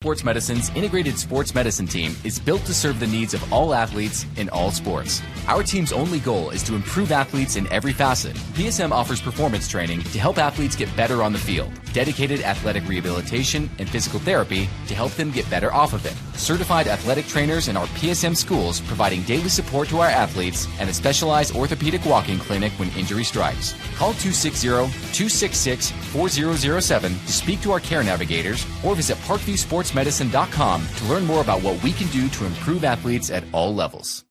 Sports Medicine's integrated sports medicine team is built to serve the needs of all athletes in all sports. Our team's only goal is to improve athletes in every facet. PSM offers performance training to help athletes get better on the field, dedicated athletic rehabilitation and physical therapy to help them get better off of it, certified athletic trainers in our PSM schools providing daily support to our athletes, and a specialized orthopedic walking clinic when injury strikes. Call 260-266-4007 to speak to our care navigators or visit parkviewsportsmedicine.com to learn more about what we can do to improve athletes at all levels.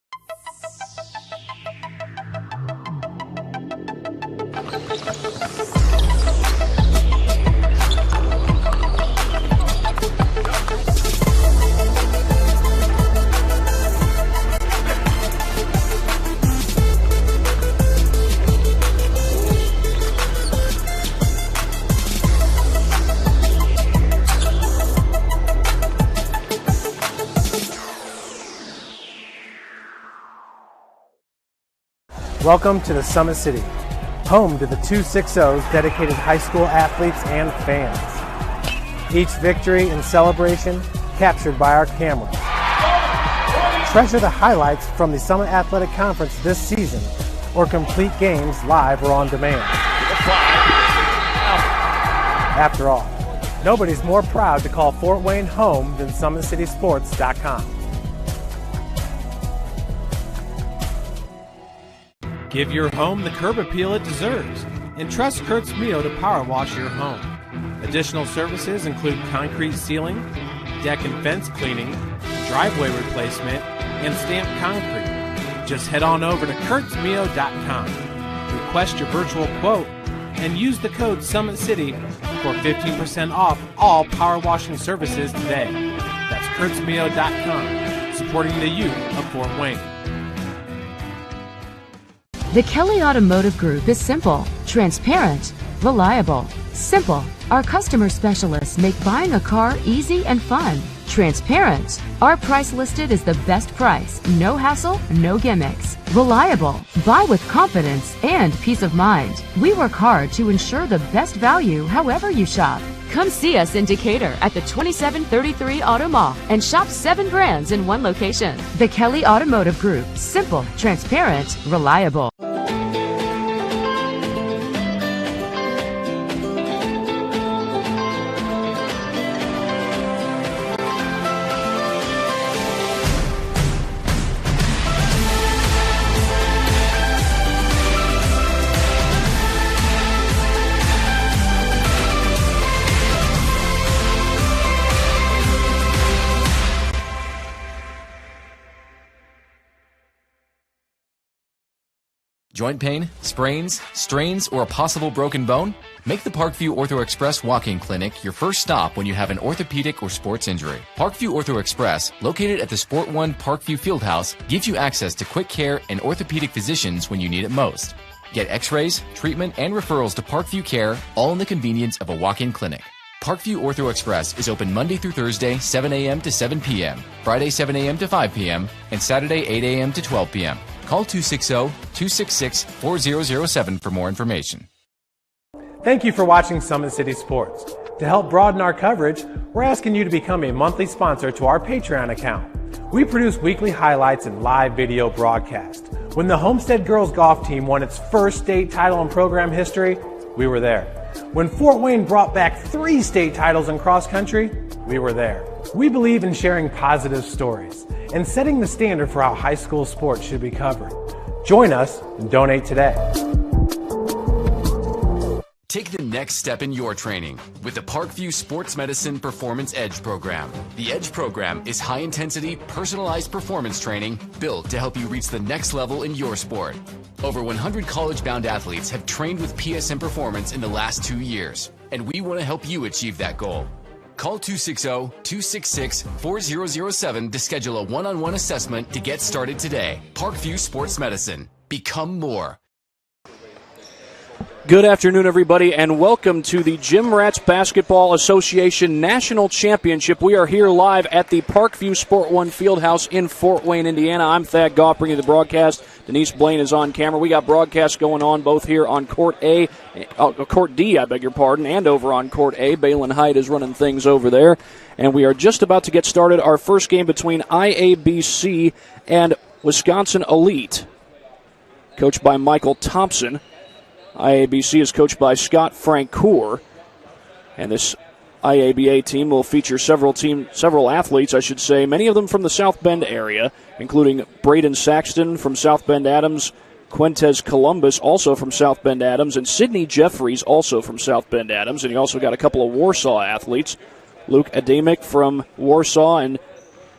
Welcome to the Summit City, home to the 260's dedicated high school athletes and fans. Each victory and celebration captured by our cameras. Treasure the highlights from the Summit Athletic Conference this season or complete games live or on demand. After all, nobody's more proud to call Fort Wayne home than SummitCitySports.com. Give your home the curb appeal it deserves and trust Kurt's Mio to power wash your home. Additional services include concrete sealing, deck and fence cleaning, driveway replacement, and stamped concrete. Just head on over to kurtzmio.com. Request your virtual quote and use the code SummitCity for 15% off all power washing services today. That's kurtzmio.com, supporting the youth of Fort Wayne. The Kelly Automotive Group is simple, transparent, reliable. Simple. Our customer specialists make buying a car easy and fun. Transparent. Our price listed is the best price. No hassle, no gimmicks. Reliable. Buy with confidence and peace of mind. We work hard to ensure the best value however you shop. Come see us in Decatur at the 2733 Auto Mall and shop 7 brands in one location. The Kelly Automotive Group. Simple, transparent, reliable. Joint pain, sprains, strains, or a possible broken bone? Make the Parkview Ortho Express Walk-In Clinic your first stop when you have an orthopedic or sports injury. Parkview Ortho Express, located at the Sport One Parkview Fieldhouse, gives you access to quick care and orthopedic physicians when you need it most. Get x-rays, treatment, and referrals to Parkview Care, all in the convenience of a walk-in clinic. Parkview Ortho Express is open Monday through Thursday, 7 a.m. to 7 p.m., Friday, 7 a.m. to 5 p.m., and Saturday, 8 a.m. to 12 p.m. Call 260-266-4007 for more information. Thank you for watching Summit City Sports. To help broaden our coverage, we're asking you to become a monthly sponsor to our Patreon account. We produce weekly highlights and live video broadcasts. When the Homestead Girls Golf Team won its first state title in program history, we were there. When Fort Wayne brought back 3 state titles in cross country, we were there. We believe in sharing positive stories and setting the standard for how high school sports should be covered. Join us and donate today. Take the next step in your training with the Parkview Sports Medicine Performance Edge program. The Edge program is high-intensity, personalized performance training built to help you reach the next level in your sport. Over 100 college-bound athletes have trained with PSM Performance in the last 2 years, and we want to help you achieve that goal. Call 260-266-4007 to schedule a one-on-one assessment to get started today. Parkview Sports Medicine. Become more. Good afternoon, everybody, and welcome to the Jim Rats Basketball Association National Championship. We are here live at the Parkview Sport One Fieldhouse in Fort Wayne, Indiana. I'm Thad Goff bringing you the broadcast. Denise Blaine is on camera. We got broadcasts going on both here on Court D, and over on Court A. Balin Hyde is running things over there. And we are just about to get started our first game between IABC and Wisconsin Elite, coached by Michael Thompson. IABC is coached by Scott Francoeur, and this IABA team will feature several athletes, many of them from the South Bend area, including Braden Saxton from South Bend Adams, Quintez Columbus, also from South Bend Adams, and Sidney Jeffries, also from South Bend Adams. And you also got a couple of Warsaw athletes, Luke Adamic from Warsaw and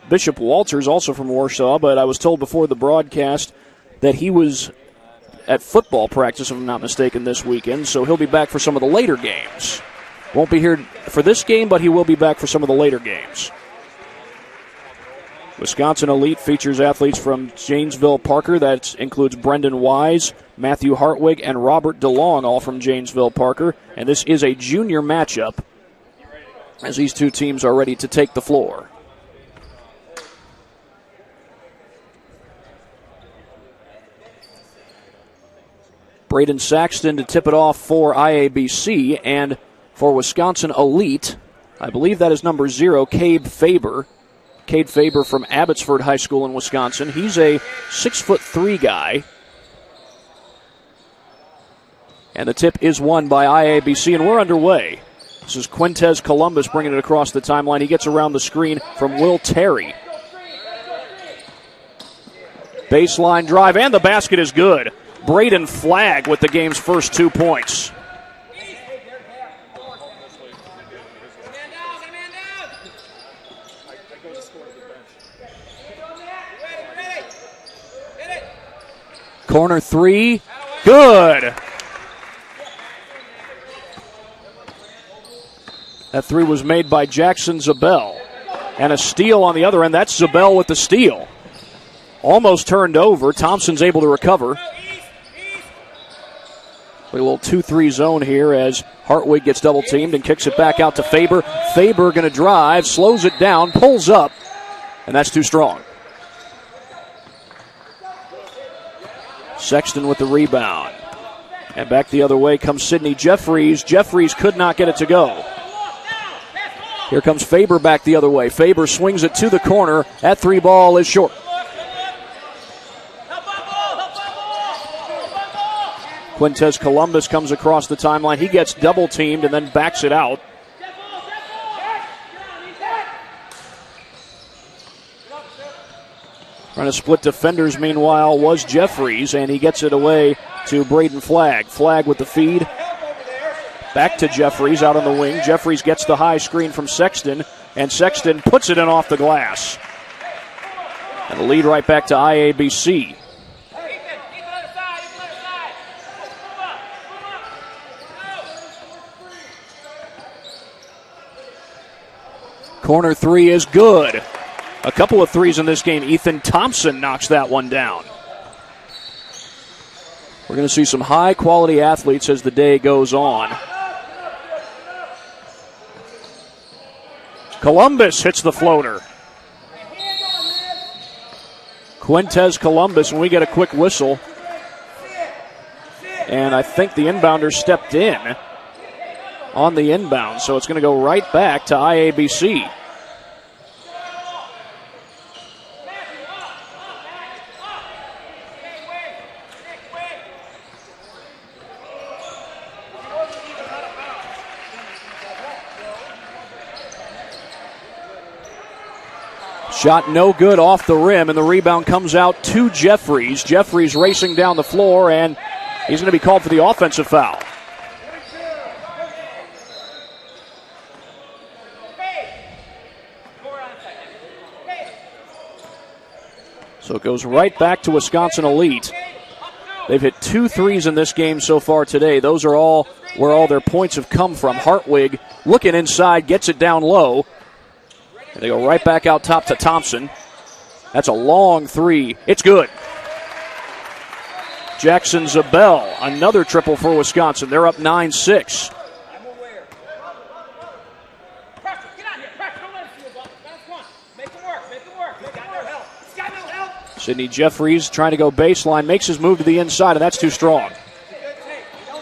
Bishop Walters, also from Warsaw. But I was told before the broadcast that he was at football practice, if I'm not mistaken, this weekend, so he'll be back for some of the later games. Won't be here for this game, but he will be back for some of the later games. Wisconsin Elite features athletes from Janesville Parker. That includes Brendan Wise, Matthew Hartwig, and Robert DeLong, all from Janesville Parker. And this is a junior matchup as these two teams are ready to take the floor. Braden Saxton to tip it off for IABC, and for Wisconsin Elite, I believe that is number 0, Cade Faber. Cade Faber from Abbotsford High School in Wisconsin. He's a 6'3" guy. And the tip is won by IABC, and we're underway. This is Quintez Columbus bringing it across the timeline. He gets around the screen from Will Terry. Baseline drive, and the basket is good. Braden Flagg with the game's first 2 points. Corner three, good. That three was made by Jackson Zabel. And a steal on the other end. That's Zabel with the steal. Almost turned over. Thompson's able to recover. A little 2-3 zone here as Hartwig gets double-teamed and kicks it back out to Faber. Faber going to drive, slows it down, pulls up, and that's too strong. Sexton with the rebound. And back the other way comes Sidney Jeffries. Jeffries could not get it to go. Here comes Faber back the other way. Faber swings it to the corner. That three ball is short. Quintez Columbus comes across the timeline. He gets double-teamed and then backs it out. Trying to split defenders, meanwhile, was Jeffries, and he gets it away to Braden Flagg. Flagg with the feed. Back to Jeffries out on the wing. Jeffries gets the high screen from Sexton, and Sexton puts it in off the glass. And the lead right back to IABC. Corner three is good. A couple of threes in this game. Ethan Thompson knocks that one down. We're going to see some high-quality athletes as the day goes on. Columbus hits the floater. Quintez Columbus, and we get a quick whistle. And I think the inbounder stepped in on the inbound, so it's going to go right back to IABC. Shot no good off the rim, and the rebound comes out to Jeffries. Jeffries racing down the floor, and he's going to be called for the offensive foul. So it goes right back to Wisconsin Elite. They've hit 2 threes in this game so far today. Those are all where all their points have come from. Hartwig looking inside, gets it down low. And they go right back out top to Thompson. That's a long three. It's good. Jackson Zabel, another triple for Wisconsin. They're up 9-6. Sidney Jeffries trying to go baseline, makes his move to the inside, and that's too strong.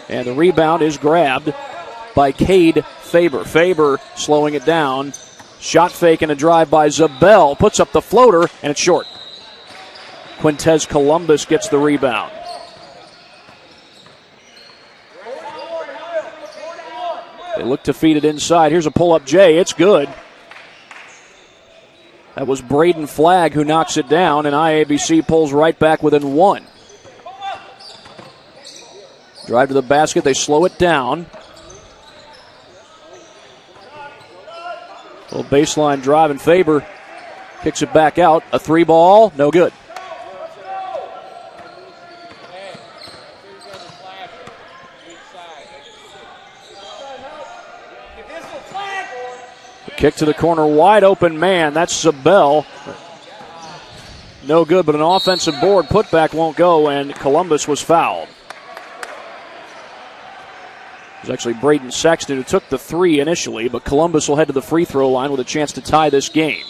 And the rebound is grabbed by Cade Faber. Faber slowing it down. Shot fake and a drive by Zabel. Puts up the floater, and it's short. Quintez Columbus gets the rebound. They look to feed it inside. Here's a pull-up J. It's good. That was Braden Flagg who knocks it down, and IABC pulls right back within one. Drive to the basket. They slow it down. Little baseline drive, and Faber kicks it back out. A three ball, no good. Kick to the corner, wide open man. That's Zabel. No good, but an offensive board. Putback won't go, and Columbus was fouled. It was actually Braden Sexton who took the three initially, but Columbus will head to the free throw line with a chance to tie this game.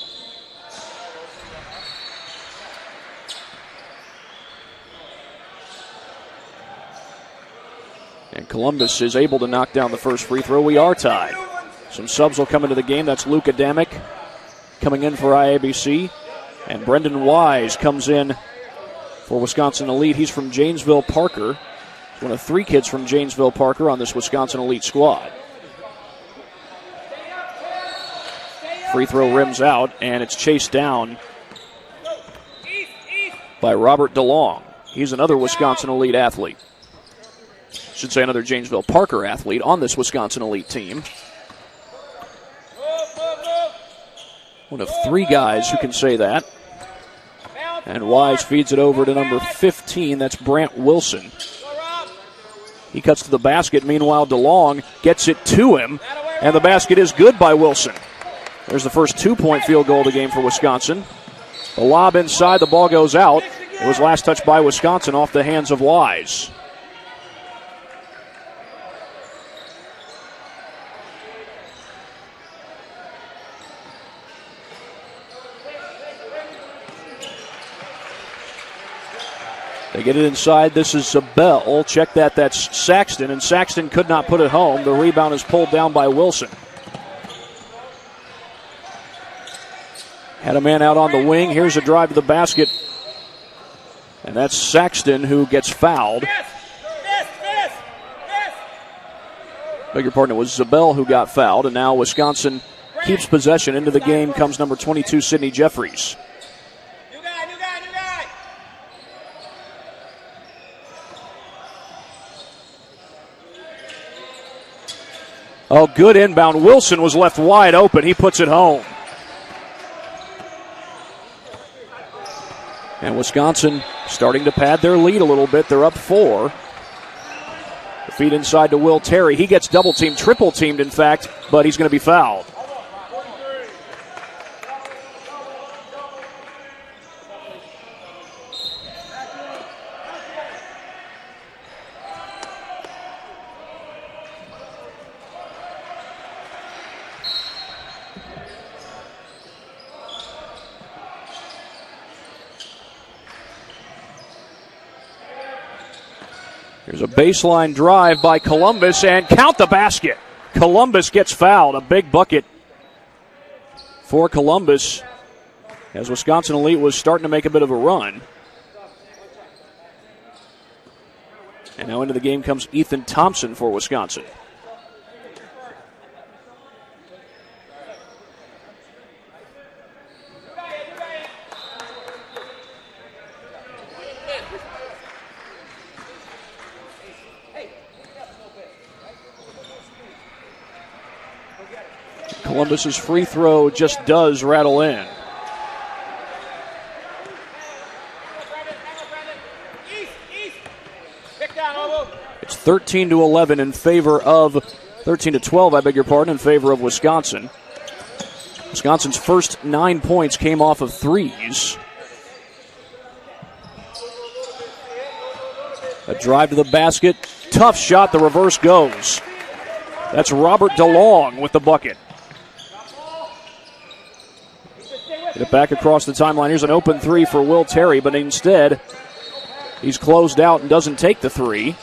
And Columbus is able to knock down the first free throw. We are tied. Some subs will come into the game. That's Luke Adamic coming in for IABC. And Brendan Wise comes in for Wisconsin Elite. He's from Janesville Parker. He's one of three kids from Janesville Parker on this Wisconsin Elite squad. Free throw rims out, and it's chased down by Robert DeLong. He's another Wisconsin Elite athlete. Should say another Janesville Parker athlete on this Wisconsin Elite team. One of three guys who can say that. And Wise feeds it over to number 15. That's Brant Wilson. He cuts to the basket. Meanwhile, DeLong gets it to him. And the basket is good by Wilson. There's the first 2-point field goal of the game for Wisconsin. The lob inside. The ball goes out. It was last touched by Wisconsin off the hands of Wise. They get it inside. This is Zabel. Check that. That's Saxton, and Saxton could not put it home. The rebound is pulled down by Wilson. Had a man out on the wing. Here's a drive to the basket. And that's Saxton who gets fouled. Beg your pardon, it was Zabel who got fouled, and now Wisconsin keeps possession. Into the game comes number 22, Sidney Jeffries. Oh, good inbound. Wilson was left wide open. He puts it home. And Wisconsin starting to pad their lead a little bit. They're up 4. The feed inside to Will Terry. He gets double-teamed, triple-teamed, in fact, but he's going to be fouled. Here's a baseline drive by Columbus, and count the basket. Columbus gets fouled. A big bucket for Columbus as Wisconsin Elite was starting to make a bit of a run. And now into the game comes Ethan Thompson for Wisconsin. Columbus's free throw just does rattle in. It's 13-11 in favor of 13-12, I beg your pardon, in favor of Wisconsin. Wisconsin's first 9 points came off of threes. A drive to the basket. Tough shot. The reverse goes. That's Robert DeLong with the bucket. Get it back across the timeline. Here's an open three for Will Terry, but instead he's closed out and doesn't take the three.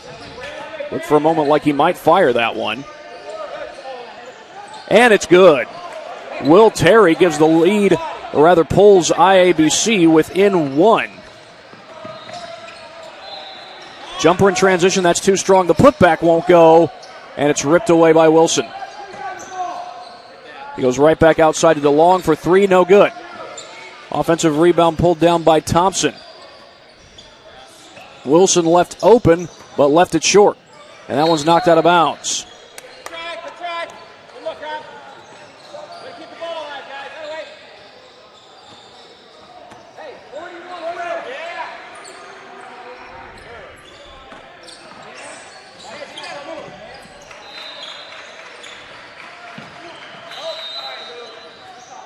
Looked for a moment like he might fire that one. And it's good. Will Terry gives the lead, or rather pulls IABC within one. Jumper in transition, that's too strong. The putback won't go, and it's ripped away by Wilson. He goes right back outside to DeLong for three, no good. Offensive rebound pulled down by Thompson. Wilson left open, but left it short. And that one's knocked out of bounds.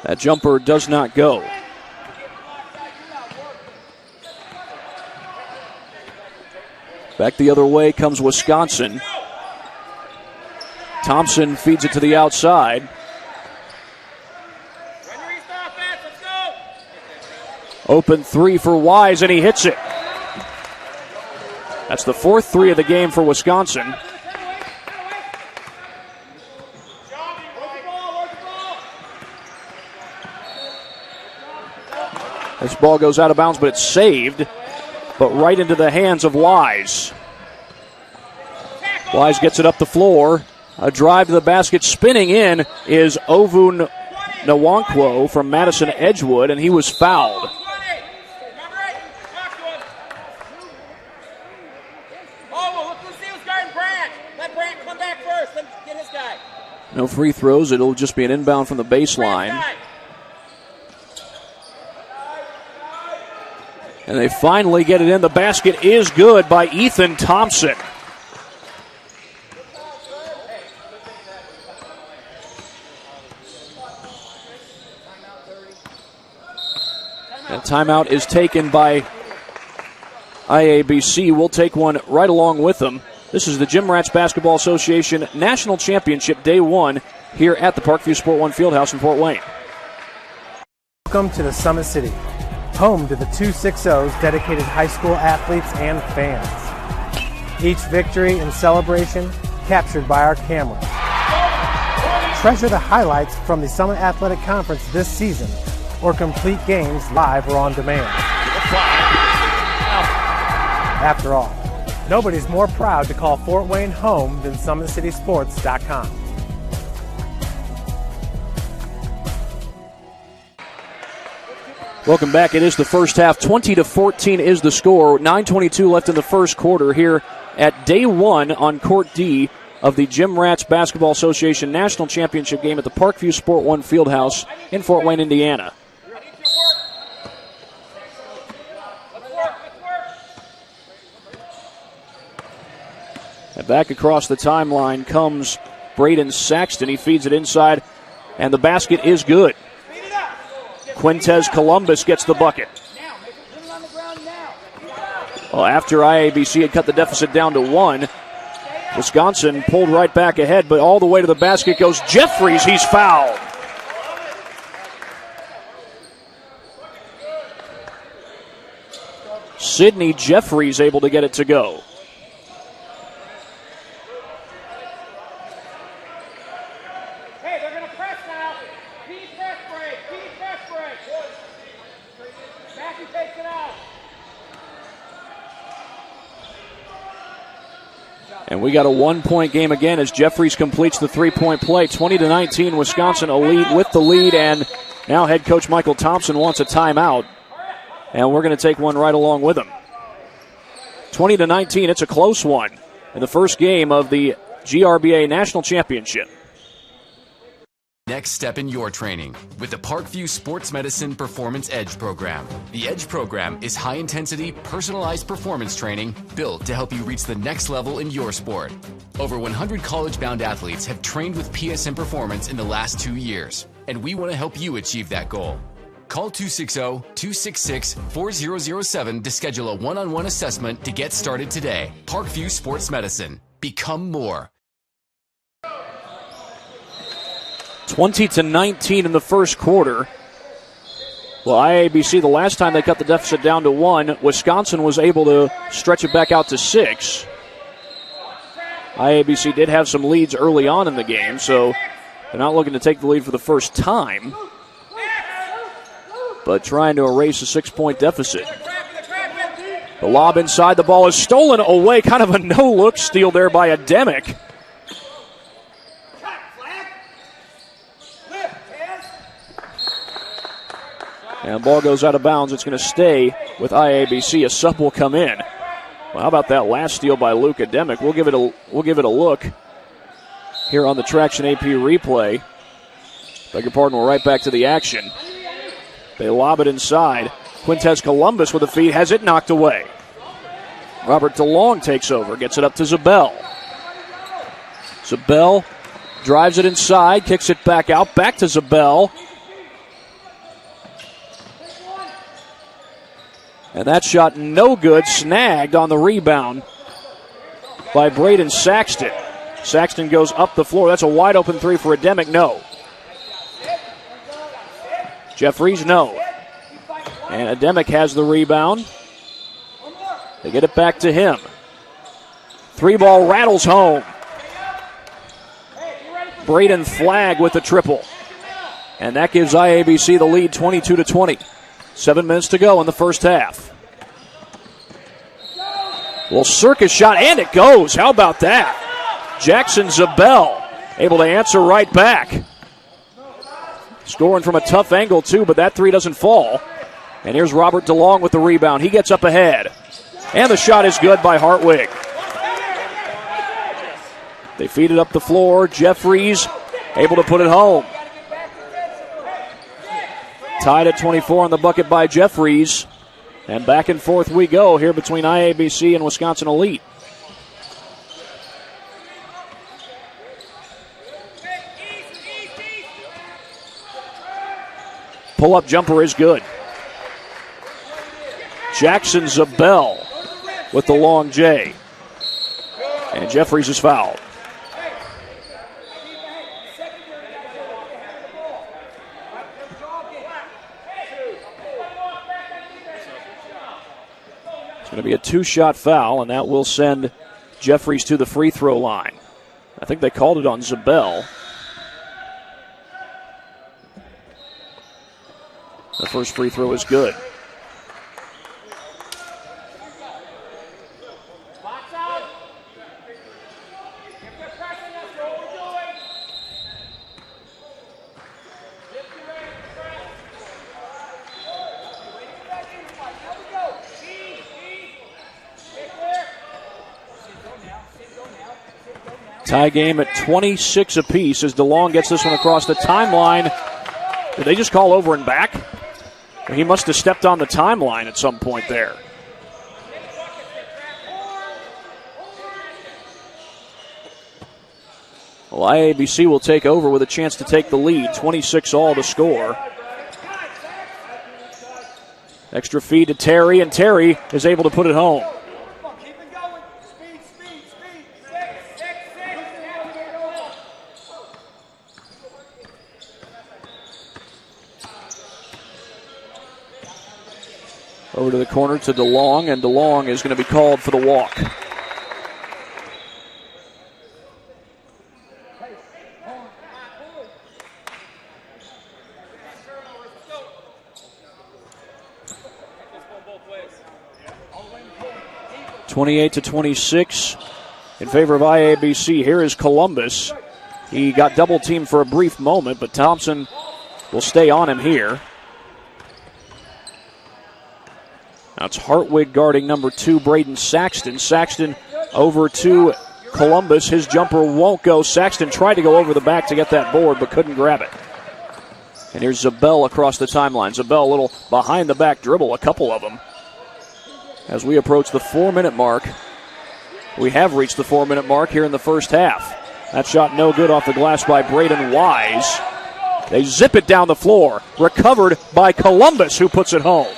That jumper does not go. Back the other way comes Wisconsin. Thompson feeds it to the outside. Open three for Wise, and he hits it. That's the fourth three of the game for Wisconsin. This ball goes out of bounds, but it's saved. But right into the hands of Wise. Wise gets it up the floor. A drive to the basket. Spinning in is Ovun Nwankwo from Madison Edgewood, and he was fouled. No free throws. It'll just be an inbound from the baseline. And they finally get it in. The basket is good by Ethan Thompson. And timeout is taken by IABC. We'll take one right along with them. This is the Jim Rats Basketball Association National Championship Day 1 here at the Parkview Sport One Fieldhouse in Fort Wayne. Welcome to the Summit City, home to the 260's dedicated high school athletes and fans. Each victory and celebration captured by our camera. Treasure the highlights from the Summit Athletic Conference this season, or complete games live or on demand. After all, nobody's more proud to call Fort Wayne home than SummitCitySports.com. Welcome back. It is the first half. 20-14 is the score. 9:22 left in the first quarter here at Day 1 on Court D of the Jim Rats Basketball Association National Championship game at the Parkview Sport One Fieldhouse in Fort Wayne, Indiana. And back across the timeline comes Braden Saxton. He feeds it inside, and the basket is good. Quintez Columbus gets the bucket. Well, after IABC had cut the deficit down to 1, Wisconsin pulled right back ahead, but all the way to the basket goes Jeffries. He's fouled. Sidney Jeffries able to get it to go. And we got a 1-point game again as Jeffries completes the three-point play. 20-19, Wisconsin elite with the lead, and now head coach Michael Thompson wants a timeout, and we're going to take one right along with him. 20-19, it's a close one in the first game of the GRBA National Championship. Next step in your training with the Parkview Sports Medicine Performance Edge program. The Edge program is high-intensity, personalized performance training built to help you reach the next level in your sport. Over 100 college-bound athletes have trained with PSM Performance in the last 2 years, and we want to help you achieve that goal. Call 260-266-4007 to schedule a one-on-one assessment to get started today. Parkview Sports Medicine. Become more. 20-19 in the first quarter. Well, IABC, the last time they cut the deficit down to 1, Wisconsin was able to stretch it back out to 6. IABC did have some leads early on in the game, so they're not looking to take the lead for the first time, but trying to erase a 6-point deficit. The lob inside, the ball is stolen away. Kind of a no-look steal there by Ademic. And the ball goes out of bounds. It's going to stay with IABC. A sub will come in. Well, how about that last steal by Luke Ademic? We'll give it a look here on the Traction AP replay. Beg your pardon, we're right back to the action. They lob it inside. Quintez Columbus with a feed has it knocked away. Robert DeLong takes over, gets it up to Zabel. Zabel drives it inside, kicks it back out, back to Zabel. And that shot no good, snagged on the rebound by Braden Saxton. Saxton goes up the floor. That's a wide open three for Ademic. No. Jeffries, no. And Ademic has the rebound. They get it back to him. 3-ball rattles home. Braden Flagg with the triple. And that gives IABC the lead 22-20. 7 minutes to go in the first half. Well, circus shot, and it goes. How about that? Jackson Zabel able to answer right back. Scoring from a tough angle, too, but that three doesn't fall. And here's Robert DeLong with the rebound. He gets up ahead. And the shot is good by Hartwig. They feed it up the floor. Jeffries able to put it home. Tied at 24 on the bucket by Jeffries. And back and forth we go here between IABC and Wisconsin Elite. Pull-up jumper is good. Jackson Zabel with the long J. And Jeffries is fouled. It's going to be a 2-shot foul, and that will send Jeffries to the free throw line. I think they called it on Zabel. The first free throw is good. Tie game at 26 apiece as DeLong gets this one across the timeline. Did they just call over and back? He must have stepped on the timeline at some point there. Well, IABC will take over with a chance to take the lead. 26-all to score. Extra feed to Terry, and Terry is able to put it home. Over to the corner to DeLong, and DeLong is going to be called for the walk. (28-26) in favor of IABC. Here is Columbus. He got double teamed for a brief moment, but Thompson will stay on him here. Now it's Hartwig guarding number 2, Braden Saxton. Saxton over to Columbus. His jumper won't go. Saxton tried to go over the back to get that board, but couldn't grab it. And here's Zabel across the timeline. Zabel a little behind the back dribble, a couple of them. As we approach the 4-minute mark, we have reached the 4-minute mark here in the first half. That shot no good off the glass by Braden Wise. They zip it down the floor. Recovered by Columbus, who puts it home.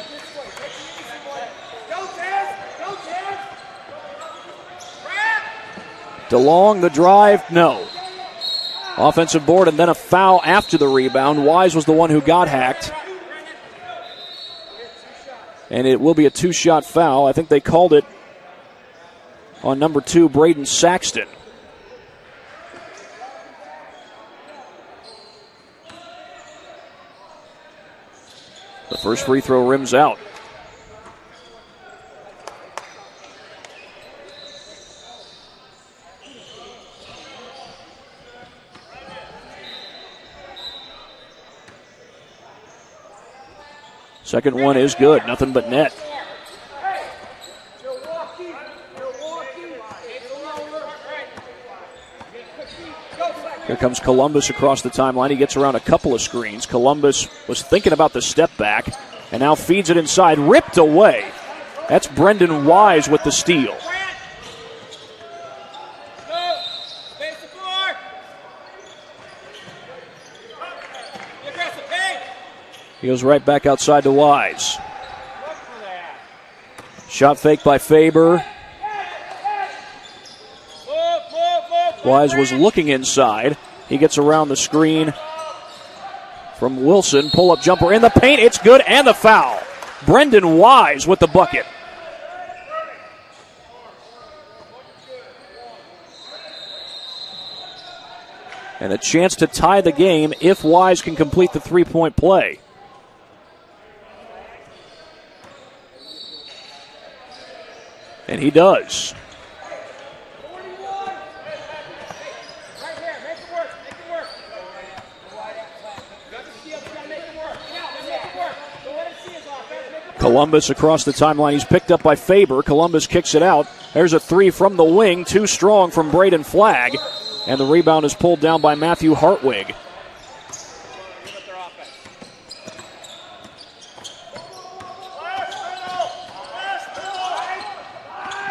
DeLong, the drive, no. Offensive board and then a foul after the rebound. Wise was the one who got hacked. And it will be a 2-shot foul. I think they called it on number 2, Braden Saxton. The first free throw rims out. Second one is good, nothing but net. Here comes Columbus across the timeline. He gets around a couple of screens. Columbus was thinking about the step back and now feeds it inside. Ripped away. That's Brendan Wise with the steal. He goes right back outside to Wise. Shot fake by Faber. Wise was looking inside. He gets around the screen from Wilson. Pull-up jumper in the paint. It's good, and the foul. Brendan Wise with the bucket. And a chance to tie the game if Wise can complete the three-point play. And he does. Columbus across the timeline. He's picked up by Faber. Columbus kicks it out. There's a three from the wing. Too strong from Braden Flagg. And the rebound is pulled down by Matthew Hartwig.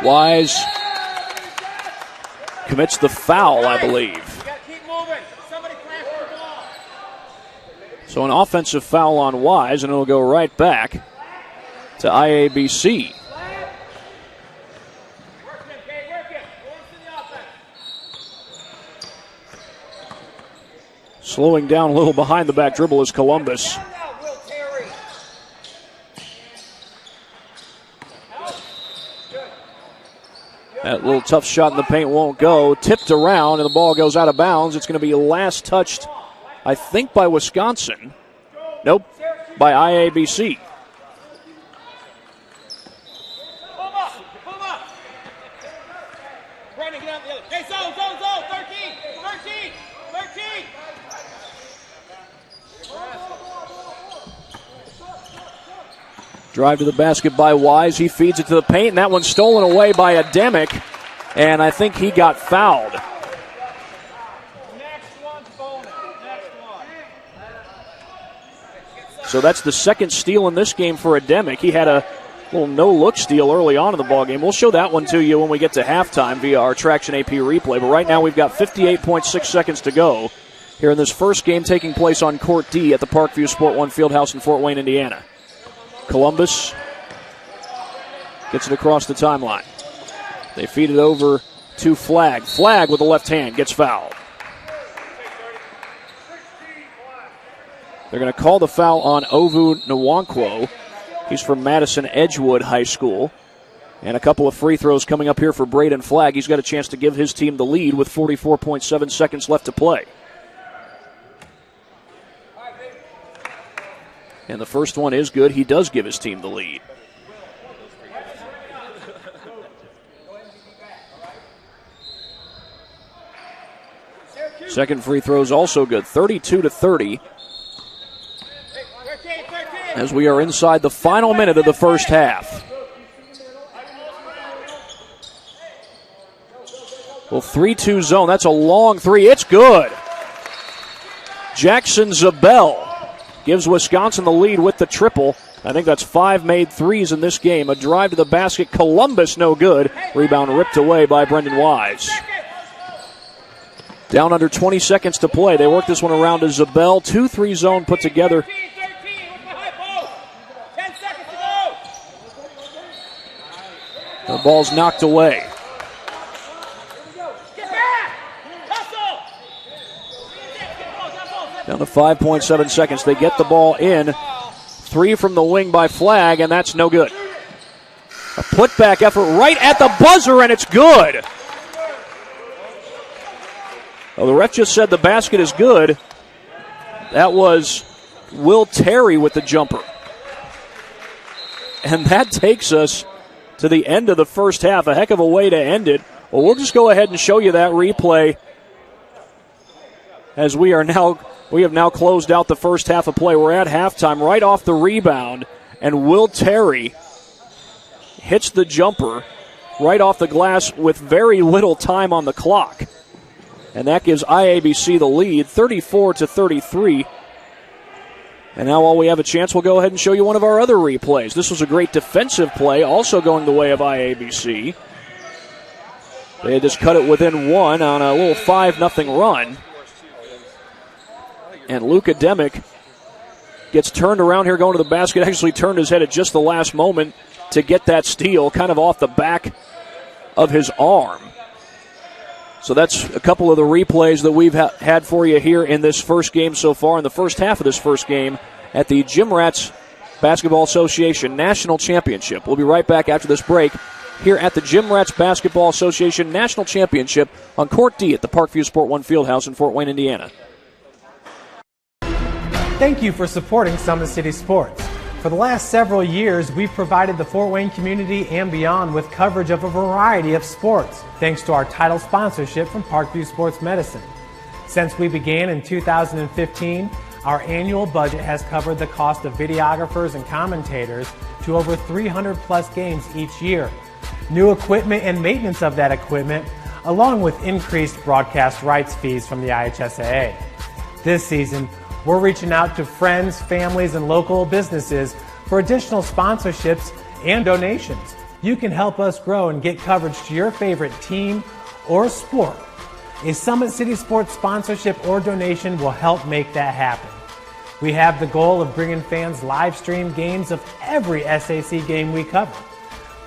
Wise commits the foul, I believe. So an offensive foul on Wise, and it'll go right back to IABC. Slowing down a little behind the back dribble is Columbus. That little tough shot in the paint won't go. Tipped around, and the ball goes out of bounds. It's going to be last touched, I think, by Wisconsin. Nope, by IABC. Drive to the basket by Wise. He feeds it to the paint, and that one's stolen away by Ademic, and I think he got fouled. So that's the second steal in this game for Ademic. He had a little no-look steal early on in the ballgame. We'll show that one to you when we get to halftime via our Traction AP replay, but right now we've got 58.6 seconds to go here in this first game taking place on Court D at the Parkview Sport One Fieldhouse in Fort Wayne, Indiana. Columbus gets it across the timeline. They feed it over to Flagg. Flagg with the left hand gets fouled. They're going to call the foul on Ovu Nwankwo. He's from Madison Edgewood High School. And a couple of free throws coming up here for Braden Flagg. He's got a chance to give his team the lead with 44.7 seconds left to play. And the first one is good. He does give his team the lead. Second free throw is also good. 32-30. As we are inside the final minute of the first half. Well, 3-2 zone. That's a long three. It's good. Jackson Zabel gives Wisconsin the lead with the triple. I think that's 5 made threes in this game. A drive to the basket. Columbus no good. Rebound ripped away by Brendan Wise. Down under 20 seconds to play. They work this one around to Zabel. 2-3 zone put together. The ball's knocked away. Down to 5.7 seconds. They get the ball in. 3 from the wing by Flagg, and that's no good. A putback effort right at the buzzer, and it's good. Well, the ref just said the basket is good. That was Will Terry with the jumper. And that takes us to the end of the first half. A heck of a way to end it. Well, we'll just go ahead and show you that replay as we have now closed out the first half of play. We're at halftime, right off the rebound, and Will Terry hits the jumper right off the glass with very little time on the clock. And that gives IABC the lead, 34-33. And now while we have a chance, we'll go ahead and show you one of our other replays. This was a great defensive play, also going the way of IABC. They had just cut it within 1 on a little 5-0 run. And Luka Demick gets turned around here going to the basket. Actually turned his head at just the last moment to get that steal, kind of off the back of his arm. So that's a couple of the replays that we've had for you here in this first game so far, in the first half of this first game at the Gym Rats Basketball Association National Championship. We'll be right back after this break here at the Gym Rats Basketball Association National Championship on Court D at the Parkview Sport One Fieldhouse in Fort Wayne, Indiana. Thank you for supporting Summit City Sports. For the last several years, we've provided the Fort Wayne community and beyond with coverage of a variety of sports, thanks to our title sponsorship from Parkview Sports Medicine. Since we began in 2015, our annual budget has covered the cost of videographers and commentators to over 300 plus games each year. New equipment and maintenance of that equipment, along with increased broadcast rights fees from the IHSAA. This season, we're reaching out to friends, families, and local businesses for additional sponsorships and donations. You can help us grow and get coverage to your favorite team or sport. A Summit City Sports sponsorship or donation will help make that happen. We have the goal of bringing fans live stream games of every SAC game we cover.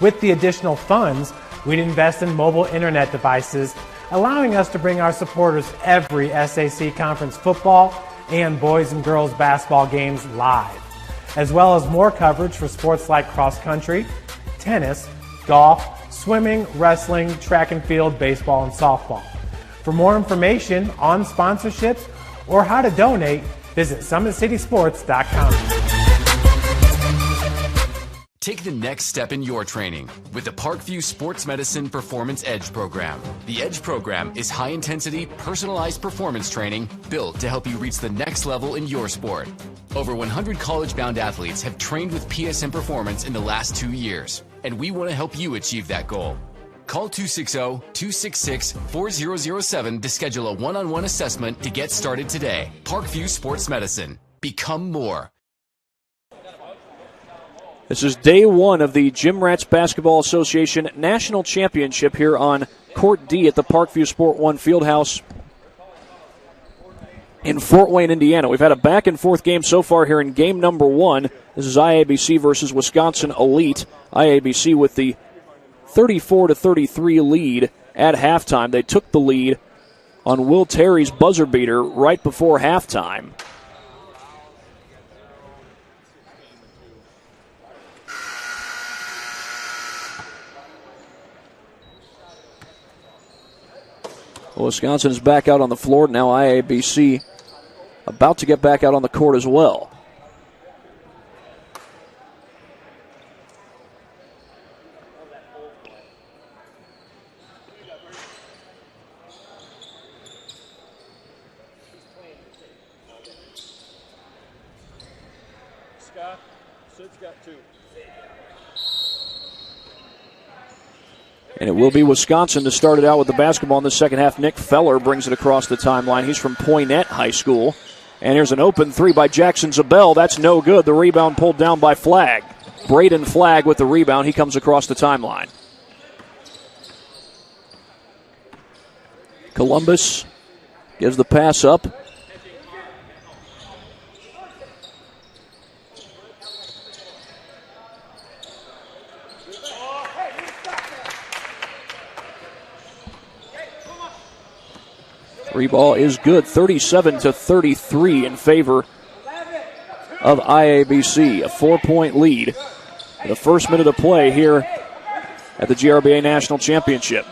With the additional funds, we'd invest in mobile internet devices, allowing us to bring our supporters every SAC conference football and boys and girls basketball games live, as well as more coverage for sports like cross country, tennis, golf, swimming, wrestling, track and field, baseball, and softball. For more information on sponsorships or how to donate, visit SummitCitySports.com. Take the next step in your training with the Parkview Sports Medicine Performance Edge program. The Edge program is high-intensity, personalized performance training built to help you reach the next level in your sport. Over 100 college-bound athletes have trained with PSM Performance in the last 2 years, and we want to help you achieve that goal. Call 260-266-4007 to schedule a one-on-one assessment to get started today. Parkview Sports Medicine. Become more. This is day one of the Gym Rats Basketball Association National Championship here on Court D at the Parkview Sport One Fieldhouse in Fort Wayne, Indiana. We've had a back-and-forth game so far here in game number 1. This is IABC versus Wisconsin Elite. IABC with the 34-33 lead at halftime. They took the lead on Will Terry's buzzer beater right before halftime. Well, Wisconsin is back out on the floor. Now IABC about to get back out on the court as well. And it will be Wisconsin to start it out with the basketball in the second half. Nick Feller brings it across the timeline. He's from Poynette High School. And here's an open three by Jackson Zabel. That's no good. The rebound pulled down by Flagg. Braden Flagg with the rebound. He comes across the timeline. Columbus Gives the pass up. Three ball is good, 37-33 in favor of IABC. A 4-point lead. The first minute of play here at the GRBA National Championship.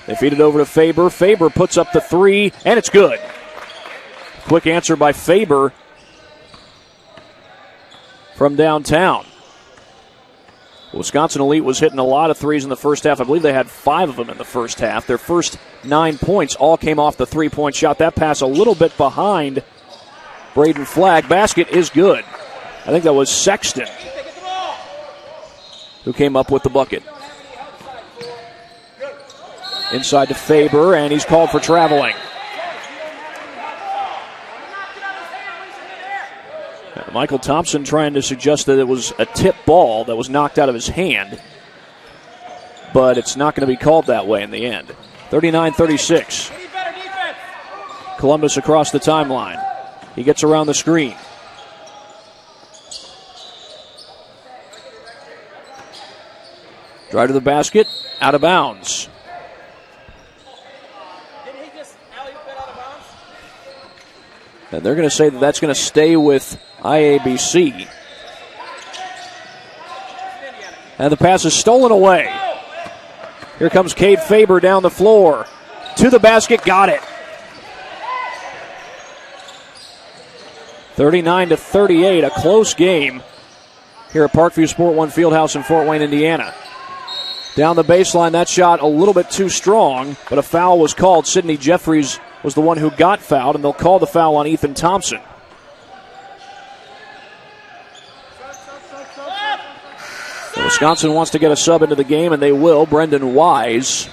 They feed it over to Faber. Faber puts up the three, and it's good. Quick answer by Faber from downtown. Wisconsin Elite was hitting a lot of threes in the first half. I believe they had 5 of them in the first half. Their first 9 points all came off the three-point shot. That pass a little bit behind Braden Flagg. Basket is good. I think that was Sexton who came up with the bucket. Inside to Faber, and he's called for traveling. Michael Thompson trying to suggest that it was a tip ball that was knocked out of his hand, but it's not going to be called that way in the end. 39-36. Columbus across the timeline. He gets around the screen. Drive to the basket, out of bounds. And they're going to say that that's going to stay with IABC. And the pass is stolen away. Here comes Cade Faber down the floor. To the basket, got it. 39-38, a close game here at Parkview Sport One Fieldhouse in Fort Wayne, Indiana. Down the baseline, that shot a little bit too strong, but a foul was called. Sidney Jeffries was the one who got fouled, and they'll call the foul on Ethan Thompson. So Wisconsin wants to get a sub into the game, and they will. Brendan Wise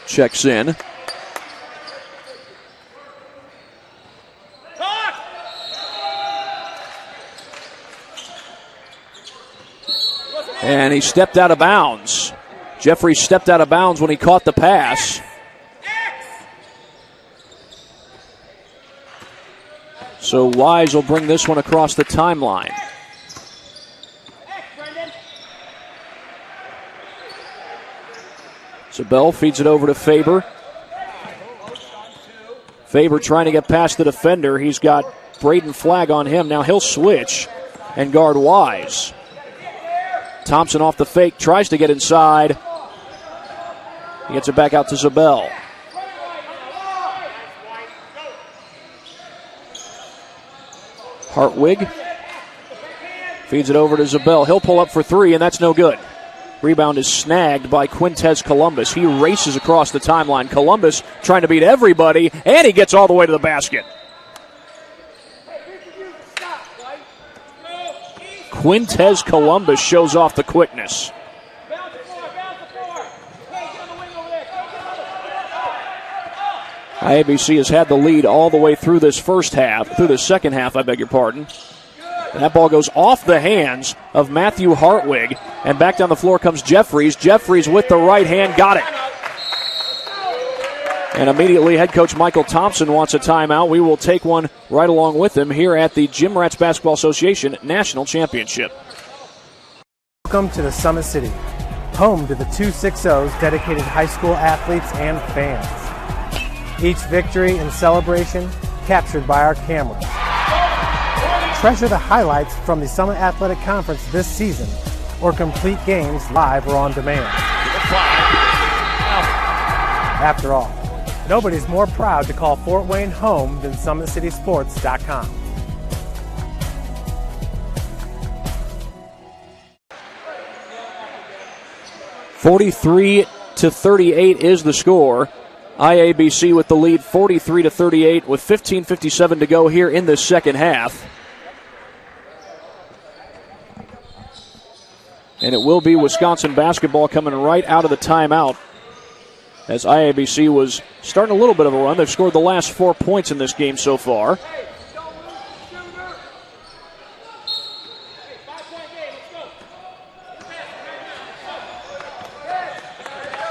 checks in. And he stepped out of bounds. Jeffrey stepped out of bounds when he caught the pass. So Wise will bring this one across the timeline. Zabel feeds it over to Faber. Faber trying to get past the defender. He's got Braden Flagg on him. Now he'll switch and guard Wise. Thompson off the fake, tries to get inside. He gets it back out to Zabel. Hartwig feeds it over to Zabel. He'll pull up for three, and that's no good. Rebound is snagged by Quintez Columbus. He races across the timeline. Columbus trying to beat everybody, and he gets all the way to the basket. Quintez Columbus shows off the quickness. IABC has had the lead all the way through this second half, I beg your pardon. And that ball goes off the hands of Matthew Hartwig, and back down the floor comes Jeffries. Jeffries with the right hand, got it. And immediately head coach Michael Thompson wants a timeout. We will take one right along with him here at the Jim Rats Basketball Association National Championship. Welcome to the Summit City, home to the 260's dedicated high school athletes and fans. Each victory and celebration captured by our cameras. Treasure the highlights from the Summit Athletic Conference this season, or complete games live or on demand. After all, nobody's more proud to call Fort Wayne home than SummitCitySports.com. (43-38) is the score. IABC with the lead, 43-38, with 15:57 to go here in the second half. And it will be Wisconsin basketball coming right out of the timeout, as IABC was starting a little bit of a run. They've scored the last 4 points in this game so far.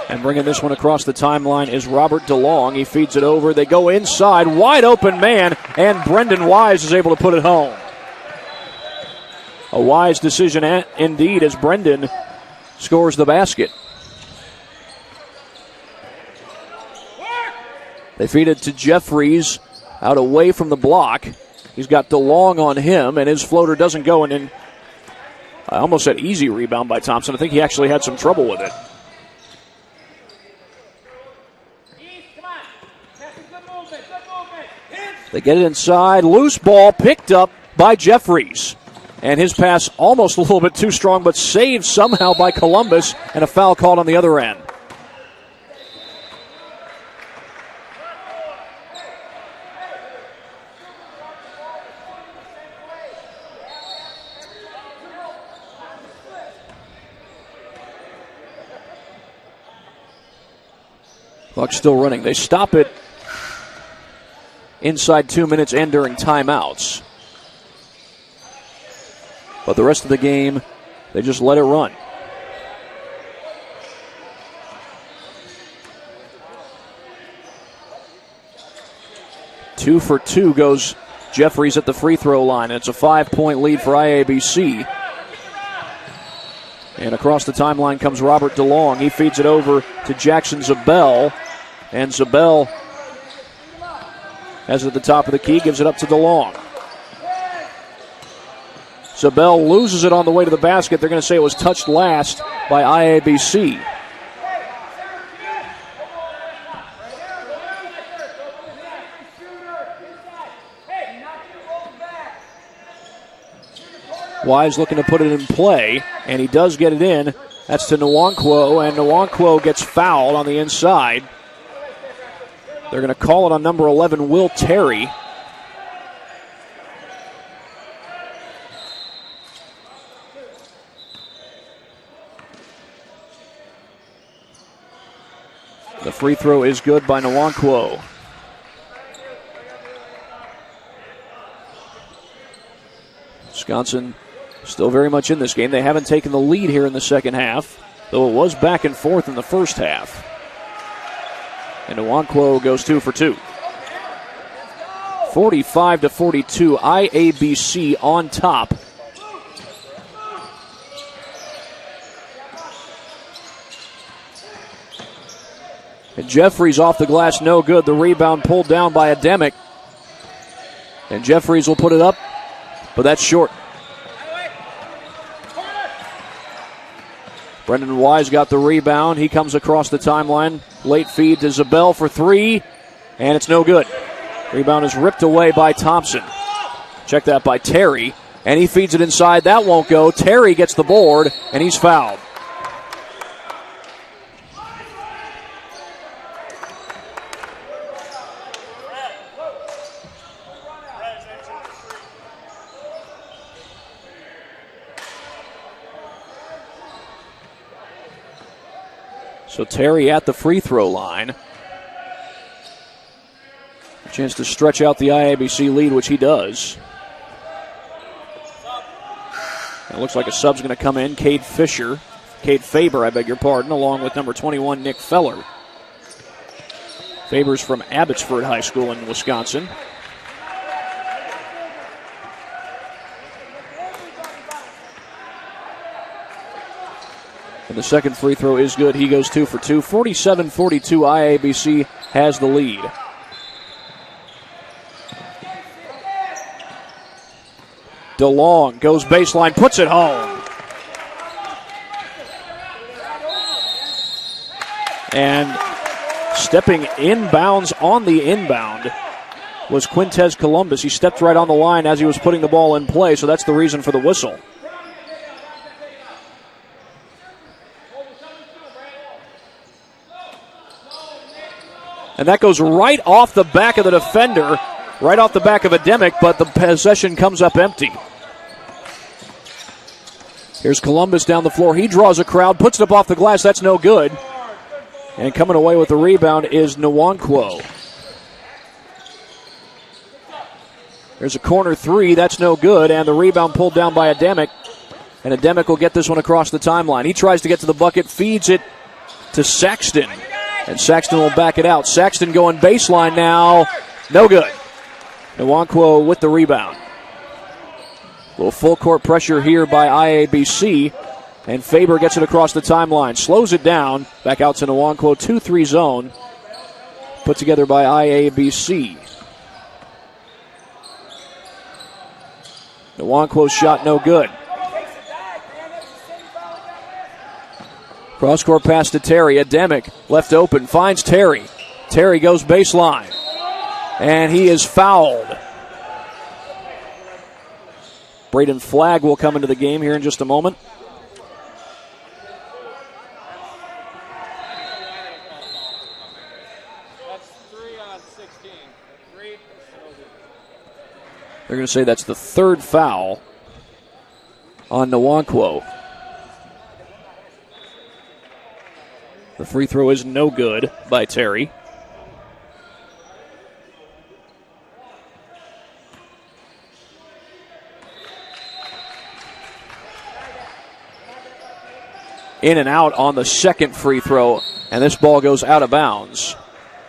And bringing this one across the timeline is Robert DeLong. He feeds it over. They go inside. Wide open man. And Brendan Wise is able to put it home. A wise decision indeed as Brendan scores the basket. They feed it to Jeffries out away from the block. He's got DeLong on him, and his floater doesn't go. And then I almost said easy rebound by Thompson. I think he actually had some trouble with it. They get it inside. Loose ball picked up by Jeffries. And his pass almost a little bit too strong, but saved somehow by Columbus, and a foul called on the other end. Clock still running. They stop it inside 2 minutes and during timeouts. But the rest of the game, they just let it run. Two for two goes Jeffries at the free throw line. It's a 5-point lead for IABC. And across the timeline comes Robert DeLong. He feeds it over to Jackson Zabel. And Zabel has it at the top of the key, gives it up to DeLong. Zabel loses it on the way to the basket. They're going to say it was touched last by IABC. Wise looking to put it in play, and he does get it in. That's to Nwankwo, and Nwankwo gets fouled on the inside. They're going to call it on number 11, Will Terry. The free throw is good by Nwankwo. Wisconsin still very much in this game. They haven't taken the lead here in the second half, though it was back and forth in the first half. And Nwankwo goes 2 for 2. 45-42, IABC on top. And Jeffries off the glass, no good. The rebound pulled down by Ademic. And Jeffries will put it up, but that's short. Brendan Wise got the rebound. He comes across the timeline. Late feed to Zabel for three, and it's no good. Rebound is ripped away by Thompson. Check that by Terry, and he feeds it inside. That won't go. Terry gets the board, and he's fouled. So Terry at the free throw line. A chance to stretch out the IABC lead, which he does. It looks like a sub's going to come in. Cade Faber, I beg your pardon, along with number 21, Nick Feller. Faber's from Abbotsford High School in Wisconsin. And the second free throw is good. He goes 2 for 2. 47-42, IABC has the lead. DeLong goes baseline, puts it home. And stepping inbounds on the inbound was Quintez Columbus. He stepped right on the line as he was putting the ball in play, so that's the reason for the whistle. And that goes right off the back of the defender, right off the back of Ademic, but the possession comes up empty. Here's Columbus down the floor. He draws a crowd, puts it up off the glass. That's no good. And coming away with the rebound is Nwankwo. There's a corner three. That's no good. And the rebound pulled down by Ademic. And Ademic will get this one across the timeline. He tries to get to the bucket, feeds it to Saxton. And Saxton will back it out. Saxton going baseline now. No good. Nwankwo with the rebound. A little full court pressure here by IABC. And Faber gets it across the timeline. Slows it down. Back out to Nwankwo. 2-3 zone. Put together by IABC. Nwankwo's shot no good. Cross-court pass to Terry. Ademic left open. Finds Terry. Terry goes baseline. And he is fouled. Braden Flagg will come into the game here in just a moment. They're going to say that's the third foul on Nwankwo. The free throw is no good by Terry. In and out on the second free throw, and this ball goes out of bounds.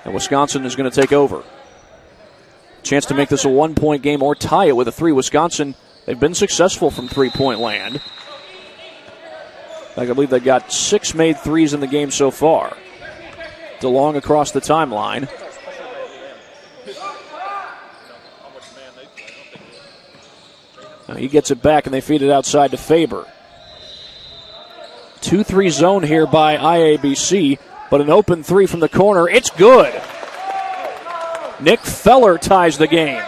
And Wisconsin is going to take over. Chance to make this a 1-point game or tie it with a 3. Wisconsin, they've been successful from three-point land. I believe they got 6 made threes in the game so far. DeLong across the timeline. Now he gets it back and they feed it outside to Faber. 2-3 zone here by IABC, but an open 3 from the corner. It's good. Nick Feller ties the game.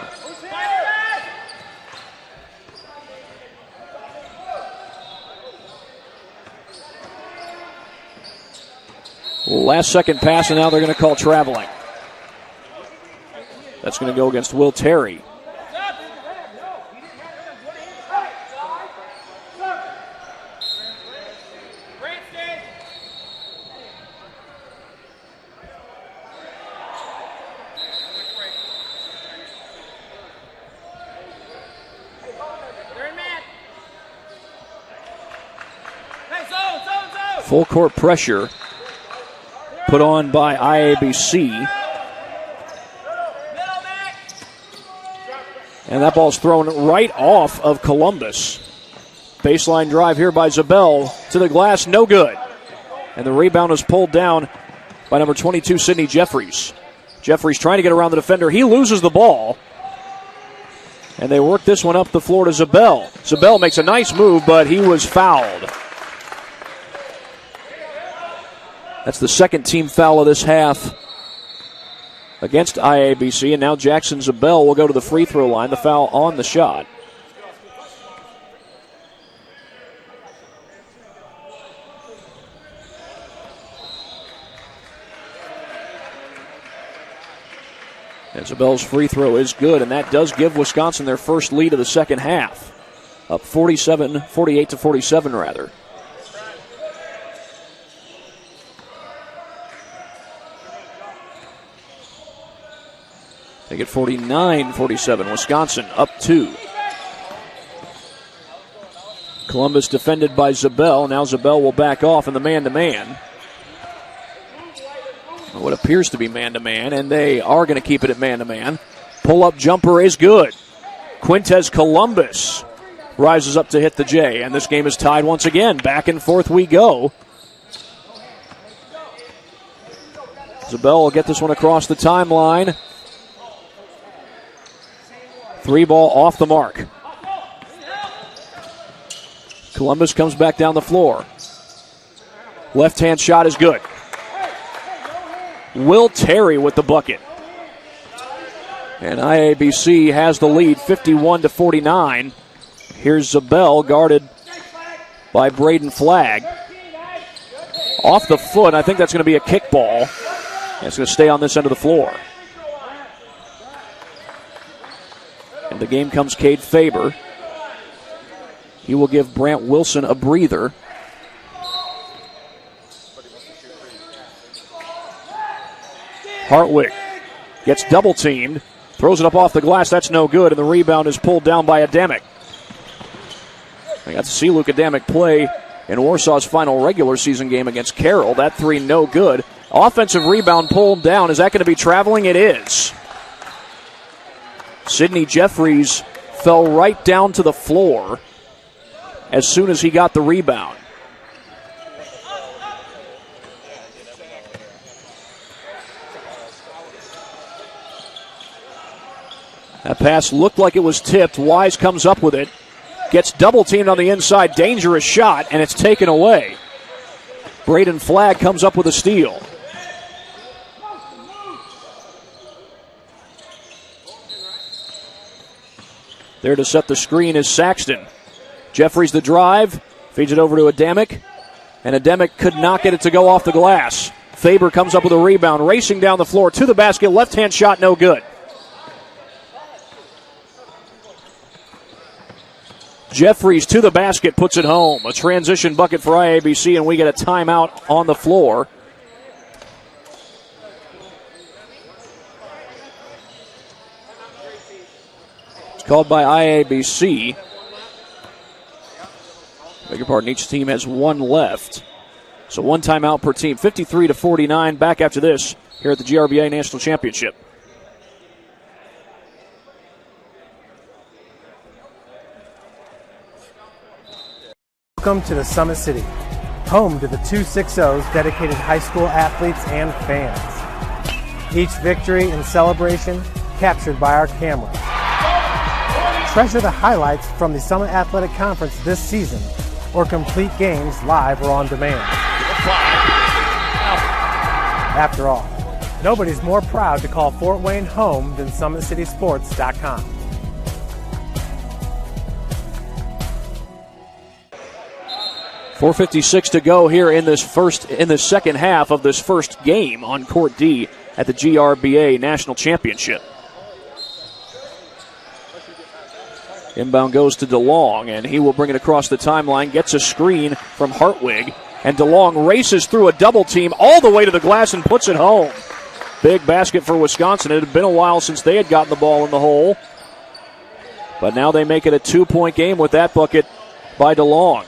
Last second pass, and now they're going to call traveling. That's going to go against Will Terry. Full court pressure put on by IABC. And that ball's thrown right off of Columbus. Baseline drive here by Zabel to the glass, no good. And the rebound is pulled down by number 22, Sidney Jeffries. Jeffries trying to get around the defender. He loses the ball. And they work this one up the floor to Zabel. Zabel makes a nice move, but he was fouled. That's the second team foul of this half against IABC. And now Jackson Zabel will go to the free throw line. The foul on the shot. And Zabel's free throw is good, and that does give Wisconsin their first lead of the second half. Up 48 to 47 rather. They get 49-47. Wisconsin up 2. Columbus defended by Zabel. Now Zabel will back off in the man-to-man. What appears to be man-to-man, and they are going to keep it at man-to-man. Pull-up jumper is good. Quintez Columbus rises up to hit the J, and this game is tied once again. Back and forth we go. Zabel will get this one across the timeline. 3 ball off the mark. Columbus comes back down the floor. Left-hand shot is good. Will Terry with the bucket. And IABC has the lead 51-49. Here's Zabel guarded by Braden Flagg. Off the foot, I think that's going to be a kickball. And it's going to stay on this end of the floor. And the game comes Cade Faber. He will give Brant Wilson a breather. Hartwig gets double teamed, throws it up off the glass. That's no good, and the rebound is pulled down by Ademic. I got to see Luke Ademic play in Warsaw's final regular season game against Carroll. That three no good. Offensive rebound pulled down. Is that going to be traveling? It is. Sidney Jeffries fell right down to the floor as soon as he got the rebound. That pass looked like it was tipped. Wise comes up with it. Gets double teamed on the inside. Dangerous shot, and it's taken away. Braden Flagg comes up with a steal. There to set the screen is Saxton. Jeffries the drive. Feeds it over to Adamick. And Adamick could not get it to go off the glass. Faber comes up with a rebound. Racing down the floor to the basket. Left-hand shot, no good. Jeffries to the basket, puts it home. A transition bucket for IABC, and we get a timeout on the floor. It's called by IABC. Beg your pardon, each team has one left. So one timeout per team, 53-49. Back after this here at the GRBA National Championship. Welcome to the Summit City, home to the 260's dedicated high school athletes and fans. Each victory and celebration captured by our camera. Treasure the highlights from the Summit Athletic Conference this season, or complete games live or on demand. After all, nobody's more proud to call Fort Wayne home than SummitCitySports.com. .456 to go here in the second half of this first game on Court D at the GRBA National Championship. Inbound goes to DeLong, and he will bring it across the timeline, gets a screen from Hartwig, and DeLong races through a double team all the way to the glass and puts it home. Big basket for Wisconsin. It had been a while since they had gotten the ball in the hole, but now they make it a 2-point game with that bucket by DeLong.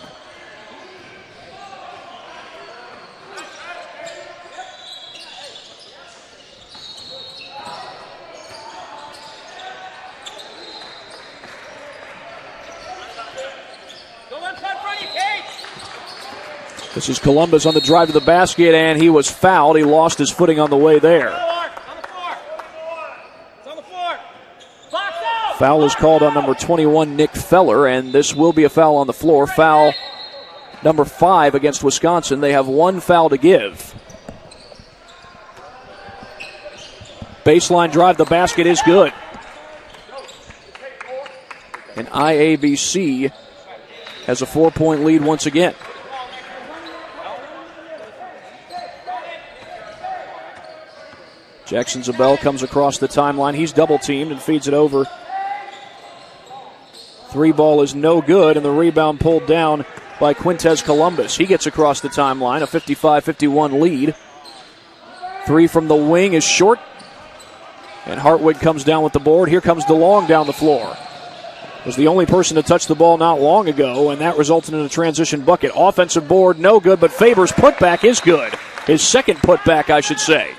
This is Columbus on the drive to the basket, and he was fouled. He lost his footing on the way there. Foul is called on number 21, Nick Feller, and this will be a foul on the floor. Foul number 5 against Wisconsin. They have one foul to give. Baseline drive, the basket is good. And IABC has a 4-point lead once again. Jackson Zabel comes across the timeline. He's double-teamed and feeds it over. Three ball is no good, and the rebound pulled down by Quintez Columbus. He gets across the timeline, a 55-51 lead. Three from the wing is short, and Hartwig comes down with the board. Here comes DeLong down the floor. Was the only person to touch the ball not long ago, and that resulted in a transition bucket. Offensive board, no good, but Faber's putback is good. His second putback, I should say.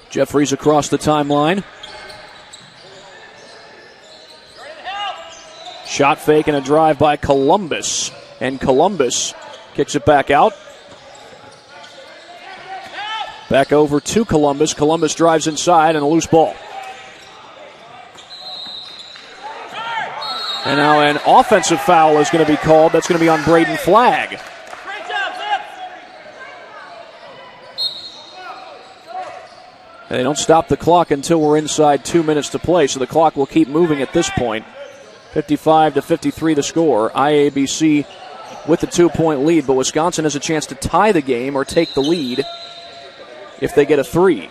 Jeffries across the timeline. Shot fake and a drive by Columbus. And Columbus kicks it back out. Back over to Columbus. Columbus drives inside and a loose ball. And now an offensive foul is going to be called. That's going to be on Braden Flagg. And they don't stop the clock until we're inside 2 minutes to play, so the clock will keep moving at this point. 55-53 the score. IABC with the 2-point lead, but Wisconsin has a chance to tie the game or take the lead if they get a three.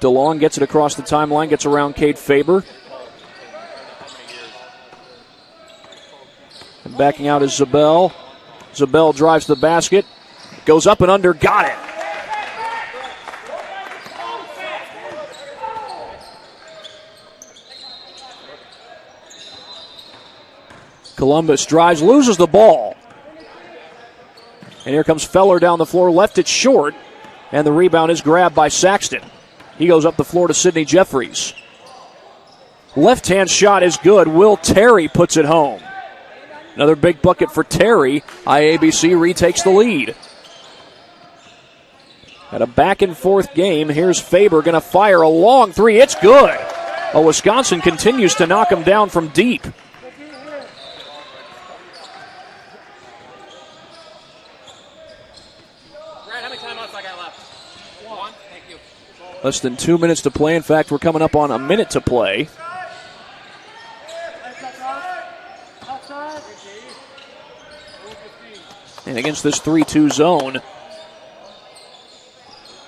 DeLong gets it across the timeline, gets around Cade Faber. And backing out is Zabel. Zabel drives the basket, goes up and under, got it. Columbus drives, loses the ball. And here comes Feller down the floor, left it short, and the rebound is grabbed by Saxton. He goes up the floor to Sidney Jeffries. Left-hand shot is good. Will Terry puts it home. Another big bucket for Terry. IABC retakes the lead. At a back-and-forth game, here's Faber going to fire a long three. It's good. Oh, Wisconsin continues to knock him down from deep. Less than 2 minutes to play. In fact, we're coming up on a minute to play. And against this 3-2 zone,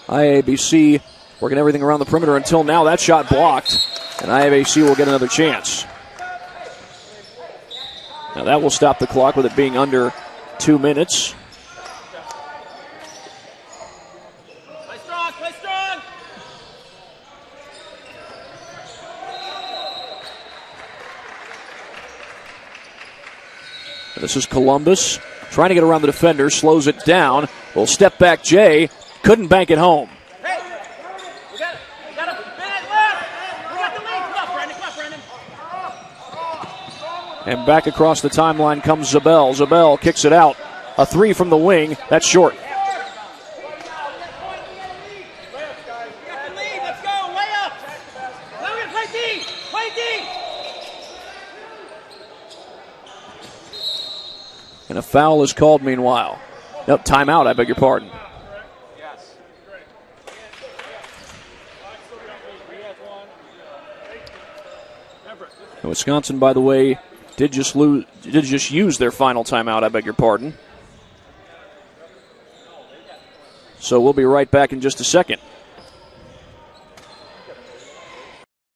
IABC working everything around the perimeter until now. That shot blocked, and IABC will get another chance. Now that will stop the clock with it being under 2 minutes. This is Columbus trying to get around the defender, slows it down. Will step back Jay, couldn't bank it home. Hey, we got a minute left. We got the lead. Come on, Brendan. And back across the timeline comes Zabel. Zabel kicks it out. A three from the wing. That's short. We got the lead. Let's go. Layup. Now we're going to play D. Play D. And a foul is called meanwhile. Nope, timeout, I beg your pardon. And Wisconsin, by the way, did just use their final timeout, I beg your pardon. So we'll be right back in just a second.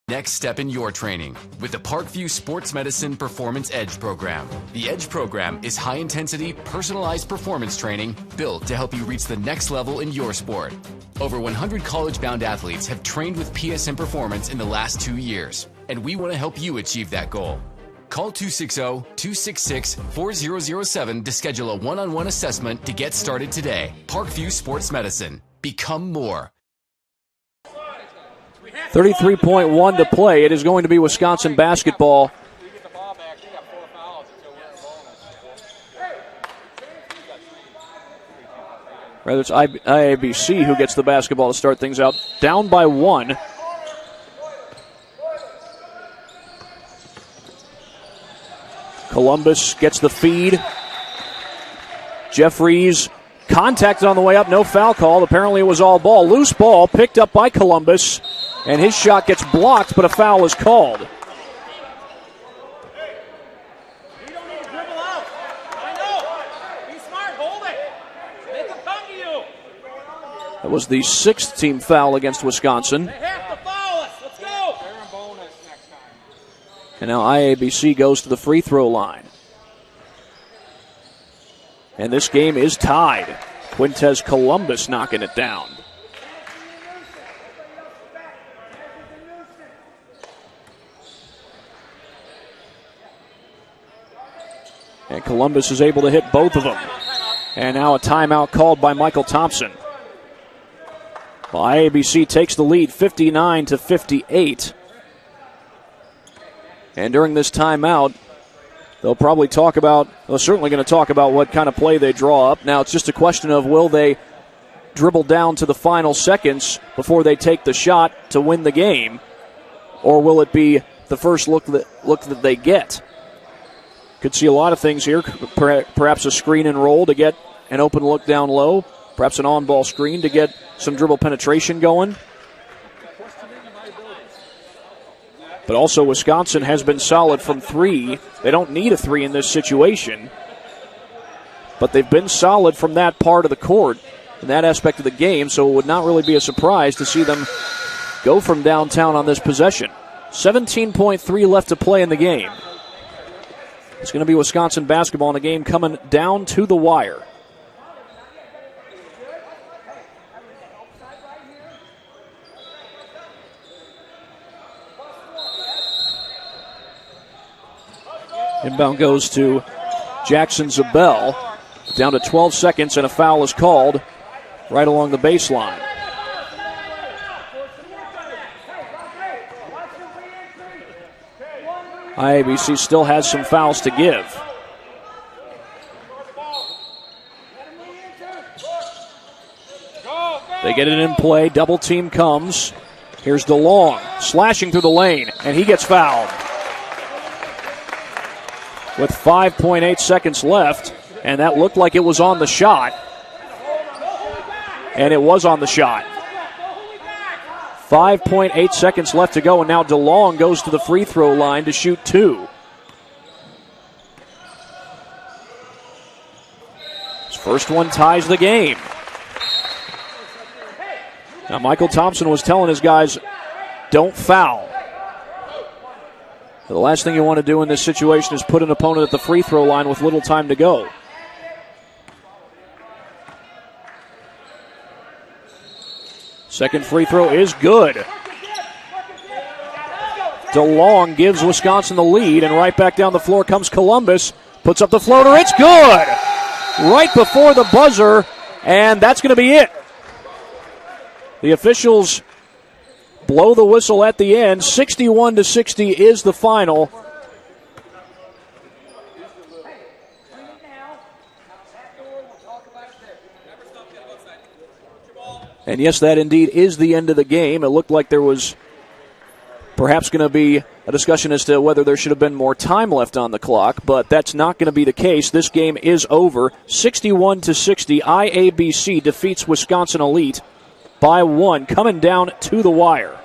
Next step in your training with the Parkview Sports Medicine Performance Edge program. The Edge program is high-intensity, personalized performance training built to help you reach the next level in your sport. Over 100 college-bound athletes have trained with PSM Performance in the last 2 years, and we want to help you achieve that goal. Call 260-266-4007 to schedule a one-on-one assessment to get started today. Parkview Sports Medicine. Become more. 33.1 to play. It is going to be Wisconsin basketball. Rather, it's IABC who gets the basketball to start things out. Down by one. Columbus gets the feed. Jeffries contacted on the way up. No foul call. Apparently it was all ball. Loose ball picked up by Columbus. And his shot gets blocked, but a foul is called. You don't need to dribble out. I know. Be smart. Hold it. Make them come to you. That was the sixth team foul against Wisconsin. They have to foul us. Let's go. And now IABC goes to the free throw line. And this game is tied. Quintez Columbus knocking it down. And Columbus is able to hit both of them. And now a timeout called by Michael Thompson. Well, IABC takes the lead 59-58. And during this timeout, they're certainly going to talk about what kind of play they draw up. Now it's just a question of will they dribble down to the final seconds before they take the shot to win the game, or will it be the first look that they get? Could see a lot of things here. Perhaps a screen and roll to get an open look down low. Perhaps an on-ball screen to get some dribble penetration going. But also Wisconsin has been solid from three. They don't need a three in this situation. But they've been solid from that part of the court, in that aspect of the game, so it would not really be a surprise to see them go from downtown on this possession. 17.3 left to play in the game. It's going to be Wisconsin basketball in a game coming down to the wire. Inbound goes to Jackson Zabel. Down to 12 seconds, and a foul is called right along the baseline. IABC still has some fouls to give. They get it in play. Double team comes. Here's DeLong slashing through the lane, and he gets fouled. With 5.8 seconds left, and that looked like it was on the shot. And it was on the shot. 5.8 seconds left to go, and now DeLong goes to the free throw line to shoot 2. His first one ties the game. Now, Michael Thompson was telling his guys, don't foul. The last thing you want to do in this situation is put an opponent at the free throw line with little time to go. Second free throw is good. DeLong gives Wisconsin the lead, and right back down the floor comes Columbus. Puts up the floater. It's good! Right before the buzzer, and that's going to be it. The officials blow the whistle at the end. 61-60 is the final. And yes, that indeed is the end of the game. It looked like there was perhaps going to be a discussion as to whether there should have been more time left on the clock, but that's not going to be the case. This game is over. 61-60, IABC defeats Wisconsin Elite by 1, coming down to the wire.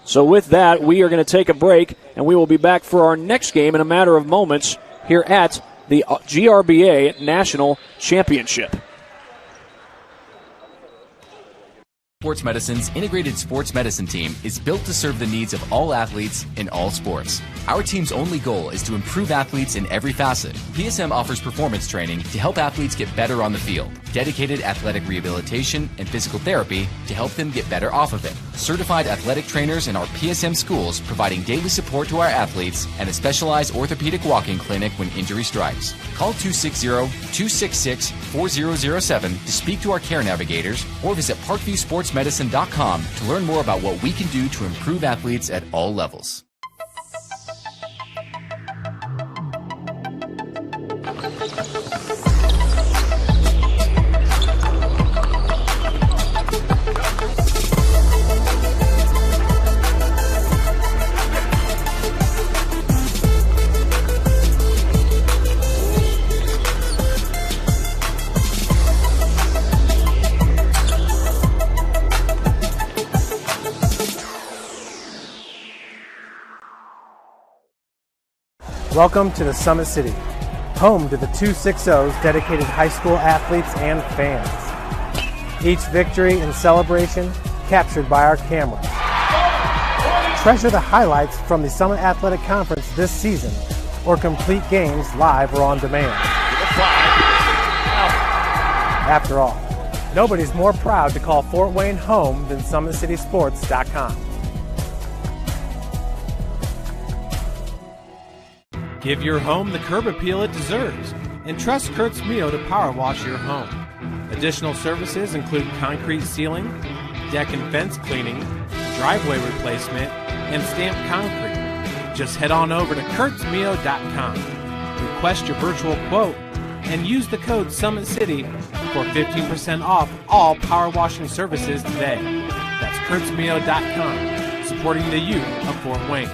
So with that, we are going to take a break, and we will be back for our next game in a matter of moments here at the GRBA National Championship. Sports Medicine's integrated sports medicine team is built to serve the needs of all athletes in all sports. Our team's only goal is to improve athletes in every facet. PSM offers performance training to help athletes get better on the field, dedicated athletic rehabilitation and physical therapy to help them get better off of it, certified athletic trainers in our PSM schools providing daily support to our athletes, and a specialized orthopedic walking clinic when injury strikes. Call 260-266-4007 to speak to our care navigators or visit parkviewsportsmedicine.com to learn more about what we can do to improve athletes at all levels. Welcome to the Summit City, home to the 260's dedicated high school athletes and fans. Each victory and celebration captured by our cameras. Treasure the highlights from the Summit Athletic Conference this season, or complete games live or on demand. After all, nobody's more proud to call Fort Wayne home than SummitCitySports.com. Give your home the curb appeal it deserves, and trust Kurt's Mio to power wash your home. Additional services include concrete sealing, deck and fence cleaning, driveway replacement, and stamped concrete. Just head on over to kurtzmio.com, request your virtual quote, and use the code Summit City for 15% off all power washing services today. That's kurtzmio.com, supporting the youth of Fort Wayne.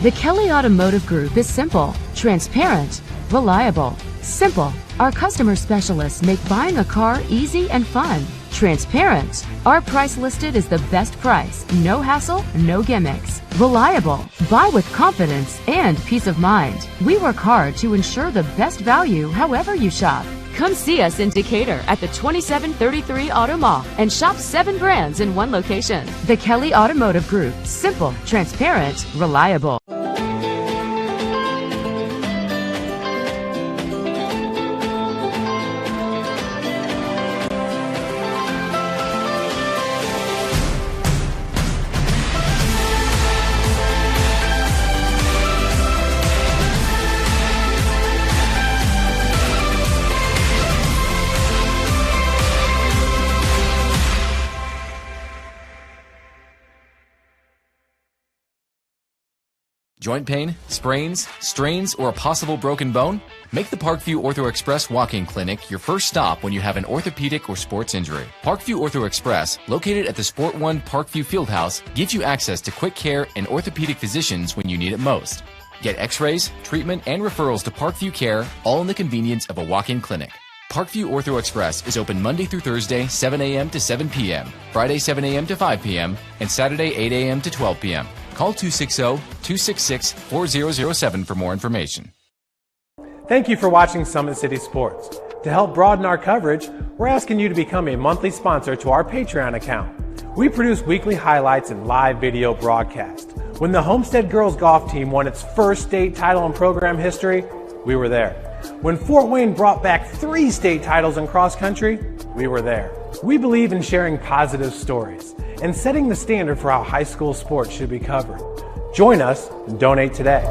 The Kelly Automotive Group is simple, transparent, reliable. Simple. Our customer specialists make buying a car easy and fun. Transparent. Our price listed is the best price. No hassle, no gimmicks. Reliable. Buy with confidence and peace of mind. We work hard to ensure the best value however you shop. Come see us in Decatur at the 2733 Auto Mall and shop 7 brands in one location. The Kelly Automotive Group. Simple, transparent, reliable. Joint pain, sprains, strains, or a possible broken bone? Make the Parkview Ortho Express Walk-In Clinic your first stop when you have an orthopedic or sports injury. Parkview Ortho Express, located at the Sport One Parkview Fieldhouse, gives you access to quick care and orthopedic physicians when you need it most. Get x-rays, treatment, and referrals to Parkview Care, all in the convenience of a walk-in clinic. Parkview Ortho Express is open Monday through Thursday, 7 a.m. to 7 p.m., Friday, 7 a.m. to 5 p.m., and Saturday, 8 a.m. to 12 p.m. Call 260-266-4007 for more information. Thank you for watching Summit City Sports. To help broaden our coverage, we're asking you to become a monthly sponsor to our Patreon account. We produce weekly highlights and live video broadcasts. When the Homestead Girls Golf Team won its first state title in program history, we were there. When Fort Wayne brought back 3 state titles in cross country, we were there. We believe in sharing positive stories and setting the standard for how high school sports should be covered. Join us and donate today.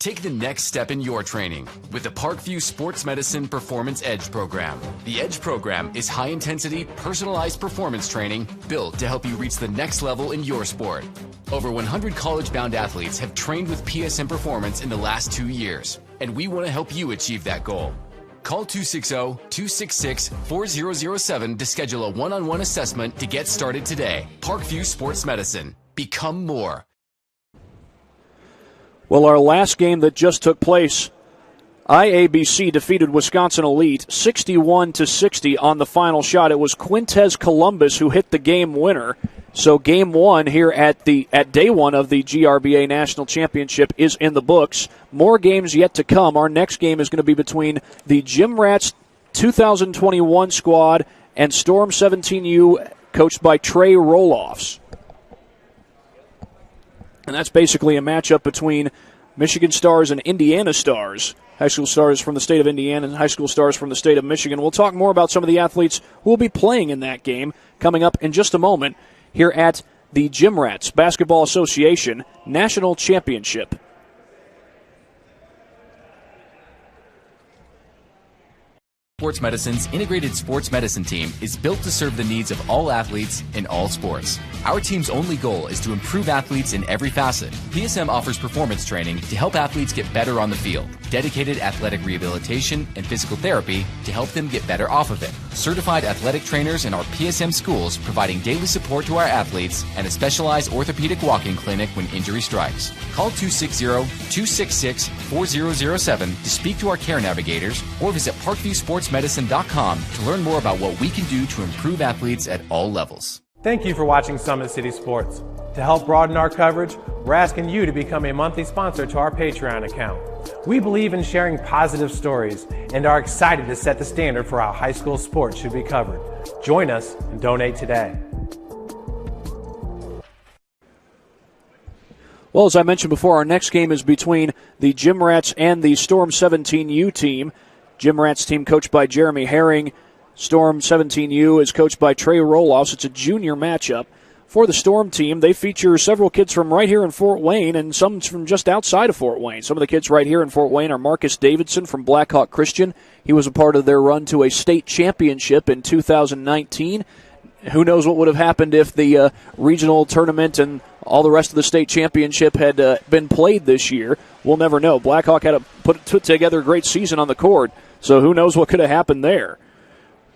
Take the next step in your training with the Parkview Sports Medicine Performance Edge program. The Edge program is high-intensity, personalized performance training built to help you reach the next level in your sport. Over 100 college-bound athletes have trained with PSM Performance in the last 2 years, and we want to help you achieve that goal. Call 260-266-4007 to schedule a one-on-one assessment to get started today. Parkview Sports Medicine. Become more. Well, our last game that just took place, IABC defeated Wisconsin Elite 61-60 on the final shot. It was Quintez Columbus who hit the game winner. So game one here at day one of the GRBA National Championship is in the books. More games yet to come. Our next game is going to be between the Gym Rats 2021 squad and Storm 17U, coached by Trey Roloffs. And that's basically a matchup between Michigan Stars and Indiana Stars. High school stars from the state of Indiana and high school stars from the state of Michigan. We'll talk more about some of the athletes who will be playing in that game coming up in just a moment here at the Gym Rats Basketball Association National Championship. Sports Medicine's integrated sports medicine team is built to serve the needs of all athletes in all sports. Our team's only goal is to improve athletes in every facet. PSM offers performance training to help athletes get better on the field, dedicated athletic rehabilitation and physical therapy to help them get better off of it, certified athletic trainers in our PSM schools providing daily support to our athletes, and a specialized orthopedic walk-in clinic when injury strikes. Call 260-266-4007 to speak to our care navigators or visit ParkviewSportsMedicine.com to learn more about what we can do to improve athletes at all levels. Thank you for watching Summit City Sports. To help broaden our coverage, we're asking you to become a monthly sponsor to our Patreon account. We believe in sharing positive stories and are excited to set the standard for how high school sports should be covered. Join us and donate today. Well, as I mentioned before, our next game is between the Gym Rats and the Storm 17U team. Gym Rats team coached by Jeremy Herring. Storm 17U is coached by Trey Roloffs. It's a junior matchup. For the Storm team, they feature several kids from right here in Fort Wayne and some from just outside of Fort Wayne. Some of the kids right here in Fort Wayne are Marcus Davidson from Blackhawk Christian. He was a part of their run to a state championship in 2019. Who knows what would have happened if the regional tournament and all the rest of the state championship had been played this year. We'll never know. Blackhawk had to put together a great season on the court, so who knows what could have happened there.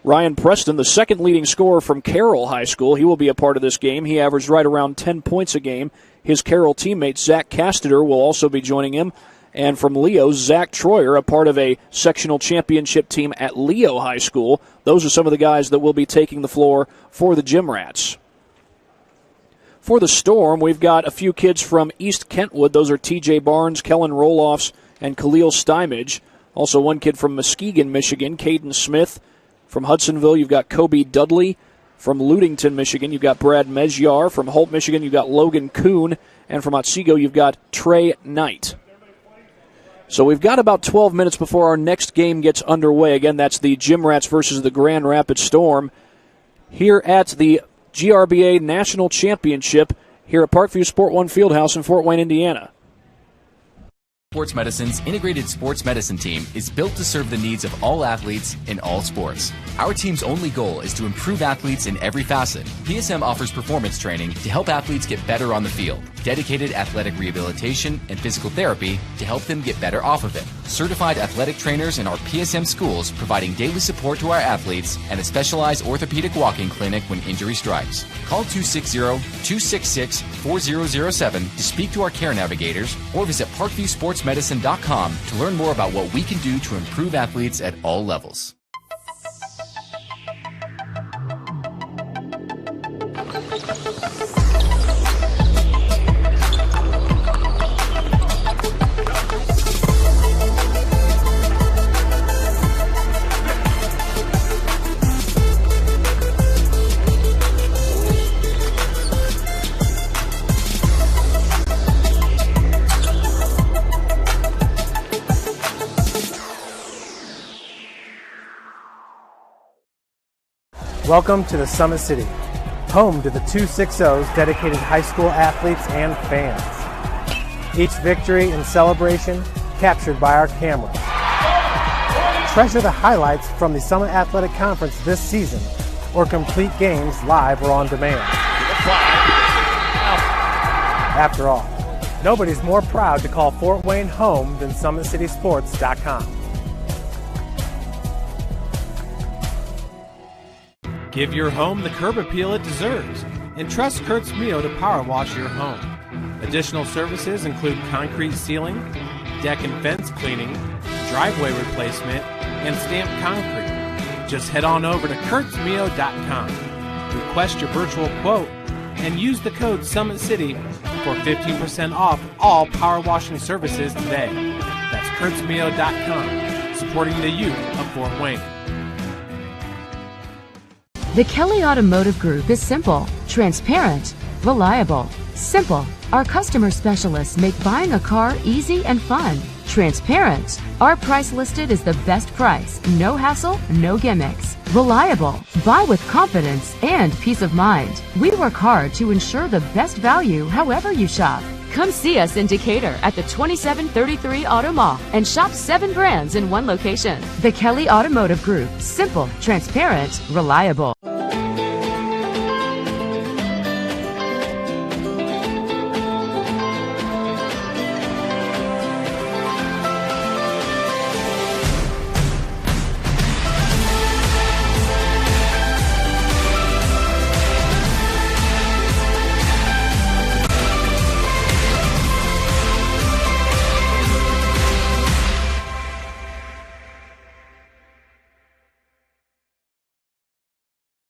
Ryan Preston, the second leading scorer from Carroll High School, he will be a part of this game. He averaged right around 10 points a game. His Carroll teammate, Zach Casteter, will also be joining him. And from Leo, Zach Troyer, a part of a sectional championship team at Leo High School. Those are some of the guys that will be taking the floor for the Gym Rats. For the Storm, we've got a few kids from East Kentwood. Those are TJ Barnes, Kellen Roloffs, and Khalil Stymage. Also one kid from Muskegon, Michigan, Caden Smith. From Hudsonville, you've got Kobe Dudley. From Ludington, Michigan, you've got Brad Mezyar. From Holt, Michigan, you've got Logan Kuhn. And from Otsego, you've got Trey Knight. So we've got about 12 minutes before our next game gets underway. Again, that's the Gym Rats versus the Grand Rapids Storm here at the GRBA National Championship here at Parkview Sport One Fieldhouse in Fort Wayne, Indiana. Sports Medicine's integrated sports medicine team is built to serve the needs of all athletes in all sports. Our team's only goal is to improve athletes in every facet. PSM offers performance training to help athletes get better on the field, dedicated athletic rehabilitation and physical therapy to help them get better off of it, certified athletic trainers in our PSM schools providing daily support to our athletes, and a specialized orthopedic walking clinic when injury strikes. Call 260-266-4007 to speak to our care navigators or visit parkviewsportsmedicine.com to learn more about what we can do to improve athletes at all levels. Welcome to the Summit City, home to the 260's dedicated high school athletes and fans. Each victory and celebration captured by our cameras. Treasure the highlights from the Summit Athletic Conference this season or complete games live or on demand. After all, nobody's more proud to call Fort Wayne home than SummitCitySports.com. Give your home the curb appeal it deserves and trust Kurt's Mio to power wash your home. Additional services include concrete sealing, deck and fence cleaning, driveway replacement, and stamped concrete. Just head on over to kurtzmio.com. Request your virtual quote and use the code SummitCity for 15% off all power washing services today. That's kurtzmio.com, supporting the youth of Fort Wayne. The Kelly Automotive Group is simple, transparent, reliable. Simple. Our customer specialists make buying a car easy and fun. Transparent. Our price listed is the best price. No hassle, no gimmicks. Reliable. Buy with confidence and peace of mind. We work hard to ensure the best value however you shop. Come see us in Decatur at the 2733 Auto Mall and shop 7 brands in one location. The Kelly Automotive Group. Simple, transparent, reliable.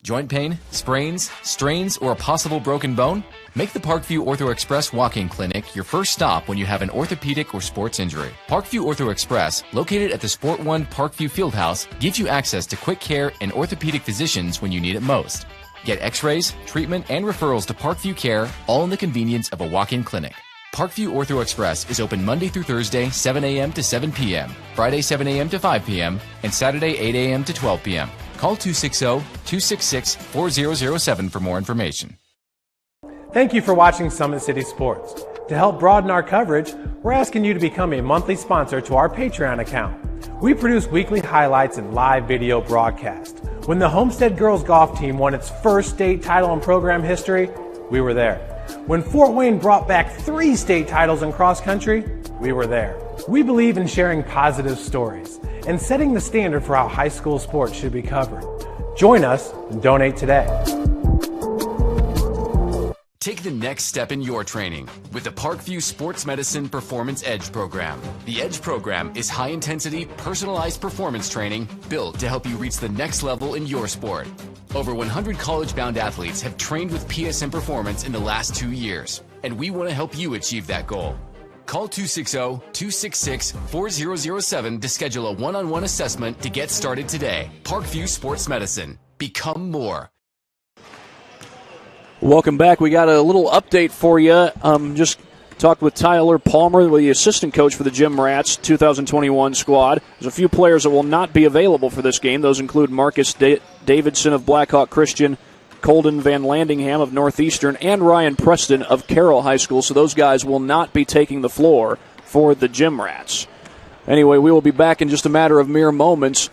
Joint pain, sprains, strains, or a possible broken bone? Make the Parkview Ortho Express Walk-In Clinic your first stop when you have an orthopedic or sports injury. Parkview Ortho Express, located at the Sport One Parkview Fieldhouse, gives you access to quick care and orthopedic physicians when you need it most. Get x-rays, treatment, and referrals to Parkview Care, all in the convenience of a walk-in clinic. Parkview Ortho Express is open Monday through Thursday, 7 a.m. to 7 p.m., Friday, 7 a.m. to 5 p.m., and Saturday, 8 a.m. to 12 p.m. Call 260-266-4007 for more information. Thank you for watching Summit City Sports. To help broaden our coverage, we're asking you to become a monthly sponsor to our Patreon account. We produce weekly highlights and live video broadcasts. When the Homestead girls golf team won its first state title in program history, we were there. When Fort Wayne brought back 3 state titles in cross country, we were there. We believe in sharing positive stories and setting the standard for how high school sports should be covered. Join us and donate today. Take the next step in your training with the Parkview Sports Medicine Performance Edge program. The Edge program is high-intensity, personalized performance training built to help you reach the next level in your sport. Over 100 college-bound athletes have trained with PSM Performance in the last 2 years, and we want to help you achieve that goal. Call 260-266-4007 to schedule a one-on-one assessment to get started today. Parkview Sports Medicine. Become more. Welcome back. We got a little update for you. Just talked with Tyler Palmer, the assistant coach for the Jim Rats 2021 squad. There's a few players that will not be available for this game. Those include Marcus Davidson of Blackhawk Christian, Colden Van Landingham of Northeastern, and Ryan Preston of Carroll High School. So those guys will not be taking the floor for the Gym Rats. Anyway, we will be back in just a matter of mere moments.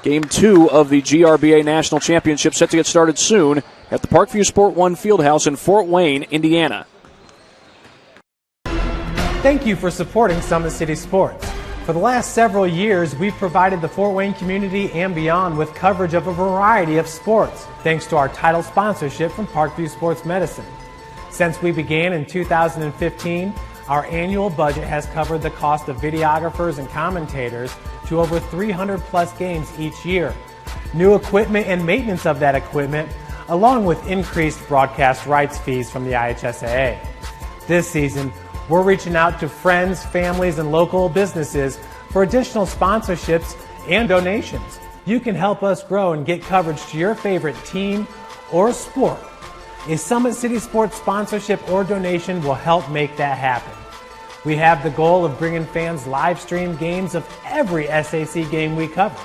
Game 2 of the GRBA National Championship set to get started soon at the Parkview Sport One Fieldhouse in Fort Wayne, Indiana. Thank you for supporting Summit City Sports. For the last several years, we've provided the Fort Wayne community and beyond with coverage of a variety of sports, thanks to our title sponsorship from Parkview Sports Medicine. Since we began in 2015, our annual budget has covered the cost of videographers and commentators to over 300 plus games each year, new equipment and maintenance of that equipment, along with increased broadcast rights fees from the IHSAA. This season, we're reaching out to friends, families, and local businesses for additional sponsorships and donations. You can help us grow and get coverage to your favorite team or sport. A Summit City Sports sponsorship or donation will help make that happen. We have the goal of bringing fans live stream games of every SAC game we cover.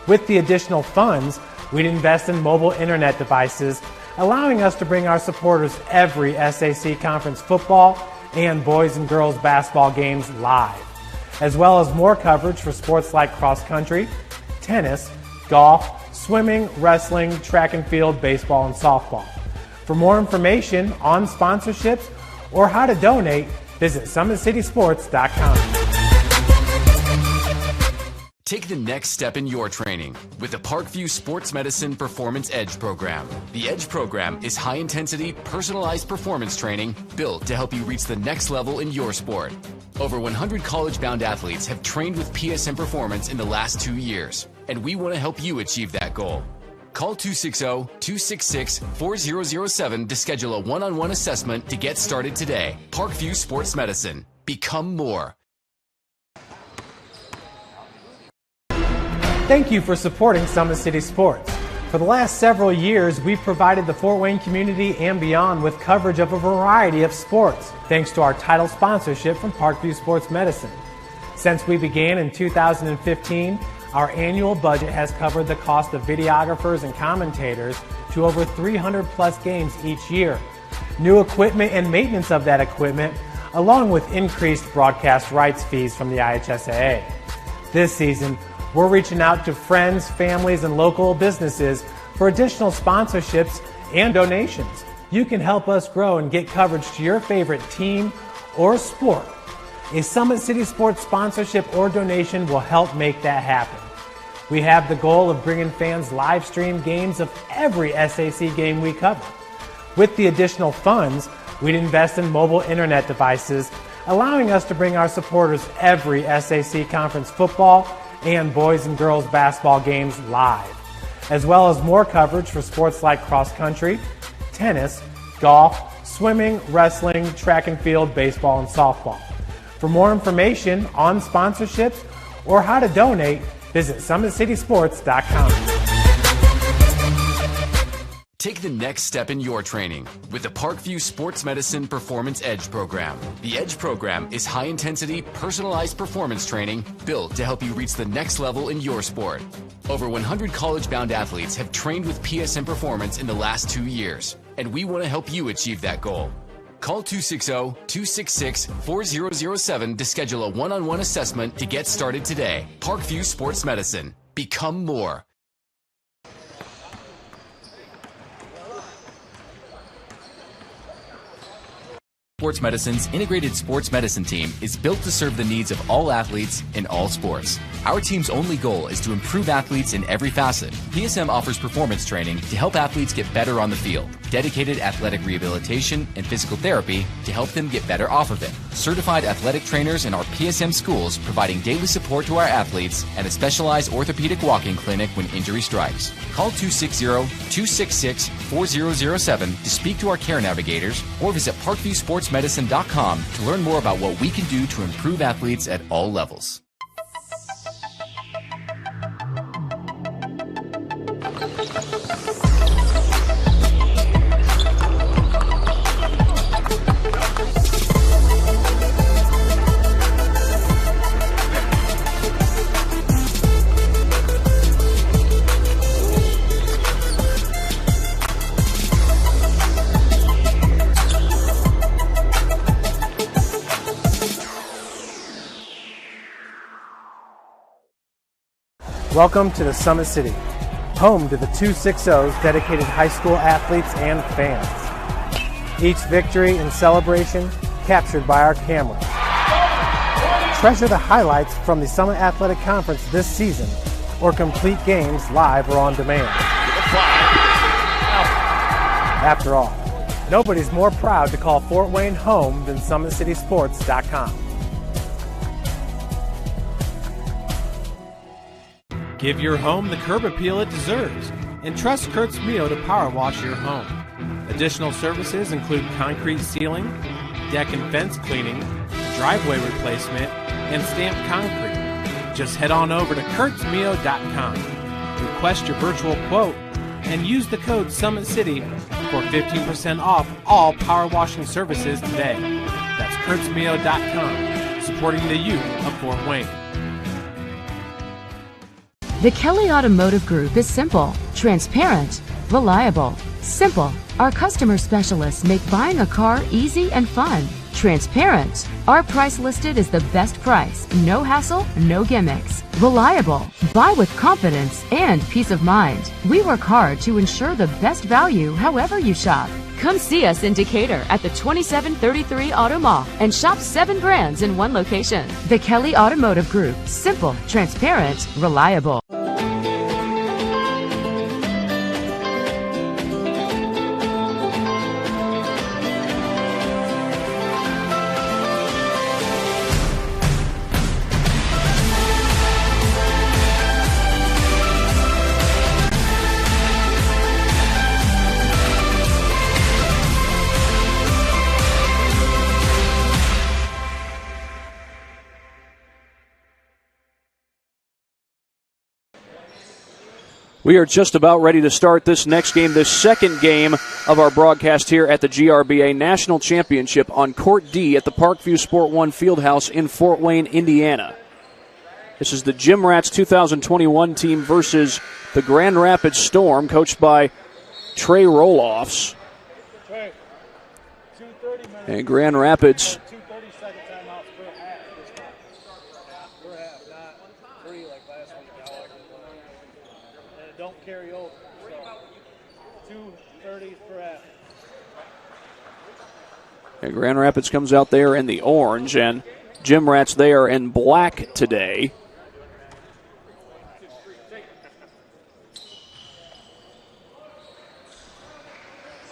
With the additional funds, we'd invest in mobile internet devices, allowing us to bring our supporters every SAC conference football and boys and girls basketball games live, as well as more coverage for sports like cross country, tennis, golf, swimming, wrestling, track and field, baseball, and softball. For more information on sponsorships or how to donate, visit SummitCitySports.com. Take the next step in your training with the Parkview Sports Medicine Performance Edge program. The Edge program is high-intensity, personalized performance training built to help you reach the next level in your sport. Over 100 college-bound athletes have trained with PSM Performance in the last 2 years, and we want to help you achieve that goal. Call 260-266-4007 to schedule a one-on-one assessment to get started today. Parkview Sports Medicine. Become more. Thank you for supporting Summit City Sports. For the last several years, we've provided the Fort Wayne community and beyond with coverage of a variety of sports, thanks to our title sponsorship from Parkview Sports Medicine. Since we began in 2015, our annual budget has covered the cost of videographers and commentators to over 300 plus games each year, new equipment and maintenance of that equipment, along with increased broadcast rights fees from the IHSAA. This season, we're reaching out to friends, families, and local businesses for additional sponsorships and donations. You can help us grow and get coverage to your favorite team or sport. A Summit City Sports sponsorship or donation will help make that happen. We have the goal of bringing fans live stream games of every SAC game we cover. With the additional funds, we'd invest in mobile internet devices, allowing us to bring our supporters every SAC conference football and boys and girls basketball games live, as well as more coverage for sports like cross country, tennis, golf, swimming, wrestling, track and field, baseball, and softball. For more information on sponsorships or how to donate, visit SummitCitySports.com. Take the next step in your training with the Parkview Sports Medicine Performance Edge program. The Edge program is high-intensity, personalized performance training built to help you reach the next level in your sport. Over 100 college-bound athletes have trained with PSM Performance in the last 2 years, and we want to help you achieve that goal. Call 260-266-4007 to schedule a one-on-one assessment to get started today. Parkview Sports Medicine. Become more. Sports Medicine's integrated sports medicine team is built to serve the needs of all athletes in all sports. Our team's only goal is to improve athletes in every facet. PSM offers performance training to help athletes get better on the field, dedicated athletic rehabilitation and physical therapy to help them get better off of it, certified athletic trainers in our PSM schools providing daily support to our athletes, and a specialized orthopedic walking clinic when injury strikes. Call 260-266-4007 to speak to our care navigators or visit ParkviewSportsMedicine.com to learn more about what we can do to improve athletes at all levels. Welcome to the Summit City, home to the 260's dedicated high school athletes and fans. Each victory and celebration captured by our cameras. Treasure the highlights from the Summit Athletic Conference this season, or complete games live or on demand. After all, nobody's more proud to call Fort Wayne home than SummitCitySports.com. Give your home the curb appeal it deserves, and trust Kurt's Mio to power wash your home. Additional services include concrete sealing, deck and fence cleaning, driveway replacement, and stamped concrete. Just head on over to kurtzmio.com, request your virtual quote, and use the code Summit City for 15% off all power washing services today. That's kurtzmio.com, supporting the youth of Fort Wayne. The Kelly Automotive Group is simple, transparent, reliable. Simple. Our customer specialists make buying a car easy and fun. Transparent. Our price listed is the best price. No hassle, no gimmicks. Reliable. Buy with confidence and peace of mind. We work hard to ensure the best value however you shop. Come see us in Decatur at the 2733 Auto Mall and shop 7 brands in one location. The Kelly Automotive Group. Simple, transparent, reliable. We are just about ready to start this next game, this second game of our broadcast here at the GRBA National Championship on Court D at the Parkview Sport One Fieldhouse in Fort Wayne, Indiana. This is the Gym Rats 2021 team versus the Grand Rapids Storm, coached by Trey Roloffs. And Grand Rapids carry over. So 2:30 per half. And Grand Rapids comes out there in the orange, and Gym Rats there in black today.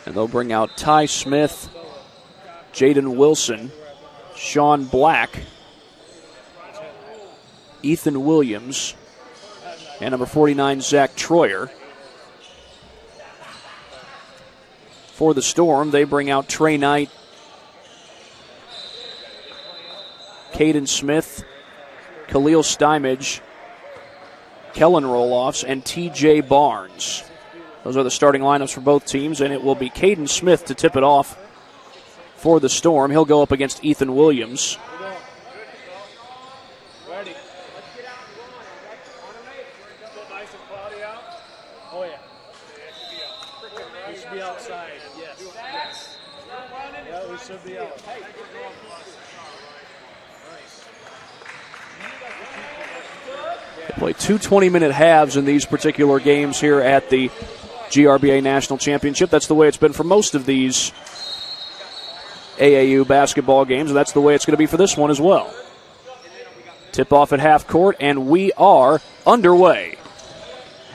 And they'll bring out Ty Smith, Jaden Wilson, Sean Black, Ethan Williams, and number 49, Zach Troyer. For the Storm, they bring out Trey Knight, Caden Smith, Khalil Stymage, Kellen Roloffs, and TJ Barnes. Those are the starting lineups for both teams, and it will be Caden Smith to tip it off for the Storm. He'll go up against Ethan Williams. Play 2 20-minute halves in these particular games here at the GRBA National Championship. That's the way it's been for most of these AAU basketball games, and that's the way it's going to be for this one as well. Tip off at half court, and we are underway.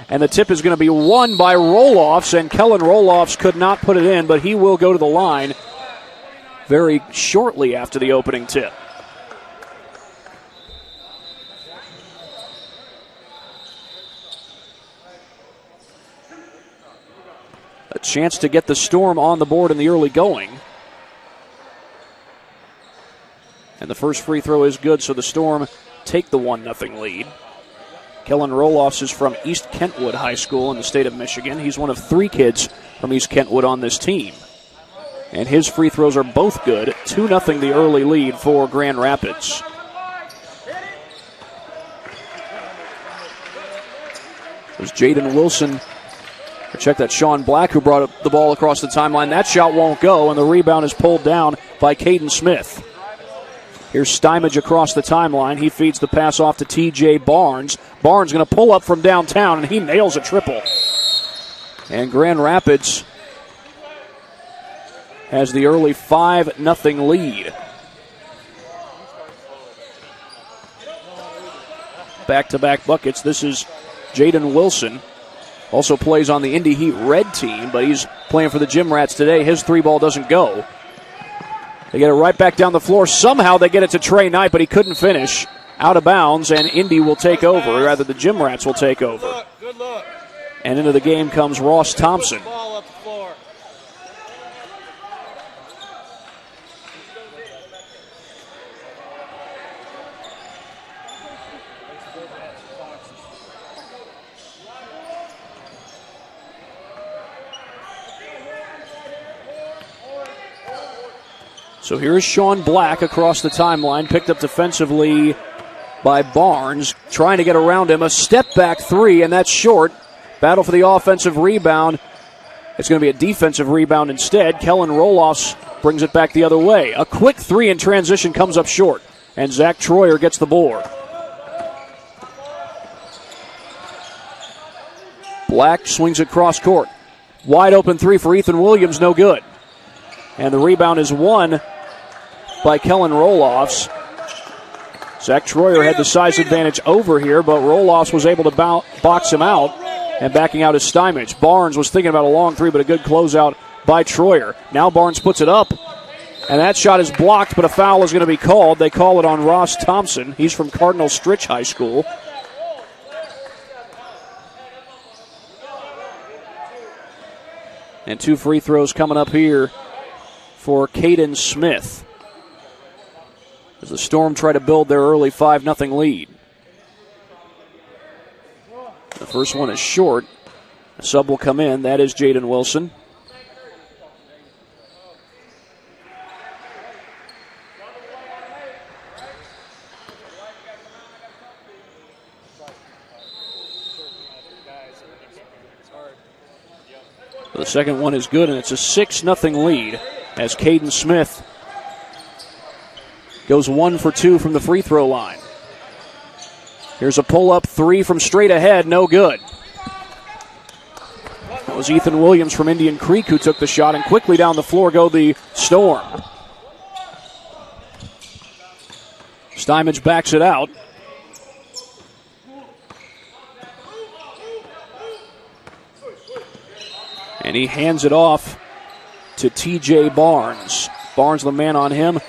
And the tip is going to be won by Roloffs, and Kellen Roloffs could not put it in, but he will go to the line very shortly after the opening tip. A chance to get the Storm on the board in the early going. And the first free throw is good, so the Storm take the 1-0 lead. Kellen Roloffs is from East Kentwood High School in the state of Michigan. He's one of 3 kids from East Kentwood on this team. And his free throws are both good. 2-0 the early lead for Grand Rapids. There's Jaden Wilson. Check that, Sean Black, who brought up the ball across the timeline. That shot won't go, and the rebound is pulled down by Caden Smith. Here's Stymage across the timeline. He feeds the pass off to T.J. Barnes. Barnes going to pull up from downtown, and he nails a triple. And Grand Rapids has the early 5-0 lead. Back-to-back buckets. This is Jaden Wilson. Also plays on the Indy Heat red team, but he's playing for the Gym Rats today. His three ball doesn't go. They get it right back down the floor. Somehow they get it to Trey Knight, but he couldn't finish. Out of bounds, and Indy will take over. Or rather, the Gym Rats will take over. Good look. And into the game comes Ross Thompson. Ball up the floor. So here's Sean Black across the timeline, picked up defensively by Barnes, trying to get around him. A step-back three, and that's short. Battle for the offensive rebound. It's going to be a defensive rebound instead. Kellen Roloffs brings it back the other way. A quick three in transition comes up short, and Zach Troyer gets the board. Black swings it cross court. Wide open three for Ethan Williams, no good. And the rebound is won by Kellen Roloffs. Zach Troyer had the size advantage over here, but Roloffs was able to box him out, and backing out is Stymage. Barnes was thinking about a long three, but a good closeout by Troyer. Now Barnes puts it up, and that shot is blocked, but a foul is going to be called. They call it on Ross Thompson. He's from Cardinal Stritch High School. And 2 free throws coming up here for Caden Smith, as the Storm try to build their early 5-0 lead. The first one is short. A sub will come in. That is Jaden Wilson. The second one is good, and it's a 6-0 lead as Caden Smith goes 1 for 2 from the free throw line. Here's a pull-up three from straight ahead, no good. That was Ethan Williams from Indian Creek who took the shot, and quickly down the floor go the Storm. Stymage backs it out. And he hands it off to T.J. Barnes. Barnes, the man on him.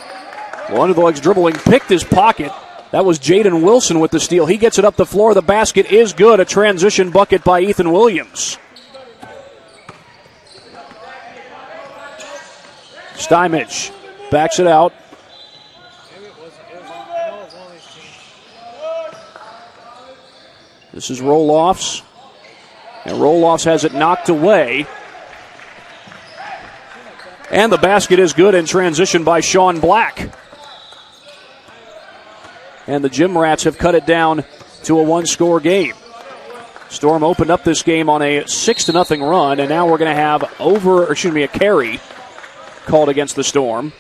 Well, under the legs dribbling, picked his pocket. That was Jaden Wilson with the steal. He gets it up the floor. The basket is good. A transition bucket by Ethan Williams. Stymage backs it out. This is Roloffs. And Roloffs has it knocked away. And the basket is good in transition by Sean Black. And the Gym Rats have cut it down to a 1-score game. Storm opened up this game on a 6-0 run, and now we're going to have a carry called against the Storm.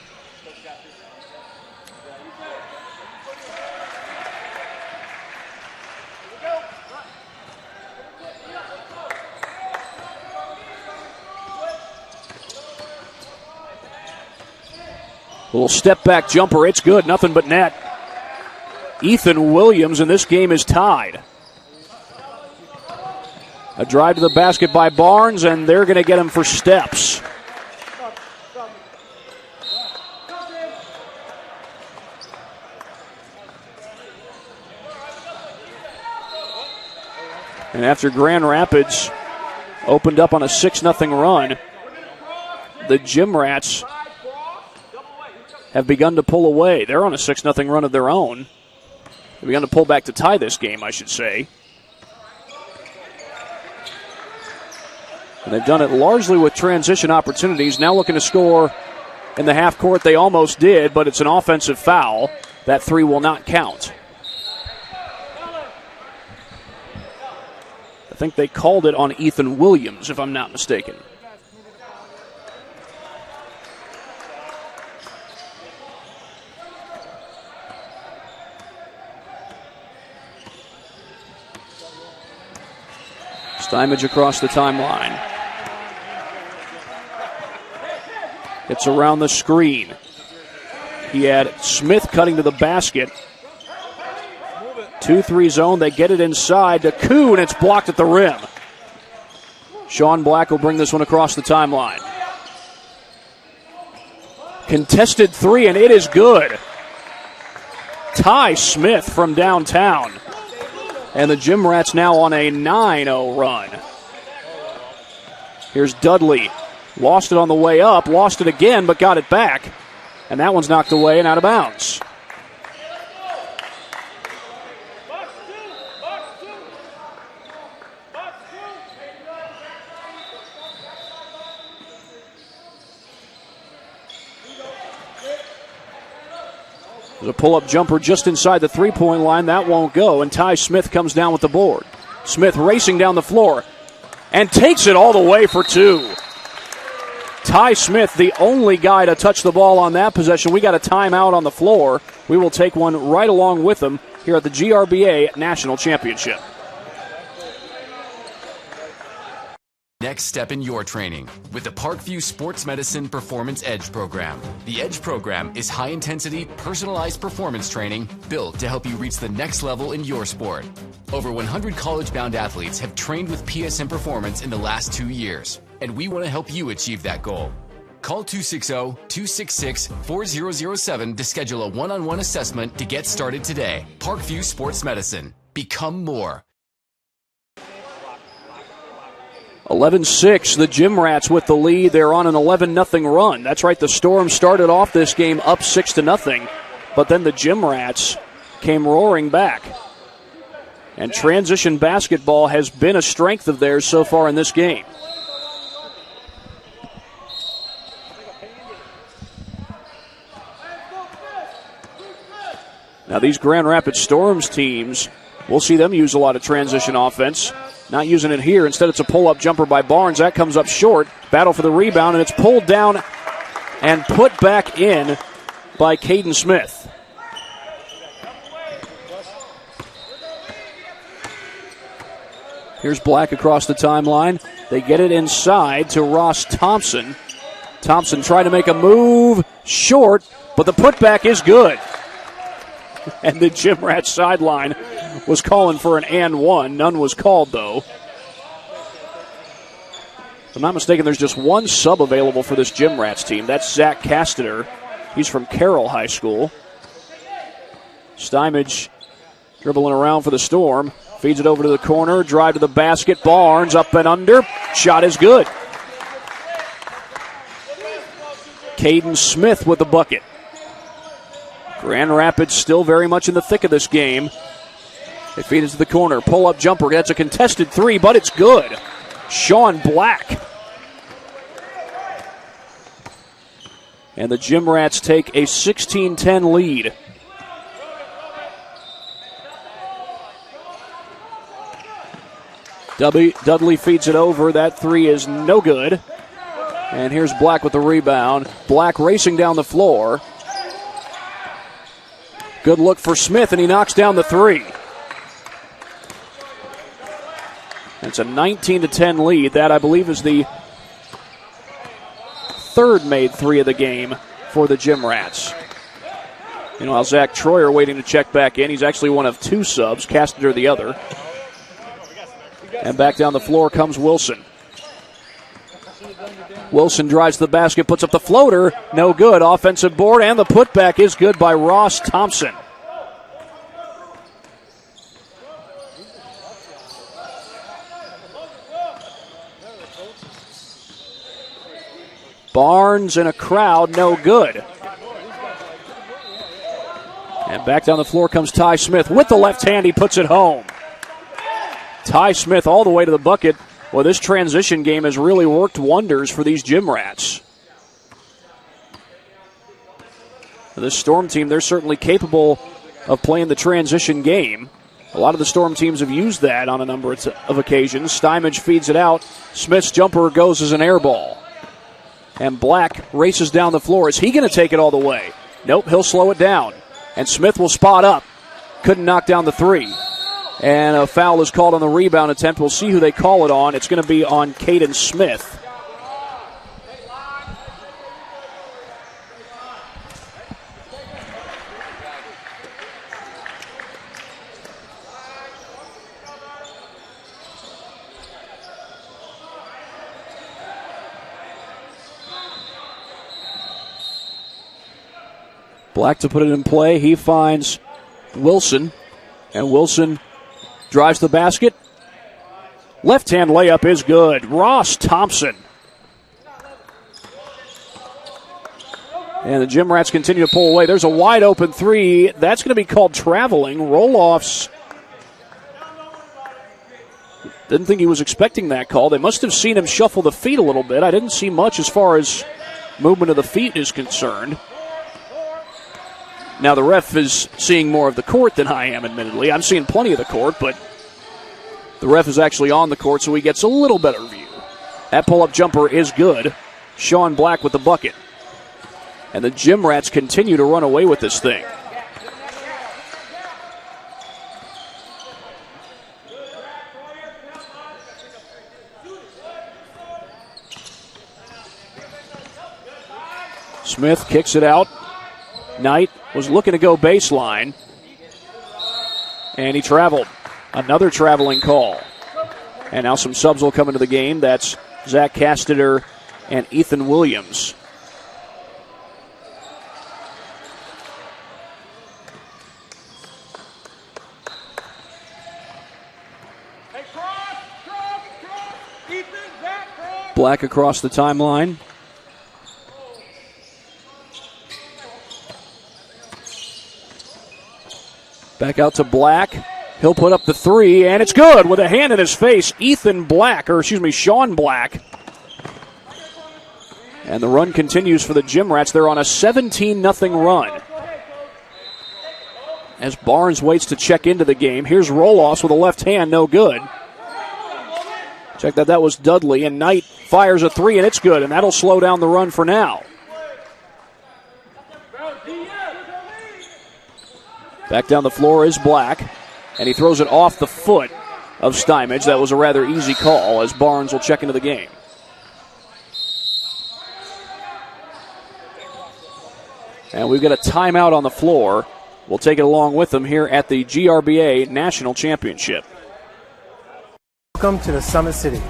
Little step-back jumper. It's good. Nothing but net. Ethan Williams, and this game is tied. A drive to the basket by Barnes, and they're going to get him for steps. And after Grand Rapids opened up on a 6-0 run, the Gym Rats have begun to pull away. They're on a 6-0 run of their own. They've begun to pull back to tie this game, I should say. And they've done it largely with transition opportunities. Now looking to score in the half court. They almost did, but it's an offensive foul. That three will not count. I think they called it on Ethan Williams, if I'm not mistaken. Stymage across the timeline. It's around the screen. He had Smith cutting to the basket. 2-3 zone. They get it inside to Koo, and it's blocked at the rim. Sean Black will bring this one across the timeline. Contested three, and it is good. Ty Smith from downtown. And the Gym Rats now on a 9-0 run. Here's Dudley. Lost it on the way up, lost it again, but got it back. And that one's knocked away and out of bounds. There's a pull-up jumper just inside the three-point line. That won't go, and Ty Smith comes down with the board. Smith racing down the floor and takes it all the way for two. Ty Smith, the only guy to touch the ball on that possession. We got a timeout on the floor. We will take one right along with them here at the GRBA National Championship. Next step in your training with the Parkview Sports Medicine Performance Edge program. The Edge program is high-intensity, personalized performance training built to help you reach the next level in your sport. Over 100 college-bound athletes have trained with PSM Performance in the last 2 years, and we want to help you achieve that goal. Call 260-266-4007 to schedule a one-on-one assessment to get started today. Parkview Sports Medicine. Become more. 11-6, the Gym Rats with the lead. They're on an 11-0 run. That's right, the Storm started off this game up 6-0, but then the Gym Rats came roaring back. And transition basketball has been a strength of theirs so far in this game. Now these Grand Rapids Storms teams, we'll see them use a lot of transition offense. Not using it here. Instead, it's a pull-up jumper by Barnes. That comes up short. Battle for the rebound, and it's pulled down and put back in by Caden Smith. Here's Black across the timeline. They get it inside to Ross Thompson. Thompson tried to make a move short, but the putback is good. And the Gym Rats sideline was calling for an and one. None was called, though. If I'm not mistaken, there's just one sub available for this Gym Rats team. That's Zach Castaner. He's from Carroll High School. Stymage dribbling around for the Storm. Feeds it over to the corner. Drive to the basket. Barnes up and under. Shot is good. Caden Smith with the bucket. Grand Rapids still very much in the thick of this game. They feed it to the corner. Pull-up jumper. That's a contested three, but it's good. Sean Black. And the Gym Rats take a 16-10 lead. Dudley feeds it over. That three is no good. And here's Black with the rebound. Black racing down the floor. Good look for Smith, and he knocks down the three. It's a 19-10 lead. That, I believe, is the third made three of the game for the Gym Rats. You know, Zach Troyer waiting to check back in. He's actually one of two subs, Castaner the other. And back down the floor comes Wilson. Wilson drives the basket, puts up the floater. No good. Offensive board, and the putback is good by Ross Thompson. Barnes in a crowd, no good. And back down the floor comes Ty Smith. With the left hand, he puts it home. Ty Smith all the way to the bucket. Well, this transition game has really worked wonders for these Gym Rats. This Storm team, they're certainly capable of playing the transition game. A lot of the Storm teams have used that on a number of occasions. Stymage feeds it out. Smith's jumper goes as an air ball. And Black races down the floor. Is he going to take it all the way? Nope, he'll slow it down. And Smith will spot up. Couldn't knock down the three. And a foul is called on the rebound attempt. We'll see who they call it on. It's going to be on Caden Smith. Black to put it in play. He finds Wilson, and Wilson drives the basket. Left-hand layup is good. Ross Thompson. And the Gym Rats continue to pull away. There's a wide-open three. That's going to be called traveling. Roll-offs. Didn't think he was expecting that call. They must have seen him shuffle the feet a little bit. I didn't see much as far as movement of the feet is concerned. Now, the ref is seeing more of the court than I am, admittedly. I'm seeing plenty of the court, but the ref is actually on the court, so he gets a little better view. That pull-up jumper is good. Sean Black with the bucket. And the Gym Rats continue to run away with this thing. Smith kicks it out. Knight was looking to go baseline, and he traveled. Another traveling call. And now some subs will come into the game. That's Zach Casteter and Ethan Williams. Black across the timeline. Back out to Black. He'll put up the three, and it's good with a hand in his face. Sean Black. And the run continues for the Gym Rats. They're on a 17-0 run. As Barnes waits to check into the game. Here's Roloffs with a left hand, no good. Check that was Dudley, and Knight fires a three, and it's good, and that'll slow down the run for now. Back down the floor is Black, and he throws it off the foot of Stymage. That was a rather easy call as Barnes will check into the game. And we've got a timeout on the floor. We'll take it along with them here at the GRBA National Championship. Welcome to the Summit City,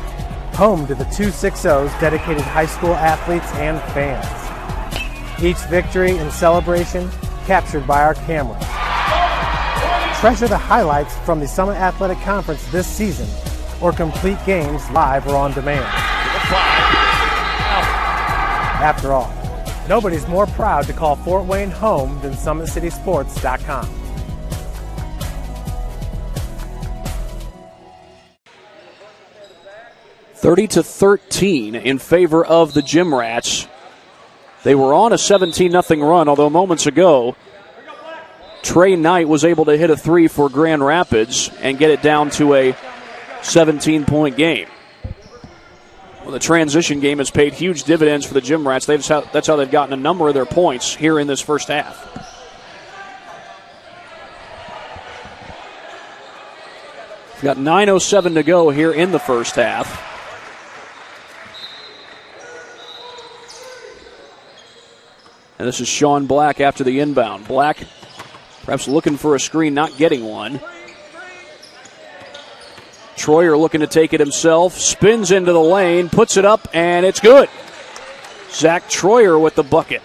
home to the 260's dedicated high school athletes and fans. Each victory and celebration captured by our cameras. Treasure the highlights from the Summit Athletic Conference this season, or complete games live or on demand. After all, nobody's more proud to call Fort Wayne home than SummitCitySports.com. (30-13) in favor of the Gym Rats. They were on a 17-0 run, although moments ago, Trey Knight was able to hit a three for Grand Rapids and get it down to a 17-point game. Well, the transition game has paid huge dividends for the Gym Rats. That's how they've gotten a number of their points here in this first half. We've got 9:07 to go here in the first half. And this is Sean Black after the inbound. Black perhaps looking for a screen, not getting one. Troyer looking to take it himself. Spins into the lane, puts it up, and it's good. Zach Troyer with the bucket.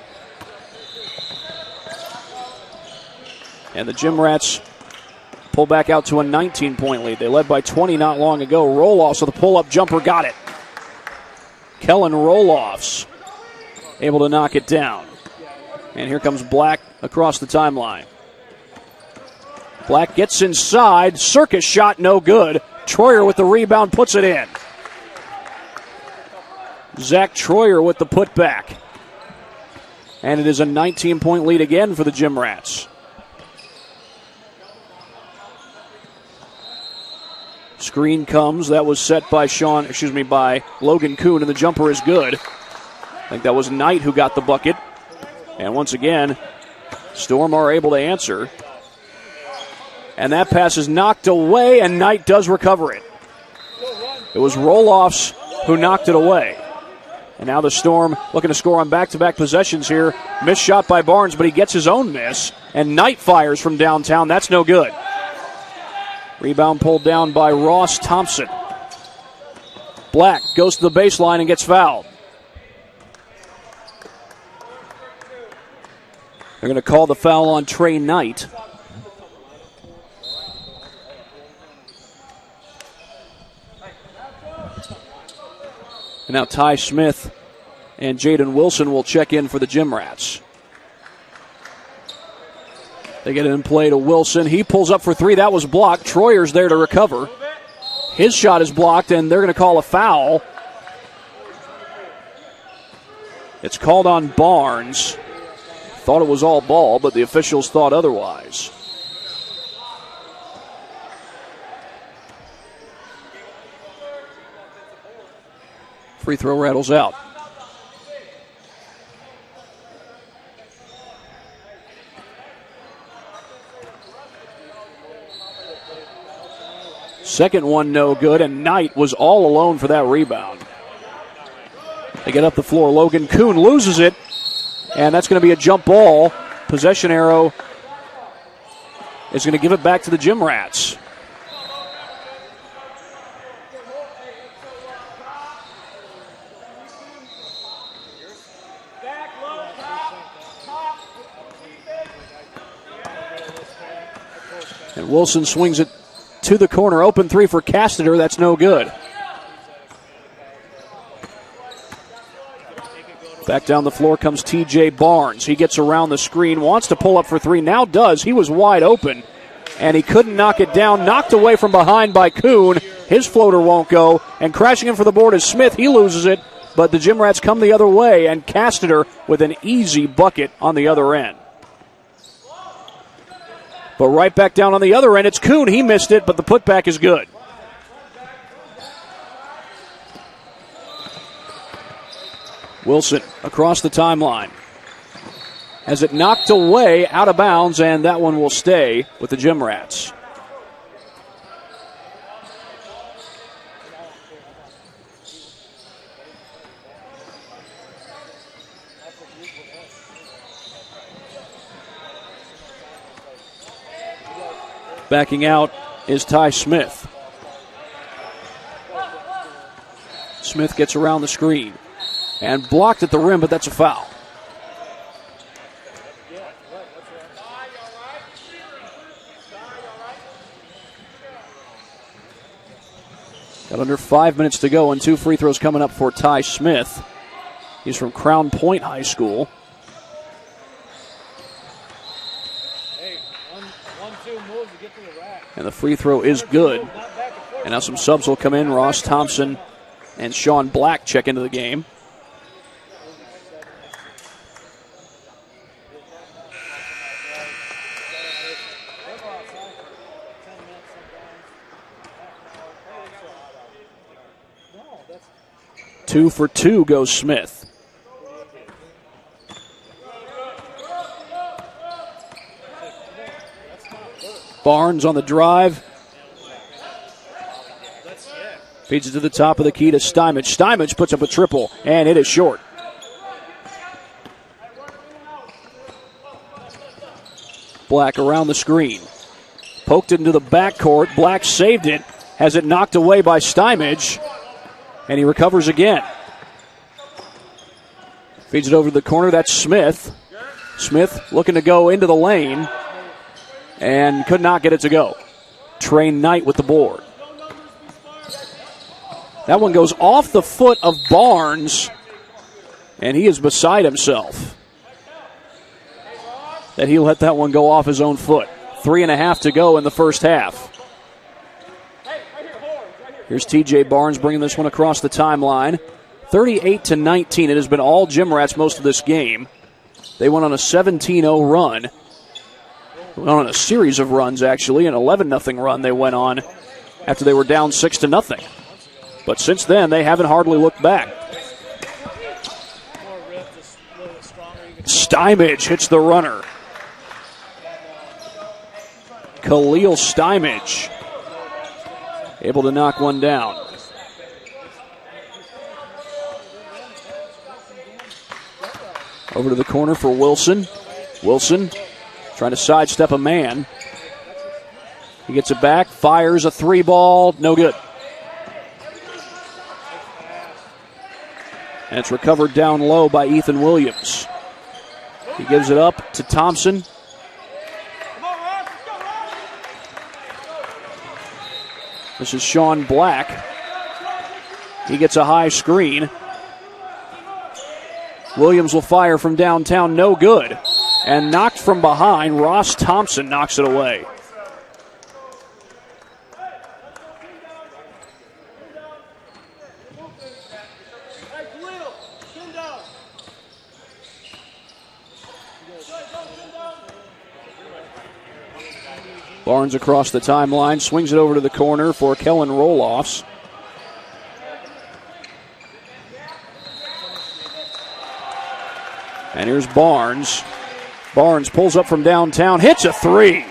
And the Gym Rats pull back out to a 19-point lead. They led by 20 not long ago. Roloffs with a pull-up jumper, got it. Kellen Roloffs able to knock it down. And here comes Black across the timeline. Black gets inside. Circus shot, no good. Troyer with the rebound, puts it in. Zach Troyer with the putback. And it is a 19-point lead again for the Gym Rats. Screen comes. That was set by by Logan Kuhn, and the jumper is good. I think that was Knight who got the bucket. And once again, Storm are able to answer. And that pass is knocked away, and Knight does recover it. It was Roloffs who knocked it away. And now the Storm looking to score on back-to-back possessions here. Missed shot by Barnes, but he gets his own miss. And Knight fires from downtown. That's no good. Rebound pulled down by Ross Thompson. Black goes to the baseline and gets fouled. They're going to call the foul on Trey Knight. And now Ty Smith and Jaden Wilson will check in for the Gym Rats. They get it in play to Wilson. He pulls up for three. That was blocked. Troyer's there to recover. His shot is blocked, and they're going to call a foul. It's called on Barnes. Thought it was all ball, but the officials thought otherwise. Free throw rattles out. Second one no good, and Knight was all alone for that rebound. They get up the floor. Logan Kuhn loses it, and that's going to be a jump ball. Possession arrow is going to give it back to the Gym Rats. And Wilson swings it to the corner. Open three for Casteter. That's no good. Back down the floor comes T.J. Barnes. He gets around the screen, wants to pull up for three, now does. He was wide open, and he couldn't knock it down. Knocked away from behind by Kuhn. His floater won't go, and crashing in for the board is Smith. He loses it, but the Gym Rats come the other way, and Casteter with an easy bucket on the other end. But right back down on the other end, it's Kuhn. He missed it, but the putback is good. Wilson across the timeline. Has it knocked away out of bounds, and that one will stay with the Gym Rats. Backing out is Ty Smith. Smith gets around the screen and blocked at the rim, but that's a foul. Got under 5 minutes to go, and 2 free throws coming up for Ty Smith. He's from Crown Point High School. And the free throw is good. And now some subs will come in. Ross Thompson and Sean Black check into the game. Two for two goes Smith. Barnes on the drive. Feeds it to the top of the key to Stymage. Stymage puts up a triple, and it is short. Black around the screen. Poked it into the backcourt. Black saved it. Has it knocked away by Stymage, and he recovers again. Feeds it over to the corner. That's Smith. Smith looking to go into the lane, and could not get it to go. Trey Knight with the board. That one goes off the foot of Barnes, and he is beside himself that he let that one go off his own foot. 3.5 to go in the first half. Here's T.J. Barnes bringing this one across the timeline. 38-19. It has been all Gym Rats most of this game. They went on a 17-0 run. Went on a series of runs, actually. An 11-0 run they went on after they were down 6-0. But since then, they haven't hardly looked back. Stymage hits the runner. Khalil Stymage able to knock one down. Over to the corner for Wilson. Wilson trying to sidestep a man. He gets it back, fires a three ball, no good. And it's recovered down low by Ethan Williams. He gives it up to Thompson. This is Sean Black. He gets a high screen. Williams will fire from downtown, no good. And knocked from behind, Ross Thompson knocks it away. Barnes across the timeline, swings it over to the corner for Kellen Roloffs. And here's Barnes. Barnes pulls up from downtown, hits a three.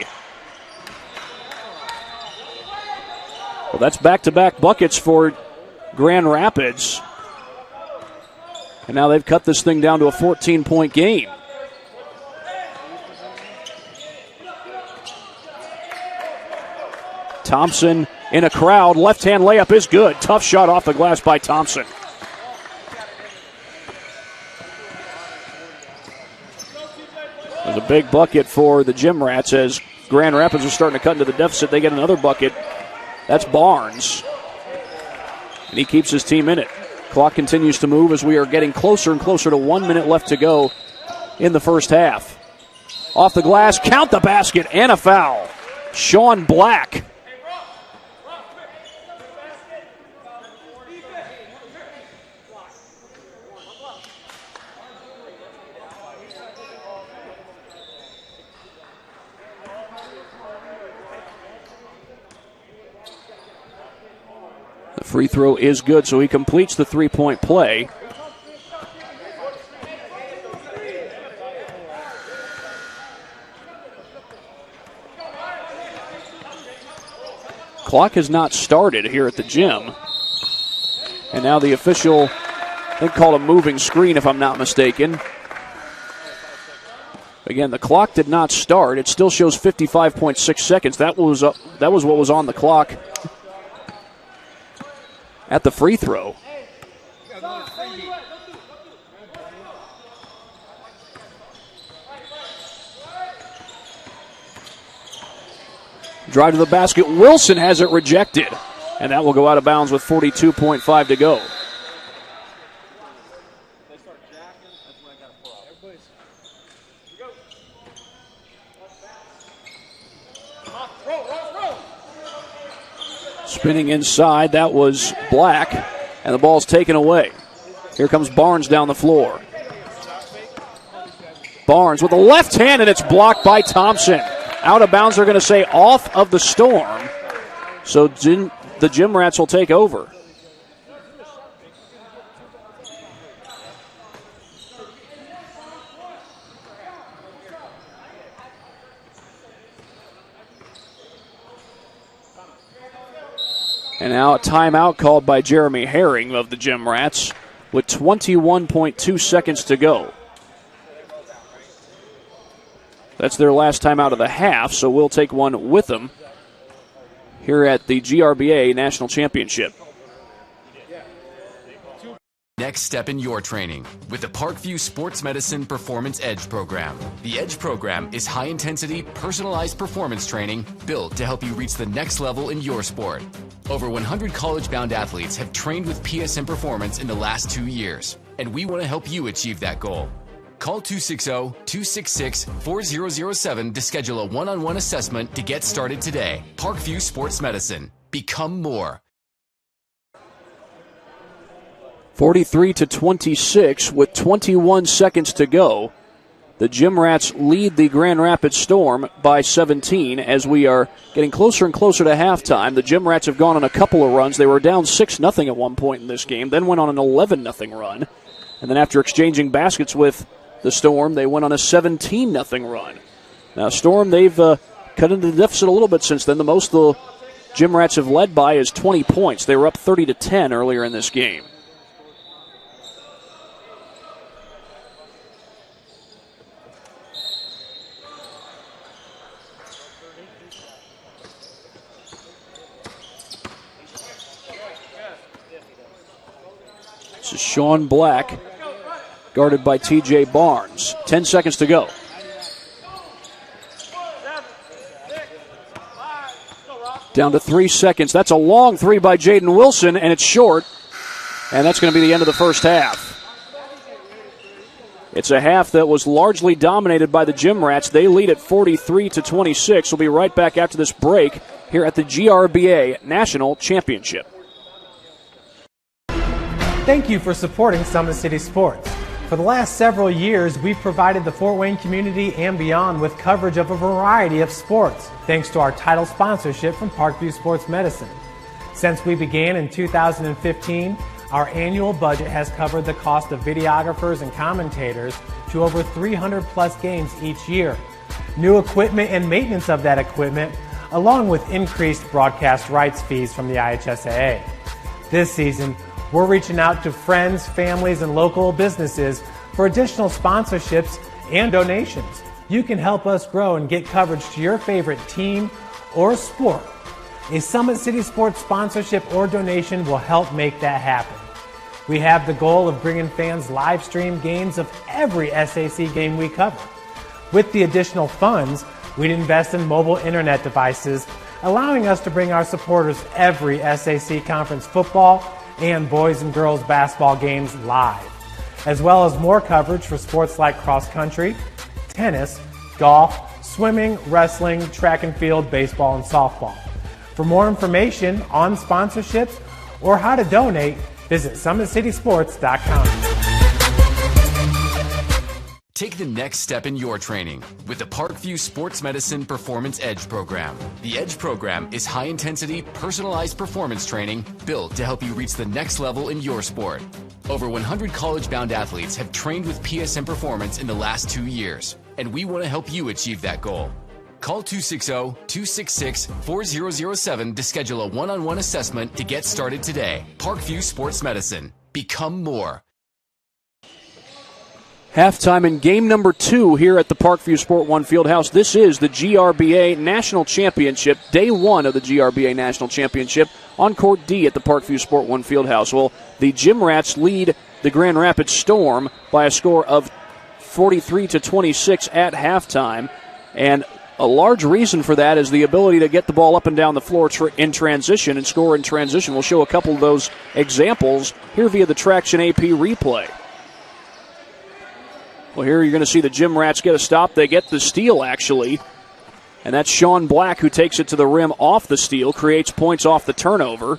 Well, that's back-to-back buckets for Grand Rapids. And now they've cut this thing down to a 14-point game. Thompson in a crowd. Left-hand layup is good. Tough shot off the glass by Thompson. There's a big bucket for the Gym Rats as Grand Rapids are starting to cut into the deficit. They get another bucket. That's Barnes. And he keeps his team in it. Clock continues to move as we are getting closer and closer to 1 minute left to go in the first half. Off the glass, count the basket, and a foul. Sean Black. The free throw is good, so he completes the three-point play. Clock has not started here at the gym. And now the official, I think, called a moving screen, if I'm not mistaken. Again, the clock did not start. It still shows 55.6 seconds. That was what was on the clock at the free throw. Drive to the basket. Wilson has it rejected. And that will go out of bounds with 42.5 to go. Spinning inside, that was Black, and the ball's taken away. Here comes Barnes down the floor. Barnes with the left hand, and it's blocked by Thompson. Out of bounds, they're going to say off of the Storm. So the Gym Rats will take over. And now a timeout called by Jeremy Herring of the Gym Rats with 21.2 seconds to go. That's their last timeout of the half, so we'll take one with them here at the GRBA National Championship. Next step in your training with the Parkview Sports Medicine Performance Edge program. The Edge program is high-intensity, personalized performance training built to help you reach the next level in your sport. Over 100 college-bound athletes have trained with PSM Performance in the last 2 years, and we want to help you achieve that goal. Call 260-266-4007 to schedule a one-on-one assessment to get started today. Parkview Sports Medicine. Become more. 43-26 with 21 seconds to go. The Gym Rats lead the Grand Rapids Storm by 17 as we are getting closer and closer to halftime. The Gym Rats have gone on a couple of runs. They were down 6-0 at one point in this game, then went on an 11-0 run. And then after exchanging baskets with the Storm, they went on a 17-0 run. Now, Storm, they've cut into the deficit a little bit since then. The most the Gym Rats have led by is 20 points. They were up 30-10 earlier in this game. This is Sean Black, guarded by TJ Barnes. 10 seconds to go. Down to 3 seconds. That's a long three by Jaden Wilson, and it's short. And that's going to be the end of the first half. It's a half that was largely dominated by the Gym Rats. They lead at 43-26. We'll be right back after this break here at the GRBA National Championship. Thank you for supporting Summit City Sports. For the last several years, we've provided the Fort Wayne community and beyond with coverage of a variety of sports, thanks to our title sponsorship from Parkview Sports Medicine. Since we began in 2015, our annual budget has covered the cost of videographers and commentators to over 300 plus games each year. New equipment and maintenance of that equipment, along with increased broadcast rights fees from the IHSAA. This season, we're reaching out to friends, families, and local businesses for additional sponsorships and donations. You can help us grow and get coverage to your favorite team or sport. A Summit City Sports sponsorship or donation will help make that happen. We have the goal of bringing fans live stream games of every SAC game we cover. With the additional funds, we'd invest in mobile internet devices, allowing us to bring our supporters every SAC conference football and boys and girls basketball games live, as well as more coverage for sports like cross country, tennis, golf, swimming, wrestling, track and field, baseball, and softball. For more information on sponsorships or how to donate, visit SummitCitySports.com. Take the next step in your training with the Parkview Sports Medicine Performance Edge program. The Edge program is high-intensity, personalized performance training built to help you reach the next level in your sport. Over 100 college-bound athletes have trained with PSM Performance in the last 2 years, and we want to help you achieve that goal. Call 260-266-4007 to schedule a one-on-one assessment to get started today. Parkview Sports Medicine. Become more. Halftime in game number 2 here at the Parkview Sport One Fieldhouse. This is the GRBA National Championship, day 1 of the GRBA National Championship on Court D at the Parkview Sport One Fieldhouse. Well, the Gym Rats lead the Grand Rapids Storm by a score of 43-26 at halftime, and a large reason for that is the ability to get the ball up and down the floor in transition and score in transition. We'll show a couple of those examples here via the Traction AP replay. Well, here you're going to see the Gym Rats get a stop. They get the steal, actually. And that's Sean Black who takes it to the rim off the steal, creates points off the turnover.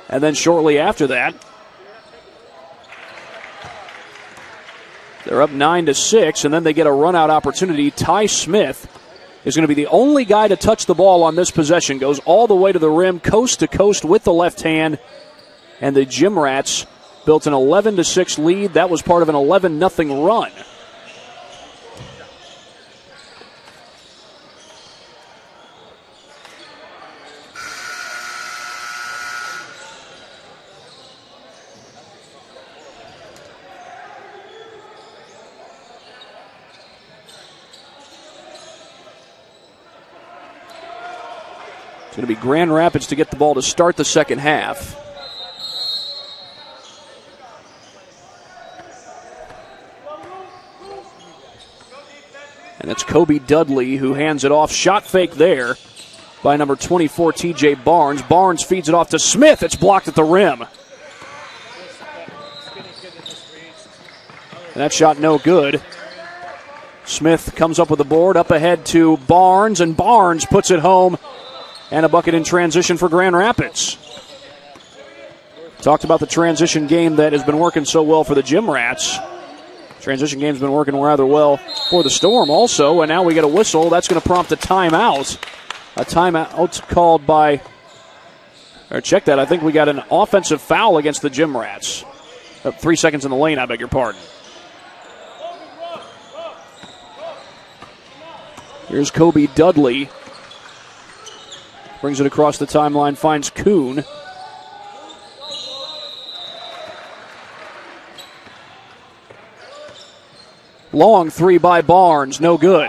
And then shortly after that, they're up 9-6, and then they get a run-out opportunity. Ty Smith is going to be the only guy to touch the ball on this possession. Goes all the way to the rim, coast to coast with the left hand. And the Gym Rats built an 11-6 lead. That was part of an 11-0 run. It's going to be Grand Rapids to get the ball to start the second half. And it's Kobe Dudley who hands it off. Shot fake there by number 24, TJ Barnes. Barnes feeds it off to Smith. It's blocked at the rim. And that shot no good. Smith comes up with the board, up ahead to Barnes, and Barnes puts it home. And a bucket in transition for Grand Rapids. Talked about the transition game that has been working so well for the Gym Rats. Transition game's been working rather well for the Storm also, and now we get a whistle. That's going to prompt a timeout. A timeout called by, or check that, I think we got an offensive foul against the Gym Rats. 3 seconds in the lane, I beg your pardon. Here's Kobe Dudley. Brings it across the timeline, finds Kuhn. Long three by Barnes, no good.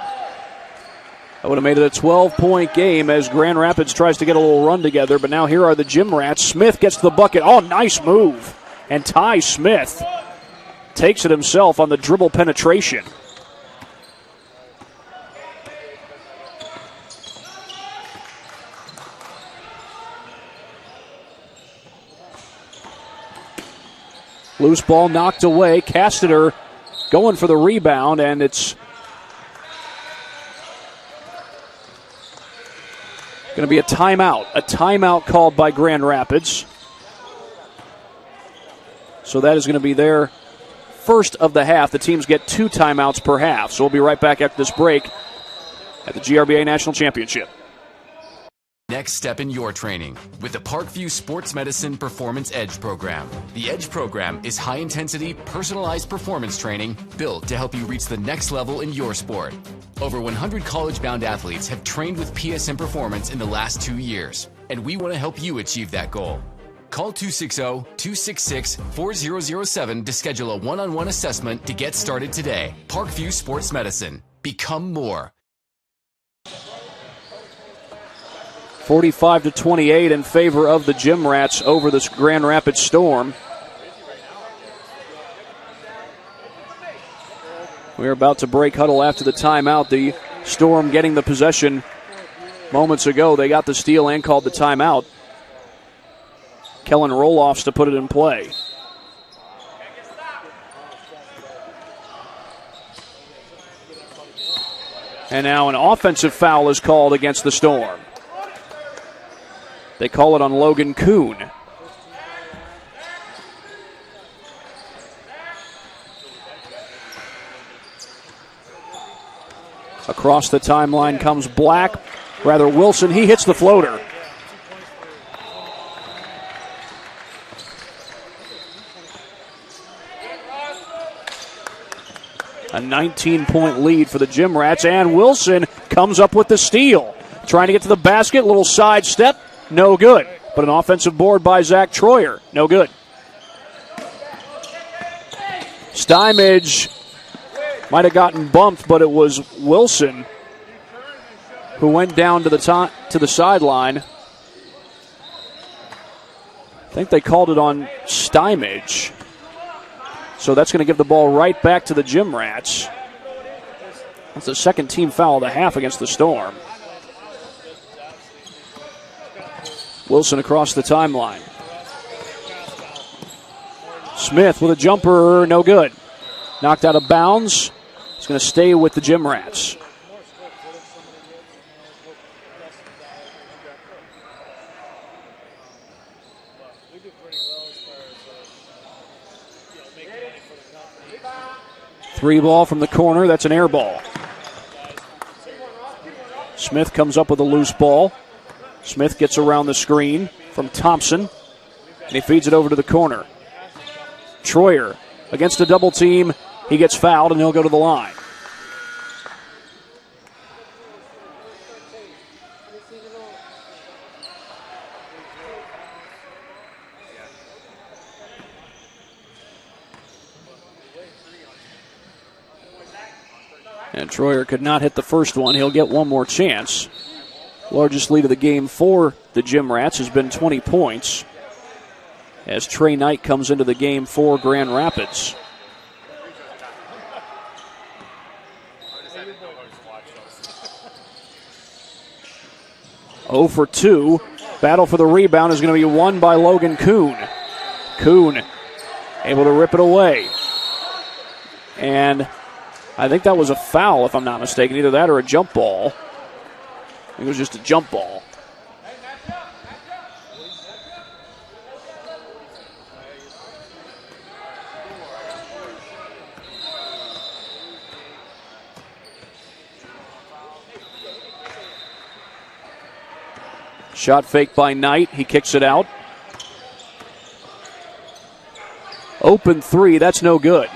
That would have made it a 12-point game as Grand Rapids tries to get a little run together, but now here are the Gym Rats. Smith gets to the bucket. Oh, nice move. And Ty Smith takes it himself on the dribble penetration. Loose ball knocked away. Casteter going for the rebound, and it's going to be a timeout. A timeout called by Grand Rapids. So that is going to be their first of the half. The teams get 2 timeouts per half. So we'll be right back after this break at the GRBA National Championship. Next step in your training with the Parkview Sports Medicine Performance Edge program. The Edge program is high-intensity, personalized performance training built to help you reach the next level in your sport. Over 100 college-bound athletes have trained with PSM Performance in the last 2 years, and we want to help you achieve that goal. Call 260-266-4007 to schedule a one-on-one assessment to get started today. Parkview Sports Medicine. Become more. 45-28 in favor of the Gym Rats over this Grand Rapids Storm. We're about to break huddle after the timeout. The Storm getting the possession moments ago. They got the steal and called the timeout. Kellen Roloffs to put it in play. And now an offensive foul is called against the Storm. They call it on Logan Kuhn. Across the timeline comes Wilson. He hits the floater. A 19-point lead for the Gym Rats, and Wilson comes up with the steal. Trying to get to the basket, little side step. No good. But an offensive board by Zach Troyer. No good. Stymage might have gotten bumped, but it was Wilson who went down to the sideline. I think they called it on Stymage. So that's going to give the ball right back to the Gym Rats. That's the second team foul of the half against the Storm. Wilson across the timeline. Smith with a jumper, no good. Knocked out of bounds. It's going to stay with the Gym Rats. Three ball from the corner, that's an air ball. Smith comes up with a loose ball. Smith gets around the screen from Thompson, and he feeds it over to the corner. Troyer against a double team. He gets fouled, and he'll go to the line. And Troyer could not hit the first one. He'll get one more chance. Largest lead of the game for the Gym Rats has been 20 points as Trey Knight comes into the game for Grand Rapids. Oh for 2. Battle for the rebound is going to be won by Logan Kuhn. Kuhn able to rip it away. And I think that was a foul, if I'm not mistaken. Either that or a jump ball. I think it was just a jump ball. Shot fake by Knight. He kicks it out. Open three. That's no good.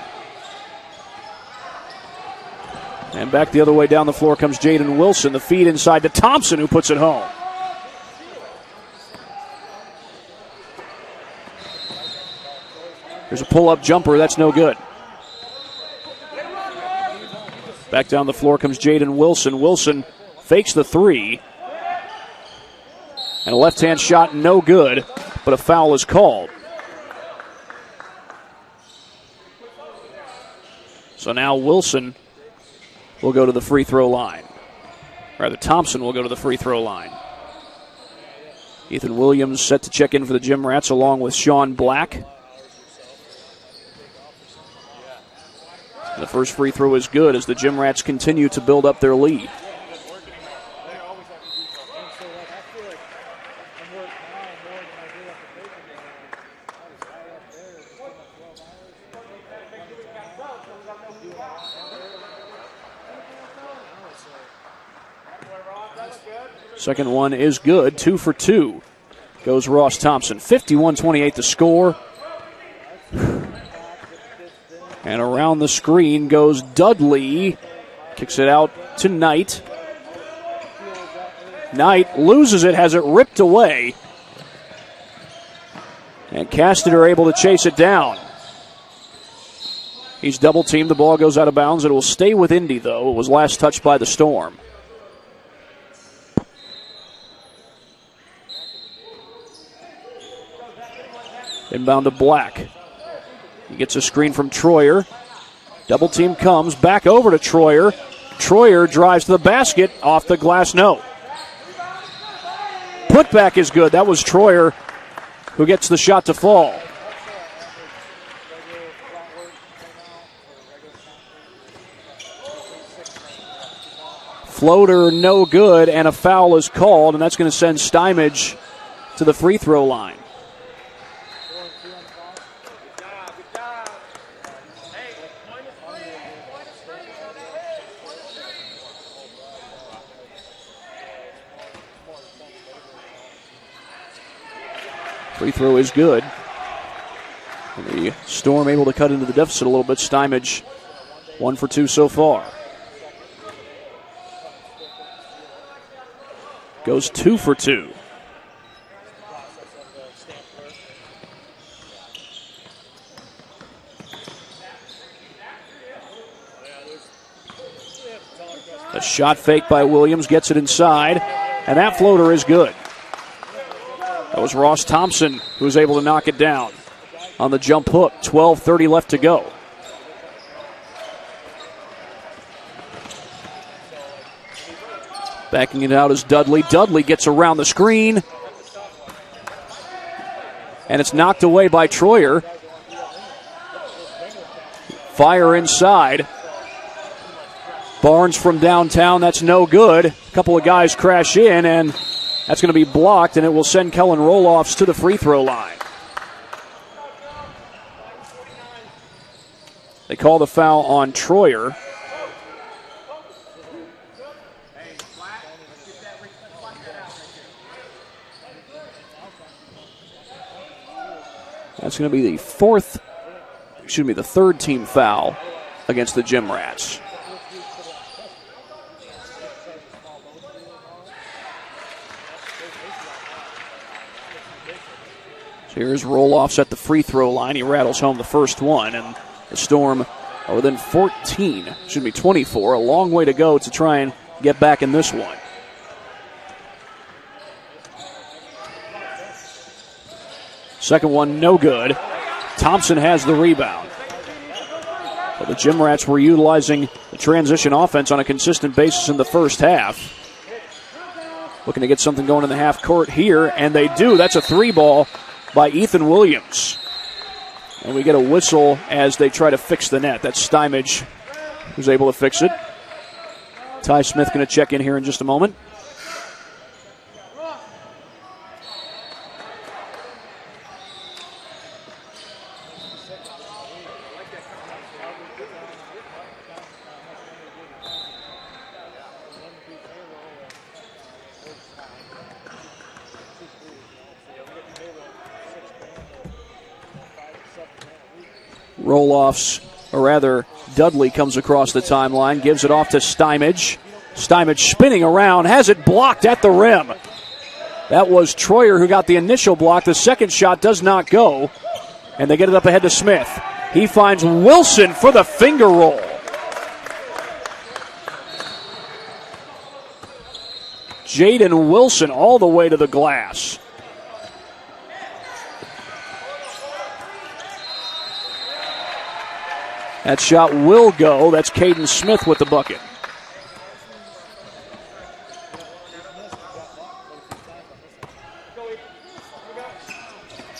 And back the other way down the floor comes Jaden Wilson. The feed inside to Thompson, who puts it home. There's a pull-up jumper. That's no good. Back down the floor comes Jaden Wilson. Wilson fakes the three. And a left-hand shot, no good, but a foul is called. So now Wilson will go to the free throw line. Rather, Thompson will go to the free throw line. Ethan Williams set to check in for the Gym Rats along with Sean Black. The first free throw is good as the Gym Rats continue to build up their lead. Second one is good, 2 for 2. Goes Ross Thompson. 51-28 to score. And around the screen goes Dudley. Kicks it out to Knight. Knight loses it, has it ripped away. And Caston are able to chase it down. He's double teamed. The ball goes out of bounds. It will stay with Indy, though. It was last touched by the Storm. Inbound to Black. He gets a screen from Troyer. Double team comes back over to Troyer. Troyer drives to the basket. Off the glass, no. Putback is good. That was Troyer who gets the shot to fall. Floater no good, and a foul is called, and that's going to send Stymage to the free throw line. Free throw is good. And the Storm able to cut into the deficit a little bit. Stymage 1 for 2 so far. Goes 2 for 2. A shot fake by Williams, gets it inside, and that floater is good. That was Ross Thompson who was able to knock it down on the jump hook. 12:30 left to go. Backing it out is Dudley. Dudley gets around the screen. And it's knocked away by Troyer. Fire inside. Barnes from downtown, that's no good. A couple of guys crash in, and that's going to be blocked, and it will send Kellen Roloffs to the free throw line. They call the foul on Troyer. That's going to be the third team foul against the Gym Rats. So here's Roloffs at the free throw line. He rattles home the first one, and the Storm are within 24. A long way to go to try and get back in this one. Second one, no good. Thompson has the rebound. But the Gym Rats were utilizing the transition offense on a consistent basis in the first half. Looking to get something going in the half court here, and they do. That's a three ball by Ethan Williams. And we get a whistle as they try to fix the net. That's Stymage who's able to fix it. Ty Smith going to check in here in just a moment. Roloffs or rather, Dudley comes across the timeline, gives it off to Stymage. Stymage spinning around, has it blocked at the rim. That was Troyer who got the initial block. The second shot does not go, and they get it up ahead to Smith. He finds Wilson for the finger roll. Jaden Wilson all the way to the glass. That shot will go. That's Caden Smith with the bucket.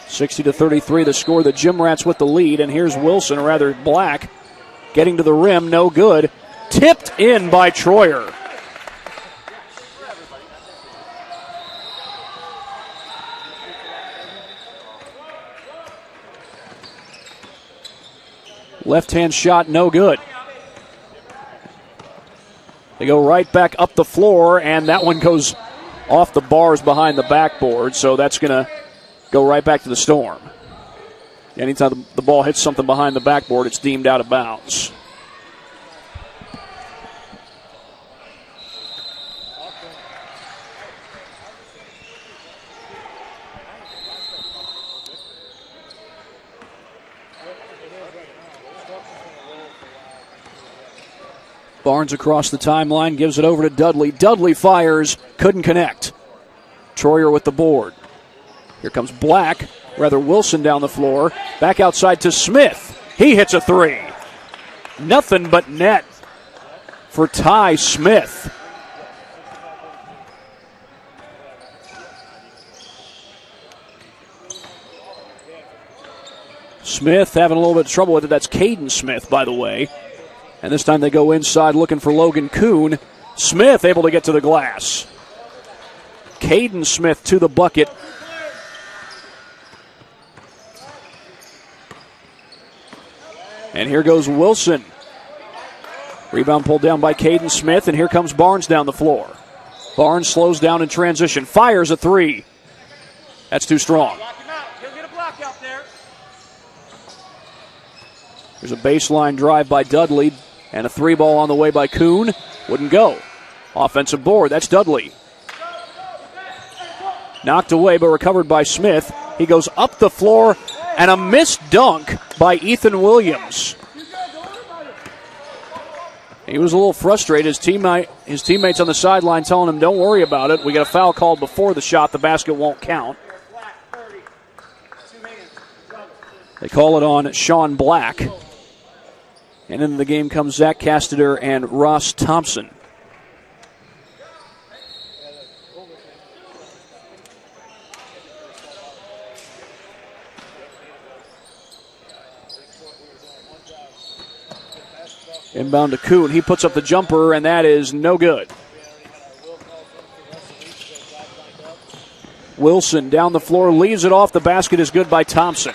(60-33) the score. The Gym Rats with the lead, and here's Wilson, or rather Black, getting to the rim, no good. Tipped in by Troyer. Left-hand shot, no good. They go right back up the floor, and that one goes off the bars behind the backboard, so that's going to go right back to the Storm. Anytime the ball hits something behind the backboard, it's deemed out of bounds. Barnes across the timeline, gives it over to Dudley. Dudley fires, couldn't connect. Troyer with the board. Here comes Black, rather Wilson down the floor. Back outside to Smith. He hits a three. Nothing but net for Ty Smith. Smith having a little bit of trouble with it. That's Caden Smith, by the way. And this time they go inside looking for Logan Kuhn. Smith able to get to the glass. Caden Smith to the bucket. And here goes Wilson. Rebound pulled down by Caden Smith, and here comes Barnes down the floor. Barnes slows down in transition, fires a three. That's too strong. He'll get a block out there. There's a baseline drive by Dudley, and a three ball on the way by Kuhn. Wouldn't go. Offensive board, that's Dudley. Knocked away, but recovered by Smith. He goes up the floor, and a missed dunk by Ethan Williams. He was a little frustrated. His teammates on the sideline telling him, don't worry about it. We got a foul called before the shot. The basket won't count. They call it on Sean Black. And into the game comes Zach Castader and Ross Thompson. Inbound to Kuhn. He puts up the jumper, and that is no good. Wilson down the floor, leaves it off. The basket is good by Thompson.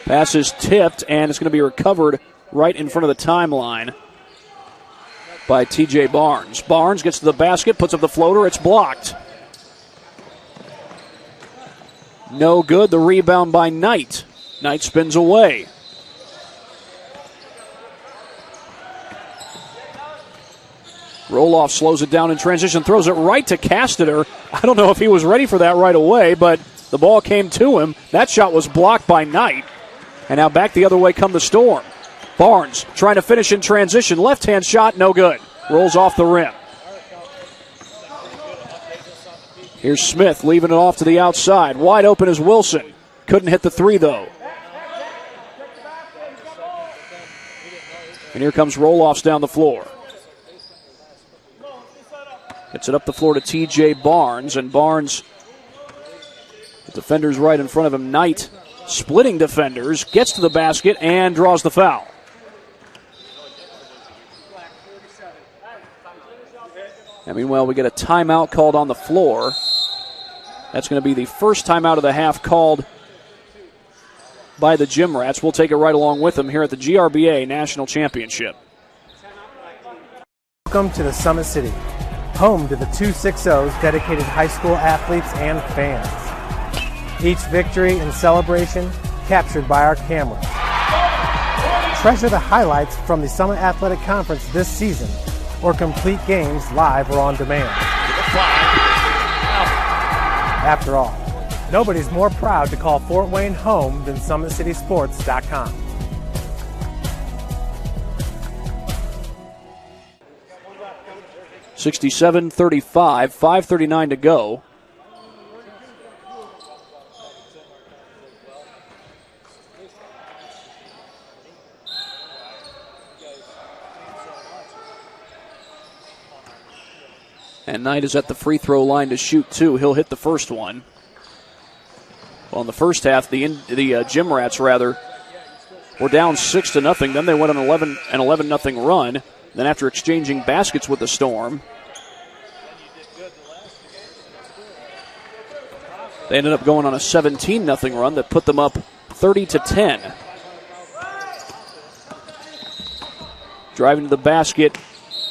Pass is tipped, and it's going to be recovered right in front of the timeline by T.J. Barnes. Barnes gets to the basket, puts up the floater. It's blocked. No good. The rebound by Knight. Knight spins away. Roloff slows it down in transition, throws it right to Castader. I don't know if he was ready for that right away, but the ball came to him. That shot was blocked by Knight. And now back the other way come the Storm. Barnes trying to finish in transition. Left-hand shot, no good. Rolls off the rim. Here's Smith leaving it off to the outside. Wide open is Wilson. Couldn't hit the three, though. And here comes Roloffs down the floor. Gets it up the floor to T.J. Barnes, and Barnes, the defender's right in front of him. Knight splitting defenders, gets to the basket, and draws the foul. And meanwhile, we get a timeout called on the floor. That's going to be the first timeout of the half called by the Gym Rats. We'll take it right along with them here at the GRBA National Championship. Welcome to the Summit City, home to the 260's dedicated high school athletes and fans. Each victory and celebration captured by our cameras. Treasure the highlights from the Summit Athletic Conference this season, or complete games live or on demand. After all, nobody's more proud to call Fort Wayne home than SummitCitySports.com. (67-35), 5:39 to go. And Knight is at the free throw line to shoot two. He'll hit the first one. Well, in the first half, the Gym Rats were down 6-0. Then they went on an 11-0 run. Then after exchanging baskets with the Storm, they ended up going on a 17-0 run that put them up 30-10. Driving to the basket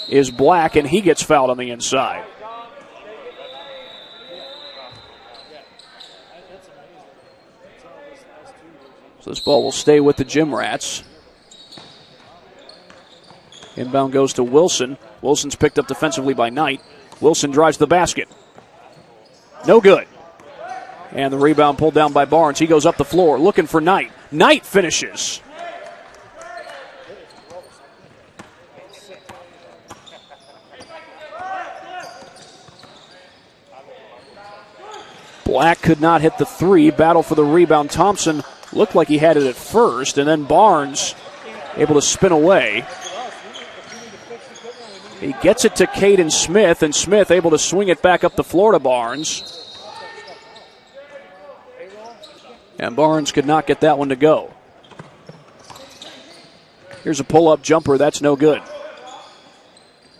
is Black, and he gets fouled on the inside. So this ball will stay with the Gym Rats. Inbound goes to Wilson. Wilson's picked up defensively by Knight. Wilson drives the basket. No good. And the rebound pulled down by Barnes. He goes up the floor looking for Knight. Knight finishes. Black could not hit the three. Battle for the rebound. Thompson looked like he had it at first, and then Barnes able to spin away. He gets it to Caden Smith, and Smith able to swing it back up the floor to Barnes. And Barnes could not get that one to go. Here's a pull-up jumper. That's no good.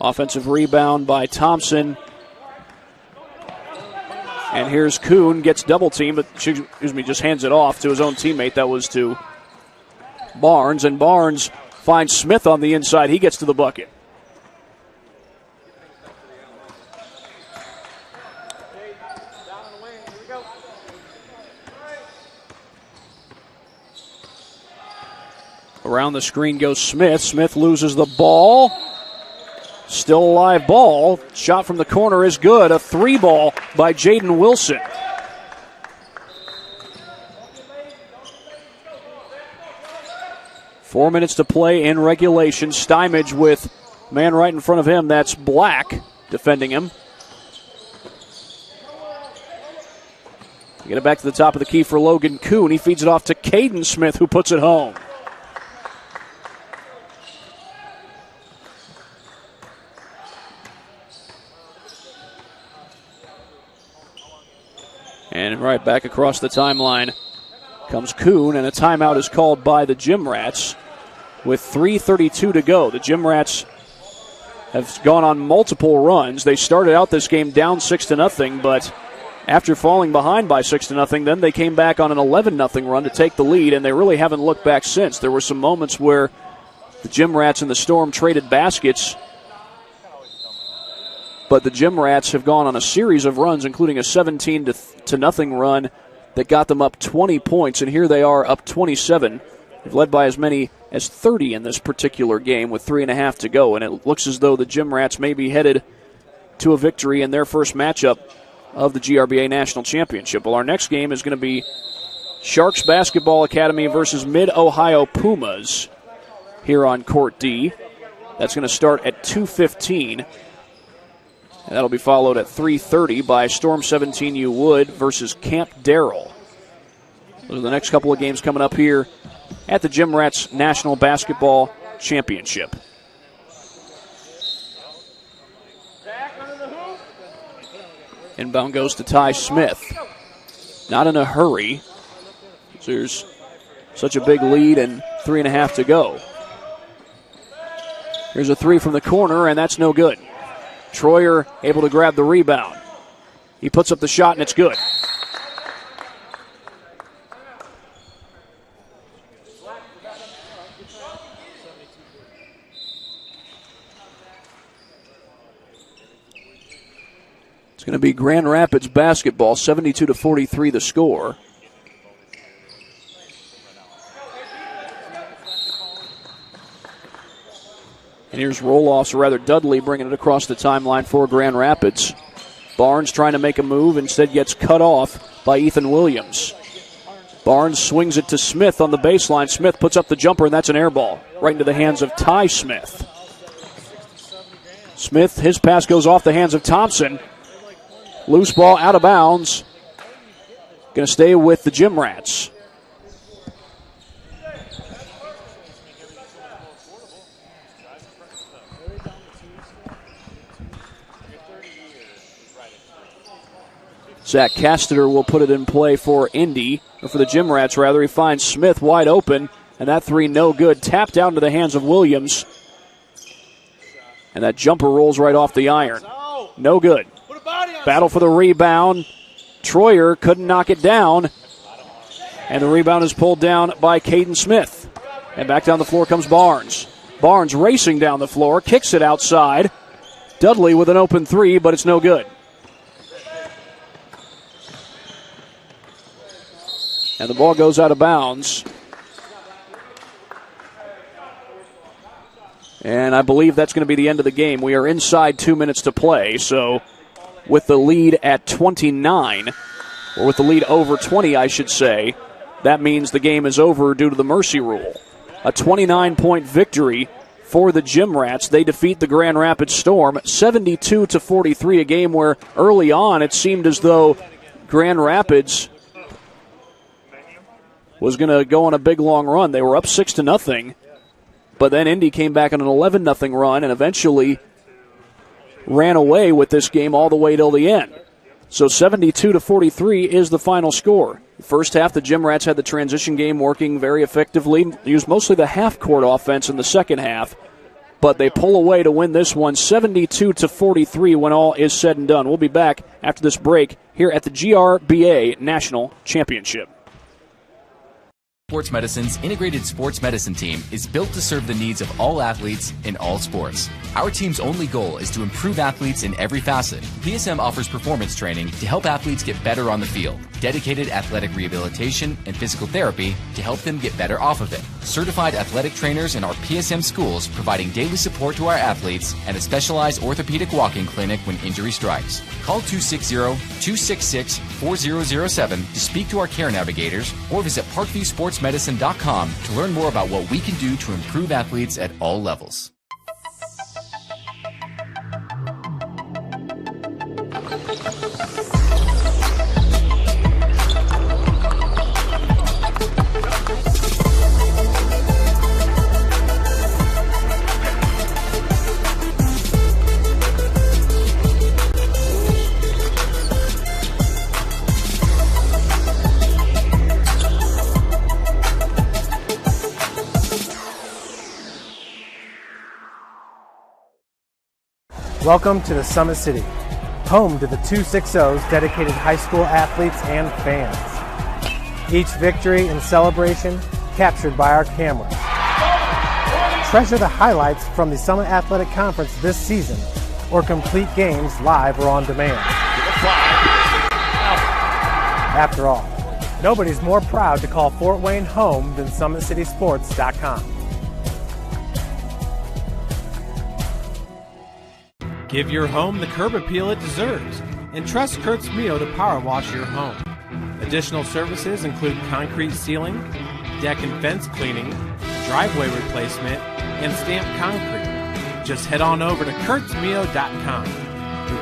Offensive rebound by Thompson. And here's Kuhn, gets double-teamed, but just hands it off to his own teammate. That was to Barnes, and Barnes finds Smith on the inside. He gets to the bucket. Around the screen goes Smith. Smith loses the ball. Still a live ball. Shot from the corner is good. A three ball by Jaden Wilson. Four minutes to play in regulation. Stymage with man right in front of him. That's Black defending him. Get it back to the top of the key for Logan Kuhn. He feeds it off to Caden Smith, who puts it home. And right back across the timeline comes Kuhn, and a timeout is called by the Gym Rats with 3:32 to go. The Gym Rats have gone on multiple runs. They started out this game down 6-0, but after falling behind by 6-0, then they came back on an 11-0 run to take the lead, and they really haven't looked back since. There were some moments where the Gym Rats and the Storm traded baskets, but the Gym Rats have gone on a series of runs, including a 17-0 run that got them up 20 points, and here they are up 27. They've led by as many as 30 in this particular game with 3.5 to go, and it looks as though the Gym Rats may be headed to a victory in their first matchup of the GRBA National Championship. Well, our next game is going to be Sharks Basketball Academy versus Mid-Ohio Pumas here on Court D. That's going to start at 2:15. And that'll be followed at 3:30 by Storm 17U Wood versus Camp Darrell. Those are the next couple of games coming up here at the Gym Rats National Basketball Championship. Inbound goes to Ty Smith. Not in a hurry. There's such a big lead and 3.5 to go. Here's a three from the corner, and that's no good. Troyer able to grab the rebound. He puts up the shot, and it's good. going to be Grand Rapids basketball, 72-43 the score. And here's roll-offs, or rather Dudley bringing it across the timeline for Grand Rapids. Barnes trying to make a move, instead gets cut off by Ethan Williams. Barnes swings it to Smith on the baseline. Smith puts up the jumper, and that's an air ball right into the hands of Ty Smith. Smith, his pass goes off the hands of Thompson. Loose ball out of bounds. Going to stay with the Gym Rats. Zach Casteter will put it in play for Indy, or for the Gym Rats rather. He finds Smith wide open, and that three no good. Tapped down to the hands of Williams. And that jumper rolls right off the iron. No good. Battle for the rebound. Troyer couldn't knock it down. And the rebound is pulled down by Caden Smith. And back down the floor comes Barnes. Barnes racing down the floor, kicks it outside. Dudley with an open three, but it's no good. And the ball goes out of bounds. And I believe that's going to be the end of the game. We are inside 2 minutes to play, so with the lead at 29, or with the lead over 20, I should say, that means the game is over due to the mercy rule. A 29-point victory for the Gym Rats. They defeat the Grand Rapids Storm 72-43, a game where early on it seemed as though Grand Rapids was going to go on a big long run. They were up 6-0, but then Indy came back on an 11-0 run and eventually ran away with this game all the way till the end. So 72-43 is the final score. First half, the Gym Rats had the transition game working very effectively, used mostly the half-court offense in the second half, but they pull away to win this one 72-43 when all is said and done. We'll be back after this break here at the GRBA National Championship. Sports Medicine's integrated sports medicine team is built to serve the needs of all athletes in all sports. Our team's only goal is to improve athletes in every facet. PSM offers performance training to help athletes get better on the field, dedicated athletic rehabilitation and physical therapy to help them get better off of it, certified athletic trainers in our PSM schools providing daily support to our athletes, and a specialized orthopedic walk-in clinic when injury strikes. Call 260-266-4007 to speak to our care navigators or visit parkviewsportsmedicine.com to learn more about what we can do to improve athletes at all levels. Welcome to the Summit City, home to the 260's dedicated high school athletes and fans. Each victory and celebration captured by our cameras. Treasure the highlights from the Summit Athletic Conference this season, or complete games live or on demand. After all, nobody's more proud to call Fort Wayne home than SummitCitySports.com. Give your home the curb appeal it deserves and trust Kurt's Mio to power wash your home. Additional services include concrete sealing, deck and fence cleaning, driveway replacement, and stamped concrete. Just head on over to kurtzmio.com,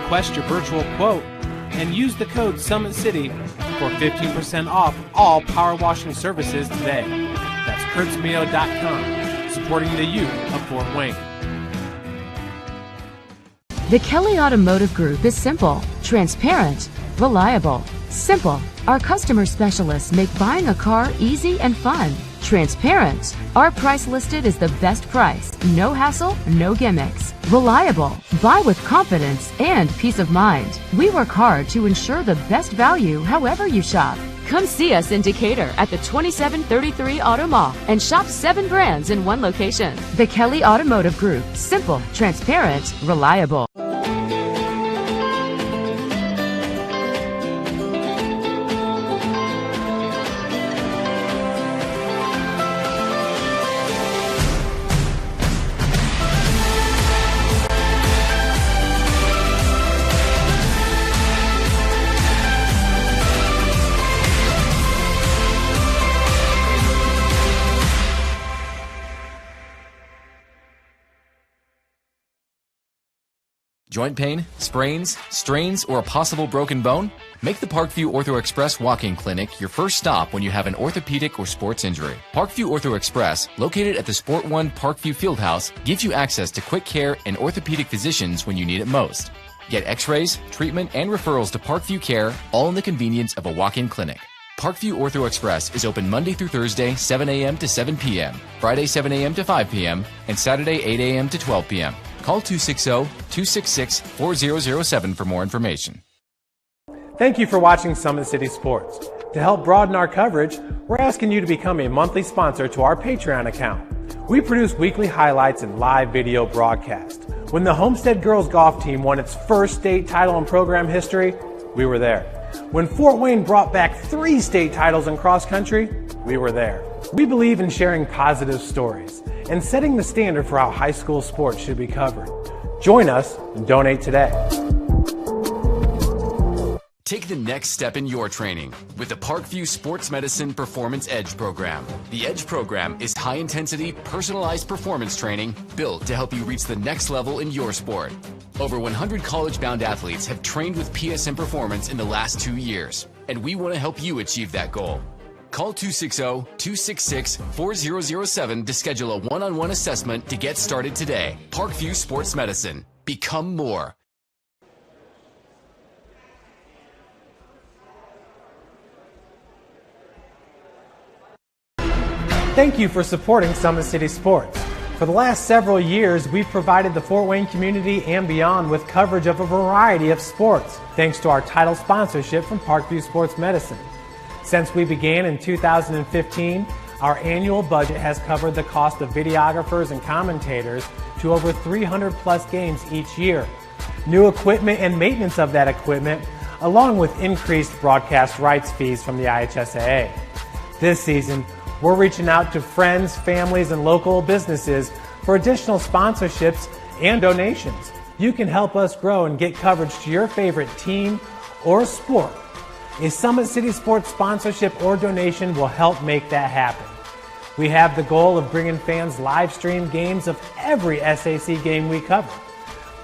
request your virtual quote, and use the code Summit City for 15% off all power washing services today. That's kurtzmio.com, supporting the youth of Fort Wayne. The Kelly Automotive Group is simple, transparent, reliable. Simple. Our customer specialists make buying a car easy and fun. Transparent. Our price listed is the best price. No hassle, no gimmicks. Reliable. Buy with confidence and peace of mind. We work hard to ensure the best value however you shop. Come see us in Decatur at the 2733 Auto Mall and shop 7 brands in one location. The Kelly Automotive Group. Simple, transparent, reliable. Joint pain, sprains, strains, or a possible broken bone? Make the Parkview Ortho Express walk-in clinic your first stop when you have an orthopedic or sports injury. Parkview Ortho Express, located at the Sport One Parkview Fieldhouse, gives you access to quick care and orthopedic physicians when you need it most. Get x-rays, treatment, and referrals to Parkview Care, all in the convenience of a walk-in clinic. Parkview Ortho Express is open Monday through Thursday, 7 a.m. to 7 p.m., Friday, 7 a.m. to 5 p.m., and Saturday, 8 a.m. to 12 p.m. Call 260-266-4007 for more information. Thank you for watching Summit City Sports. To help broaden our coverage, we're asking you to become a monthly sponsor to our Patreon account. We produce weekly highlights and live video broadcasts. When the Homestead girls golf team won its first state title in program history, we were there. When Fort Wayne brought back 3 state titles in cross country, we were there. We believe in sharing positive stories and setting the standard for how high school sports should be covered. Join us and donate today. Take the next step in your training with the Parkview Sports Medicine Performance Edge program. The Edge program is high-intensity, personalized performance training built to help you reach the next level in your sport. Over 100 college-bound athletes have trained with PSM Performance in the last 2 years, and we want to help you achieve that goal. Call 260-266-4007 to schedule a one-on-one assessment to get started today. Parkview Sports Medicine. Become more. Thank you for supporting Summit City Sports. For the last several years, we've provided the Fort Wayne community and beyond with coverage of a variety of sports, thanks to our title sponsorship from Parkview Sports Medicine. Since we began in 2015, our annual budget has covered the cost of videographers and commentators to over 300 plus games each year. New equipment and maintenance of that equipment, along with increased broadcast rights fees from the IHSAA. This season, we're reaching out to friends, families, and local businesses for additional sponsorships and donations. You can help us grow and get coverage to your favorite team or sport. A Summit City Sports sponsorship or donation will help make that happen. We have the goal of bringing fans live stream games of every SAC game we cover.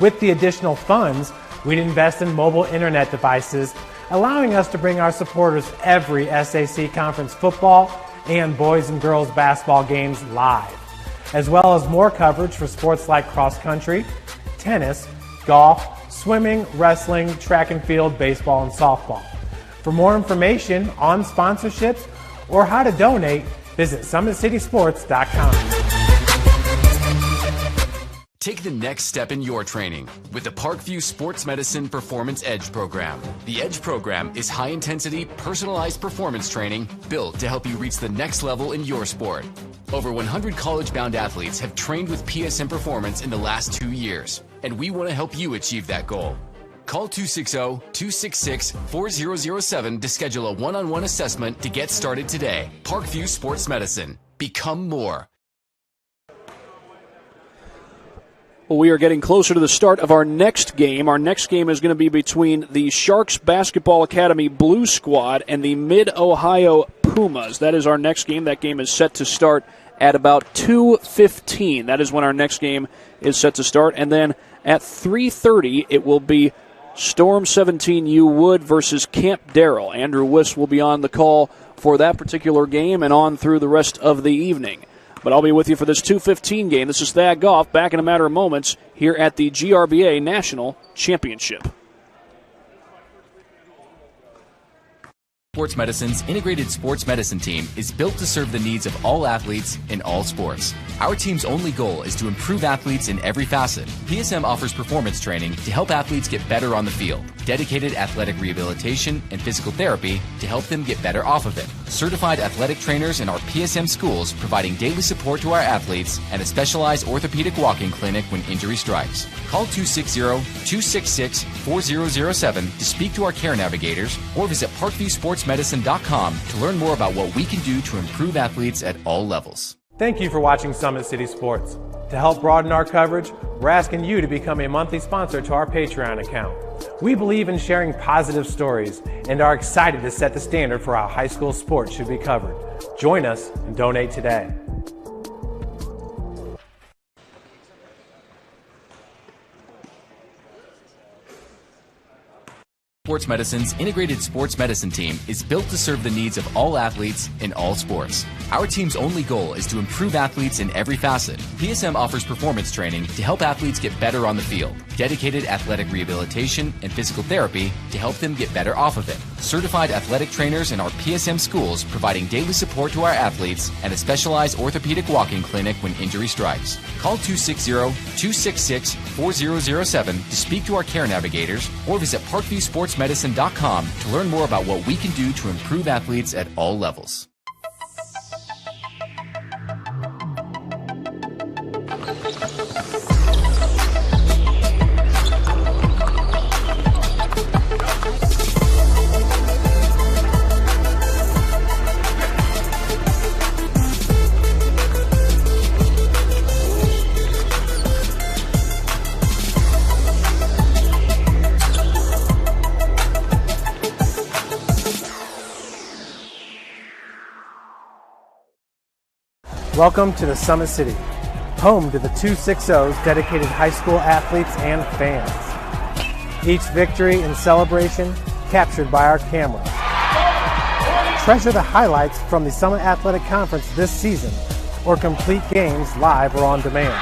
With the additional funds, we'd invest in mobile internet devices, allowing us to bring our supporters every SAC conference football and boys and girls basketball games live, as well as more coverage for sports like cross country, tennis, golf, swimming, wrestling, track and field, baseball, and softball. For more information on sponsorships or how to donate, visit SummitCitySports.com. Take the next step in your training with the Parkview Sports Medicine Performance Edge program. The Edge program is high-intensity, personalized performance training built to help you reach the next level in your sport. Over 100 college-bound athletes have trained with PSM Performance in the last 2 years, and we want to help you achieve that goal. Call 260-266-4007 to schedule a one-on-one assessment to get started today. Parkview Sports Medicine. Become more. We are getting closer to the start of our next game. Our next game is going to be between the Sharks Basketball Academy Blue Squad and the Mid-Ohio Pumas. That is our next game. That game is set to start at about 2:15. That is when our next game is set to start. And then at 3:30, it will be Storm 17U Wood versus Camp Darrell. Andrew Wiss will be on the call for that particular game and on through the rest of the evening. But I'll be with you for this 2:15 game. This is Thad Goff back in a matter of moments here at the GRBA National Championship. Sports Medicine's integrated sports medicine team is built to serve the needs of all athletes in all sports. Our team's only goal is to improve athletes in every facet. PSM offers performance training to help athletes get better on the field, dedicated athletic rehabilitation and physical therapy to help them get better off of it, certified athletic trainers in our PSM schools providing daily support to our athletes, and a specialized orthopedic walk-in clinic when injury strikes. Call 260-266-4007 to speak to our care navigators or visit ParkviewSportsMedicine.com to learn more about what we can do to improve athletes at all levels. Thank you for watching Summit City Sports. To help broaden our coverage, we're asking you to become a monthly sponsor to our Patreon account. We believe in sharing positive stories and are excited to set the standard for how high school sports should be covered. Join us and donate today. Sports Medicine's integrated sports medicine team is built to serve the needs of all athletes in all sports. Our team's only goal is to improve athletes in every facet. PSM offers performance training to help athletes get better on the field, dedicated athletic rehabilitation and physical therapy to help them get better off of it, certified athletic trainers in our PSM schools providing daily support to our athletes, and a specialized orthopedic walking clinic when injury strikes. Call 260-266-4007 to speak to our care navigators or visit parkviewsportsmedicine.com to learn more about what we can do to improve athletes at all levels. Welcome to the Summit City, home to the 260's dedicated high school athletes and fans. Each victory and celebration captured by our camera. Treasure the highlights from the Summit Athletic Conference this season, or complete games live or on demand.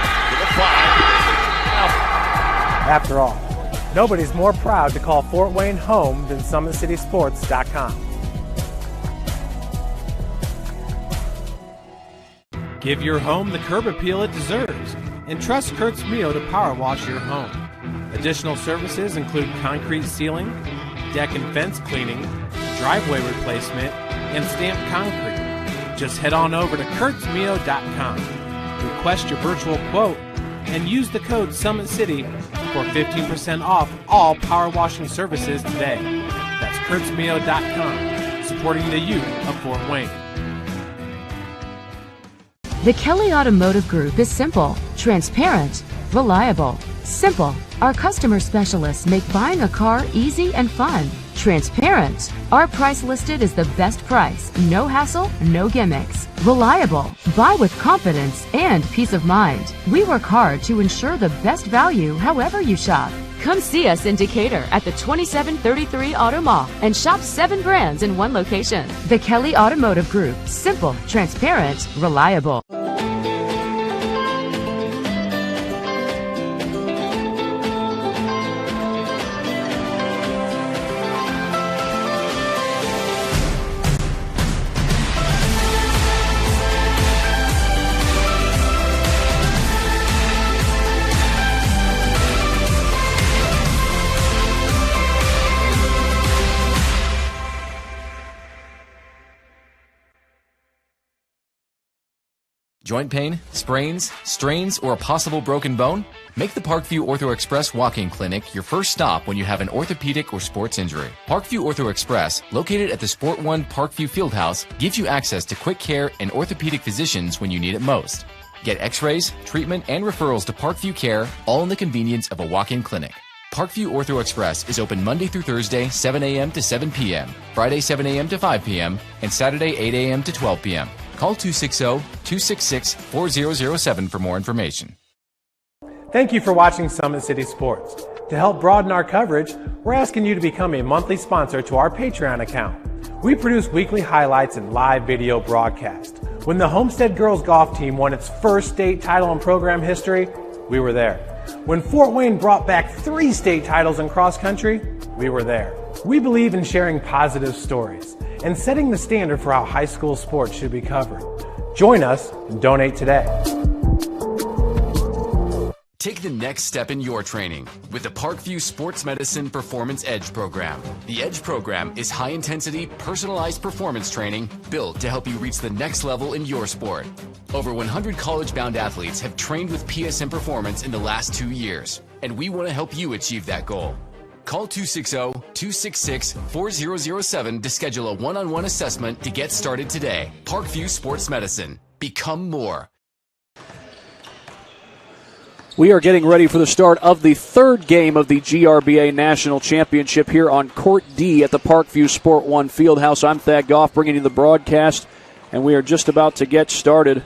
After all, nobody's more proud to call Fort Wayne home than SummitCitySports.com. Give your home the curb appeal it deserves and trust Kurt's Mio to power wash your home. Additional services include concrete sealing, deck and fence cleaning, driveway replacement, and stamped concrete. Just head on over to kurtzmio.com, request your virtual quote, and use the code Summit City for 15% off all power washing services today. That's kurtzmio.com, supporting the youth of Fort Wayne. The Kelly Automotive Group is simple, transparent, reliable. Simple. Our customer specialists make buying a car easy and fun. Transparent. Our price listed is the best price. No hassle, no gimmicks. Reliable. Buy with confidence and peace of mind. We work hard to ensure the best value however you shop. Come see us in Decatur at the 2733 Auto Mall and shop 7 brands in one location. The Kelly Automotive Group. Simple, transparent, reliable. Joint pain, sprains, strains, or a possible broken bone? Make the Parkview Ortho Express walk-in clinic your first stop when you have an orthopedic or sports injury. Parkview Ortho Express, located at the Sport 1 Parkview Fieldhouse, gives you access to quick care and orthopedic physicians when you need it most. Get x-rays, treatment, and referrals to Parkview Care, all in the convenience of a walk-in clinic. Parkview Ortho Express is open Monday through Thursday, 7 a.m. to 7 p.m., Friday, 7 a.m. to 5 p.m., and Saturday, 8 a.m. to 12 p.m. Call 260-266-4007 for more information. Thank you for watching Summit City Sports. To help broaden our coverage, we're asking you to become a monthly sponsor to our Patreon account. We produce weekly highlights and live video broadcasts. When the Homestead girls golf team won its first state title in program history, we were there. When Fort Wayne brought back 3 state titles in cross country, we were there. We believe in sharing positive stories and setting the standard for how high school sports should be covered. Join us and donate today. Take the next step in your training with the Parkview Sports Medicine Performance Edge program. The Edge program is high-intensity, personalized performance training built to help you reach the next level in your sport. Over 100 college-bound athletes have trained with PSM Performance in the last 2 years, and we want to help you achieve that goal. Call 260-266-4007 to schedule a one-on-one assessment to get started today. Parkview Sports Medicine. Become more. We are getting ready for the start of the 3rd game of the GRBA National Championship here on Court D at the Parkview Sport 1 Fieldhouse. I'm Thad Goff bringing you the broadcast, and we are just about to get started.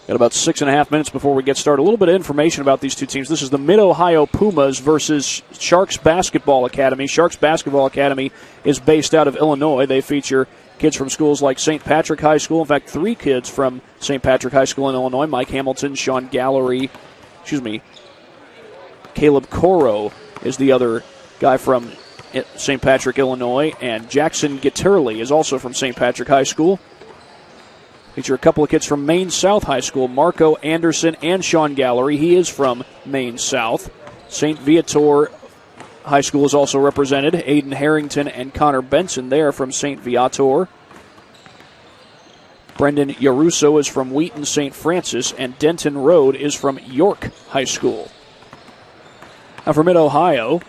Got about 6.5 minutes before we get started. A little bit of information about these two teams. This is the Mid-Ohio Pumas versus Sharks Basketball Academy. Sharks Basketball Academy is based out of Illinois. They feature kids from schools like St. Patrick High School. In fact, 3 kids from St. Patrick High School in Illinois. Mike Hamilton, Caleb Coro is the other guy from St. Patrick, Illinois. And Jackson Gitterly is also from St. Patrick High School. Feature a couple of kids from Maine South High School, Marco Anderson and Sean Gallery. He is from Maine South. St. Viator High School is also represented. Aiden Harrington and Connor Benson there from St. Viator. Brendan Yaruso is from Wheaton St. Francis, and Denton Road is from York High School. Now for Mid-Ohio,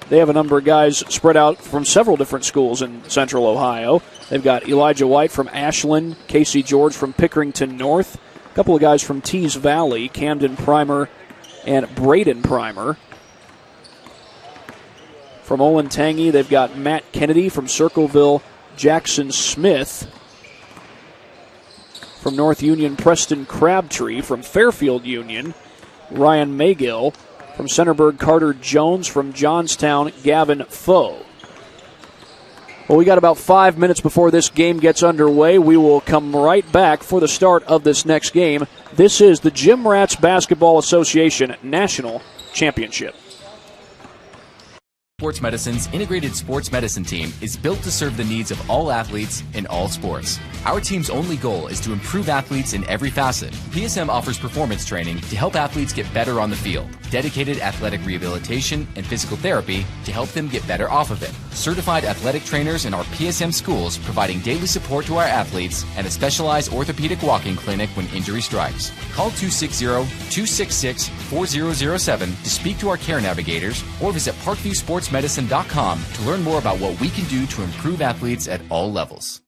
they have a number of guys spread out from several different schools in Central Ohio. They've got Elijah White from Ashland, Casey George from Pickerington North, a couple of guys from Tees Valley, Camden Primer and Braden Primer. From Olentangy, they've got Matt Kennedy from Circleville, Jackson Smith. From North Union, Preston Crabtree. From Fairfield Union, Ryan Magill. From Centerburg, Carter Jones. From Johnstown, Gavin Foe. Well, we got about 5 minutes before this game gets underway. We will come right back for the start of this next game. This is the Jim Rats Basketball Association National Championship. Sports Medicine's integrated sports medicine team is built to serve the needs of all athletes in all sports. Our team's only goal is to improve athletes in every facet. PSM offers performance training to help athletes get better on the field, dedicated athletic rehabilitation and physical therapy to help them get better off of it, certified athletic trainers in our PSM schools providing daily support to our athletes, and a specialized orthopedic walking clinic when injury strikes. Call 260-266-4007 to speak to our care navigators or visit parkviewsportsmedicine.com to learn more about what we can do to improve athletes at all levels.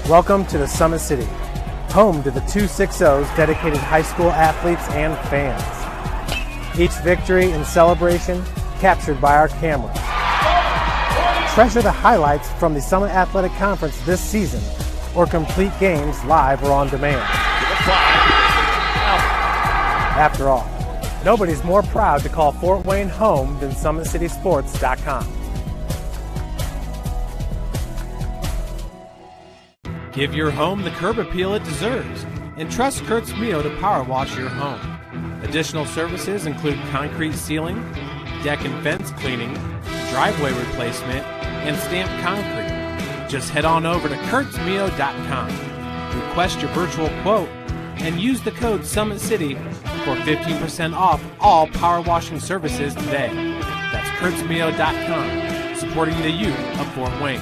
Welcome to the Summit City, home to the 260's dedicated high school athletes and fans. Each victory and celebration captured by our cameras. Treasure the highlights from the Summit Athletic Conference this season, or complete games live or on demand. After all, nobody's more proud to call Fort Wayne home than SummitCitySports.com. Give your home the curb appeal it deserves, and trust Kurt's Mio to power wash your home. Additional services include concrete sealing, deck and fence cleaning, driveway replacement, and stamped concrete. Just head on over to kurtzmio.com, request your virtual quote, and use the code SummitCity for 15% off all power washing services today. That's kurtzmio.com, supporting the youth of Fort Wayne.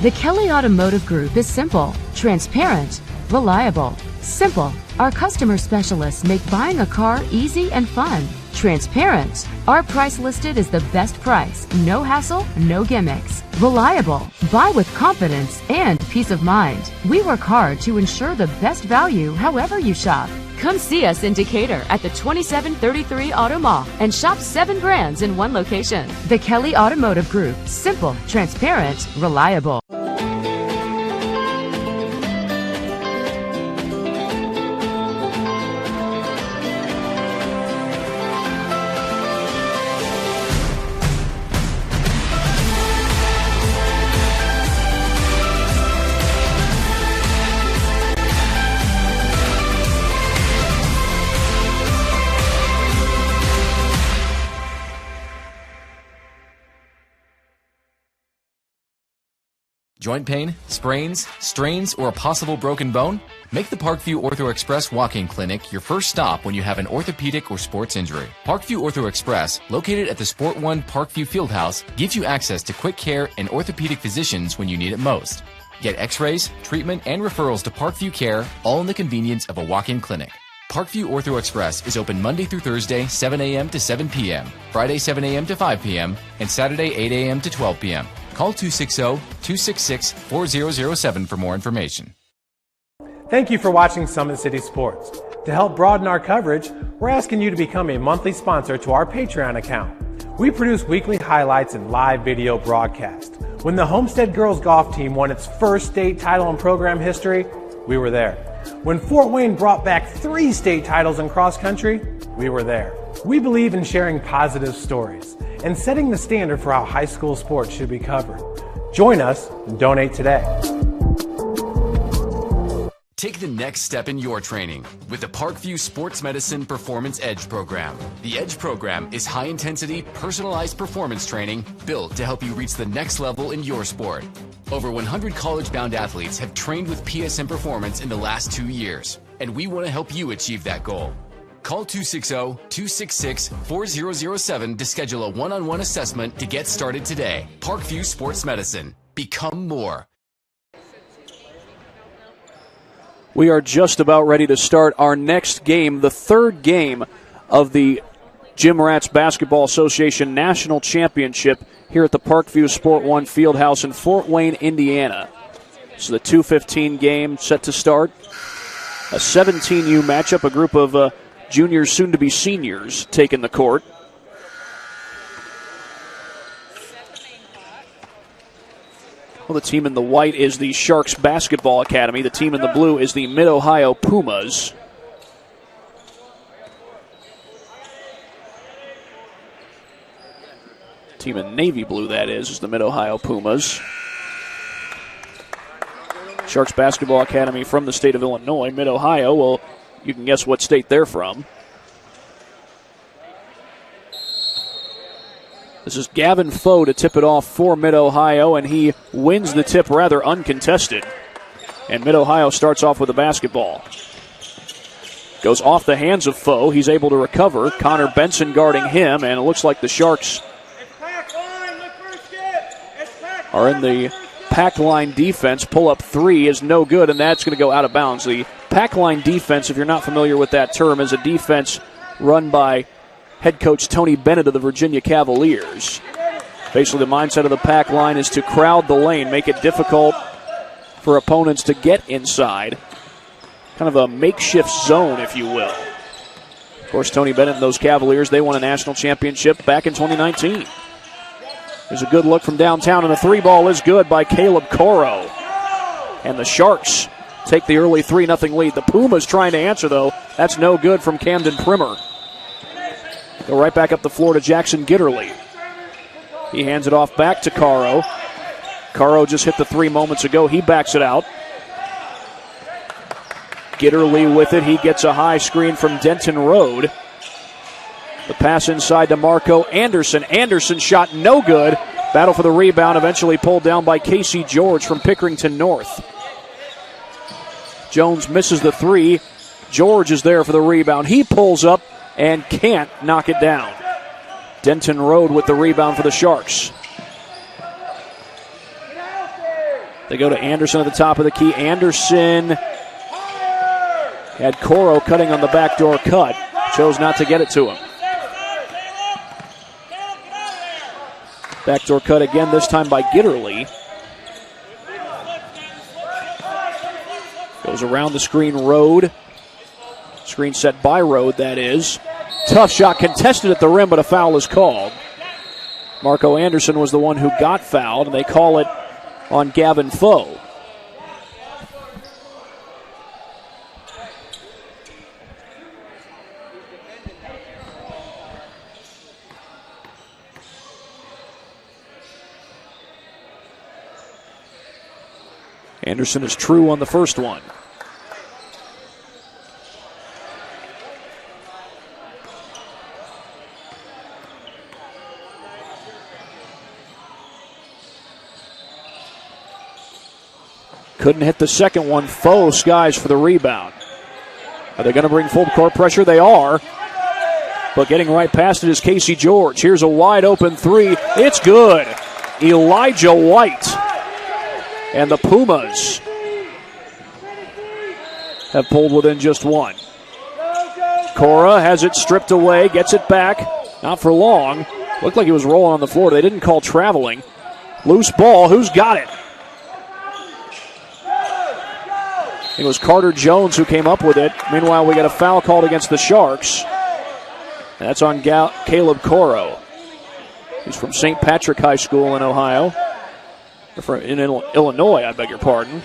The Kelly Automotive Group is simple, transparent, reliable. Simple. Our customer specialists make buying a car easy and fun. Transparent. Our price listed is the best price. No hassle, no gimmicks. Reliable. Buy with confidence and peace of mind. We work hard to ensure the best value however you shop. Come see us in Decatur at the 2733 Auto Mall and shop 7 brands in one location. The Kelly Automotive Group. Simple, transparent, reliable. Joint pain, sprains, strains, or a possible broken bone? Make the Parkview Ortho Express walk-in clinic your first stop when you have an orthopedic or sports injury. Parkview Ortho Express, located at the Sport One Parkview Fieldhouse, gives you access to quick care and orthopedic physicians when you need it most. Get x-rays, treatment, and referrals to Parkview Care, all in the convenience of a walk-in clinic. Parkview Ortho Express is open Monday through Thursday, 7 a.m. to 7 p.m., Friday, 7 a.m. to 5 p.m., and Saturday, 8 a.m. to 12 p.m. Call 260-266-4007 for more information. Thank you for watching Summit City Sports. To help broaden our coverage, we're asking you to become a monthly sponsor to our Patreon account. We produce weekly highlights and live video broadcasts. When the Homestead girls golf team won its first state title in program history, we were there. When Fort Wayne brought back 3 state titles in cross country, we were there. We believe in sharing positive stories and setting the standard for how high school sports should be covered. Join us and donate today. Take the next step in your training with the Parkview Sports Medicine Performance Edge program. The Edge program is high-intensity, personalized performance training built to help you reach the next level in your sport. Over 100 college-bound athletes have trained with PSM Performance in the last 2 years, and we want to help you achieve that goal. Call 260-266-4007 to schedule a one-on-one assessment to get started today. Parkview Sports Medicine. Become more. We are just about ready to start our next game, the third game of the Jim Rats Basketball Association National Championship here at the Parkview Sport One Fieldhouse in Fort Wayne, Indiana. So the 2:15 game set to start. A 17U matchup, a group of juniors, soon to be seniors, taking the court. Well, the team in the white is the Sharks Basketball Academy. The team in the blue is the Mid-Ohio Pumas. Team in navy blue, that is the Mid-Ohio Pumas. Sharks Basketball Academy from the state of Illinois. Mid-Ohio, well, you can guess what state they're from. This is Gavin Foe to tip it off for Mid-Ohio, and he wins the tip rather uncontested. And Mid-Ohio starts off with the basketball. Goes off the hands of Foe. He's able to recover. Connor Benson guarding him, and it looks like the Sharks are in the pack line defense. Pull-up 3 is no good, and that's going to go out of bounds. The pack line defense, if you're not familiar with that term, is a defense run by head coach Tony Bennett of the Virginia Cavaliers. Basically, the mindset of the pack line is to crowd the lane, make it difficult for opponents to get inside. Kind of a makeshift zone, if you will. Of course, Tony Bennett and those Cavaliers, they won a national championship back in 2019. There's a good look from downtown, and the 3-ball is good by Caleb Coro. And the Sharks take the early 3-0 lead. The Pumas trying to answer, though. That's no good from Camden Primer. Go right back up the floor to Jackson Gitterly. He hands it off back to Caro. Caro just hit the 3 moments ago. He backs it out. Gitterly with it. He gets a high screen from Denton Road. The pass inside to Marco Anderson. Anderson shot no good. Battle for the rebound, eventually pulled down by Casey George from Pickerington North. Jones misses the 3. George is there for the rebound. He pulls up and can't knock it down. Denton Road with the rebound for the Sharks. They go to Anderson at the top of the key. Anderson had Coro cutting on the backdoor cut. Chose not to get it to him. Backdoor cut again, this time by Gitterly. Goes around the screen, Road. Screen set by Road, that is. Tough shot contested at the rim, but a foul is called. Marco Anderson was the one who got fouled, and they call it on Gavin Foe. Anderson is true on the first one. Couldn't hit the second one. Foe skies for the rebound. Are they going to bring full court pressure? They are. But getting right past it is Casey George. Here's a wide open 3. It's good. Elijah White And the Pumas have pulled within just one. Cora has it stripped away, gets it back. Not for long. Looked like he was rolling on the floor. They didn't call traveling. Loose ball. Who's got it? It was Carter Jones who came up with it. Meanwhile, we got a foul called against the Sharks. That's on Caleb Coro. He's from St. Patrick High School in Ohio. In Illinois, I beg your pardon.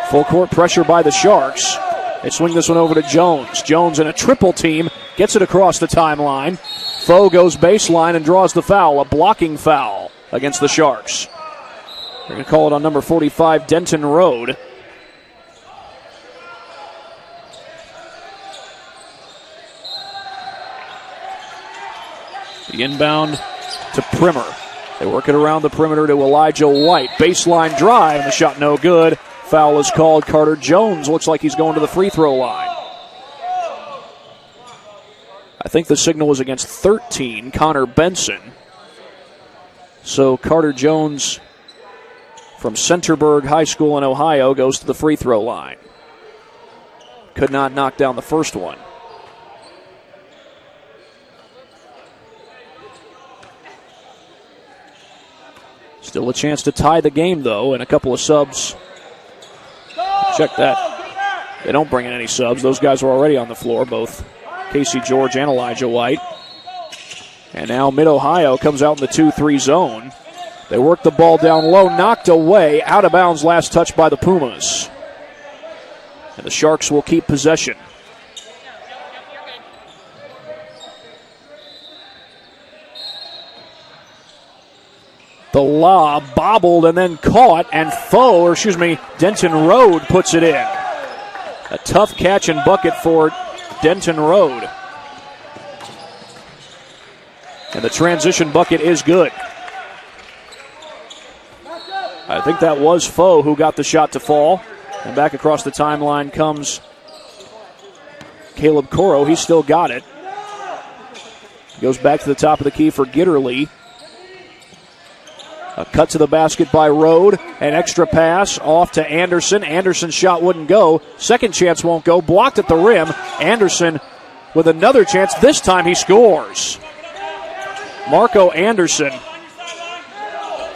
Full court pressure by the Sharks. They swing this one over to Jones. Jones in a triple team gets it across the timeline. Foe goes baseline and draws the foul, a blocking foul against the Sharks. They're going to call it on number 45, Denton Road. The inbound to Primer. They work it around the perimeter to Elijah White. Baseline drive, and the shot no good. Foul is called. Carter Jones looks like he's going to the free throw line. I think the signal was against 13, Connor Benson. So Carter Jones from Centerburg High School in Ohio goes to the free throw line. Could not knock down the first one. Still a chance to tie the game, though, and a couple of subs. Check that. They don't bring in any subs. Those guys are already on the floor, both Casey George and Elijah White. And now Mid-Ohio comes out in the 2-3 zone. They work the ball down low, knocked away, out of bounds, last touch by the Pumas. And the Sharks will keep possession. The lob bobbled and then caught, and Denton Road puts it in. A tough catch and bucket for Denton Road. And the transition bucket is good. I think that was Foe who got the shot to fall. And back across the timeline comes Caleb Coro. He still got it. Goes back to the top of the key for Gitterly. A cut to the basket by Rode. An extra pass off to Anderson. Anderson's shot wouldn't go. Second chance won't go. Blocked at the rim. Anderson with another chance. This time he scores. Marco Anderson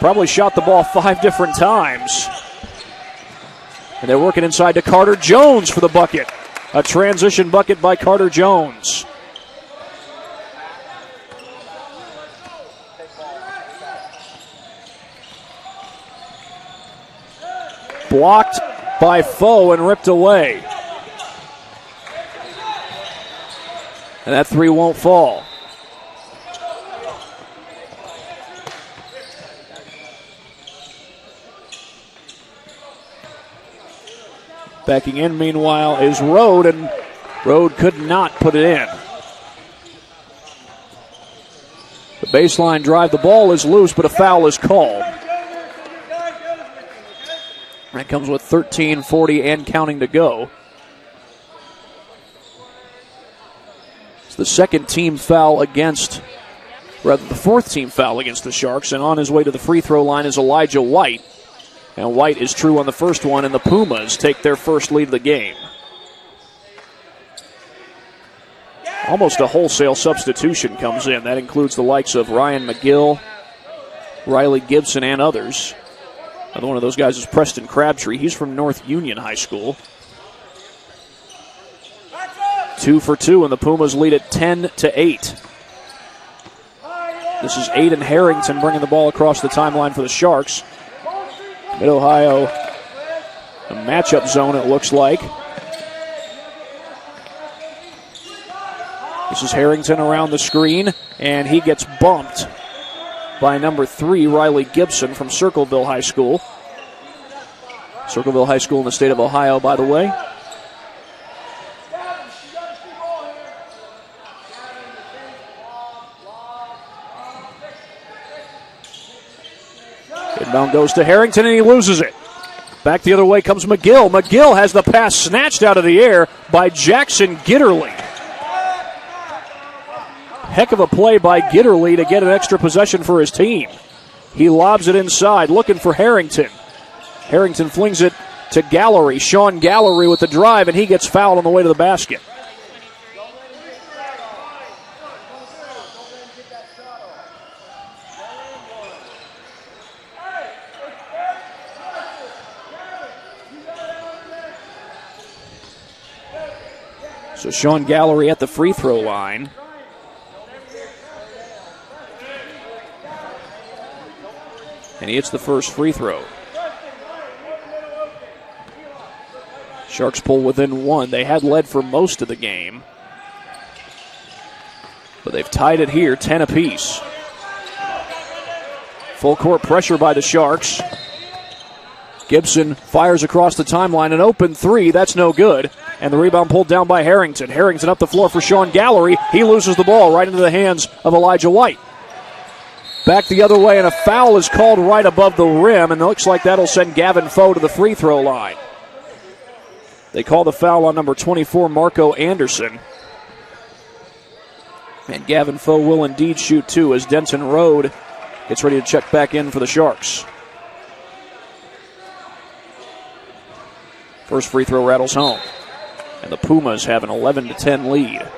probably shot the ball 5 different times. And they're working inside to Carter Jones for the bucket. A transition bucket by Carter Jones. Blocked by Foe and ripped away. And that three won't fall. Backing in, meanwhile, is Rode, and Rode could not put it in. The baseline drive, the ball is loose, but a foul is called. That comes with 13:40 and counting to go. It's the fourth team foul against the Sharks, and on his way to the free throw line is Elijah White. And White is true on the first one, and the Pumas take their first lead of the game. Almost a wholesale substitution comes in. That includes the likes of Ryan McGill, Riley Gibson, and others. Another one of those guys is Preston Crabtree. He's from North Union High School. 2 for 2, and the Pumas lead at 10-8. This is Aiden Harrington bringing the ball across the timeline for the Sharks. Mid-Ohio, a matchup zone, it looks like. This is Harrington around the screen, and he gets bumped by number 3, Riley Gibson from Circleville High School. Circleville High School in the state of Ohio, by the way. Inbound goes to Harrington, and he loses it. Back the other way comes McGill. McGill has the pass snatched out of the air by Jackson Gitterly. Heck of a play by Gitterly to get an extra possession for his team. He lobs it inside, looking for Harrington. Harrington flings it to Gallery. Sean Gallery with the drive, and he gets fouled on the way to the basket. So Sean Gallery at the free throw line. And he hits the first free throw. Sharks pull within one. They had led for most of the game, but they've tied it here, 10 apiece. Full court pressure by the Sharks. Gibson fires across the timeline, an open three, that's no good. And the rebound pulled down by Harrington. Harrington up the floor for Sean Gallery. He loses the ball right into the hands of Elijah White. Back the other way, and a foul is called right above the rim, and it looks like that'll send Gavin Foe to the free throw line. They call the foul on number 24, Marco Anderson. And Gavin Foe will indeed shoot two as Denton Road gets ready to check back in for the Sharks. First free throw rattles home. And the Pumas have an 11-10 lead.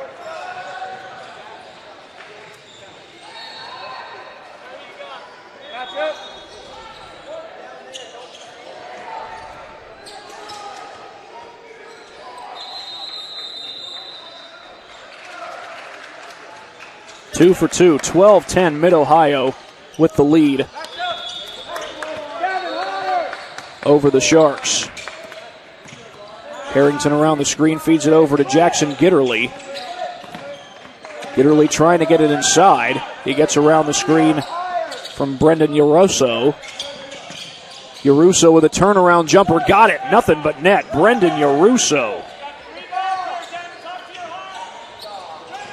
Two for two, 12-10 Mid-Ohio with the lead over the Sharks. Harrington around the screen, feeds it over to Jackson Gitterly. Gitterly trying to get it inside. He gets around the screen from Brendan Yaruso. Yaruso with a turnaround jumper, got it, nothing but net. Brendan Yaruso.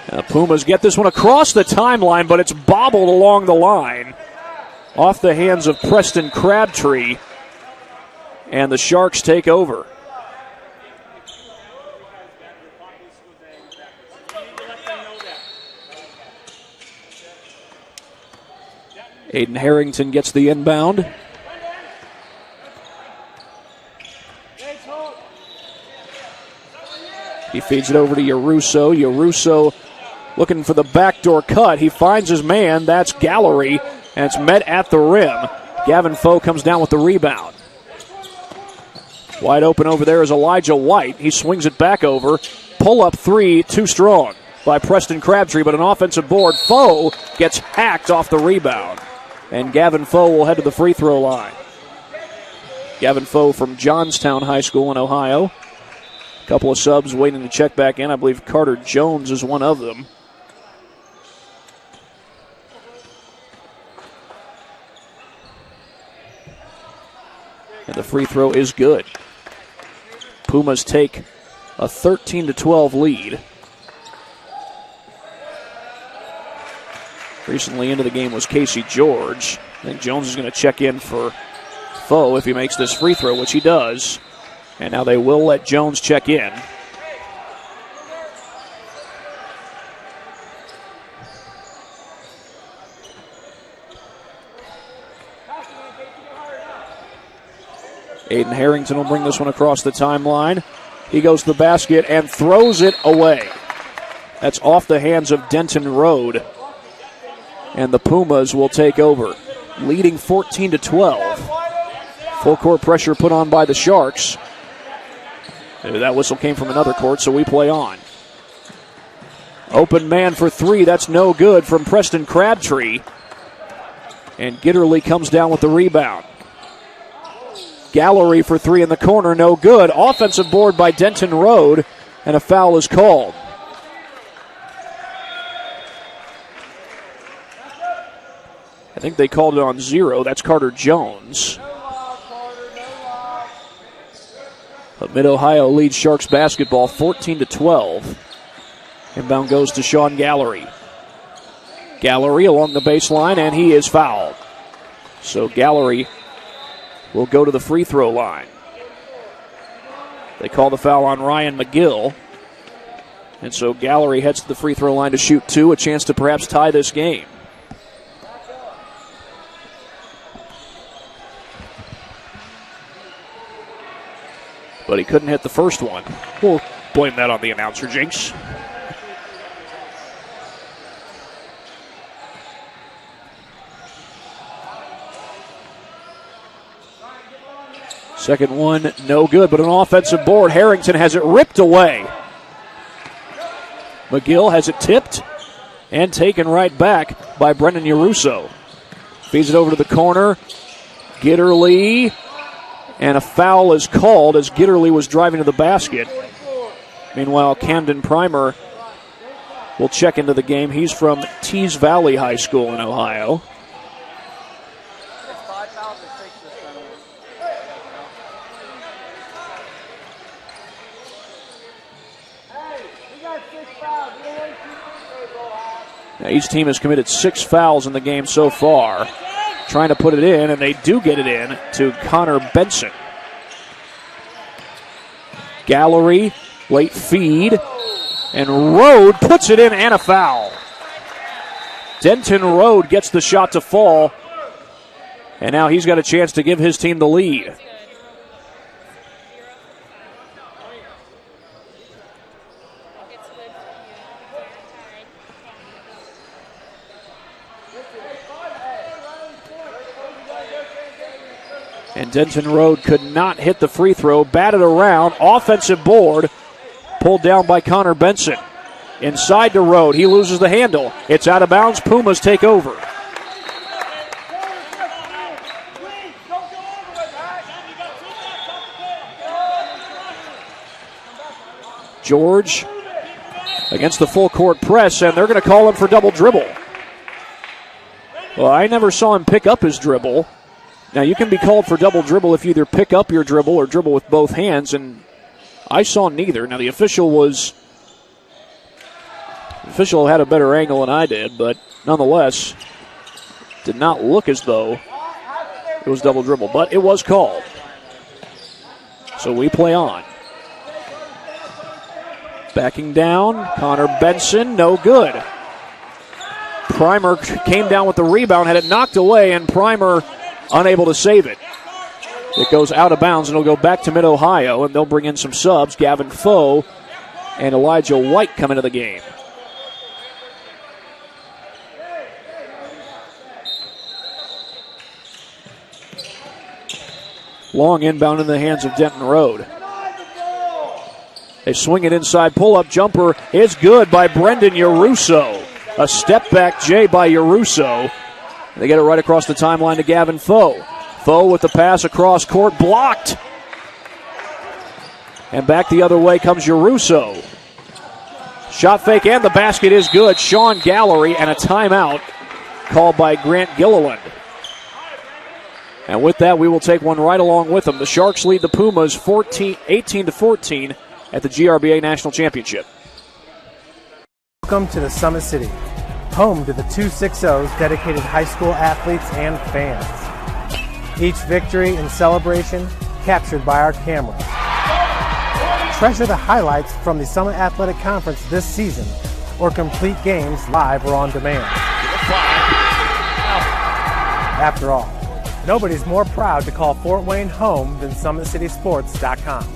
And the Pumas get this one across the timeline, but it's bobbled along the line. Off the hands of Preston Crabtree. And the Sharks take over. Aiden Harrington gets the inbound. He feeds it over to Yaruso. Yaruso looking for the backdoor cut. He finds his man. That's Gallery, and it's met at the rim. Gavin Foe comes down with the rebound. Wide open over there is Elijah White. He swings it back over. Pull-up three, too strong by Preston Crabtree, but an offensive board. Foe gets hacked off the rebound. And Gavin Foe will head to the free throw line. Gavin Foe from Johnstown High School in Ohio. A couple of subs waiting to check back in. I believe Carter Jones is one of them. And the free throw is good. Pumas take a 13-12 lead. Recently into the game was Casey George. I think Jones is going to check in for Foe if he makes this free throw, which he does. And now they will let Jones check in. Aiden Harrington will bring this one across the timeline. He goes to the basket and throws it away. That's off the hands of Denton Road. And the Pumas will take over, leading 14-12. Full court pressure put on by the Sharks. That whistle came from another court, so we play on. Open man for three, that's no good from Preston Crabtree. And Gitterly comes down with the rebound. Gallery for three in the corner, no good. Offensive board by Denton Road, and a foul is called. I think they called it on zero. That's Carter Jones. But Mid-Ohio leads Sharks basketball 14-12. Inbound goes to Sean Gallery. Gallery along the baseline, and he is fouled. So Gallery will go to the free throw line. They call the foul on Ryan McGill. And so Gallery heads to the free throw line to shoot two, a chance to perhaps tie this game. but he couldn't hit the first one. We'll blame that on the announcer, Jinx. Second one, no good, but an offensive board. Harrington has it ripped away. McGill has it tipped and taken right back by Brendan Yaruso. Feeds it over to the corner. Gitterly, and a foul is called as Gitterly was driving to the basket. Meanwhile, Camden Primer will check into the game. He's from Tees Valley High School in Ohio. Now, each team has committed 6 fouls in the game so far. Trying to put it in, and they do get it in to Connor Benson. Gallery, late feed, and Rode puts it in and a foul. Denton Rode gets the shot to fall, and now he's got a chance to give his team the lead. And Denton Rode could not hit the free throw. Batted around. Offensive board. Pulled down by Connor Benson. Inside to Rode. He loses the handle. It's out of bounds. Pumas take over. George against the full court press, and they're going to call him for double dribble. Well, I never saw him pick up his dribble. Now, you can be called for double dribble if you either pick up your dribble or dribble with both hands, and I saw neither. Now, the official had a better angle than I did, but nonetheless, did not look as though it was double dribble, but it was called. So we play on. Backing down, Connor Benson, no good. Primer came down with the rebound, had it knocked away, and Primer unable to save it. It goes out of bounds, and it'll go back to Mid-Ohio, and they'll bring in some subs. Gavin Foe and Elijah White come into the game. Long inbound in the hands of Denton Rode. They swing it inside. Pull-up jumper is good by Brendan Yaruso. A step-back J by Yaruso. They get it right across the timeline to Gavin Foe. Foe with the pass across court, blocked. And back the other way comes Yaruso. Shot fake and the basket is good. Sean Gallery, and a timeout called by Grant Gilliland. And with that, we will take one right along with them. The Sharks lead the Pumas 18-14 at the GRBA National Championship. Welcome to the Summit City, home to the 260's dedicated high school athletes and fans. Each victory and celebration captured by our cameras. Treasure the highlights from the Summit Athletic Conference this season, or complete games live or on demand. After all, nobody's more proud to call Fort Wayne home than SummitCitySports.com.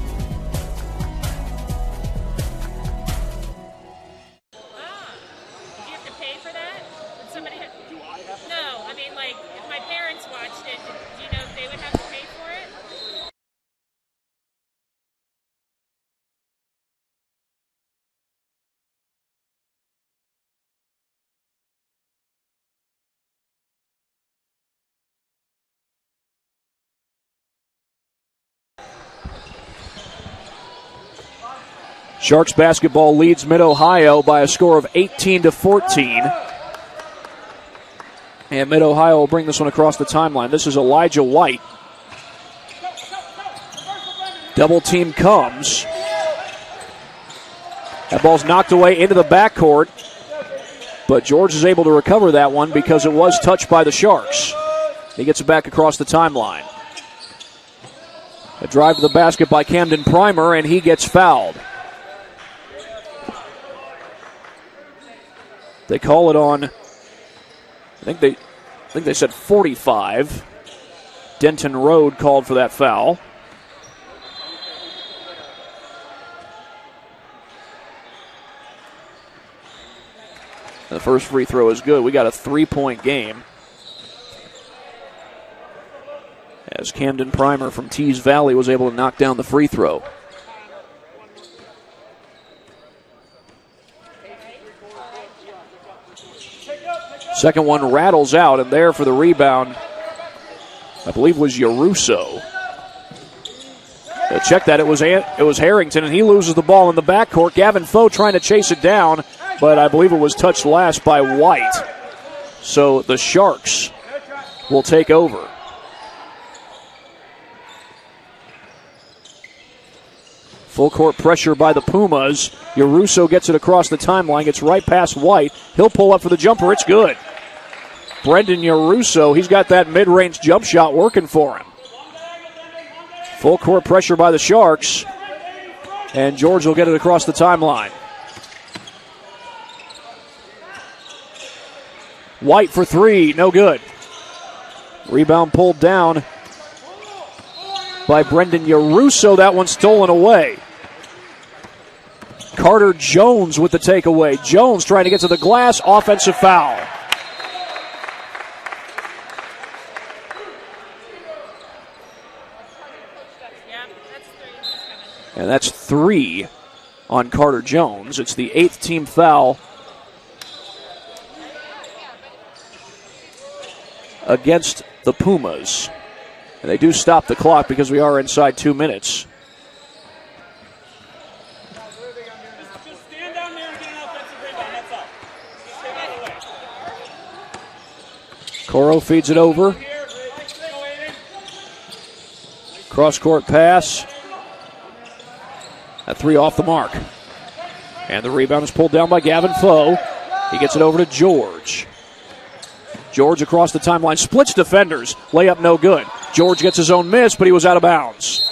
Sharks basketball leads Mid-Ohio by a score of 18-14. And Mid-Ohio will bring this one across the timeline. This is Elijah White. Double team comes. That ball's knocked away into the backcourt. But George is able to recover that one because it was touched by the Sharks. He gets it back across the timeline. A drive to the basket by Camden Primer, and he gets fouled. They call it on, I think they said 45. Denton Rode called for that foul. And the first free throw is good. We got a 3-point game. As Camden Primer from Tees Valley was able to knock down the free throw. Second one rattles out, and there for the rebound, I believe, was Yaruso. Check that. It was Harrington, and he loses the ball in the backcourt. Gavin Foe trying to chase it down, but I believe it was touched last by White. So the Sharks will take over. Full court pressure by the Pumas. Yaruso gets it across the timeline, gets right past White. He'll pull up for the jumper. It's good. Brendan Yaruso, he's got that mid-range jump shot working for him. Full court pressure by the Sharks. And George will get it across the timeline. White for three, no good. Rebound pulled down by Brendan Yaruso. That one stolen away. Carter Jones with the takeaway. Jones trying to get to the glass. Offensive foul. And that's 3 on Carter Jones. It's the 8th team foul against the Pumas. And they do stop the clock because we are inside 2 minutes. Just stand down there and get an offensive rebound. That's all. Just stay out of the way. Coro feeds it over. Cross-court pass. That 3 off the mark. And the rebound is pulled down by Gavin Foe. He gets it over to George. George across the timeline, splits defenders. Layup no good. George gets his own miss, but he was out of bounds.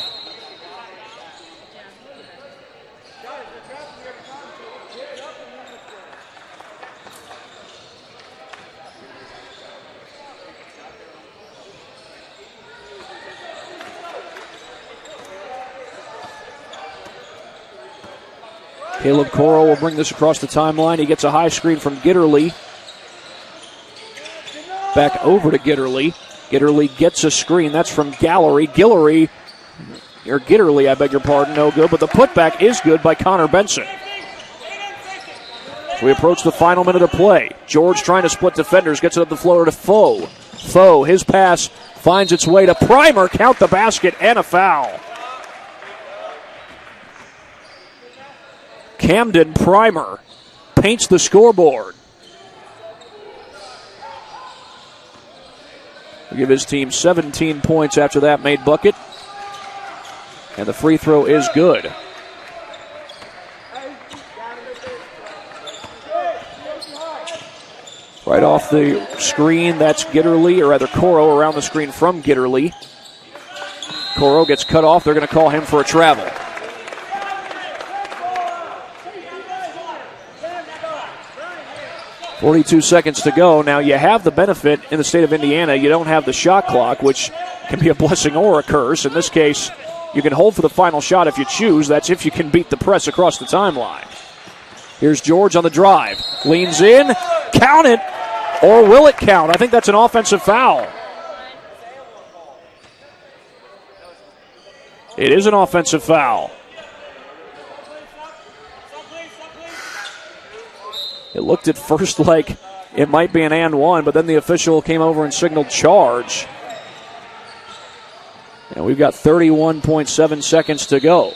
Caleb Coro will bring this across the timeline. He gets a high screen from Gitterly. Back over to Gitterly. Gitterly gets a screen. That's from Gitterly, I beg your pardon, no good. But the putback is good by Connor Benson. So we approach the final minute of play. George trying to split defenders. Gets it up the floor to Foe. Foe, his pass finds its way to Primer. Count the basket and a foul. Camden Primer paints the scoreboard. He'll give his team 17 points after that made bucket. And the free throw is good. Right off the screen, that's Gitterly, or rather Coro around the screen from Gitterly. Coro gets cut off. They're going to call him for a travel. 42 seconds to go. Now, you have the benefit in the state of Indiana. You don't have the shot clock, which can be a blessing or a curse. In this case, you can hold for the final shot if you choose. That's if you can beat the press across the timeline. Here's George on the drive. Leans in. Count it. Or will it count? I think that's an offensive foul. It is an offensive foul. It looked at first like it might be an and one, but then the official came over and signaled charge. And we've got 31.7 seconds to go.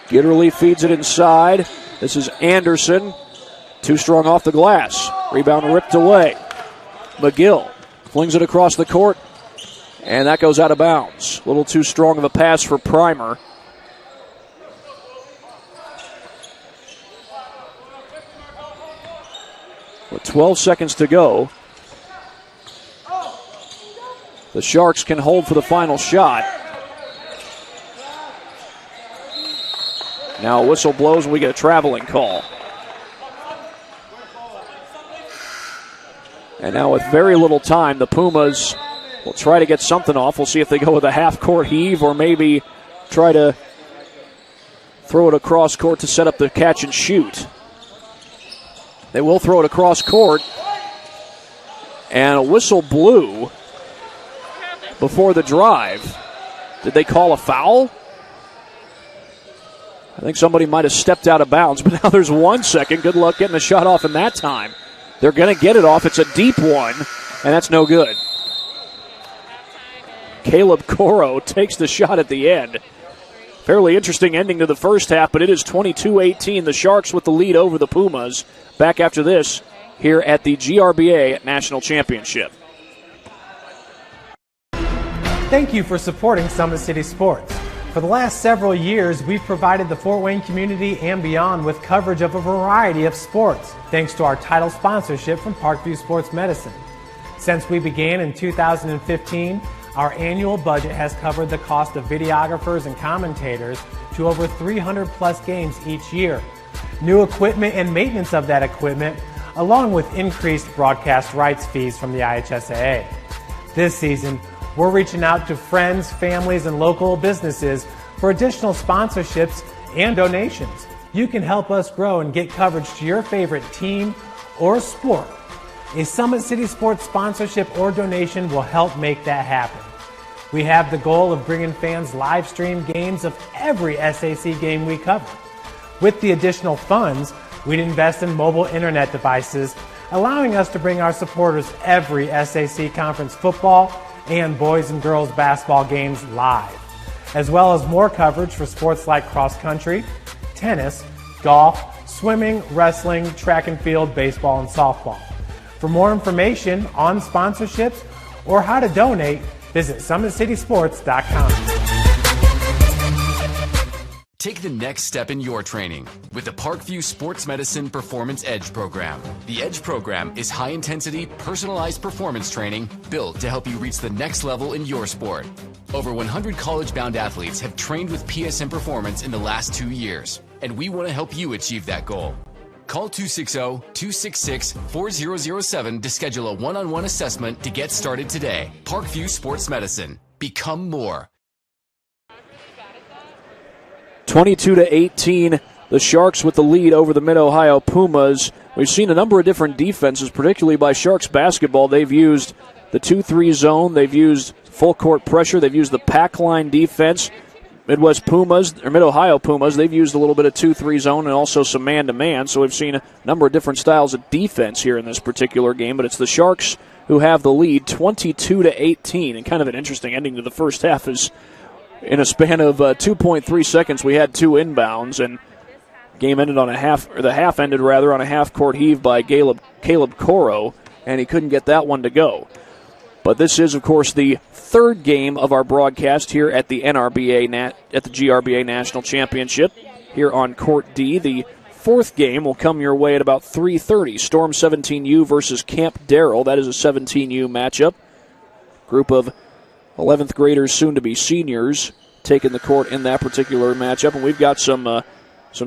Gitterly feeds it inside. This is Anderson. Too strong off the glass. Rebound ripped away. McGill flings it across the court. And that goes out of bounds. A little too strong of a pass for Primer. With 12 seconds to go, the Sharks can hold for the final shot. Now a whistle blows and we get a traveling call. And now with very little time, the Pumas will try to get something off. We'll see if they go with a half-court heave or maybe try to throw it across court to set up the catch and shoot. They will throw it across court. And a whistle blew before the drive. Did they call a foul? I think somebody might have stepped out of bounds, but now there's 1 second. Good luck getting a shot off in that time. They're going to get it off. It's a deep one, and that's no good. Caleb Coro takes the shot at the end. Fairly interesting ending to the first half, but it is 22-18. The Sharks with the lead over the Pumas. Back after this here at the GRBA National Championship. Thank you for supporting Summit City Sports. For the last several years, we've provided the Fort Wayne community and beyond with coverage of a variety of sports, thanks to our title sponsorship from Parkview Sports Medicine. Since we began in 2015, our annual budget has covered the cost of videographers and commentators to over 300 plus games each year. New equipment and maintenance of that equipment, along with increased broadcast rights fees from the IHSAA. This season, we're reaching out to friends, families, and local businesses for additional sponsorships and donations. You can help us grow and get coverage to your favorite team or sport. A Summit City Sports sponsorship or donation will help make that happen. We have the goal of bringing fans live stream games of every SAC game we cover. With the additional funds, we'd invest in mobile internet devices, allowing us to bring our supporters every SAC conference football and boys and girls basketball games live, as well as more coverage for sports like cross country, tennis, golf, swimming, wrestling, track and field, baseball, and softball. For more information on sponsorships or how to donate, visit SummitCitySports.com. Take the next step in your training with the Parkview Sports Medicine Performance Edge program. The Edge program is high-intensity, personalized performance training built to help you reach the next level in your sport. Over 100 college-bound athletes have trained with PSM Performance in the last 2 years, and we want to help you achieve that goal. Call 260-266-4007 to schedule a one-on-one assessment to get started today. Parkview Sports Medicine. Become more. 22-18, the Sharks with the lead over the Mid-Ohio Pumas. We've seen a number of different defenses, particularly by Sharks basketball. They've used the 2-3 zone. They've used full court pressure. They've used the pack line defense. Mid-Ohio Pumas, they've used a little bit of 2-3 zone and also some man-to-man. So we've seen a number of different styles of defense here in this particular game. But it's the Sharks who have the lead, 22-18. And kind of an interesting ending to the first half is in a span of 2.3 seconds, we had 2 inbounds, and game ended on the half ended on a half-court heave by Caleb Coro, and he couldn't get that one to go. But this is, of course, the third game of our broadcast here at the GRBA National Championship here on Court D. The fourth game will come your way at about 3:30. Storm 17U versus Camp Darrell. That is a 17U matchup. Group of 11th graders, soon to be seniors, taking the court in that particular matchup. And we've got some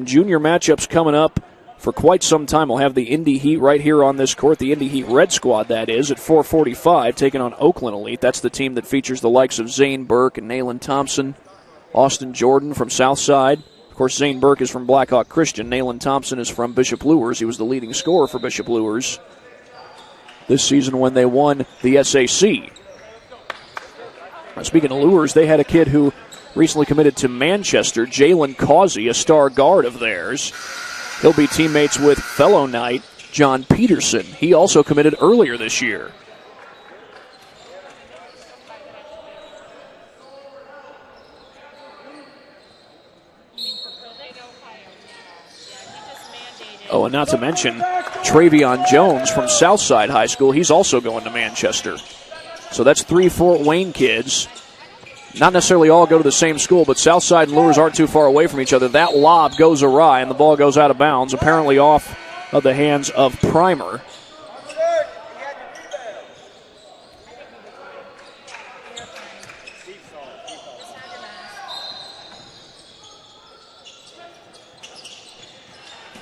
junior matchups coming up for quite some time. We'll have the Indy Heat right here on this court, the Indy Heat Red Squad, that is, at 4:45, taking on Oakland Elite. That's the team that features the likes of Zane Burke and Nayland Thompson, Austin Jordan from Southside. Of course, Zane Burke is from Blackhawk Christian. Nayland Thompson is from Bishop Luers. He was the leading scorer for Bishop Luers this season when they won the SAC. Speaking of Luers, they had a kid who recently committed to Manchester, Jalen Causey, a star guard of theirs. He'll be teammates with fellow Knight John Peterson. He also committed earlier this year. Oh, and not to mention Travion Jones from Southside High School. He's also going to Manchester. So that's 3 Fort Wayne kids. Not necessarily all go to the same school, but Southside and Luers aren't too far away from each other. That lob goes awry, and the ball goes out of bounds, apparently off of the hands of Primer.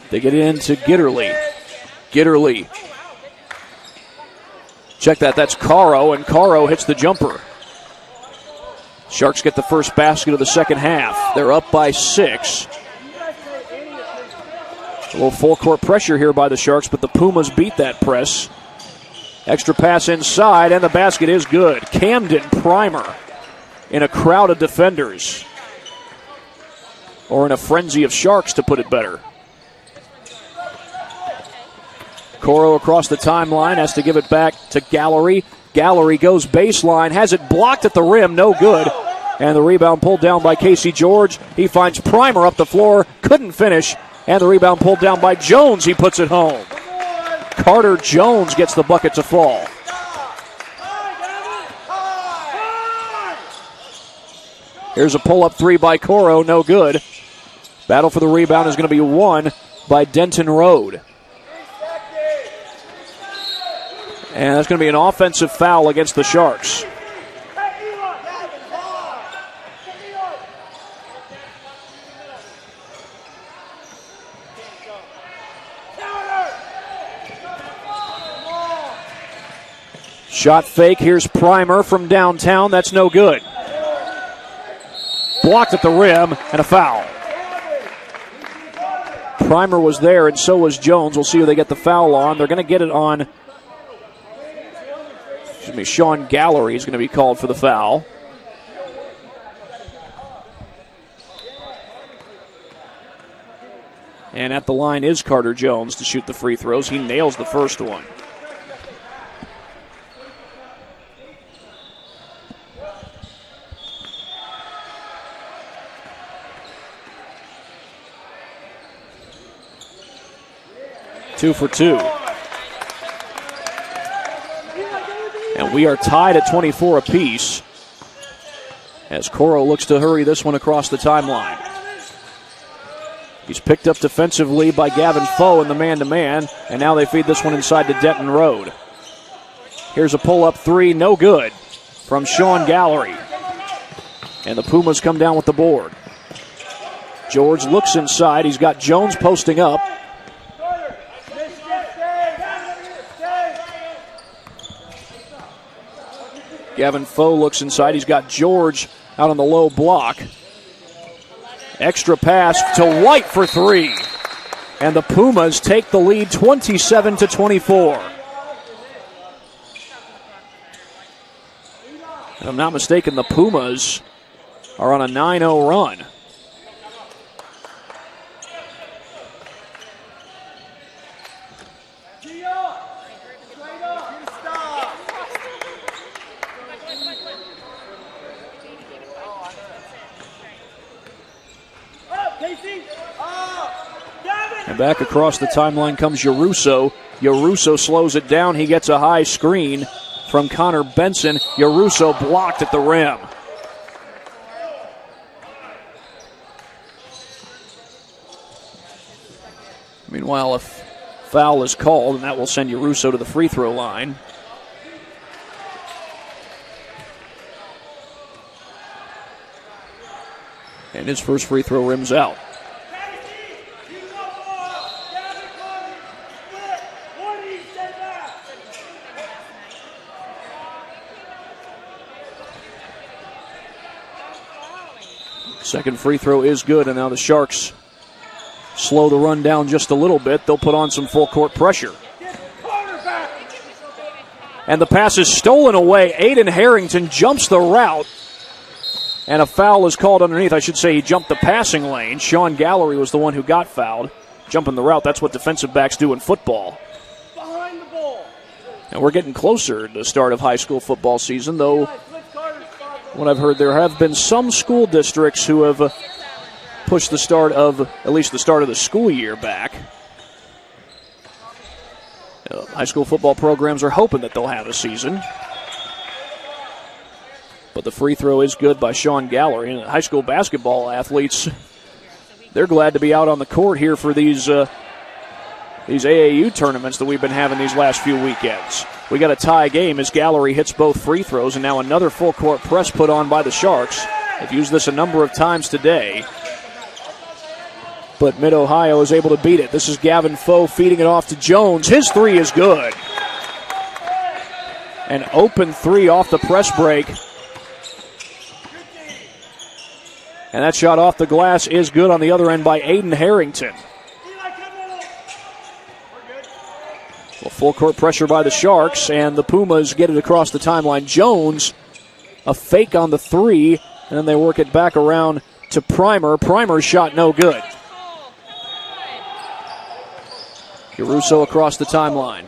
They get it into Gitterly. Gitterly Check that. That's Caro, and Caro hits the jumper. Sharks get the first basket of the second half. They're up by 6. A little full court pressure here by the Sharks, but the Pumas beat that press. Extra pass inside, and the basket is good. Camden Primer in a crowd of defenders. Or in a frenzy of Sharks, to put it better. Coro across the timeline, has to give it back to Gallery. Gallery goes baseline, has it blocked at the rim, no good. And the rebound pulled down by Casey George. He finds Primer up the floor, couldn't finish. And the rebound pulled down by Jones, he puts it home. Carter Jones gets the bucket to fall. Here's a pull-up 3 by Coro, no good. Battle for the rebound is going to be won by Denton Road. And that's going to be an offensive foul against the Sharks. Shot fake, here's Primer from downtown, that's no good. Blocked at the rim, and a foul. Primer was there, and so was Jones. We'll see who they get the foul on. They're going to get it on, Sean Gallery is going to be called for the foul. And at the line is Carter Jones to shoot the free throws. He nails the first one. Two for 2. And we are tied at 24 apiece as Coro looks to hurry this one across the timeline. He's picked up defensively by Gavin Foe in the man-to-man, and now they feed this one inside to Denton Road. Here's a pull-up 3, no good, from Sean Gallery. And the Pumas come down with the board. George looks inside. He's got Jones posting up. Gavin Foe looks inside. He's got George out on the low block. Extra pass to White for 3. And the Pumas take the lead 27-24. If I'm not mistaken, the Pumas are on a 9-0 run. And back across the timeline comes Yaruso. Yaruso slows it down. He gets a high screen from Connor Benson. Yaruso blocked at the rim. Meanwhile, a foul is called, and that will send Yaruso to the free throw line. And his first free throw rims out. Second free throw is good, and now the Sharks slow the run down just a little bit. They'll put on some full court pressure. And the pass is stolen away. Aiden Harrington jumps the route, and a foul is called underneath. I should say he jumped the passing lane. Sean Gallery was the one who got fouled. Jumping the route, that's what defensive backs do in football. And we're getting closer to the start of high school football season, though what I've heard, there have been some school districts who have pushed the start of, at least the start of the school year back. High school football programs are hoping that they'll have a season. But the free throw is good by Sean Gallery. And high school basketball athletes, they're glad to be out on the court here for these AAU tournaments that we've been having these last few weekends. We got a tie game as Gallery hits both free throws, and now another full court press put on by the Sharks. They've used this a number of times today, but Mid-Ohio is able to beat it. This is Gavin Foe feeding it off to Jones. His 3 is good. An open three off the press break. And that shot off the glass is good on the other end by Aiden Harrington. Well, full court pressure by the Sharks, and the Pumas get it across the timeline. Jones, a fake on the three, and then they work it back around to Primer. Primer's shot no good. Yaruso across the timeline.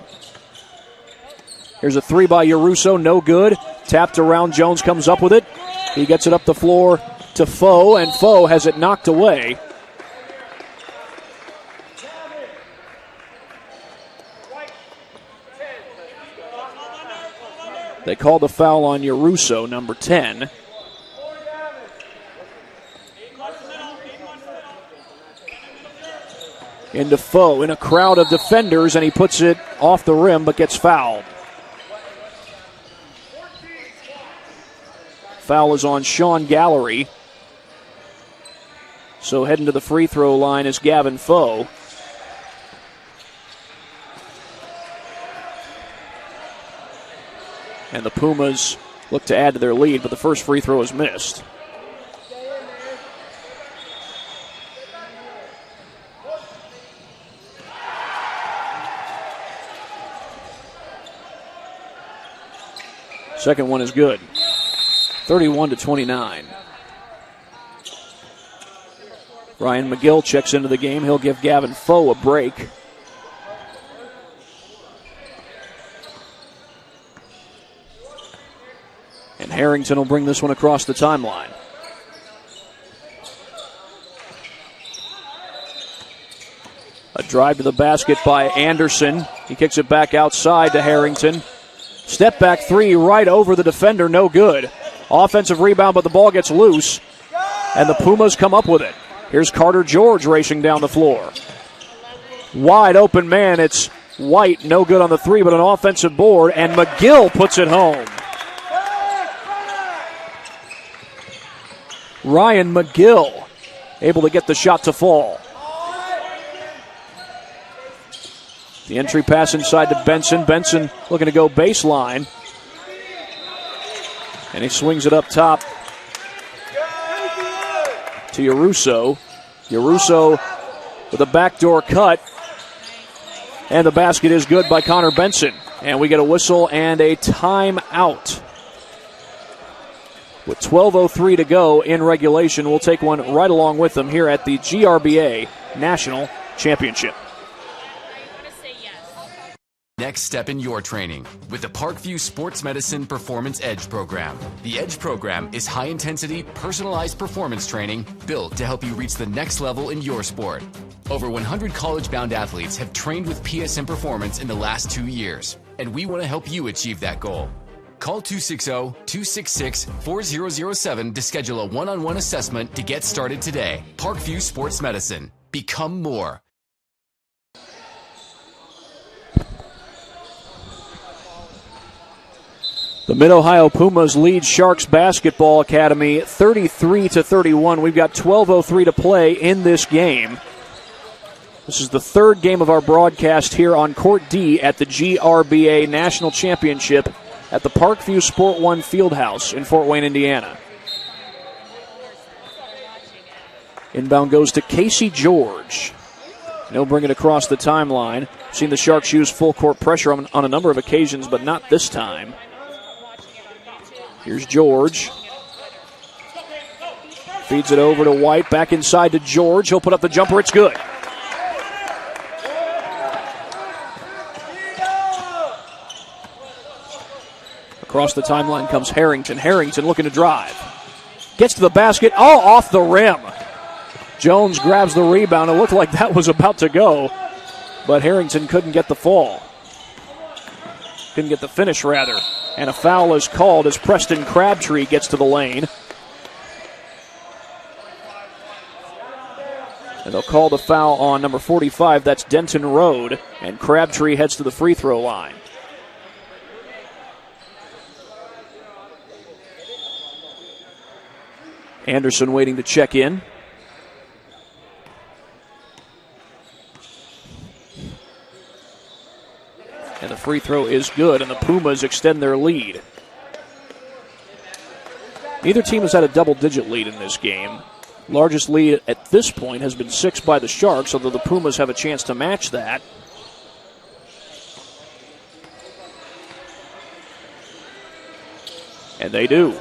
Here's a three by Yaruso, no good. Tapped around, Jones comes up with it. He gets it up the floor to Foe, and Foe has it knocked away. They called the foul on Yaruso, number 10. Into Foe in a crowd of defenders, and he puts it off the rim but gets fouled. Foul is on Sean Gallery. So heading to the free throw line is Gavin Foe. And the Pumas look to add to their lead, but the first free throw is missed. Second one is good. 31-29. Ryan McGill checks into the game. He'll give Gavin Foe a break. And Harrington will bring this one across the timeline. A drive to the basket by Anderson. He kicks it back outside to Harrington. Step back three right over the defender, no good. Offensive rebound, but the ball gets loose, and the Pumas come up with it. Here's Carter George racing down the floor. Wide open man, it's White, no good on the three, but an offensive board, and McGill puts it home. Ryan McGill able to get the shot to fall. The entry pass inside to Benson. Benson looking to go baseline. And he swings it up top to Yaruso. Yaruso with a backdoor cut. And the basket is good by Connor Benson. And we get a whistle and a timeout. With 12:03 to go in regulation, we'll take one right along with them here at the GRBA National Championship. Next step in your training with the Parkview Sports Medicine Performance Edge program. The Edge program is high-intensity, personalized performance training built to help you reach the next level in your sport. Over 100 college-bound athletes have trained with PSM Performance in the last 2 years, and we want to help you achieve that goal. Call 260-266-4007 to schedule a one-on-one assessment to get started today. Parkview Sports Medicine. Become more. The Mid-Ohio Pumas lead Sharks Basketball Academy 33-31. We've got 12:03 to play in this game. This is the third game of our broadcast here on Court D at the GRBA National Championship at the Parkview Sport One Fieldhouse in Fort Wayne, Indiana. Inbound goes to Casey George. And he'll bring it across the timeline. Seen the Sharks use full court pressure on a number of occasions, but not this time. Here's George. Feeds it over to White. Back inside to George. He'll put up the jumper. It's good. Across the timeline comes Harrington. Harrington looking to drive. Gets to the basket. Oh, off the rim. Jones grabs the rebound. It looked like that was about to go, but Harrington couldn't get the fall. Couldn't get the finish, rather. And a foul is called as Preston Crabtree gets to the lane. And they'll call the foul on number 45. That's Denton Road. And Crabtree heads to the free throw line. Anderson waiting to check in. And the free throw is good, and the Pumas extend their lead. Neither team has had a double-digit lead in this game. Largest lead at this point has been 6 by the Sharks, although the Pumas have a chance to match that. And they do.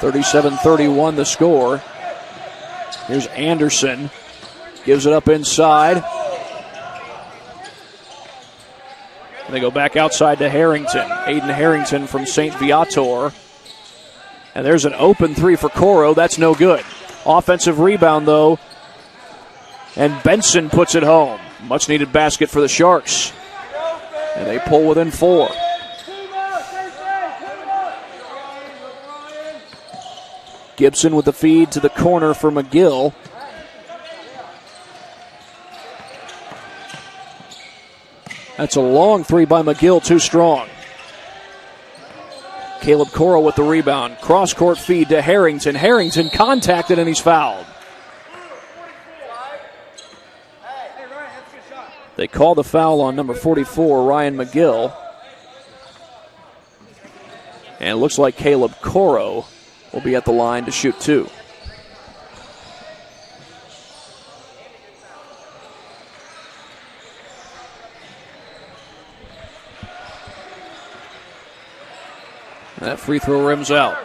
(37-31) the score. Here's Anderson. Gives it up inside. And they go back outside to Harrington. Aiden Harrington from St. Viator. And there's an open three for Coro. That's no good. Offensive rebound, though. And Benson puts it home. Much needed basket for the Sharks. And they pull within 4. Gibson with the feed to the corner for McGill. That's a long three by McGill, too strong. Caleb Coro with the rebound. Cross-court feed to Harrington. Harrington contacted and he's fouled. They call the foul on number 44, Ryan McGill. And it looks like Caleb Coro will be at the line to shoot 2. That free throw rims out.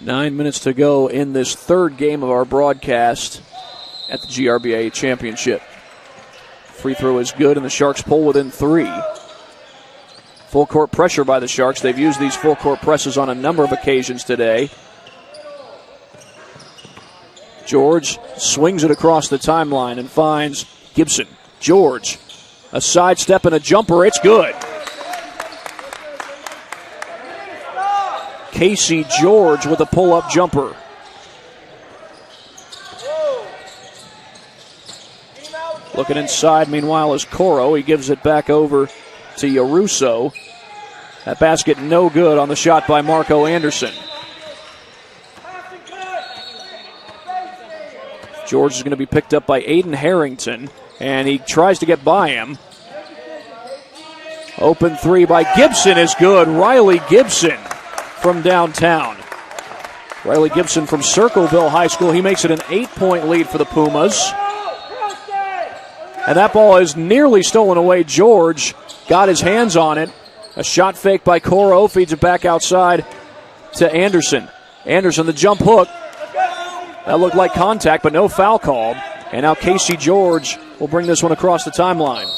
Nine minutes to go in this third game of our broadcast at the GRBA Championship. Free throw is good, and the Sharks pull within 3. Full court pressure by the Sharks. They've used these full court presses on a number of occasions today. George swings it across the timeline and finds Gibson. George, a sidestep and a jumper. It's good. Casey George with a pull-up jumper. Looking inside, meanwhile, is Coro. He gives it back over to Yaruso. That basket no good on the shot by Marco Anderson. George is going to be picked up by Aiden Harrington, and he tries to get by him. Open three by Gibson is good. Riley Gibson from downtown. Riley Gibson from Circleville High School. He makes it an 8-point lead for the Pumas. And that ball is nearly stolen away. George got his hands on it. A shot fake by Coro, feeds it back outside to Anderson. Anderson, the jump hook. That looked like contact, but no foul called. And now Casey George will bring this one across the timeline.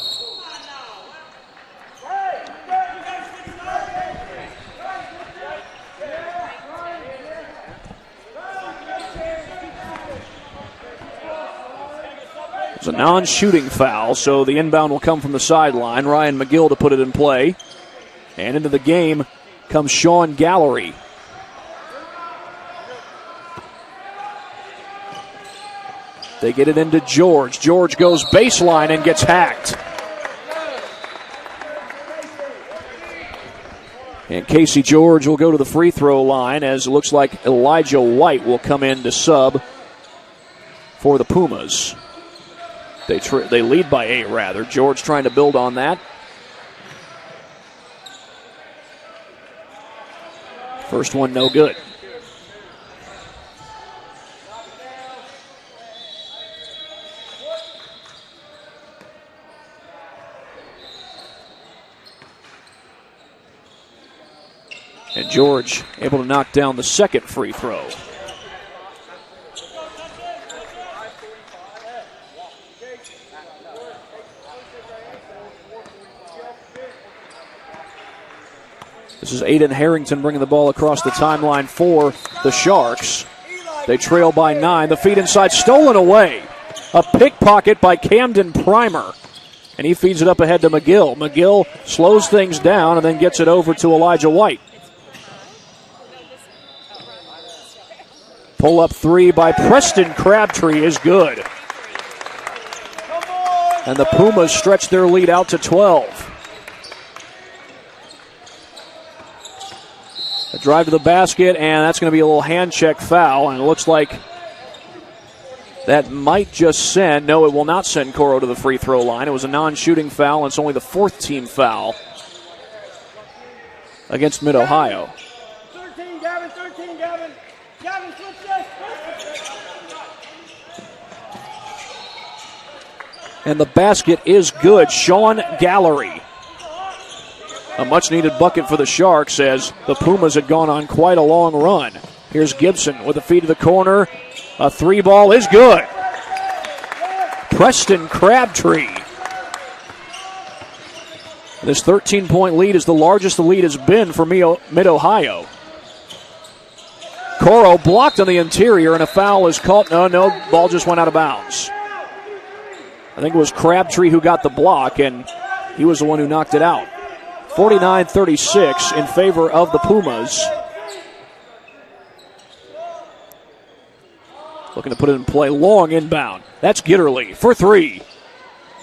It's a non-shooting foul, so the inbound will come from the sideline. Ryan McGill to put it in play. And into the game comes Sean Gallery. They get it into George. George goes baseline and gets hacked. And Casey George will go to the free throw line as it looks like Elijah White will come in to sub for the Pumas. They lead by 8, rather. George trying to build on that. First one no good. And George able to knock down the second free throw. This is Aiden Harrington bringing the ball across the timeline for the Sharks. They trail by 9. The feed inside stolen away. A pickpocket by Camden Primer. And he feeds it up ahead to McGill. McGill slows things down and then gets it over to Elijah White. Pull-up three by Preston Crabtree is good. And the Pumas stretch their lead out to 12. A drive to the basket, and that's going to be a little hand check foul, and it looks like that might just send, no, it will not send Coro to the free throw line. It was a non-shooting foul, and it's only the fourth team foul against Mid-Ohio. 13, Gavin, 13, Gavin. Gavin, switch this. And the basket is good. Sean Gallery. A much-needed bucket for the Sharks as the Pumas had gone on quite a long run. Here's Gibson with a feed to the corner. A three ball is good. Preston Crabtree. This 13-point lead is the largest the lead has been for Mid-Ohio. Coro blocked on the interior, and a foul is called. No, ball just went out of bounds. I think it was Crabtree who got the block, and he was the one who knocked it out. 49-36 in favor of the Pumas. Looking to put it in play. Long inbound. That's Gitterly for three.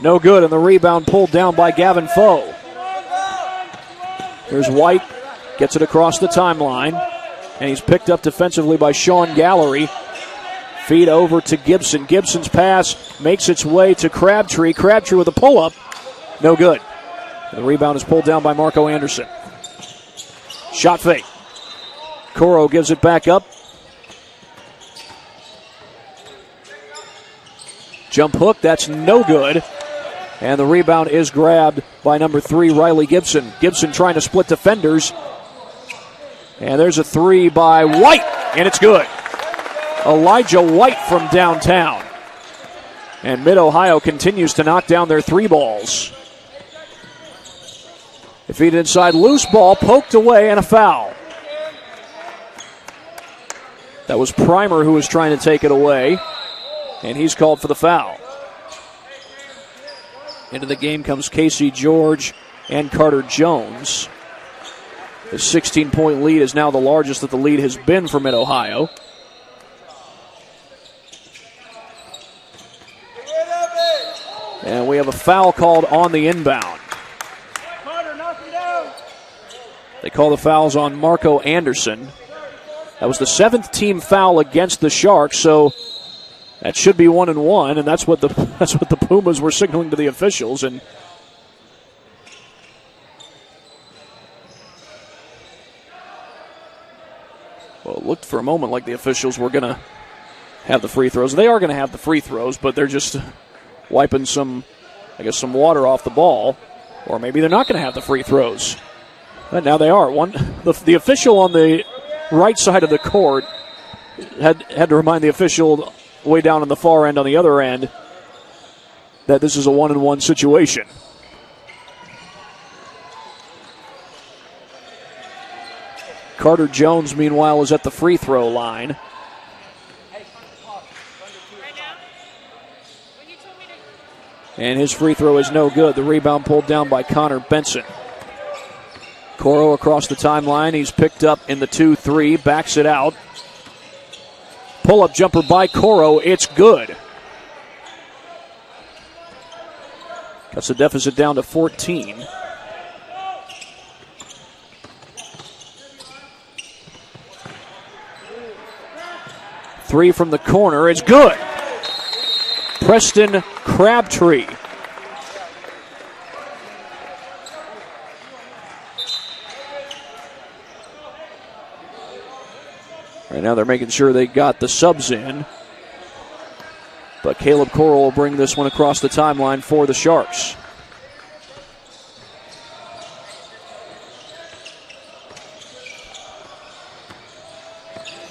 No good, and the rebound pulled down by Gavin Foe. Here's White. Gets it across the timeline. And he's picked up defensively by Sean Gallery. Feed over to Gibson. Gibson's pass makes its way to Crabtree. Crabtree with a pull-up. No good. The rebound is pulled down by Marco Anderson. Shot fake. Coro gives it back up. Jump hook, that's no good. And the rebound is grabbed by number 3, Riley Gibson. Gibson trying to split defenders. And there's a three by White, and it's good. Elijah White from downtown. And Mid-Ohio continues to knock down their three balls. They feed it inside, loose ball, poked away, and a foul. That was Primer who was trying to take it away, and he's called for the foul. Into the game comes Casey George and Carter Jones. The 16-point lead is now the largest that the lead has been for Mid-Ohio. And we have a foul called on the inbound. They call the fouls on Marco Anderson. That was the 7th team foul against the Sharks, so that should be 1-1, and that's what the Pumas were signaling to the officials. And well, it looked for a moment like the officials were going to have the free throws. They are going to have the free throws, but they're just wiping some water off the ball, or maybe they're not going to have the free throws. But now they are. The official on the right side of the court had to remind the official way down on the far end on the other end that this is a 1-1 situation. Carter Jones, meanwhile, is at the free throw line. And his free throw is no good. The rebound pulled down by Connor Benson. Coro across the timeline. He's picked up in the 2-3, backs it out. Pull-up jumper by Coro. It's good. Cuts the deficit down to 14. Three from the corner. It's good. Preston Crabtree. Right now they're making sure they got the subs in. But Caleb Coro will bring this one across the timeline for the Sharks.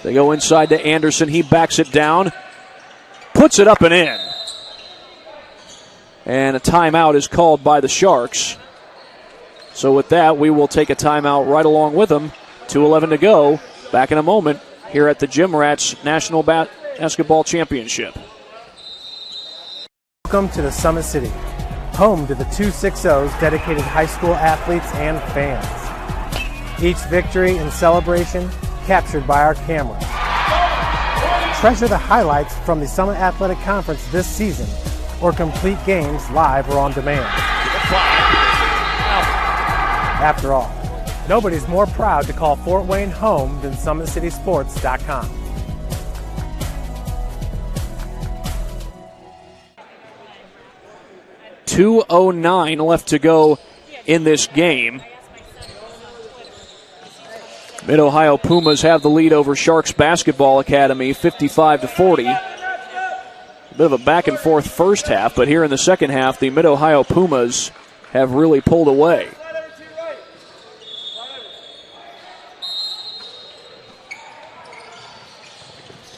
They go inside to Anderson. He backs it down. Puts it up and in. And a timeout is called by the Sharks. So with that, we will take a timeout right along with them. 2:11 to go. Back in a moment here at the Gym Rats National Basketball Championship. Welcome to the Summit City, home to the 260's dedicated high school athletes and fans. Each victory and celebration captured by our cameras. Treasure the highlights from the Summit Athletic Conference this season, or complete games live or on demand. After all, nobody's more proud to call Fort Wayne home than SummitCitySports.com. .209 left to go in this game. Mid-Ohio Pumas have the lead over Sharks Basketball Academy, 55-40. A bit of a back-and-forth first half, but here in the second half, the Mid-Ohio Pumas have really pulled away.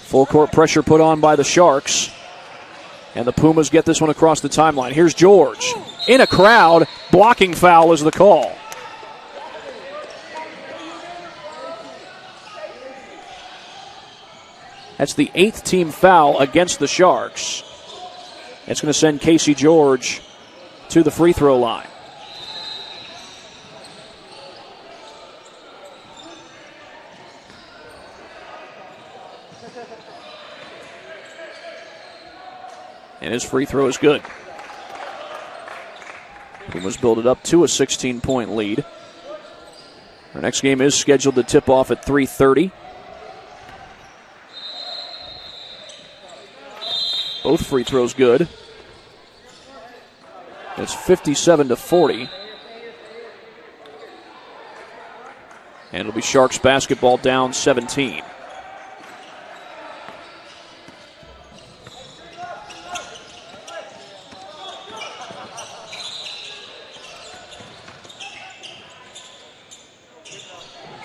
Full court pressure put on by the Sharks. And the Pumas get this one across the timeline. Here's George. In a crowd, blocking foul is the call. That's the 8th team foul against the Sharks. It's going to send Casey George to the free throw line. And his free throw is good. Pumas build it up to a 16-point lead. Our next game is scheduled to tip off at 3:30. Both free throws good. It's 57-40. And it'll be Sharks basketball down 17.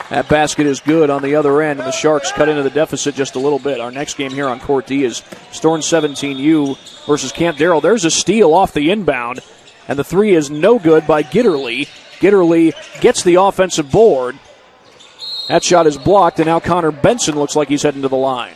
That basket is good on the other end, and the Sharks cut into the deficit just a little bit. Our next game here on Court D is Storm 17U versus Camp Darrell. There's a steal off the inbound, and the three is no good by Gitterly. Gitterly gets the offensive board. That shot is blocked, and now Connor Benson looks like he's heading to the line.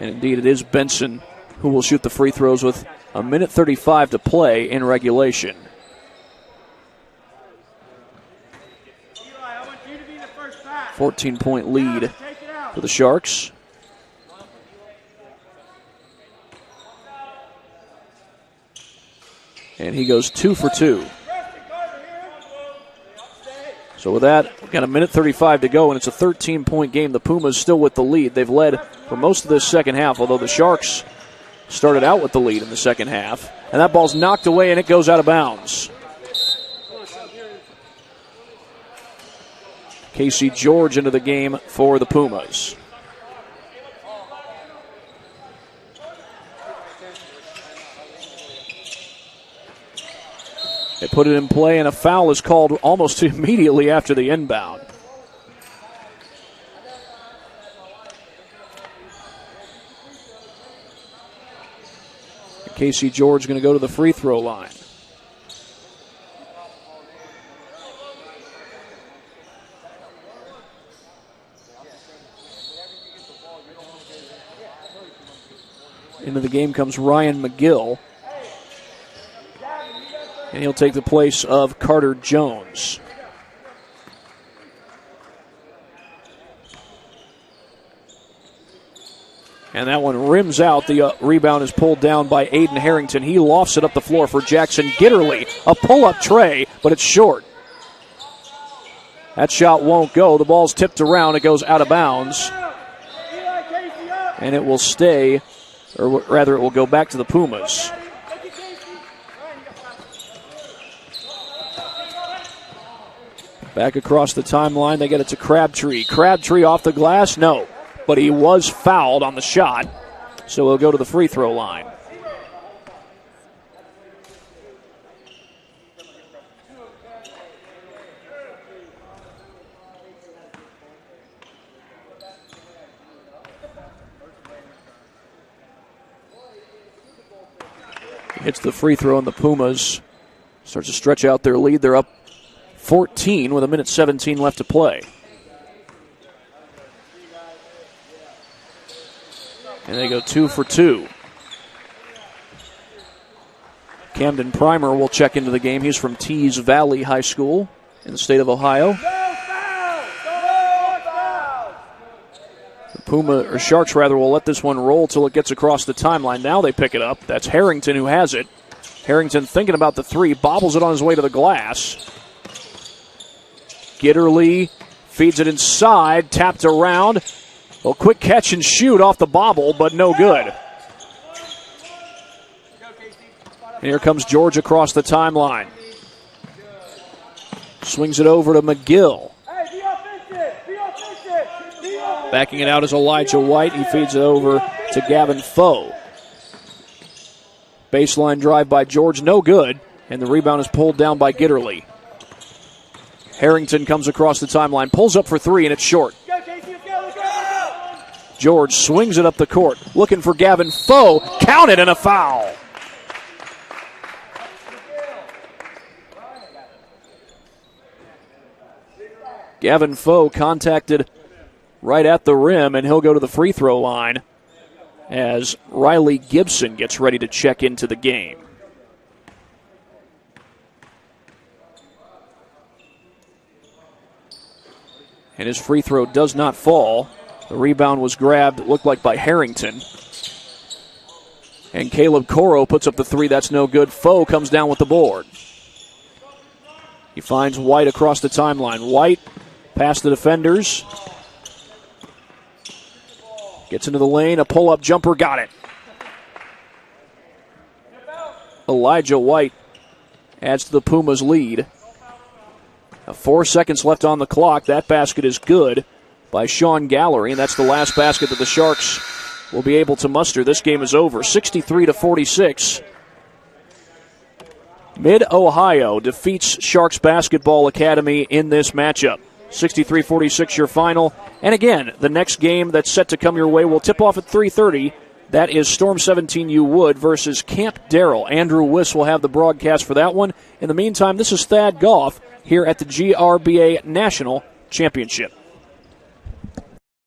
And indeed, it is Benson who will shoot the free throws with a minute 35 to play in regulation. 14-point lead for the Sharks. And he goes 2 for 2. So with that, we've got a minute 35 to go, and it's a 13-point game. The Pumas still with the lead. They've led for most of this second half, although the Sharks started out with the lead in the second half. And that ball's knocked away, and it goes out of bounds. Casey George into the game for the Pumas. They put it in play, and a foul is called almost immediately after the inbound. Casey George going to go to the free throw line. Into the game comes Ryan McGill. And he'll take the place of Carter Jones. And that one rims out. The rebound is pulled down by Aiden Harrington. He lofts it up the floor for Jackson Gitterly. A pull-up tray, but it's short. That shot won't go. The ball's tipped around. It goes out of bounds. And it will stay, or rather it will go back to the Pumas. Back across the timeline, they get it to Crabtree. Crabtree off the glass? No. But he was fouled on the shot, so he'll go to the free throw line. He hits the free throw, and the Pumas start to stretch out their lead. They're up 14 with a minute 17 left to play. And they go 2 for 2. Camden Primer will check into the game. He's from Tees Valley High School in the state of Ohio. The Sharks will let this one roll till it gets across the timeline. Now they pick it up. That's Harrington who has it. Harrington thinking about the three, bobbles it on his way to the glass. Gitterly feeds it inside, tapped around. Well, quick catch and shoot off the bobble, but no good. And here comes George across the timeline. Swings it over to McGill. Backing it out is Elijah White. He feeds it over to Gavin Foe. Baseline drive by George, no good. And the rebound is pulled down by Gitterly. Harrington comes across the timeline, pulls up for three, and it's short. George swings it up the court, looking for Gavin Foe. Counted and a foul. Gavin Foe contacted right at the rim, and he'll go to the free throw line as Riley Gibson gets ready to check into the game. And his free throw does not fall. The rebound was grabbed, it looked like, by Harrington. And Caleb Coro puts up the three. That's no good. Foe comes down with the board. He finds White across the timeline. White past the defenders. Gets into the lane. A pull-up jumper. Got it. Elijah White adds to the Pumas' lead. 4 seconds left on the clock. That basket is good by Sean Gallery, and that's the last basket that the Sharks will be able to muster. This game is over, 63-46. Mid-Ohio defeats Sharks Basketball Academy in this matchup. 63-46 your final. And again, the next game that's set to come your way will tip off at 3:30. That is Storm 17U Wood versus Camp Darrell. Andrew Wiss will have the broadcast for that one. In the meantime, this is Thad Goff here at the GRBA National Championship.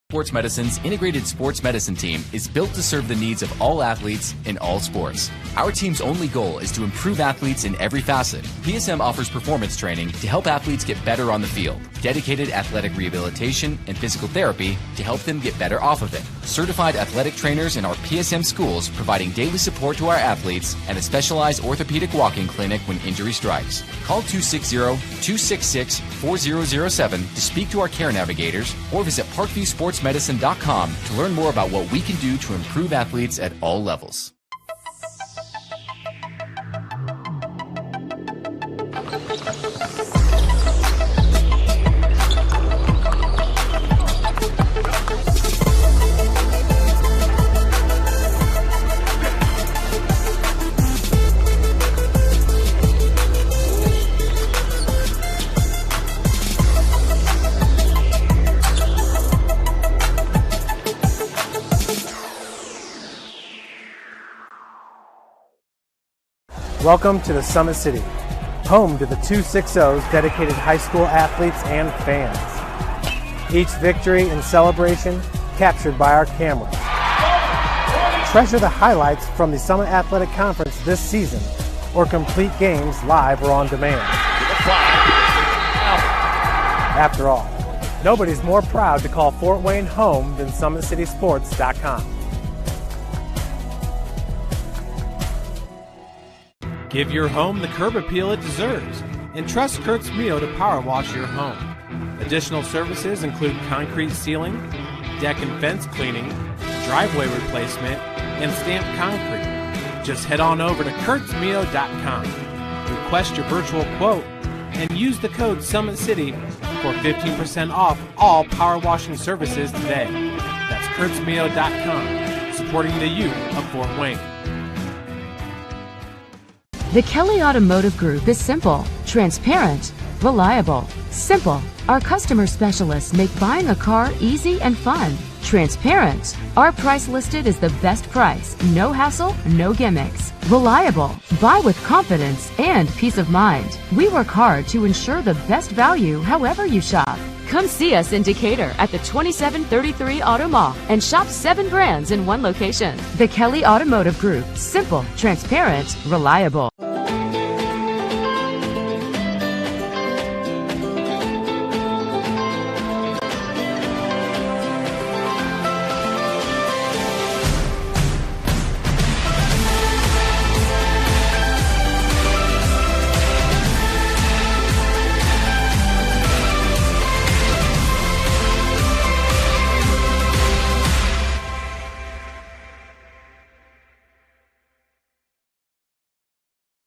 Sports Medicine's integrated sports medicine team is built to serve the needs of all athletes in all sports. Our team's only goal is to improve athletes in every facet. PSM offers performance training to help athletes get better on the field, dedicated athletic rehabilitation and physical therapy to help them get better off of it, certified athletic trainers in our PSM schools providing daily support to our athletes, and a specialized orthopedic walking clinic when injury strikes. Call 260-266-4007 to speak to our care navigators or visit parkviewsportsmedicine.com to learn more about what we can do to improve athletes at all levels. Welcome to the Summit City, home to the 260's dedicated high school athletes and fans. Each victory and celebration captured by our cameras. Treasure the highlights from the Summit Athletic Conference this season, or complete games live or on demand. After all, nobody's more proud to call Fort Wayne home than SummitCitySports.com. Give your home the curb appeal it deserves and trust Kurt's Mio to power wash your home. Additional services include concrete sealing, deck and fence cleaning, driveway replacement, and stamped concrete. Just head on over to kurtzmio.com. Request your virtual quote and use the code SummitCity for 15% off all power washing services today. That's kurtzmio.com, supporting the youth of Fort Wayne. The Kelly Automotive Group is simple, transparent, reliable. Simple. Our customer specialists make buying a car easy and fun. Transparent. Our price listed is the best price. No hassle, no gimmicks. Reliable. Buy with confidence and peace of mind. We work hard to ensure the best value however you shop. Come see us in Decatur at the 2733 Auto Mall and shop 7 brands in one location. The Kelly Automotive Group. Simple, transparent, reliable.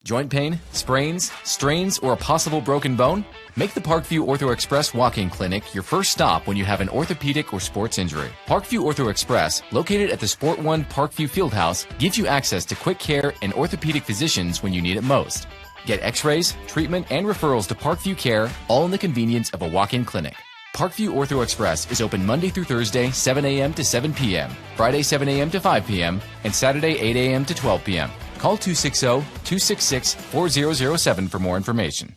Joint pain, sprains, strains, or a possible broken bone? Make the Parkview Ortho Express Walk-In Clinic your first stop when you have an orthopedic or sports injury. Parkview Ortho Express, located at the Sport One Parkview Fieldhouse, gives you access to quick care and orthopedic physicians when you need it most. Get x-rays, treatment, and referrals to Parkview Care, all in the convenience of a walk-in clinic. Parkview Ortho Express is open Monday through Thursday, 7 a.m. to 7 p.m., Friday, 7 a.m. to 5 p.m., and Saturday, 8 a.m. to 12 p.m. Call 260-266-4007 for more information.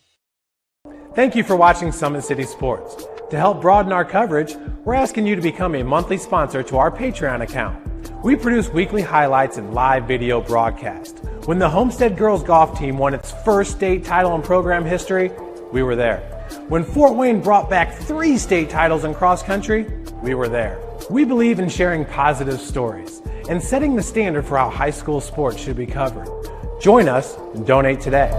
Thank you for watching Summit City Sports. To help broaden our coverage, we're asking you to become a monthly sponsor to our Patreon account. We produce weekly highlights and live video broadcasts. When the Homestead girls golf team won its first state title in program history, we were there. When Fort Wayne brought back 3 state titles in cross country, we were there. We believe in sharing positive stories and setting the standard for how high school sports should be covered. Join us and donate today.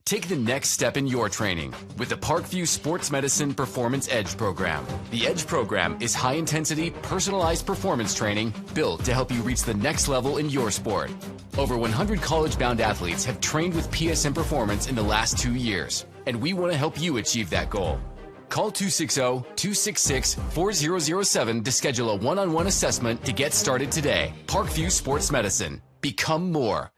Take the next step in your training with the Parkview Sports Medicine Performance Edge program. The Edge program is high-intensity, personalized performance training built to help you reach the next level in your sport. Over 100 college-bound athletes have trained with PSM Performance in the last 2 years, and we want to help you achieve that goal. Call 260-266-4007 to schedule a one-on-one assessment to get started today. Parkview Sports Medicine. Become more.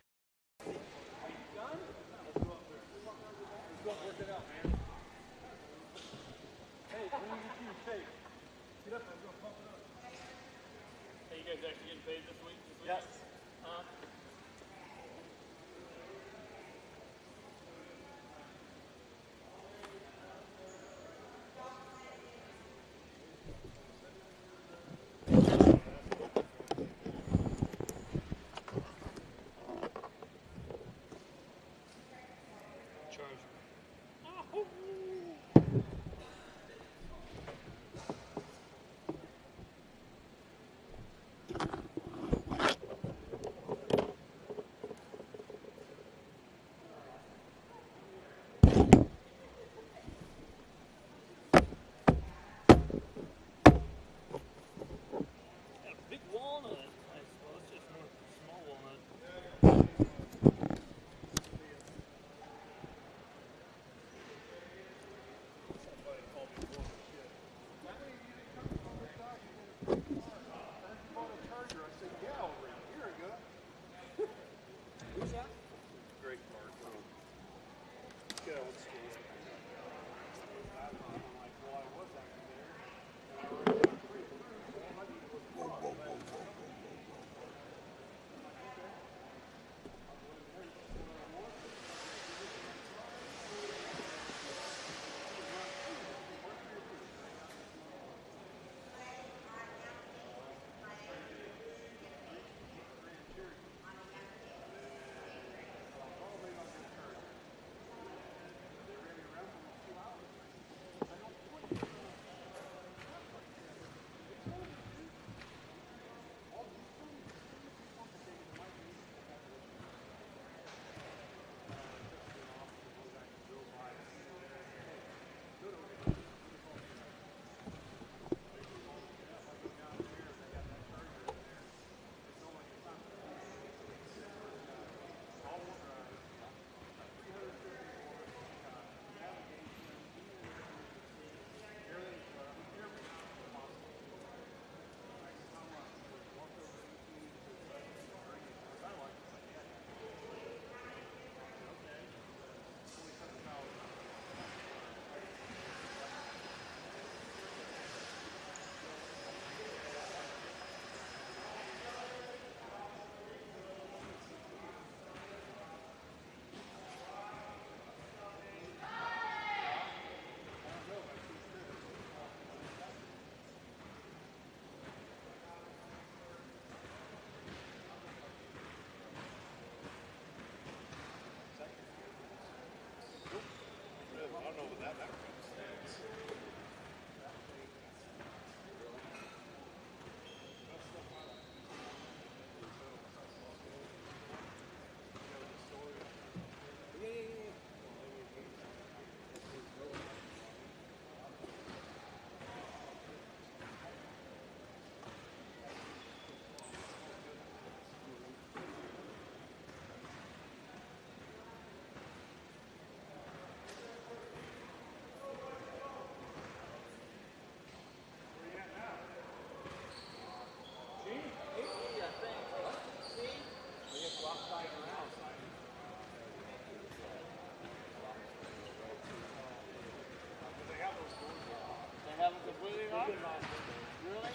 Really?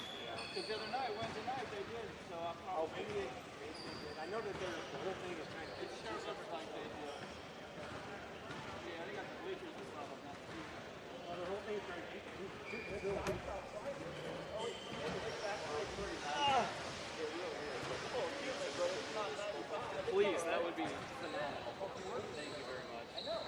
Because the other night, Wednesday night, they did. So I thought maybe they did. I know that the whole thing is kind of. It sure looks like they did. Yeah, they got the bleachers and stuff like that. Well, the whole thing's trying to keep. Please, that would be phenomenal. Thank you very much. I know.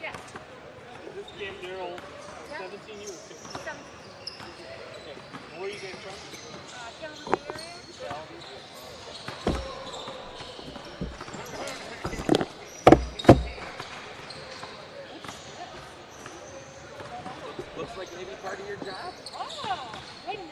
Yeah. Is this Camp Darrell 17U or 16? 17. Okay. And where are you guys from? Kalamazoo area. Looks like maybe part of your job. Oh, wait a minute.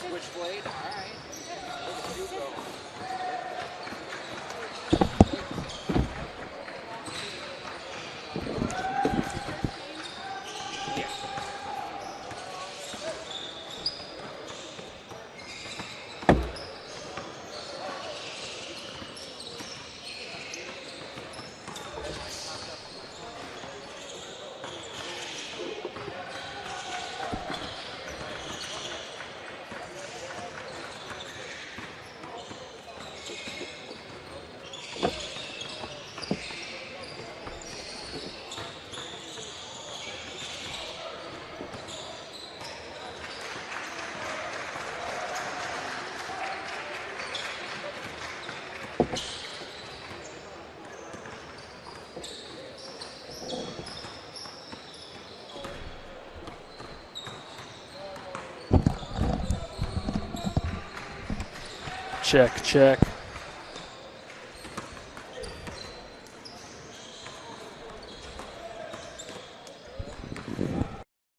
Switchblade, all right. Where did you go? Check, check.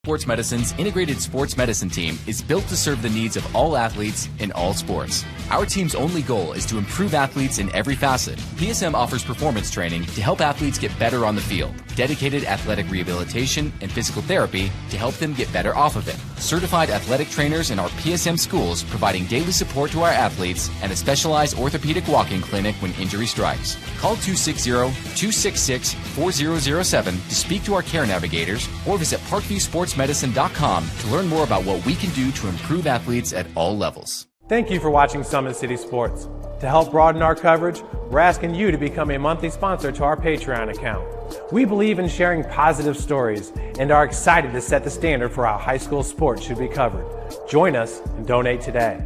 Sports Medicine's integrated sports medicine team is built to serve the needs of all athletes in all sports. Our team's only goal is to improve athletes in every facet. PSM offers performance training to help athletes get better on the field, dedicated athletic rehabilitation and physical therapy to help them get better off of it, certified athletic trainers in our PSM schools providing daily support to our athletes, and a specialized orthopedic walk-in clinic when injury strikes. Call 260-266-4007 to speak to our care navigators or visit parkviewsportsmedicine.com to learn more about what we can do to improve athletes at all levels. Thank you for watching Summit City Sports. To help broaden our coverage, we're asking you to become a monthly sponsor to our Patreon account. We believe in sharing positive stories and are excited to set the standard for how high school sports should be covered. Join us and donate today.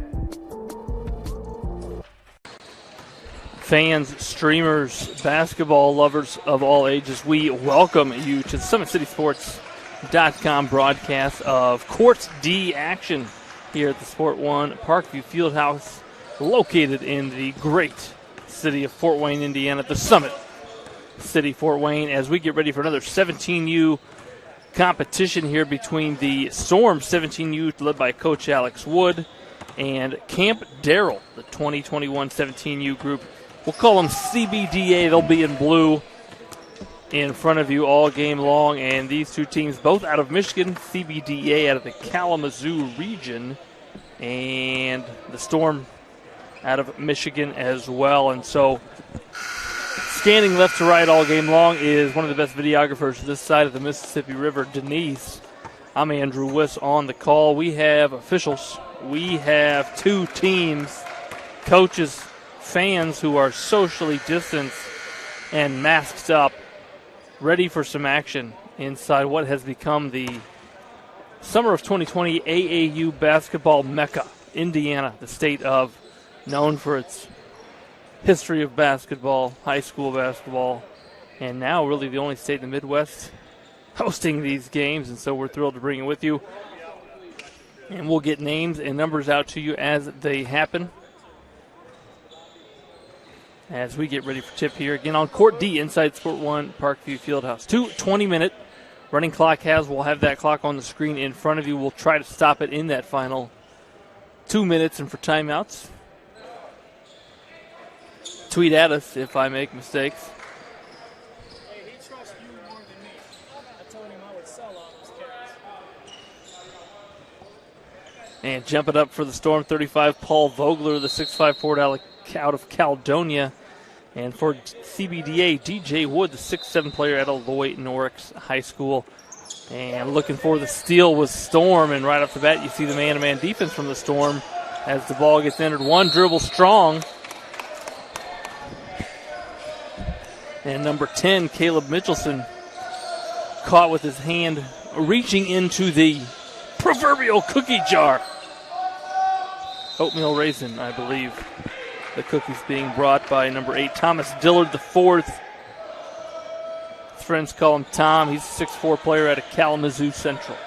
Fans, streamers, basketball lovers of all ages, we welcome you to the SummitCitySports.com broadcast of Court D action here at the Sport One Parkview Fieldhouse, located in the great city of Fort Wayne, Indiana, the Summit City Fort Wayne, as we get ready for another 17U competition here between the Storm 17U, led by Coach Alex Wood, and Camp Darrell, the 2021 17U group. We'll call them CBDA. They'll be in blue in front of you all game long. And these two teams, both out of Michigan, CBDA out of the Kalamazoo region. And the Storm out of Michigan as well. And so scanning left to right all game long is one of the best videographers this side of the Mississippi River, Denise. I'm Andrew Wiss on the call. We have officials. We have two teams, coaches, fans who are socially distanced and masked up, ready for some action inside what has become the summer of 2020 AAU basketball mecca. Indiana, the state of known for its history of basketball, high school basketball, and now really the only state in the Midwest hosting these games, and so we're thrilled to bring it with you. And we'll get names and numbers out to you as they happen as we get ready for tip here. Again, on Court D inside Sport 1 Parkview Fieldhouse. 20-minute running clock we'll have that clock on the screen in front of you. We'll try to stop it in that final 2 minutes, and for timeouts, tweet at us if I make mistakes. Hey, he trusts you more than me. I told him I would sell all those carrots. And jumping up for the Storm, 35, Paul Vogler, the 6'5" forward out of Caledonia. And for CBDA, DJ Wood, the 6'7" player out of Lloyd Norris High School. And looking for the steal was Storm, and right off the bat you see the man-to-man defense from the Storm as the ball gets entered. One dribble strong. And number 10, Caleb Mitchelson, caught with his hand reaching into the proverbial cookie jar. Oatmeal raisin, I believe. The cookies being brought by number 8, Thomas Dillard, the 4th. His friends call him Tom. He's a 6'4" player out of Kalamazoo Central.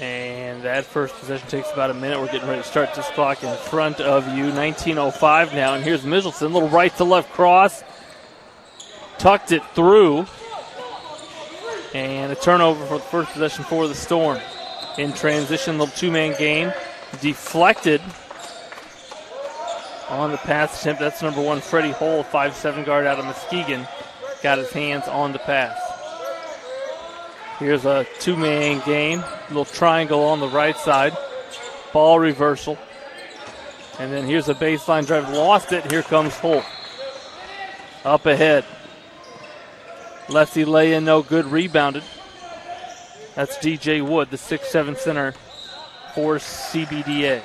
And that first possession takes about a minute. We're getting ready to start this clock in front of you. 19:05 now, and here's Michelson. Little right to left cross. Tucked it through. And a turnover for the first possession for the Storm. In transition, little two-man game. Deflected on the pass attempt. That's number 1, Freddie Hull, 5'7" guard out of Muskegon. Got his hands on the pass. Here's a two-man game. Little triangle on the right side. Ball reversal. And then here's a baseline drive. Lost it. Here comes Holt. Up ahead. Lefty lay-in, no good. Rebounded. That's DJ Wood, the 6'7" center for CBDA.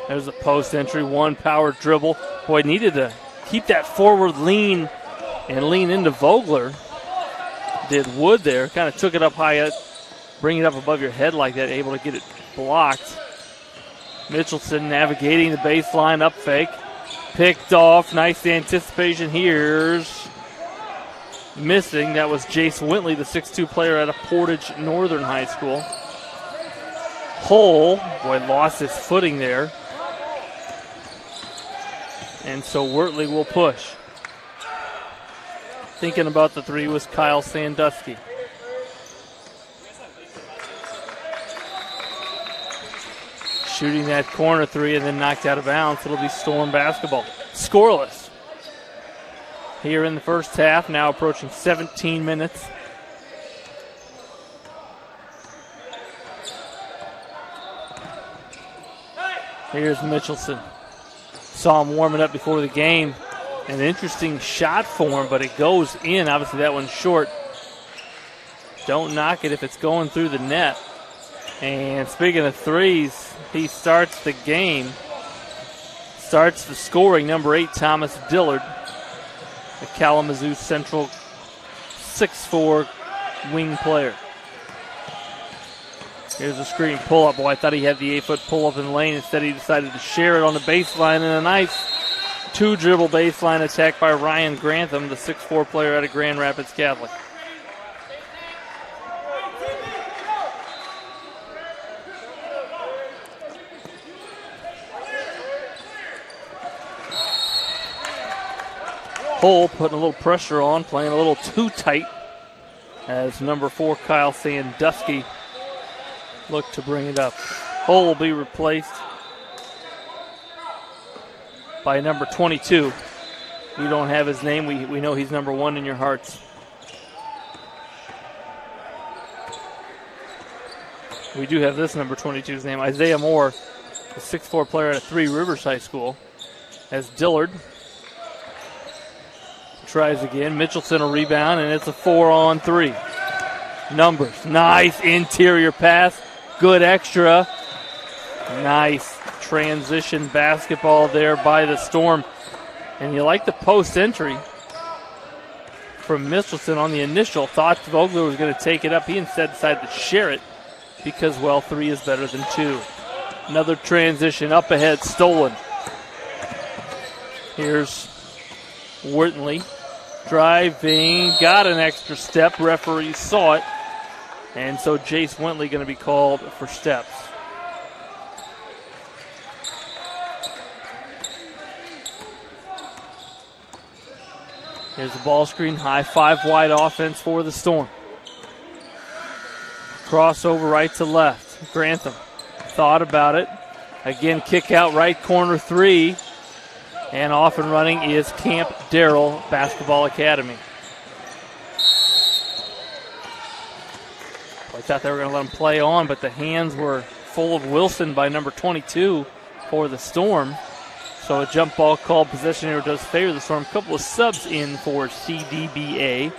There's a post entry, one power dribble. Boy, needed to keep that forward lean and lean into Vogler. Did Wood there, kind of took it up high, bring it up above your head like that, able to get it blocked. Mitchelson navigating the baseline, up fake. Picked off, nice anticipation. Here's missing. That was Jace Wintley, the 6'2" player out of Portage Northern High School. Hull, boy, lost his footing there. And so Wortley will push. Thinking about the three was Kyle Sandusky. Shooting that corner three and then knocked out of bounds. It'll be Storm basketball. Scoreless here in the first half, now approaching 17 minutes. Here's Mitchelson. Saw him warming up before the game. An interesting shot for him, but it goes in. Obviously, that one's short. Don't knock it if it's going through the net. And speaking of threes, he starts the game. Starts the scoring. Number 8, Thomas Dillard, the Kalamazoo Central 6'4" wing player. Here's a screen pull-up. Boy, I thought he had the 8-foot pull-up in the lane. Instead, he decided to share it on the baseline, and a nice 2-dribble baseline attack by Ryan Grantham, the 6'4 player out of Grand Rapids Catholic. Hull putting a little pressure on, playing a little too tight as number 4 Kyle Sandusky looked to bring it up. Hull will be replaced by number 22. We don't have his name. We know he's number 1 in your hearts. We do have this number 22's name, Isaiah Moore, the 6'4 player at 3 Rivers High School. As Dillard tries again. Mitchelson will rebound, and it's a 4-on-3. Numbers. Nice interior pass. Good extra. Nice transition basketball there by the Storm. And you like the post entry from Mitchelson on the initial. Thought Vogler was going to take it up. He instead decided to share it because, well, 3 is better than 2. Another transition up ahead, stolen. Here's Wortley driving, got an extra step. Referee saw it, and so Jace Wintley going to be called for steps. Here's the ball screen, high 5 wide offense for the Storm. Crossover right to left. Grantham thought about it. Again, kick out right corner 3. And off and running is Camp Darrell Basketball Academy. I thought they were going to let him play on, but the hands were full of Wilson by number 22 for the Storm. So a jump ball call, possession here does favor the Storm. A couple of subs in for CDBA.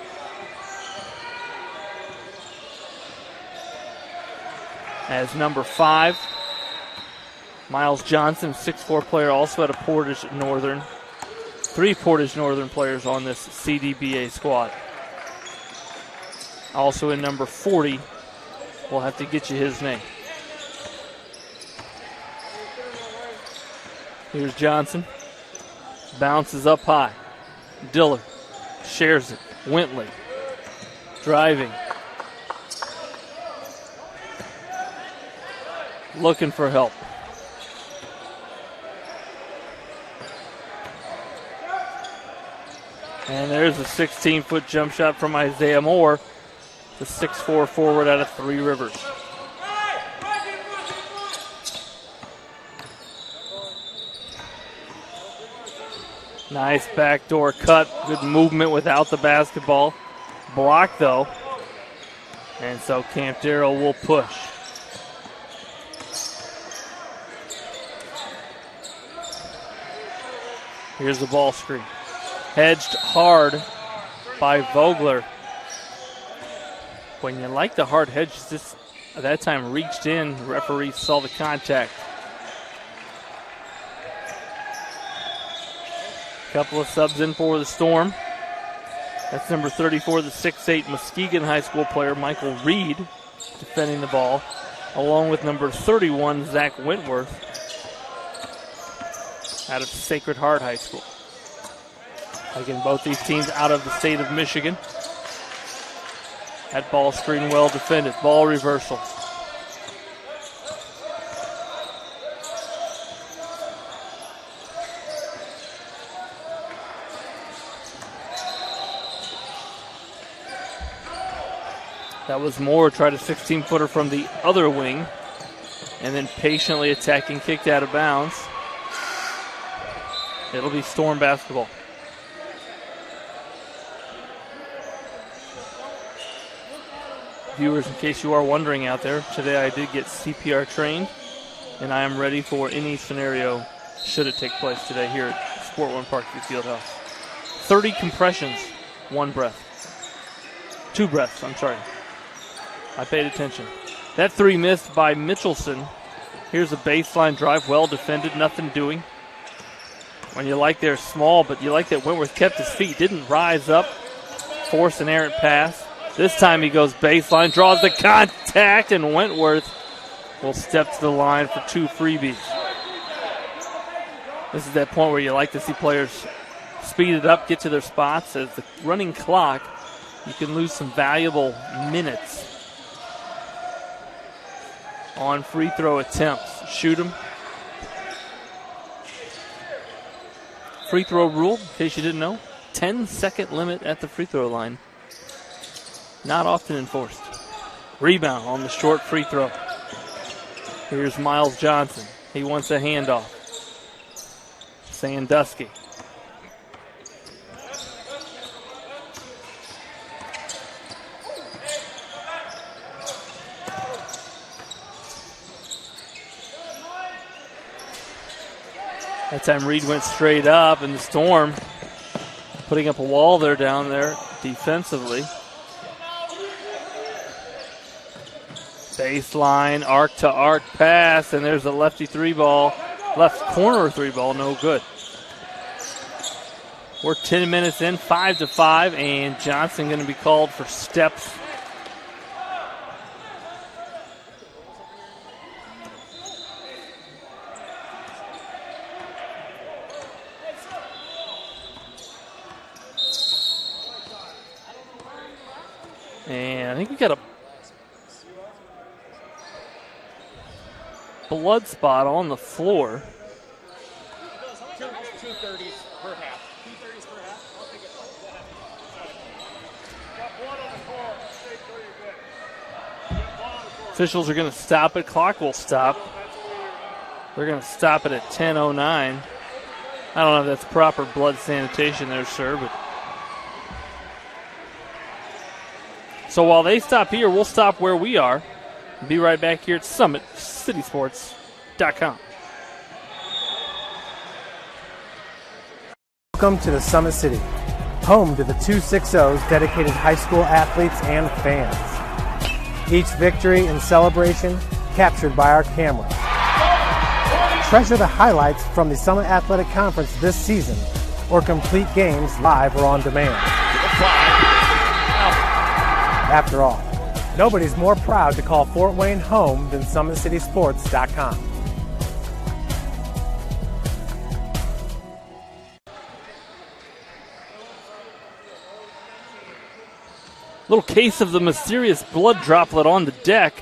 As number 5, Miles Johnson, 6'4 player, also at a Portage Northern. 3 Portage Northern players on this CDBA squad. Also in number 40, we'll have to get you his name. Here's Johnson. Bounces up high. Dillard shares it. Wintley driving. Looking for help. And there's a 16-foot jump shot from Isaiah Moore, the 6'4 forward out of 3 Rivers. Nice backdoor cut. Good movement without the basketball. Blocked, though. And so Camp Darrell will push. Here's the ball screen. Hedged hard by Vogler. When you like the hard hedge, just at that time reached in. The referee saw the contact. Couple of subs in for the Storm. That's number 34, the 6'8 Muskegon High School player, Michael Reed, defending the ball, along with number 31, Zach Wentworth, out of Sacred Heart High School. Again, both these teams out of the state of Michigan. That ball screen well defended. Ball reversal. That was Moore, tried a 16-footer from the other wing, and then patiently attacking, kicked out of bounds. It'll be Storm basketball. Viewers, in case you are wondering out there, today I did get CPR trained, and I am ready for any scenario should it take place today here at Sport One Parkview Fieldhouse. 30 compressions, 1 breath. 2 breaths, I'm sorry. I paid attention. That 3 missed by Mitchelson. Here's a baseline drive, well defended, nothing doing. When you like they're small, but you like that Wentworth kept his feet, didn't rise up, force an errant pass. This time he goes baseline, draws the contact, and Wentworth will step to the line for 2 freebies. This is that point where you like to see players speed it up, get to their spots. As the running clock, you can lose some valuable minutes on free throw attempts. Shoot them. Free throw rule, in case you didn't know, 10-second limit at the free throw line. Not often enforced. Rebound on the short free throw. Here's Miles Johnson. He wants a handoff. Sandusky. That time Reed went straight up, and the Storm putting up a wall there down there defensively. Baseline, arc-to-arc pass, and there's a lefty three ball. Left corner three ball, no good. We're 10 minutes in, 5-5, and Johnson going to be called for steps. And I think we got a blood spot on the floor. 2:30 per half. 2:30 per half. I'll take it. Got blood on the floor. Stay clear, good. Get blood on the floor. Officials are going to stop it. Clock will stop. They're going to stop it at 10:09. I don't know if that's proper blood sanitation there, sir, but so while they stop here, we'll stop where we are. Be right back here at SummitCitySports.com. Welcome to the Summit City, home to the 260's dedicated high school athletes and fans. Each victory and celebration captured by our camera. Treasure the highlights from the Summit Athletic Conference this season, or complete games live or on demand. After all, nobody's more proud to call Fort Wayne home than SummitCitySports.com. Little case of the mysterious blood droplet on the deck.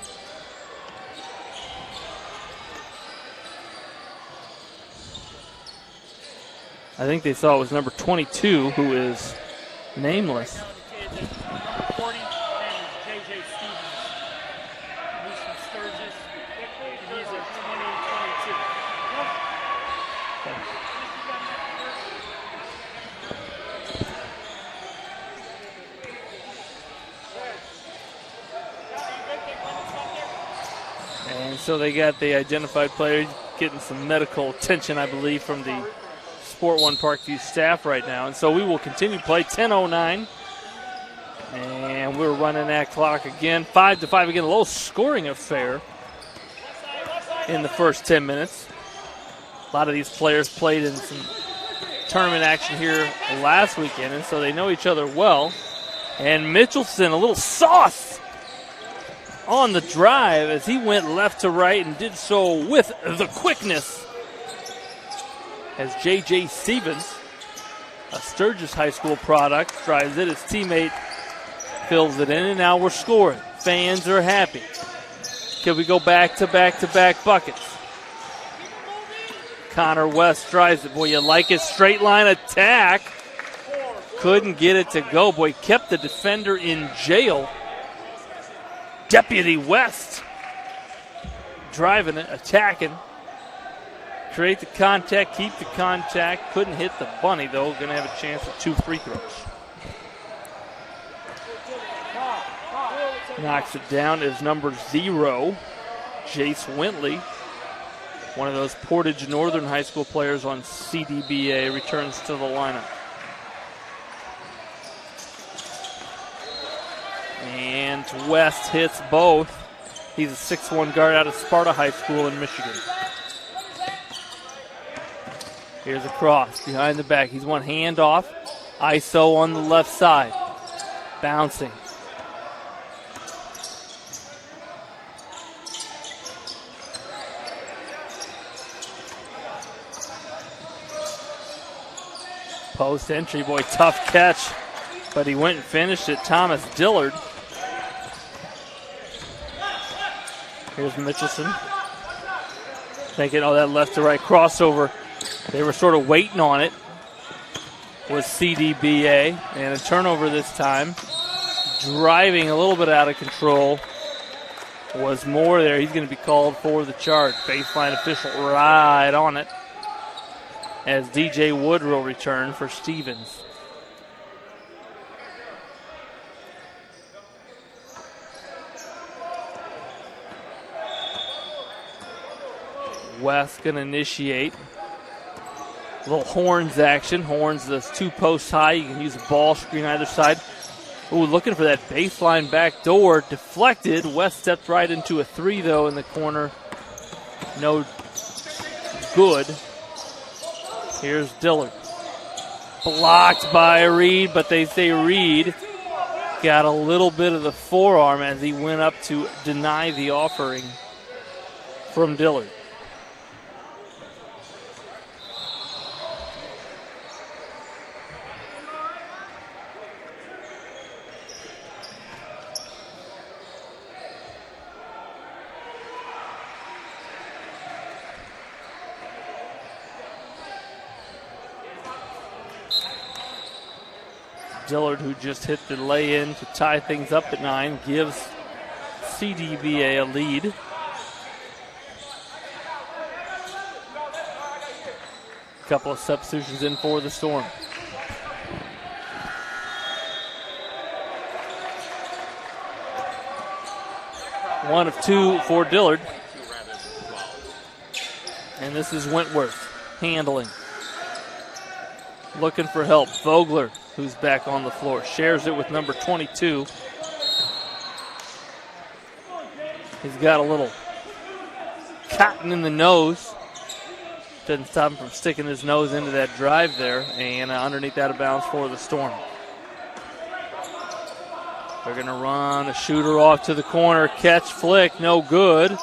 I think they saw it was number 22, who is nameless. Number 40, and J.J. Stevens. He's from Sturgis. He's a 2022. And so they got the identified player getting some medical attention, I believe, from the Sport One Parkview staff right now. And so we will continue play, 10:09. And we're running that clock again. 5-5 again, a low scoring affair in the first 10 minutes. A lot of these players played in some tournament action here last weekend, and so they know each other well. And Mitchelson, a little sauce on the drive as he went left to right and did so with the quickness. As J.J. Stevens, a Sturgis High School product, drives it. His teammate fills it in, and now we're scoring. Fans are happy. Can we go back-to-back-to-back buckets? Connor West drives it. Boy, you like his straight line attack. Couldn't get it to go. Boy, kept the defender in jail. Deputy West driving it, attacking. Create the contact, keep the contact. Couldn't hit the bunny, though. Going to have a chance at 2 free throws. Knocks it down is number 0, Jace Wintley. One of those Portage Northern High School players on CDBA returns to the lineup. And West hits both. He's a 6'1 guard out of Sparta High School in Michigan. Here's a cross behind the back. He's one hand off. ISO on the left side. Bouncing. Post entry, boy, tough catch, but he went and finished it. Thomas Dillard. Here's Mitchelson. Thinking, oh, that left to right crossover. They were sort of waiting on it. Was CDBA, and a turnover this time. Driving a little bit out of control was Moore there. He's going to be called for the charge. Baseline official right on it as DJ Woodrow return for Stevens. West going to initiate. A little Horns action. Horns, this 2 posts high. You can use a ball screen either side. Ooh, looking for that baseline back door. Deflected. West stepped right into a 3, though, in the corner. No good. Here's Dillard. Blocked by Reed, but they say Reed got a little bit of the forearm as he went up to deny the offering from Dillard. Dillard, who just hit the lay-in to tie things up at 9, gives CDBA a lead. A couple of substitutions in for the Storm. One of 2 for Dillard. And this is Wentworth handling. Looking for help. Vogler, who's back on the floor, shares it with number 22. He's got a little cotton in the nose. Doesn't stop him from sticking his nose into that drive there. And underneath out of bounds for the Storm. They're going to run a shooter off to the corner. Catch, flick, no good. And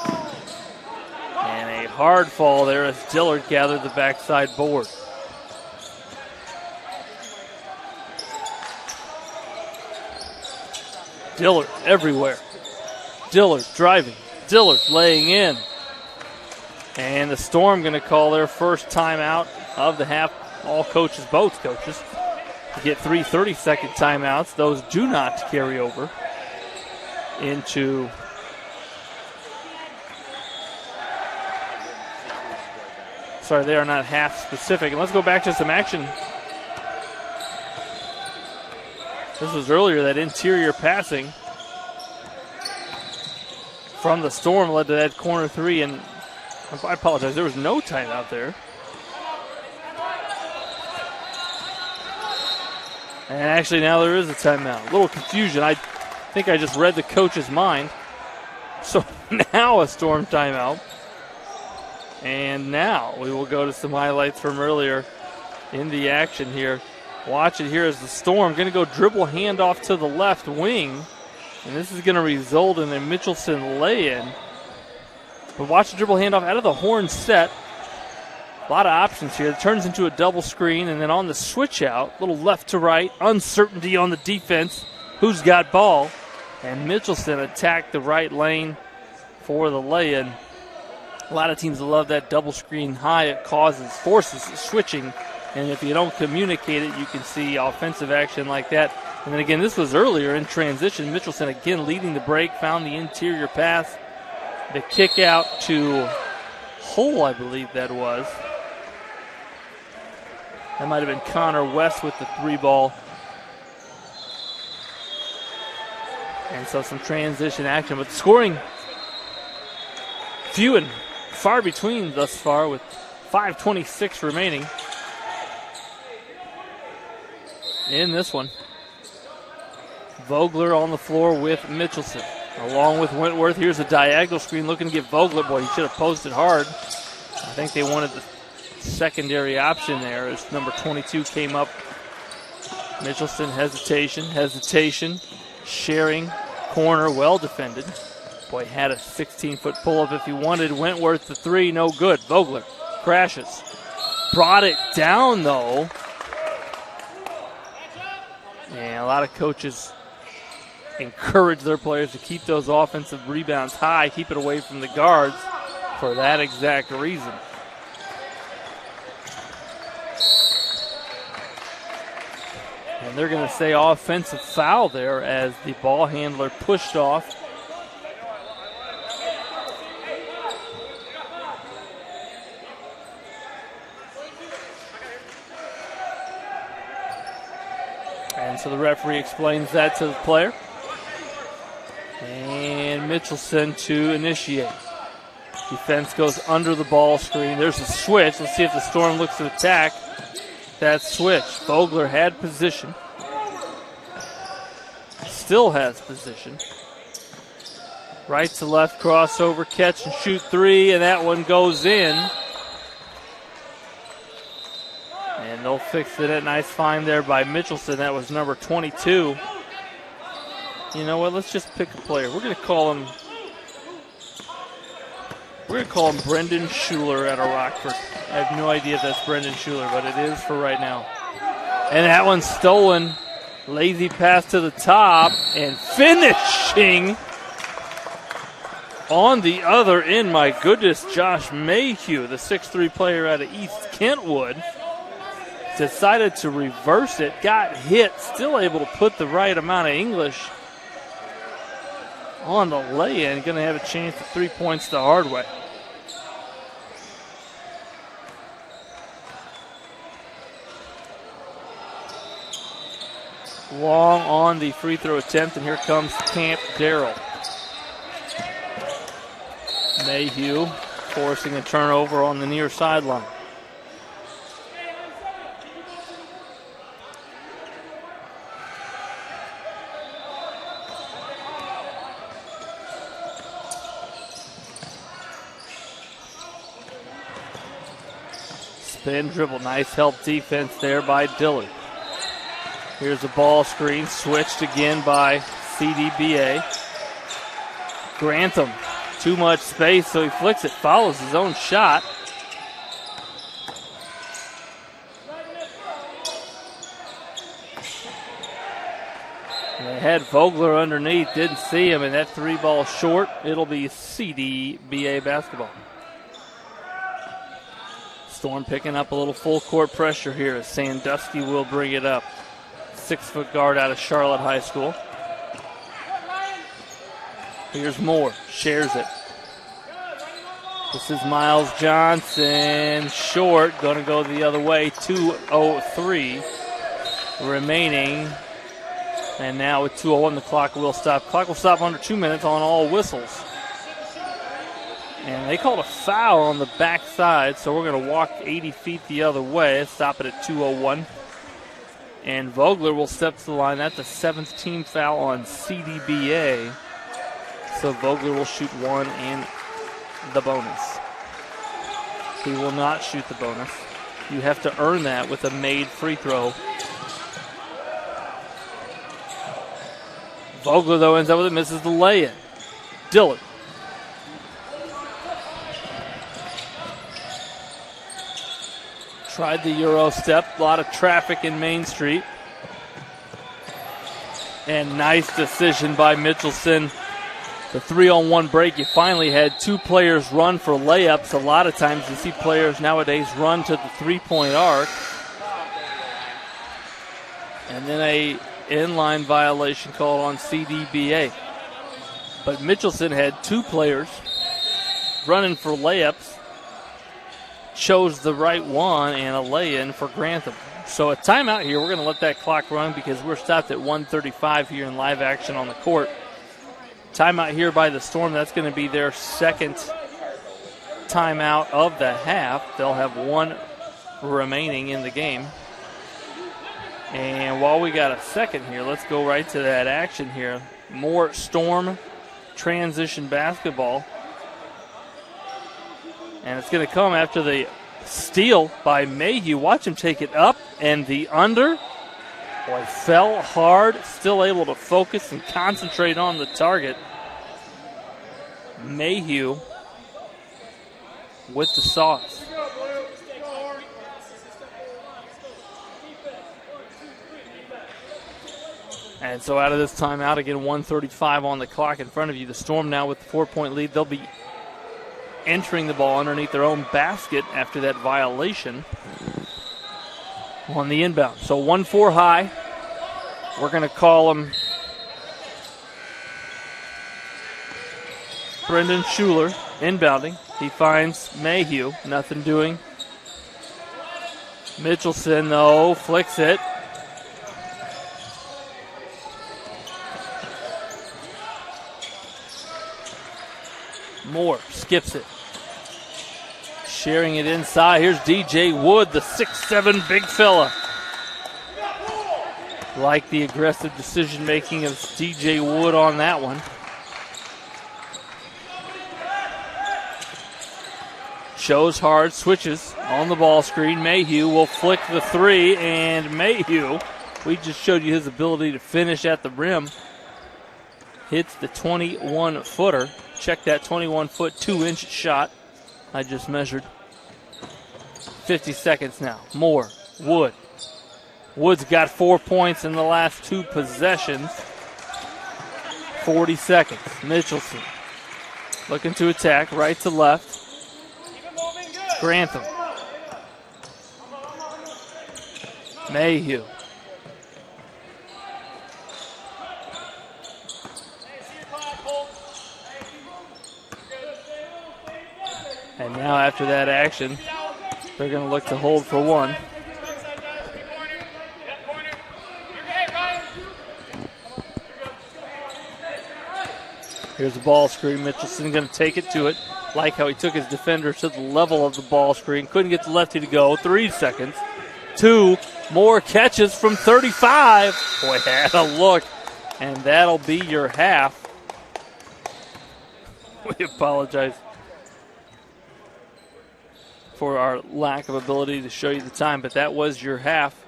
a hard fall there as Dillard gathered the backside board. Dillard everywhere. Dillard driving. Dillard laying in. And the Storm going to call their first timeout of the half. All coaches, both coaches, get 3 30-second timeouts. Those do not carry over into they are not half specific. And let's go back to some action. This was earlier, that interior passing from the Storm led to that corner 3, and I apologize, there was no timeout there. And actually now there is a timeout. A little confusion. I think I just read the coach's mind. So now a Storm timeout. And now we will go to some highlights from earlier in the action here. Watch it here as the Storm going to go dribble handoff to the left wing. And this is going to result in a Mitchelson lay-in. But watch the dribble handoff out of the Horn set. A lot of options here. It turns into a double screen, and then on the switch out, little left to right, uncertainty on the defense. Who's got ball? And Mitchelson attacked the right lane for the lay-in. A lot of teams love that double screen high. It forces switching. And if you don't communicate it, you can see offensive action like that. And then again, this was earlier in transition. Mitchelson again leading the break, found the interior pass. The kick out to Hull, I believe that was. That might have been Connor West with the 3 ball. And so some transition action, but scoring few and far between thus far with 5:26 remaining in this one. Vogler on the floor with Mitchelson, along with Wentworth. Here's a diagonal screen looking to get Vogler. Boy, he should have posted hard. I think they wanted the secondary option there as number 22 came up. Mitchelson, hesitation, sharing, corner, well defended. Boy, had a 16-foot pull-up if he wanted. Wentworth the 3, no good. Vogler crashes. Brought it down, though, And a lot of coaches encourage their players to keep those offensive rebounds high, keep it away from the guards for that exact reason. And they're going to say offensive foul there as the ball handler pushed off. And so the referee explains that to the player. And Mitchelson to initiate. Defense goes under the ball screen. There's a switch. Let's see if the Storm looks to attack that switch. Vogler had position. Still has position. Right to left crossover, catch and shoot three, and that one goes in. And they'll fix it. A nice find there by Mitchelson. That was number 22. You know what? Let's just pick a player. We're going to call him Brendan Schuler out of Rockford. I have no idea if that's Brendan Schuler, but it is for right now. And that one's stolen. Lazy pass to the top and finishing on the other end. My goodness, Josh Mayhew, the 6'3 player out of East Kentwood, decided to reverse it, got hit, still able to put the right amount of English on the lay-in. Going to have a chance at 3 points the hard way. Long on the free throw attempt, and here comes Camp Darrell. Mayhew forcing a turnover on the near sideline. Spin dribble, nice help defense there by Dillard. Here's a ball screen, switched again by CDBA. Grantham, too much space, so he flicks it, follows his own shot. And they had Vogler underneath, didn't see him, and that three ball short. It'll be CDBA basketball. Storm picking up a little full court pressure here as Sandusky will bring it up. 6-foot guard out of Charlotte High School. Here's Moore, shares it. This is Miles Johnson, short, going to go the other way. 2:03 remaining. And now with 2:01, the clock will stop. Clock will stop under 2 minutes on all whistles. And they called a foul on the backside, so we're going to walk 80 feet the other way. Stop it at 2:01. And Vogler will step to the line. That's the 7th team foul on CDBA. So Vogler will shoot one in the bonus. He will not shoot the bonus. You have to earn that with a made free throw. Vogler, though, ends up with it, misses the lay-in. Dillard. Tried the Euro step. A lot of traffic in Main Street. And nice decision by Mitchelson. The 3-on-1 break, you finally had two players run for layups. A lot of times you see players nowadays run to the three-point arc. And then a inline violation called on CDBA. But Mitchelson had two players running for layups. Chose the right one and a lay-in for Grantham. So a timeout here. We're going to let that clock run because we're stopped at 1:35 here in live action on the court. Timeout here by the Storm. That's going to be their second timeout of the half. They'll have one remaining in the game. And while we got a second here, let's go right to that action here. More Storm transition basketball. And it's going to come after the steal by Mayhew. Watch him take it up and the under. Boy, fell hard, still able to focus and concentrate on the target. Mayhew with the sauce. And so out of this timeout, again, 1:35 on the clock in front of you. The Storm now with the 4-point lead. They'll be entering the ball underneath their own basket after that violation on the inbound. So 1-4 high. We're going to call him Brendan Schuler inbounding. He finds Mayhew. Nothing doing. Mitchelson, though, flicks it. Moore skips it. Sharing it inside. Here's DJ Wood, the 6'7" big fella. Like the aggressive decision making of DJ Wood on that one. Shows hard, switches on the ball screen. Mayhew will flick the three, and Mayhew, we just showed you his ability to finish at the rim. Hits the 21-footer. Check that 21-foot, 2-inch shot I just measured. 50 seconds now. Moore, Wood. Wood's got 4 points in the last 2 possessions. 40 seconds. Mitchelson looking to attack, right to left. Grantham. Mayhew. And now after that action, they're going to look to hold for one. Here's the ball screen. Mitchelson going to take it to it. Like how he took his defender to the level of the ball screen. Couldn't get the lefty to go. 3 seconds. 2 more catches from 35. Boy, had a look. And that'll be your half. We apologize for our lack of ability to show you the time, but that was your half.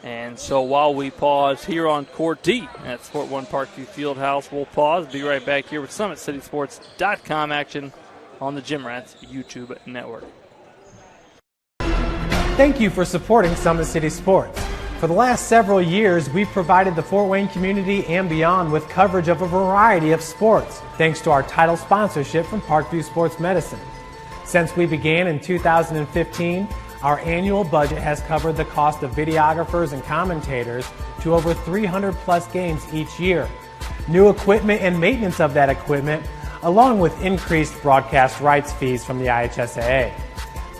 And so while we pause here on Court D at Sport 1 Parkview Fieldhouse, we'll pause. Be right back here with SummitCitySports.com action on the Gym Rats YouTube network. Thank you for supporting Summit City Sports. For the last several years, we've provided the Fort Wayne community and beyond with coverage of a variety of sports, thanks to our title sponsorship from Parkview Sports Medicine. Since we began in 2015, our annual budget has covered the cost of videographers and commentators to over 300 plus games each year. New equipment and maintenance of that equipment, along with increased broadcast rights fees from the IHSAA.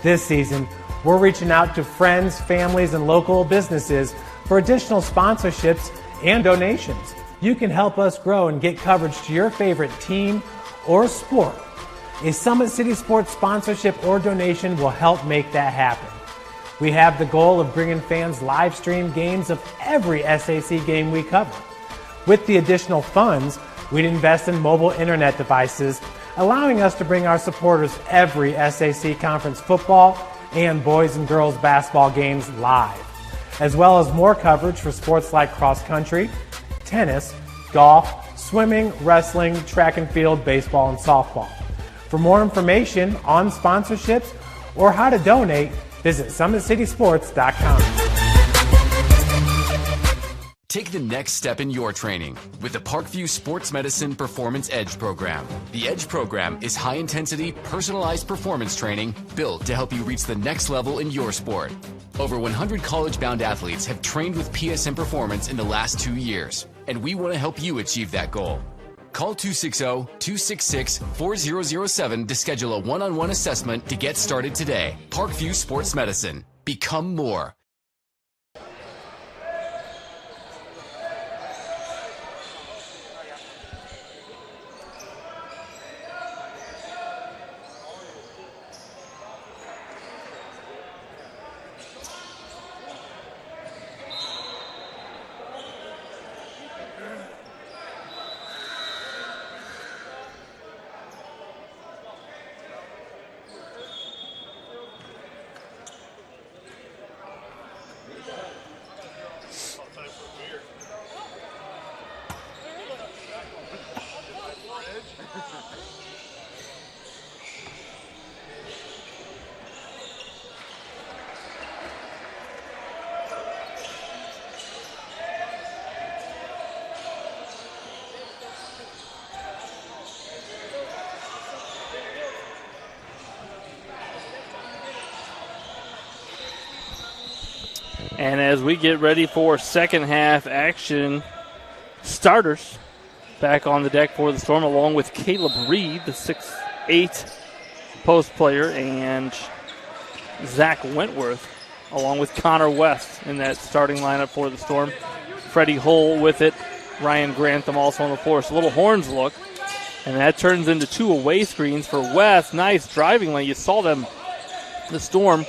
This season, we're reaching out to friends, families, and local businesses for additional sponsorships and donations. You can help us grow and get coverage to your favorite team or sport. A Summit City Sports sponsorship or donation will help make that happen. We have the goal of bringing fans live stream games of every SAC game we cover. With the additional funds, we'd invest in mobile internet devices, allowing us to bring our supporters every SAC conference football and boys and girls basketball games live, as well as more coverage for sports like cross country, tennis, golf, swimming, wrestling, track and field, baseball, and softball. For more information on sponsorships or how to donate, visit SummitCitySports.com. Take the next step in your training with the Parkview Sports Medicine Performance Edge program. The Edge program is high-intensity, personalized performance training built to help you reach the next level in your sport. Over 100 college-bound athletes have trained with PSM Performance in the last 2 years, and we want to help you achieve that goal. Call 260-266-4007 to schedule a one-on-one assessment to get started today. Parkview Sports Medicine. Become more. And as we get ready for second half action, starters back on the deck for the Storm, along with Caleb Reed, the 6'8" post player, and Zach Wentworth, along with Connor West in that starting lineup for the Storm. Freddie Hull with it. Ryan Grantham also on the floor. So a little horns look. And that turns into 2 away screens for West. Nice driving lane. You saw them, the Storm,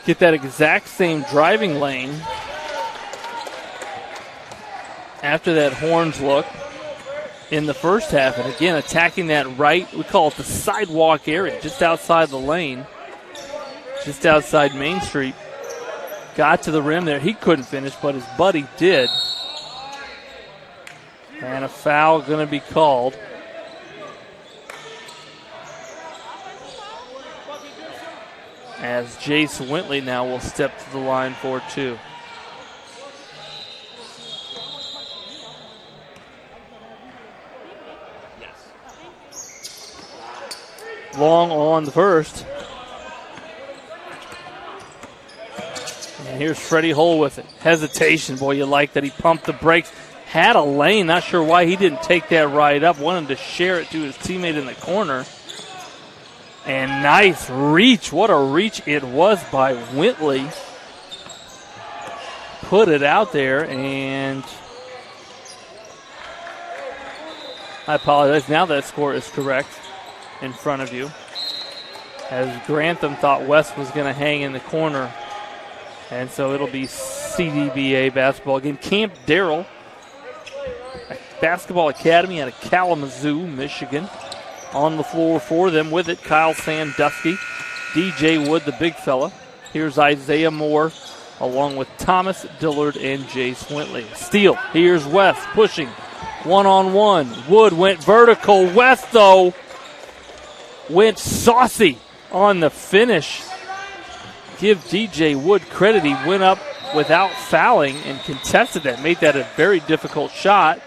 get that exact same driving lane after that horns look in the first half. And again, attacking that right, we call it the sidewalk area, just outside the lane, just outside Main Street. Got to the rim there. He couldn't finish, but his buddy did. And a foul going to be called. As Jace Wintley now will step to the line for 2. Long on the first. And here's Freddie Hull with it. Hesitation. Boy, you like that he pumped the brakes. Had a lane. Not sure why he didn't take that right up. Wanted to share it to his teammate in the corner. And nice reach. What a reach it was by Wintley. Put it out there, and I apologize. Now that score is correct in front of you. As Grantham thought West was going to hang in the corner. And so it'll be CDBA basketball again. Camp Darrell, a basketball academy out of Kalamazoo, Michigan. On the floor for them with it, Kyle Sandusky, DJ Wood, the big fella. Here's Isaiah Moore, along with Thomas Dillard and Jace Wintley. Steal. Here's West pushing. One-on-one. Wood went vertical. West, though, went saucy on the finish. Give DJ Wood credit. He went up without fouling and contested that. Made that a very difficult shot.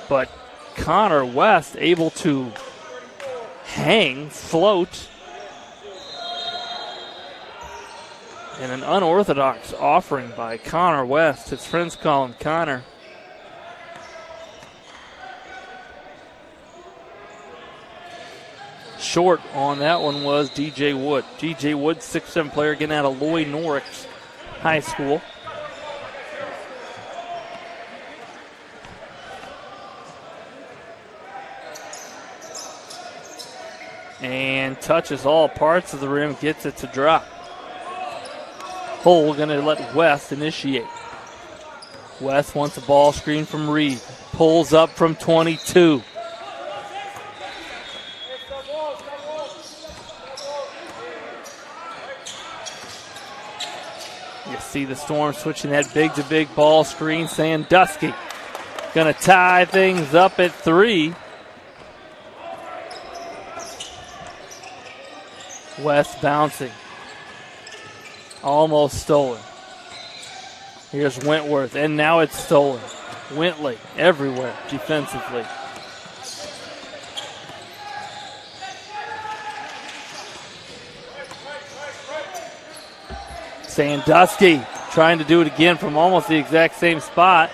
But Connor West able to hang, float, and an unorthodox offering by Connor West. His friends call him Connor. Short on that one was DJ Wood. DJ Wood, 6'7" player, getting out of Lloyd Norris High School. And touches all parts of the rim, gets it to drop. Hull going to let West initiate. West wants a ball screen from Reed. Pulls up from 22. You see the Storm switching that big-to-big ball screen. Sandusky going to tie things up at 3. West bouncing. Almost stolen. Here's Wentworth, and now it's stolen. Wintley everywhere defensively. Sandusky trying to do it again from almost the exact same spot.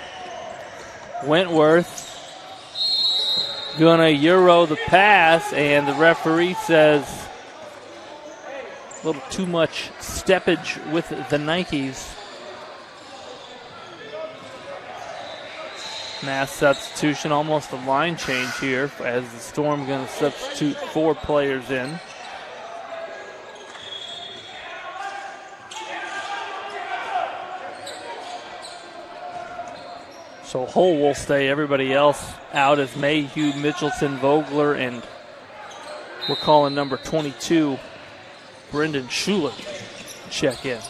Wentworth gonna Euro the pass, and the referee says a little too much steppage with the Nikes. Mass substitution, almost a line change here as the Storm going to substitute 4 players in. So Hull will stay, everybody else out as Mayhew, Mitchelson, Vogler, and we're calling number 22, Brendan Schuler, check in.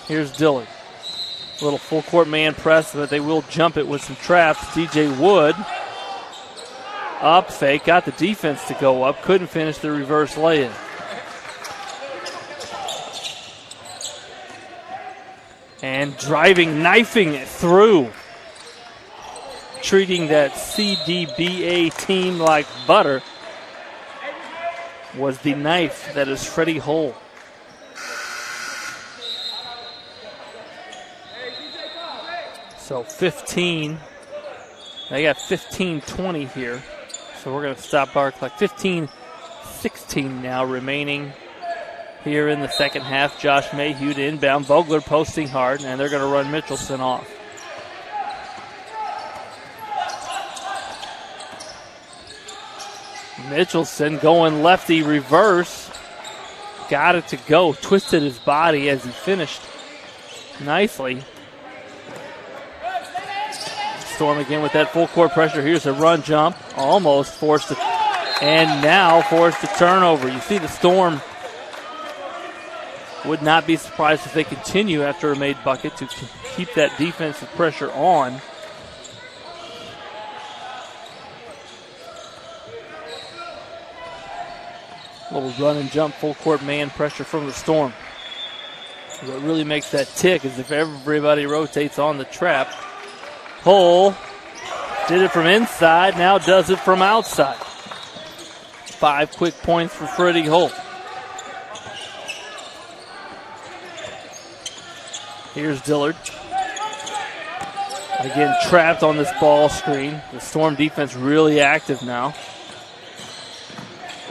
Here's Dillard. Little full court man press, but they will jump it with some traps. DJ Wood up fake, got the defense to go up, couldn't finish the reverse lay-in. And driving, knifing it through. Treating that CDBA team like butter was the knife that is Freddie Hull. So 15. They got 15-20 here. So we're going to stop our clock. 15-16 now remaining here in the second half. Josh Mayhew to inbound. Vogler posting hard, and they're going to run Mitchelson off. Mitchelson going lefty reverse. Got it to go. Twisted his body as he finished nicely. Storm again with that full court pressure. Here's a run jump. Almost forced it. And now forced a turnover. You see the Storm would not be surprised if they continue after a made bucket to keep that defensive pressure on. Little run and jump, full court man pressure from the Storm. What really makes that tick is if everybody rotates on the trap. Hull did it from inside, now does it from outside. 5 quick points for Freddie Hull. Here's Dillard. Again, trapped on this ball screen. The Storm defense really active now.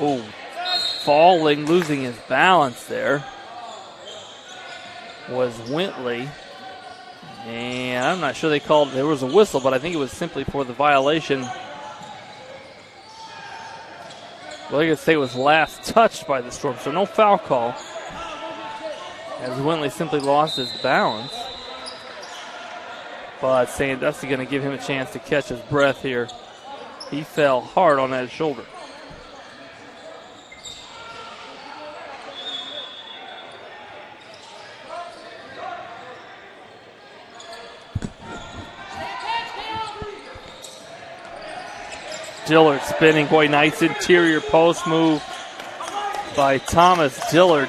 Oh, falling, losing his balance there was Wintley. And I'm not sure they called, there was a whistle, but I think it was simply for the violation. Well, I guess say it was last touched by the Storm, so no foul call. As Wintley simply lost his balance. But Sandusky going to give him a chance to catch his breath here. He fell hard on that shoulder. Dillard spinning, boy, nice interior post move by Thomas Dillard.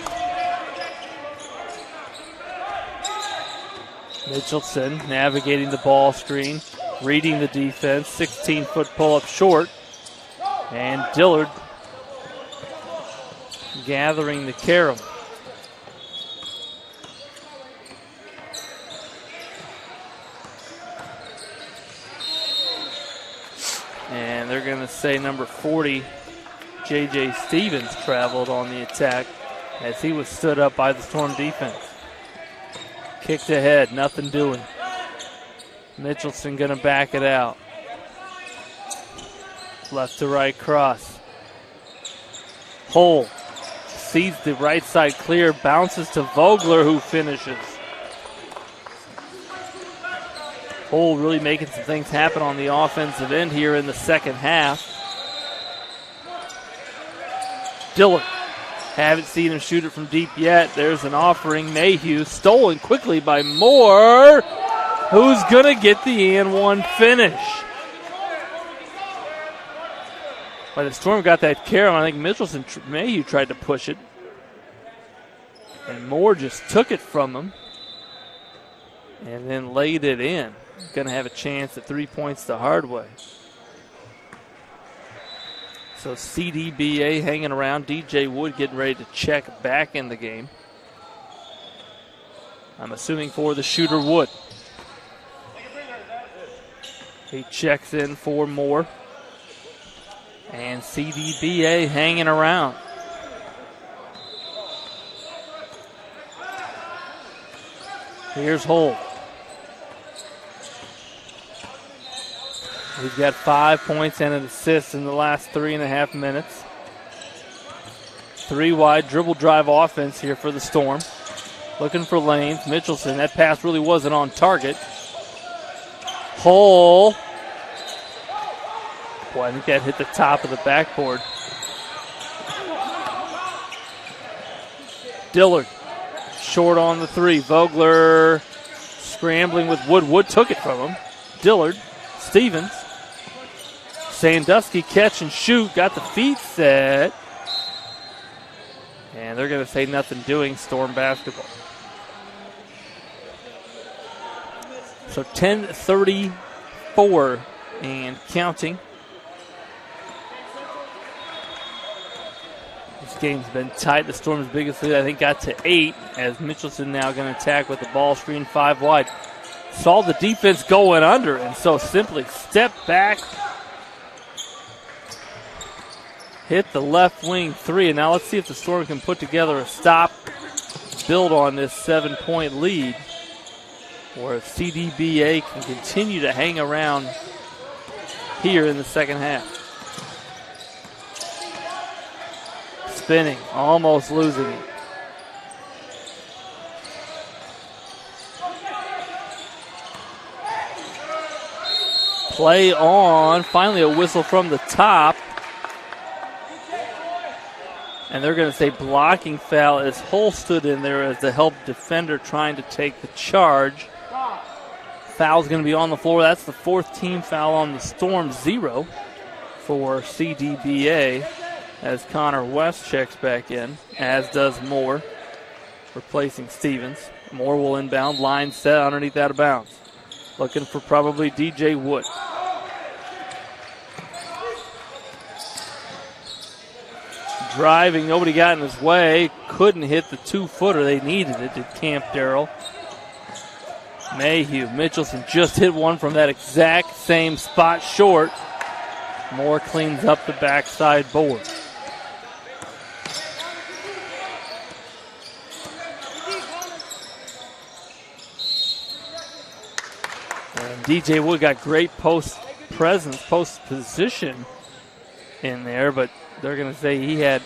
Mitchelson navigating the ball screen, reading the defense, 16-foot pull-up short. And Dillard gathering the carom. And they're going to say number 40, J.J. Stevens, traveled on the attack as he was stood up by the Storm defense. Kicked ahead, nothing doing. Mitchelson going to back it out. Left to right cross. Hull sees the right side clear, bounces to Vogler, who finishes. Hull really making some things happen on the offensive end here in the second half. Dillard. Haven't seen him shoot it from deep yet. There's an offering. Mayhew stolen quickly by Moore, who's going to get the and-one finish. But the Storm got that carom. I think Mayhew tried to push it. And Moore just took it from him and then laid it in. Going to have a chance at 3 points the hard way. So CDBA hanging around. DJ Wood getting ready to check back in the game. I'm assuming for the shooter Wood. He checks in for Moore. And CDBA hanging around. Here's Hull. He's got 5 points and an assist in the last 3.5 minutes. 3 wide dribble drive offense here for the Storm. Looking for lanes. Mitchelson, that pass really wasn't on target. Hull. Boy, I think that hit the top of the backboard. Dillard, short on the 3. Vogler scrambling with Wood. Wood took it from him. Dillard, Stevens. Sandusky catch and shoot. Got the feet set. And they're going to say nothing doing, Storm basketball. So 10:34 and counting. This game's been tight. The Storm's biggest lead, I think, got to 8 as Mitchelson now going to attack with the ball screen 5 wide. saw the defense going under, and so simply stepped back, hit the left wing three. And now let's see if the Storm can put together a stop, build on this 7-point lead, or if CDBA can continue to hang around here in the second half. Spinning, almost losing it. Play on, finally a whistle from the top. And they're going to say blocking foul as Hull stood in there as the help defender trying to take the charge. Foul's going to be on the floor. That's the fourth team foul on the Storm, 0 for CDBA as Connor West checks back in, as does Moore, replacing Stevens. Moore will inbound, line set underneath out of bounds. Looking for probably DJ Wood. Driving, nobody got in his way. Couldn't hit the 2-footer. They needed it, did Camp Darrell. Mayhew, Mitchelson just hit one from that exact same spot short. Moore cleans up the backside board. And DJ Wood got great post presence, post position in there, but they're going to say he had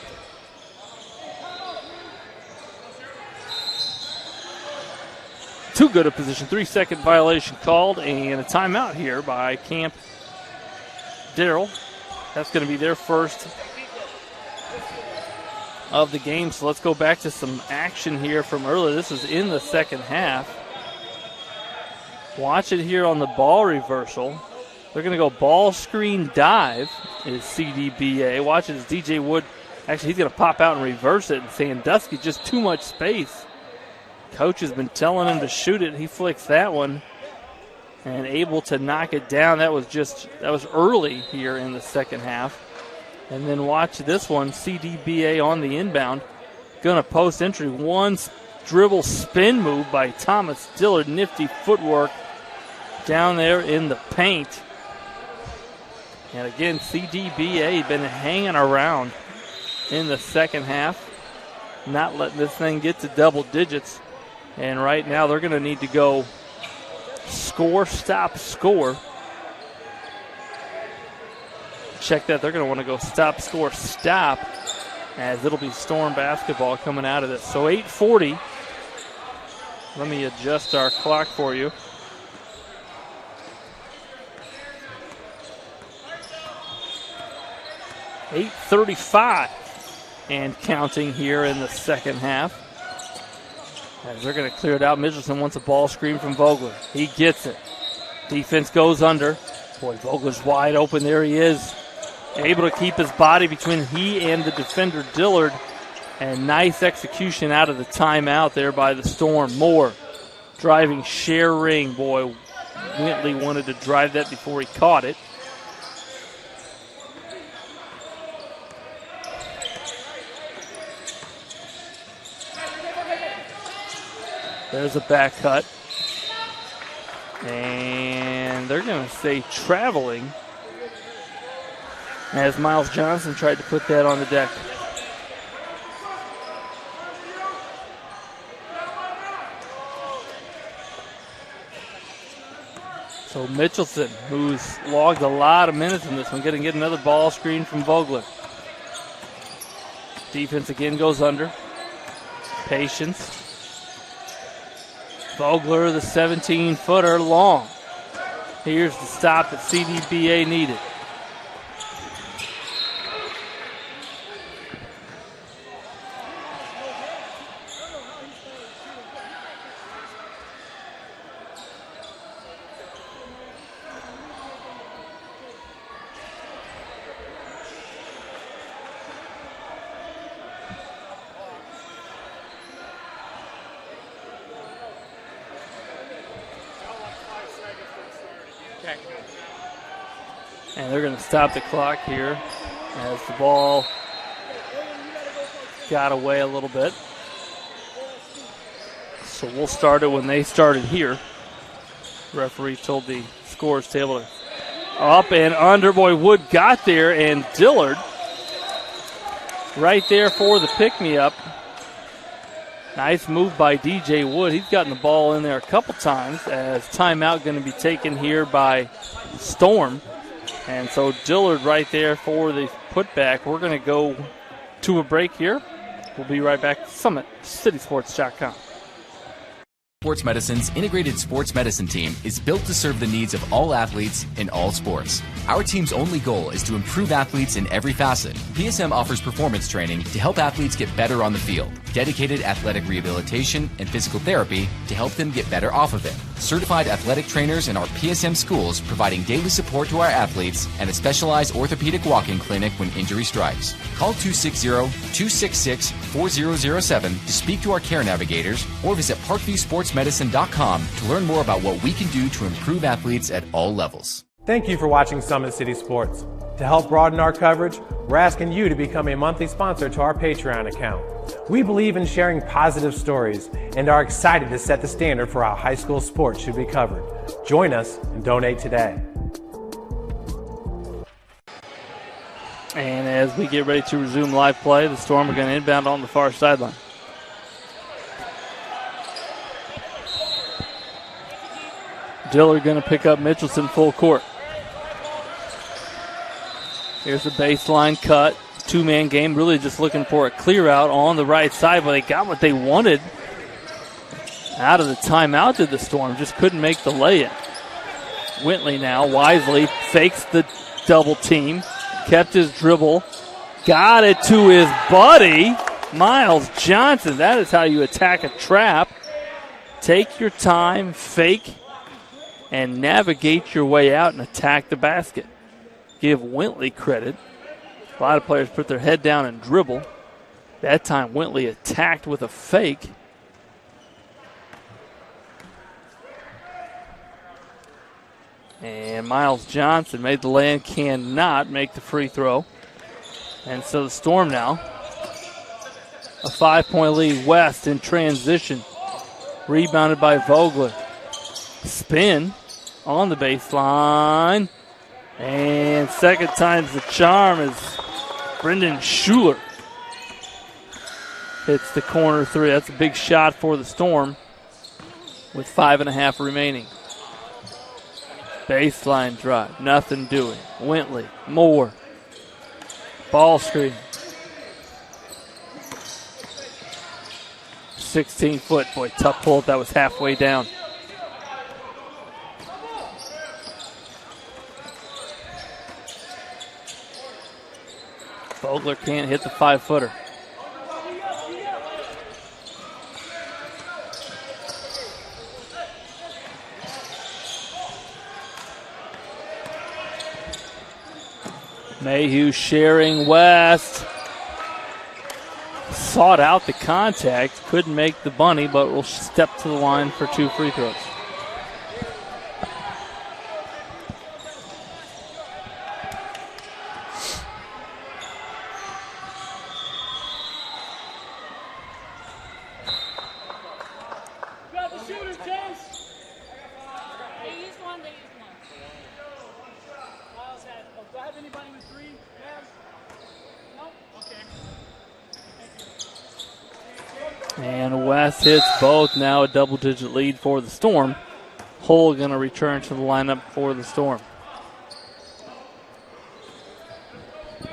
too good a position. 3-second violation called and a timeout here by Camp Darrell. That's going to be their first of the game. So let's go back to some action here from earlier. This is in the second half. Watch it here on the ball reversal. They're going to go ball screen dive is CDBA. Watch it as DJ Wood. Actually, he's going to pop out and reverse it, and Sandusky just too much space. Coach has been telling him to shoot it. He flicks that one and able to knock it down. That was early here in the second half. And then watch this one, CDBA on the inbound. Going to post entry. One dribble spin move by Thomas Dillard. Nifty footwork down there in the paint. And again, CDBA been hanging around in the second half, not letting this thing get to double digits. And right now they're going to need to go score, stop, score. Check that. They're going to want to go stop, score, stop, as it'll be Storm basketball coming out of this. So 8:40. Let me adjust our clock for you. .35 and counting here in the second half. As they're going to clear it out. Mitchelson wants a ball screen from Vogler. He gets it. Defense goes under. Boy, Vogler's wide open. There he is. Able to keep his body between he and the defender, Dillard. And nice execution out of the timeout there by the Storm. Moore driving share ring. Boy, Wintley wanted to drive that before he caught it. There's a back cut. And they're going to say traveling as Miles Johnson tried to put that on the deck. So Mitchelson, who's logged a lot of minutes in this one, going to get another ball screen from Vogler. Defense again goes under. Patience. Vogler, the 17-footer, long. Here's the stop that CDBA needed. And they're going to stop the clock here as the ball got away a little bit. So we'll start it when they started here. Referee told the scores table to up and under. Boy, Wood got there, and Dillard right there for the pick-me-up. Nice move by DJ Wood. He's gotten the ball in there a couple times, as timeout going to be taken here by Storm. And so Dillard right there for the putback. We're going to go to a break here. We'll be right back to SummitCitySports.com. Sports Medicine's integrated sports medicine team is built to serve the needs of all athletes in all sports. Our team's only goal is to improve athletes in every facet. PSM offers performance training to help athletes get better on the field, dedicated athletic rehabilitation and physical therapy to help them get better off of it, certified athletic trainers in our PSM schools providing daily support to our athletes, and a specialized orthopedic walk-in clinic when injury strikes. Call 260-266-4007 to speak to our care navigators or visit parkviewsportsmedicine.com to learn more about what we can do to improve athletes at all levels. Thank you for watching Summit City Sports. To help broaden our coverage, we're asking you to become a monthly sponsor to our Patreon account. We believe in sharing positive stories and are excited to set the standard for how high school sports should be covered. Join us and donate today. And as we get ready to resume live play, the Storm are going to inbound on the far sideline. Dillard going to pick up Mitchelson full court. Here's the baseline cut. Two-man game, really just looking for a clear out on the right side, but they got what they wanted out of the timeout did the Storm. Just couldn't make the lay-in. Wintley now wisely fakes the double team, kept his dribble, got it to his buddy, Miles Johnson. That is how you attack a trap. Take your time, fake, and navigate your way out and attack the basket. Give Wintley credit. A lot of players put their head down and dribble. That time Wintley attacked with a fake. And Miles Johnson made the lay-in, cannot make the free throw. And so the Storm now, a 5-point lead. West in transition. Rebounded by Vogler. Spin on the baseline. And second time's the charm as Brendan Schuler hits the corner three. That's a big shot for the Storm with 5.5 remaining. Baseline drive, nothing doing. Wintley, Moore, ball screen. 16-foot, boy, tough pull. That was halfway down. Vogler can't hit the 5-footer. Mayhew sharing West. Sought out the contact, couldn't make the bunny, but will step to the line for 2 free throws. And West hits both. Now a double-digit lead for the Storm. Hull going to return to the lineup for the Storm. Give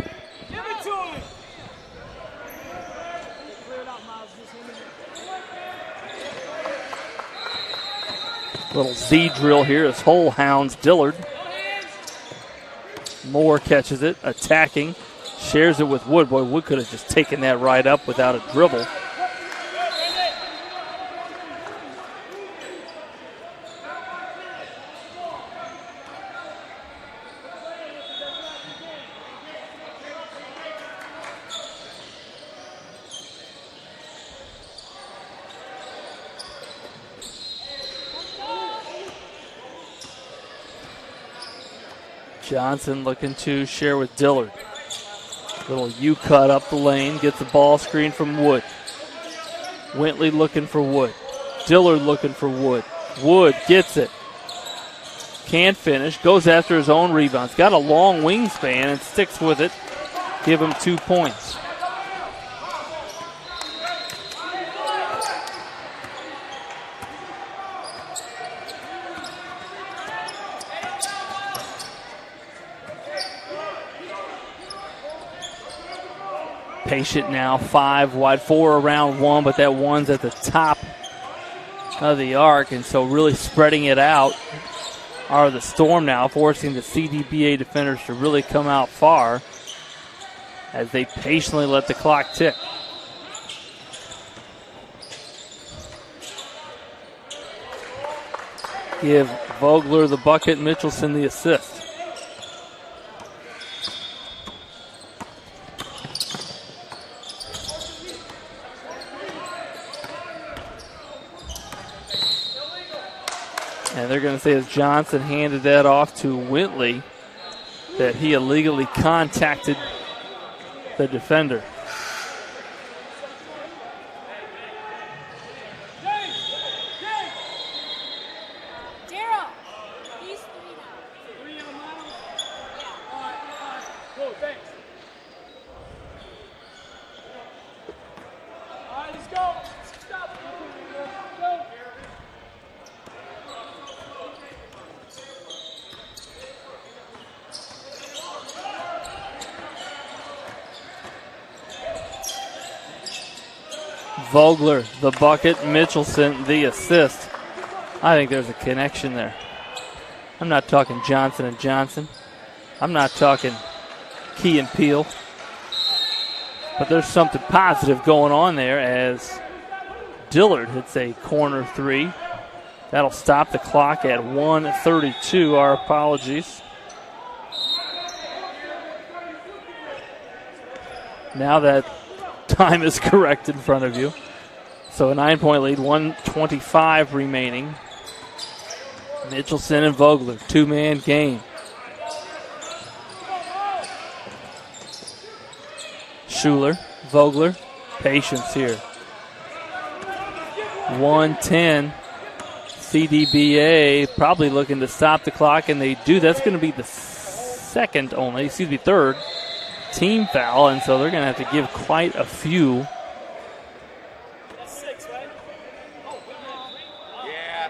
it to him. Clear it out, Miles. Little Z drill here as Hull hounds Dillard. Moore catches it, attacking, shares it with Wood. Boy, Wood could have just taken that right up without a dribble. Johnson looking to share with Dillard. Little U-cut up the lane, gets the ball screen from Wood. Wintley looking for Wood. Dillard looking for Wood. Wood gets it. can't finish, goes after his own rebounds. Got a long wingspan and sticks with it. Give him 2 points. Patient now, 5 wide, 4 around 1, but that one's at the top of the arc, and so really spreading it out are the Storm now, forcing the CDBA defenders to really come out far as they patiently let the clock tick. Give Vogler the bucket, Mitchelson the assist. And they're going to say as Johnson handed that off to Whitley that he illegally contacted the defender. Daryl, these 3 now. 3 on mine? Yeah. All right. Cool, thanks. All right, let's go. Stop. Go. Vogler, the bucket, Mitchelson, the assist. I think there's a connection there. I'm not talking Johnson and Johnson. I'm not talking Key and Peel. But there's something positive going on there as Dillard hits a corner 3. That'll stop the clock at 1:32. Our apologies. Now that time is correct in front of you. So a 9-point lead, 1:25 remaining. Mitchelson and Vogler, 2-man game. Schuler, Vogler, patience here. 1:10. CDBA probably looking to stop the clock, and they do. That's going to be the third team foul, and so they're going to have to give quite a few. 6, right? Yeah.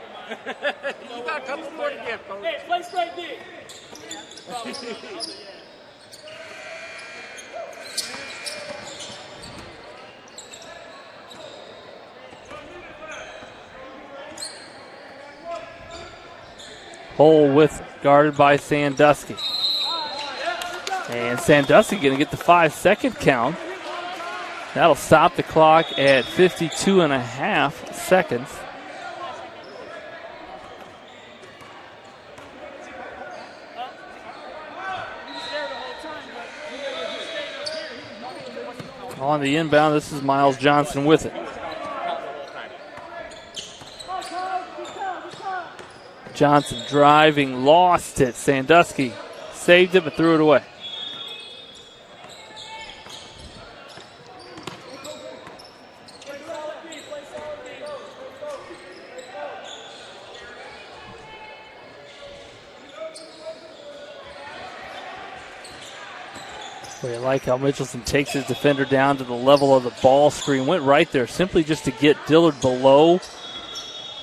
You got a couple more to give, coach. Hey, play straight D. Hole with guarded by Sandusky. And Sandusky going to get the 5-second count. That'll stop the clock at 52.5 seconds. On the inbound, this is Miles Johnson with it. Johnson driving, lost it. Sandusky saved it but threw it away. We like how Mitchelson takes his defender down to the level of the ball screen. Went right there simply just to get Dillard below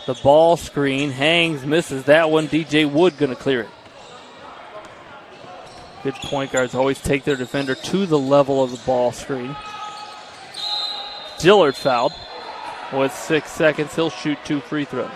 the ball screen. Hangs, misses that one. DJ Wood going to clear it. Good point guards always take their defender to the level of the ball screen. Dillard fouled with 6 seconds. He'll shoot 2 free throws.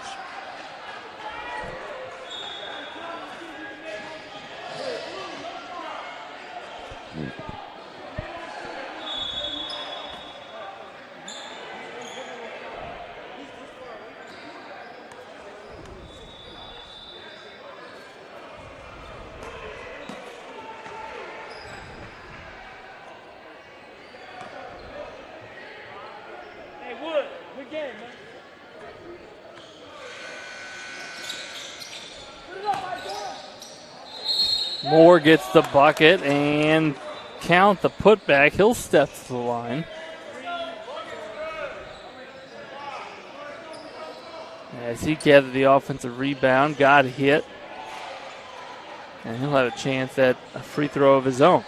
Moore gets the bucket and count the putback. He'll step to the line. As he gathered the offensive rebound, got hit. And he'll have a chance at a free throw of his own.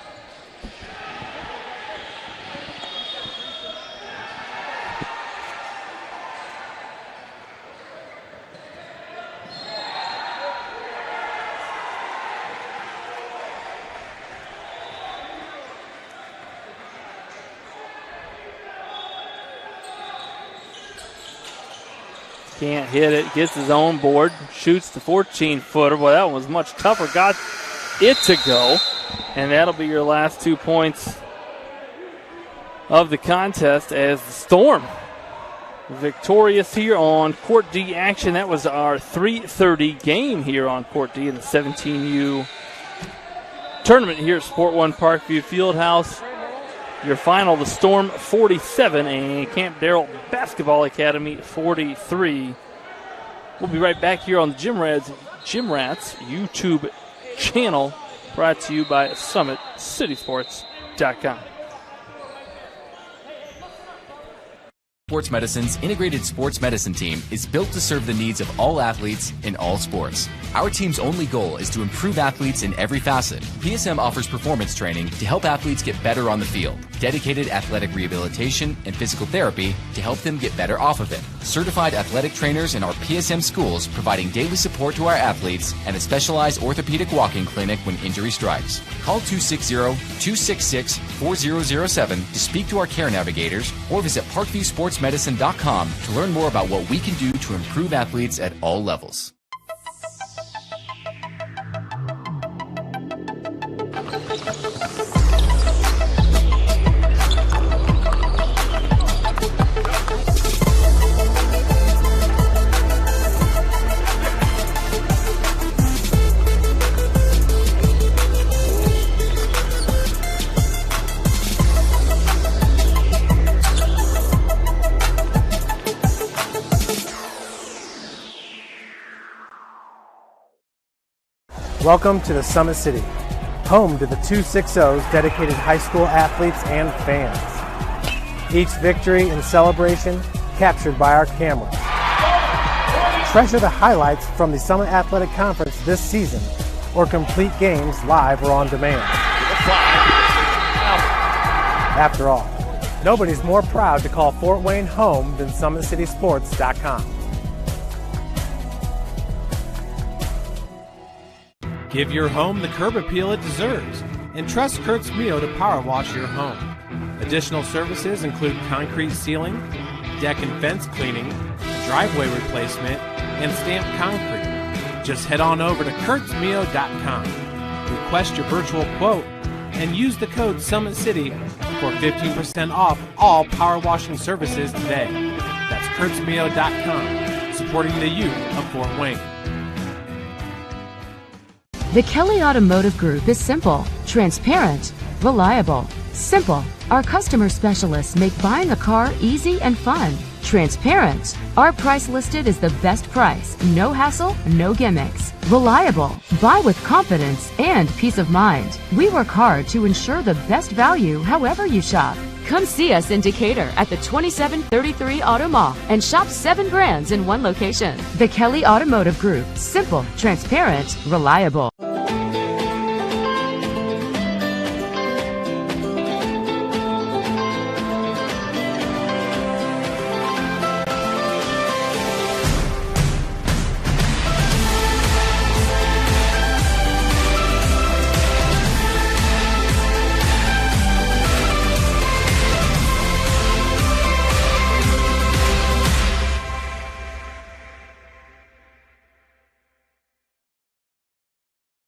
Can't hit it, gets his own board, shoots the 14-footer. Boy, that one was much tougher. Got it to go, and that'll be your last 2 points of the contest as the Storm victorious here on Court D action. That was our 3:30 game here on Court D in the 17U tournament here at Sport One Parkview Fieldhouse. Your final, the Storm 47 and Camp Darrell Basketball Academy 43. We'll be right back here on the Gym Rats YouTube channel, brought to you by SummitCitySports.com. Sports Medicine's integrated sports medicine team is built to serve the needs of all athletes in all sports. Our team's only goal is to improve athletes in every facet. PSM offers performance training to help athletes get better on the field, dedicated athletic rehabilitation and physical therapy to help them get better off of it, certified athletic trainers in our PSM schools providing daily support to our athletes, and a specialized orthopedic walking clinic when injury strikes. Call 260-266-4007 to speak to our care navigators or visit parkviewsportsmedicine.com to learn more about what we can do to improve athletes at all levels. Welcome to the Summit City, home to the 260's dedicated high school athletes and fans. Each victory and celebration captured by our cameras. Treasure the highlights from the Summit Athletic Conference this season, or complete games live or on demand. After all, nobody's more proud to call Fort Wayne home than SummitCitySports.com. Give your home the curb appeal it deserves and trust Kurt's Mio to power wash your home. Additional services include concrete sealing, deck and fence cleaning, driveway replacement, and stamped concrete. Just head on over to kurtzmio.com. Request your virtual quote and use the code Summit City for 15% off all power washing services today. That's kurtzmio.com, supporting the youth of Fort Wayne. The Kelly Automotive Group is simple, transparent, reliable. Simple. Our customer specialists make buying a car easy and fun. Transparent. Our price listed is the best price. No hassle, no gimmicks. Reliable. Buy with confidence and peace of mind. We work hard to ensure the best value however you shop. Come see us in Decatur at the 2733 Auto Mall and shop 7 brands in one location. The Kelly Automotive Group. Simple, transparent, reliable.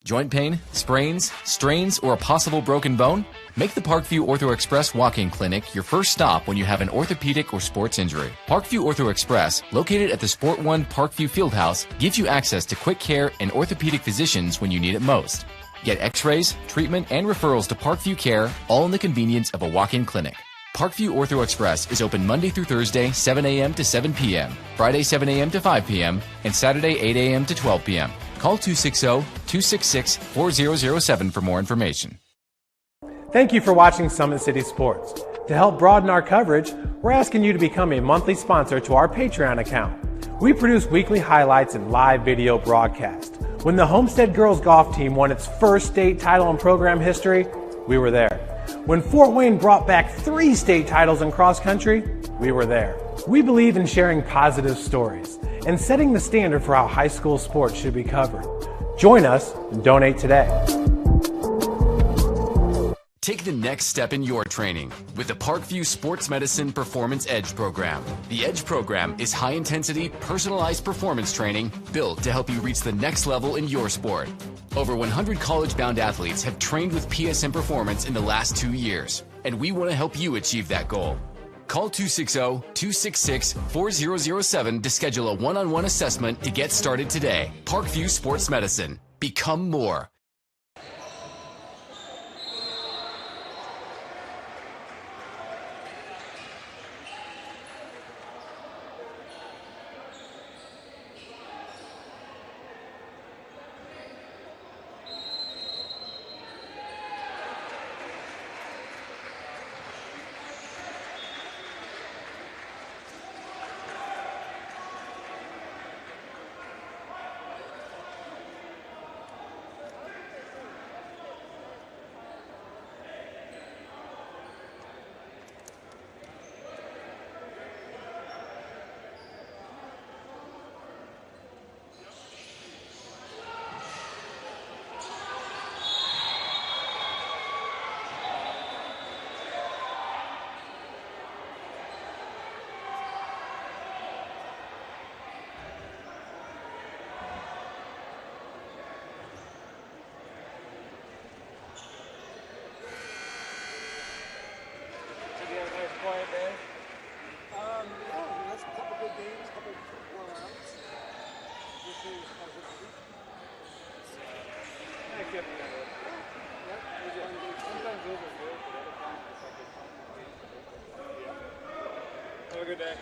Joint pain, sprains, strains, or a possible broken bone? Make the Parkview Ortho Express Walk-In Clinic your first stop when you have an orthopedic or sports injury. Parkview Ortho Express, located at the Sport One Parkview Fieldhouse, gives you access to quick care and orthopedic physicians when you need it most. Get x-rays, treatment, and referrals to Parkview Care, all in the convenience of a walk-in clinic. Parkview Ortho Express is open Monday through Thursday, 7 a.m. to 7 p.m., Friday, 7 a.m. to 5 p.m., and Saturday, 8 a.m. to 12 p.m. Call 260-266-4007 for more information. Thank you for watching Summit City Sports. To help broaden our coverage, we're asking you to become a monthly sponsor to our Patreon account. We produce weekly highlights and live video broadcasts. When the Homestead girls golf team won its first state title in program history, we were there. When Fort Wayne brought back 3 state titles in cross country, we were there. We believe in sharing positive stories and setting the standard for how high school sports should be covered. Join us and donate today. Take the next step in your training with the Parkview Sports Medicine Performance Edge program. The Edge program is high-intensity, personalized performance training built to help you reach the next level in your sport. Over 100 college-bound athletes have trained with PSM Performance in the last 2 years, and we want to help you achieve that goal. Call 260-266-4007 to schedule a one-on-one assessment to get started today. Parkview Sports Medicine. Become more. Quiet day. Yeah, that's a couple good games, a couple warm-ups. This is positive. Yeah, it kept me on it. Yep. Sometimes those are good, but other times it's like they come and wait. Yeah. Have a good day.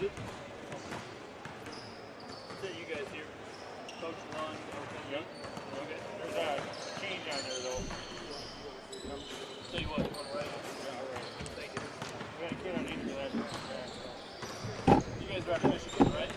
it? You guys here? Coach one. Yep. Okay. There's a change on there though. Tell you what, you want to write it? Yeah, all right. Thank you. We got a kid on each of that. You guys are out of Michigan, right?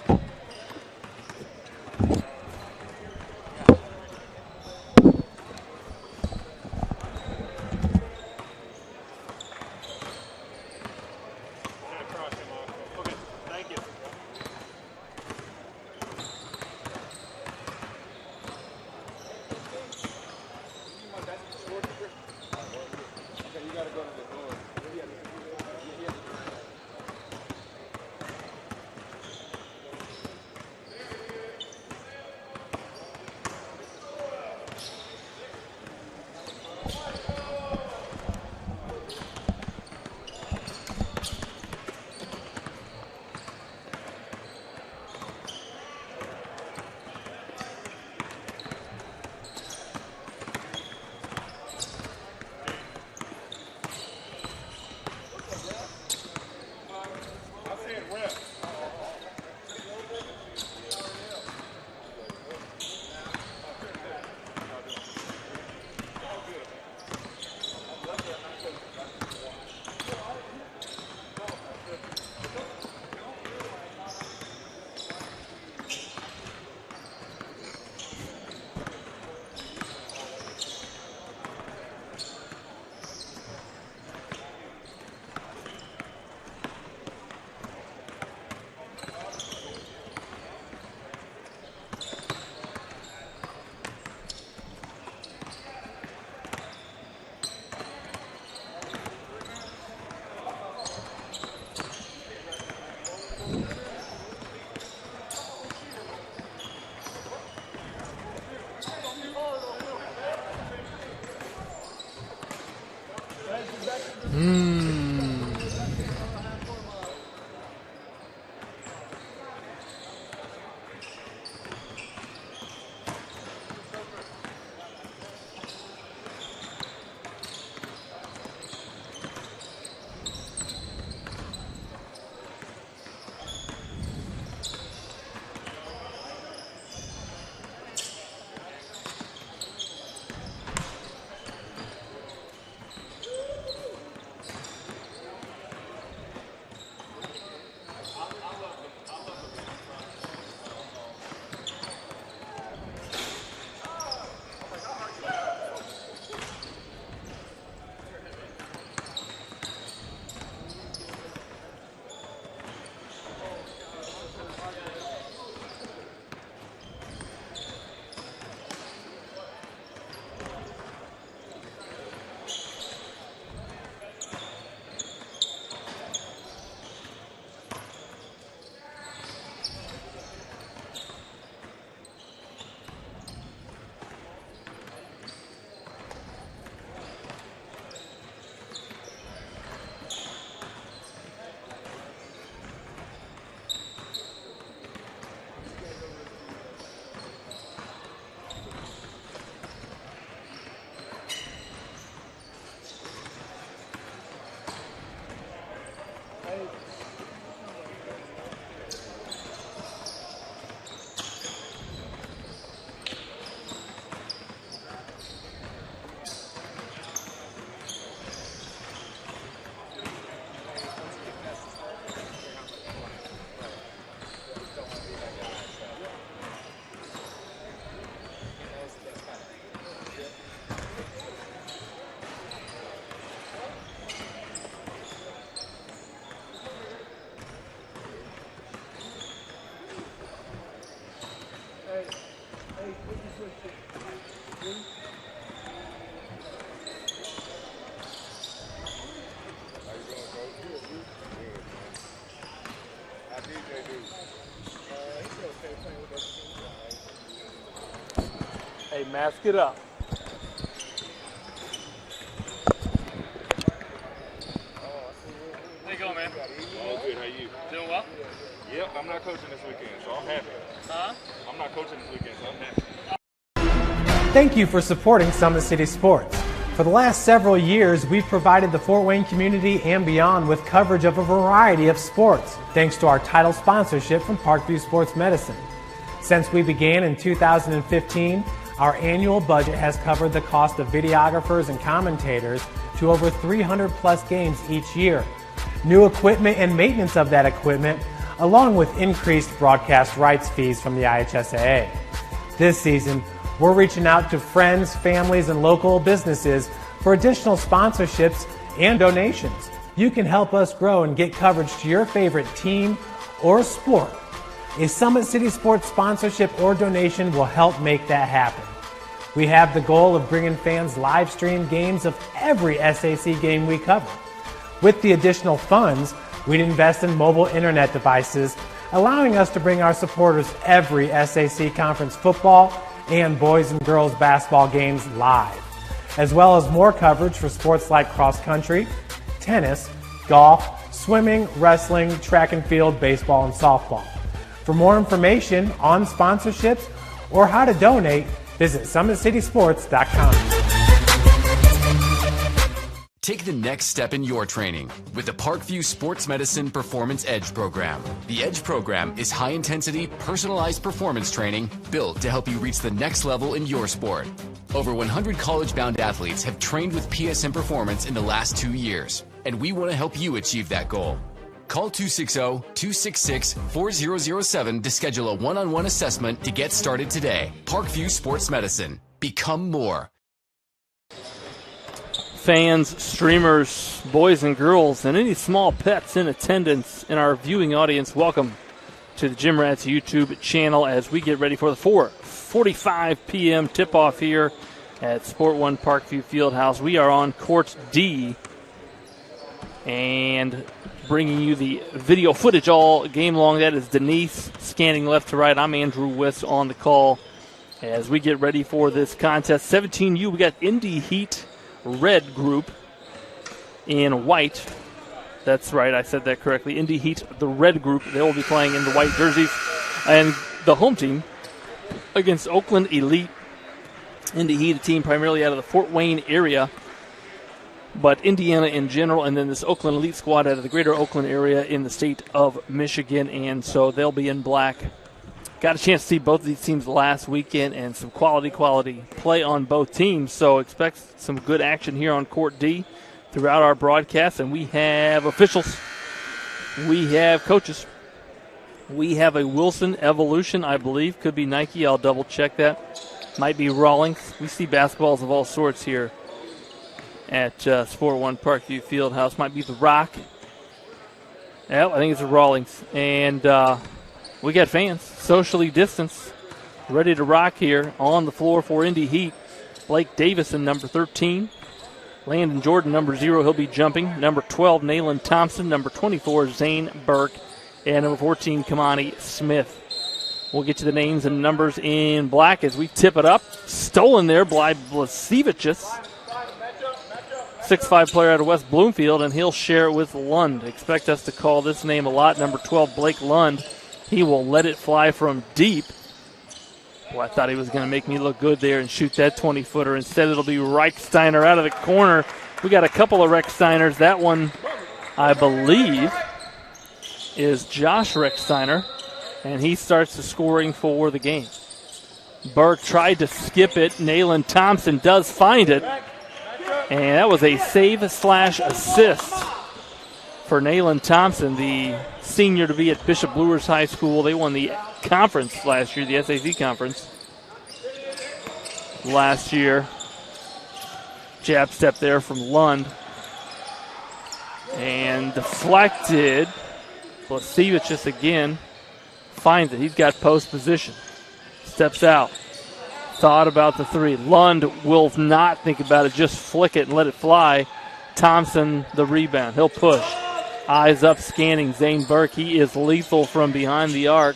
Hey, mask it up. How you going, man? All good. How you? Doing well? Yep, I'm not coaching this weekend, so I'm happy. Huh? I'm not coaching this weekend, so I'm happy. Thank you for supporting Summit City Sports. For the last several years, we've provided the Fort Wayne community and beyond with coverage of a variety of sports, thanks to our title sponsorship from Parkview Sports Medicine. Since we began in 2015, our annual budget has covered the cost of videographers and commentators to over 300 plus games each year. New equipment and maintenance of that equipment, along with increased broadcast rights fees from the IHSAA. This season, we're reaching out to friends, families, and local businesses for additional sponsorships and donations. You can help us grow and get coverage to your favorite team or sport. A Summit City Sports sponsorship or donation will help make that happen. We have the goal of bringing fans live stream games of every SAC game we cover. With the additional funds, we'd invest in mobile internet devices, allowing us to bring our supporters every SAC conference football and boys and girls basketball games live, as well as more coverage for sports like cross country, tennis, golf, swimming, wrestling, track and field, baseball, and softball. For more information on sponsorships or how to donate, visit SummitCitySports.com. Take the next step in your training with the Parkview Sports Medicine Performance Edge program. The Edge program is high-intensity, personalized performance training built to help you reach the next level in your sport. Over 100 college-bound athletes have trained with PSM Performance in the last 2 years, and we want to help you achieve that goal. Call 260-266-4007 to schedule a one-on-one assessment to get started today. Parkview Sports Medicine. Become more. Fans, streamers, boys and girls, and any small pets in attendance in our viewing audience, welcome to the Gym Rats YouTube channel as we get ready for the 4:45 p.m. tip-off here at Sport One Parkview Fieldhouse. We are on Court D and bringing you the video footage all game long. That is Denise scanning left to right. I'm Andrew Wiss on the call as we get ready for this contest. 17U, we got Indy Heat red group in white. That's right, I said that correctly. Indy Heat, the red group. They will be playing in the white jerseys. And the home team against Oakland Elite. Indy Heat, a team primarily out of the Fort Wayne area, but Indiana in general, and then this Oakland Elite squad out of the greater Oakland area in the state of Michigan, and so they'll be in black. Got a chance to see both of these teams last weekend and some quality play on both teams, so expect some good action here on Court D throughout our broadcast. And we have officials, we have coaches, we have a Wilson Evolution, I believe, could be Nike, I'll double check that, might be Rawlings. We see basketballs of all sorts here at Sport One Parkview Fieldhouse. Might be the Rock. Yeah, I think it's a Rawlings. And we got fans, socially distanced, ready to rock here on the floor for Indy Heat. Blake Davison, number 13. Landon Jordan, number 0, he'll be jumping. Number 12, Nayland Thompson. Number 24, Zane Burke. And number 14, Kamani Smith. We'll get you the names and numbers in black as we tip it up. Stolen there by Blasevicius. 6'5" player out of West Bloomfield, and he'll share it with Lund. Expect us to call this name a lot. Number 12, Blake Lund. He will let it fly from deep. Boy, I thought he was going to make me look good there and shoot that 20-footer. Instead, it'll be Reichsteiner out of the corner. We got a couple of Reichsteiners. That one, I believe, is Josh Reichsteiner, and he starts the scoring for the game. Burke tried to skip it. Nayland Thompson does find it, and that was a save/assist for Nayland Thompson, the senior to be at Bishop Brewers High School. They won the conference last year, the SAC conference last year. Jab step there from Lund. And deflected. Blasevicius again finds it. He's got post position. Steps out. Thought about the three. Lund will not think about it. Just flick it and let it fly. Thompson, the rebound. He'll push. Eyes up, scanning Zane Burke. He is lethal from behind the arc.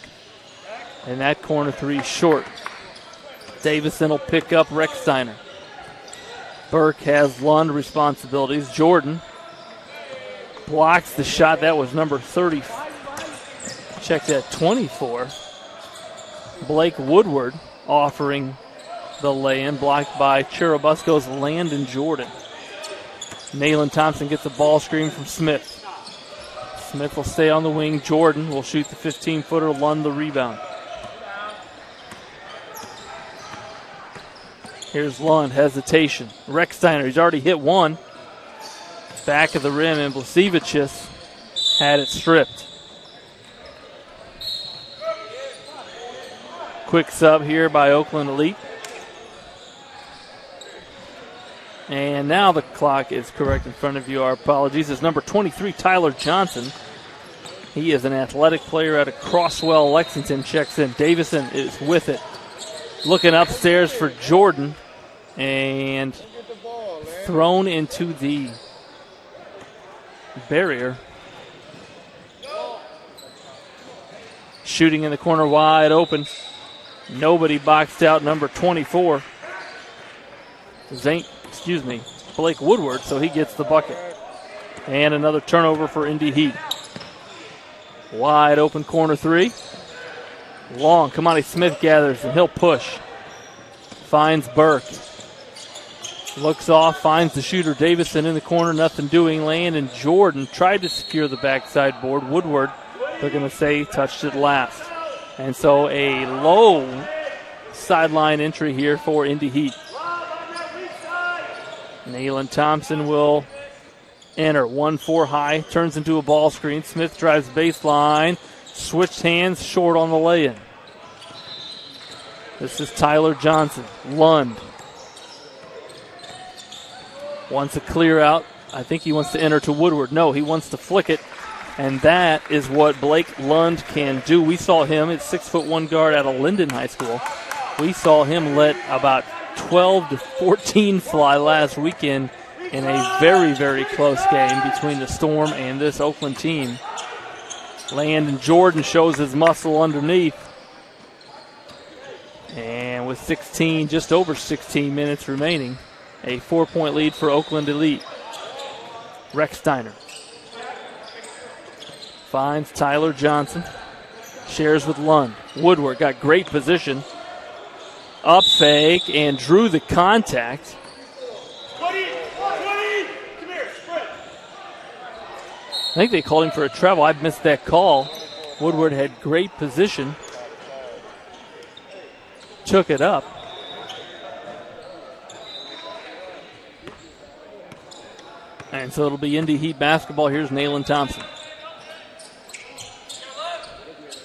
And that corner three short. Davison will pick up Reichsteiner. Burke has Lund responsibilities. Jordan blocks the shot. That was number 30. Check that, 24. Blake Woodward offering the lay-in, blocked by Churubusco's Landon Jordan. Nayland Thompson gets a ball screen from Smith. Smith will stay on the wing. Jordan will shoot the 15-footer. Lund the rebound. Here's Lund, hesitation. Rechsteiner, he's already hit one. Back of the rim, and Blasevicius had it stripped. Quick sub here by Oakland Elite. And now the clock is correct in front of you. Our apologies. It's number 23, Tyler Johnson. He is an athletic player out of Crosswell, Lexington. Checks in. Davison is with it. Looking upstairs for Jordan. And thrown into the barrier. Shooting in the corner wide open. Nobody boxed out number 24. Blake Woodward, so he gets the bucket. And another turnover for Indy Heat. Wide open corner three. Long, Kamani Smith gathers, and he'll push. Finds Burke. Looks off, finds the shooter Davison in the corner, nothing doing. Landon Jordan tried to secure the backside board. Woodward, they're going to say, touched it last. And so a low sideline entry here for Indy Heat. Nayland Thompson will enter. 1-4 high, turns into a ball screen. Smith drives baseline, switched hands, short on the lay-in. This is Tyler Johnson. Lund wants a clear out. I think he wants to enter to Woodward. No, he wants to flick it, and that is what Blake Lund can do. We saw him at 6'1" guard out of Linden High School. We saw him let about 12 to 14 fly last weekend in a very, very close game between the Storm and this Oakland team. Landon Jordan shows his muscle underneath. And with just over 16 minutes remaining, a 4-point lead for Oakland Elite. Rechsteiner finds Tyler Johnson. Shares with Lund. Woodward got great position. Up fake and drew the contact. I think they called him for a travel. I missed that call. Woodward had great position. Took it up. And so it'll be Indy Heat basketball. Here's Nayland Thompson.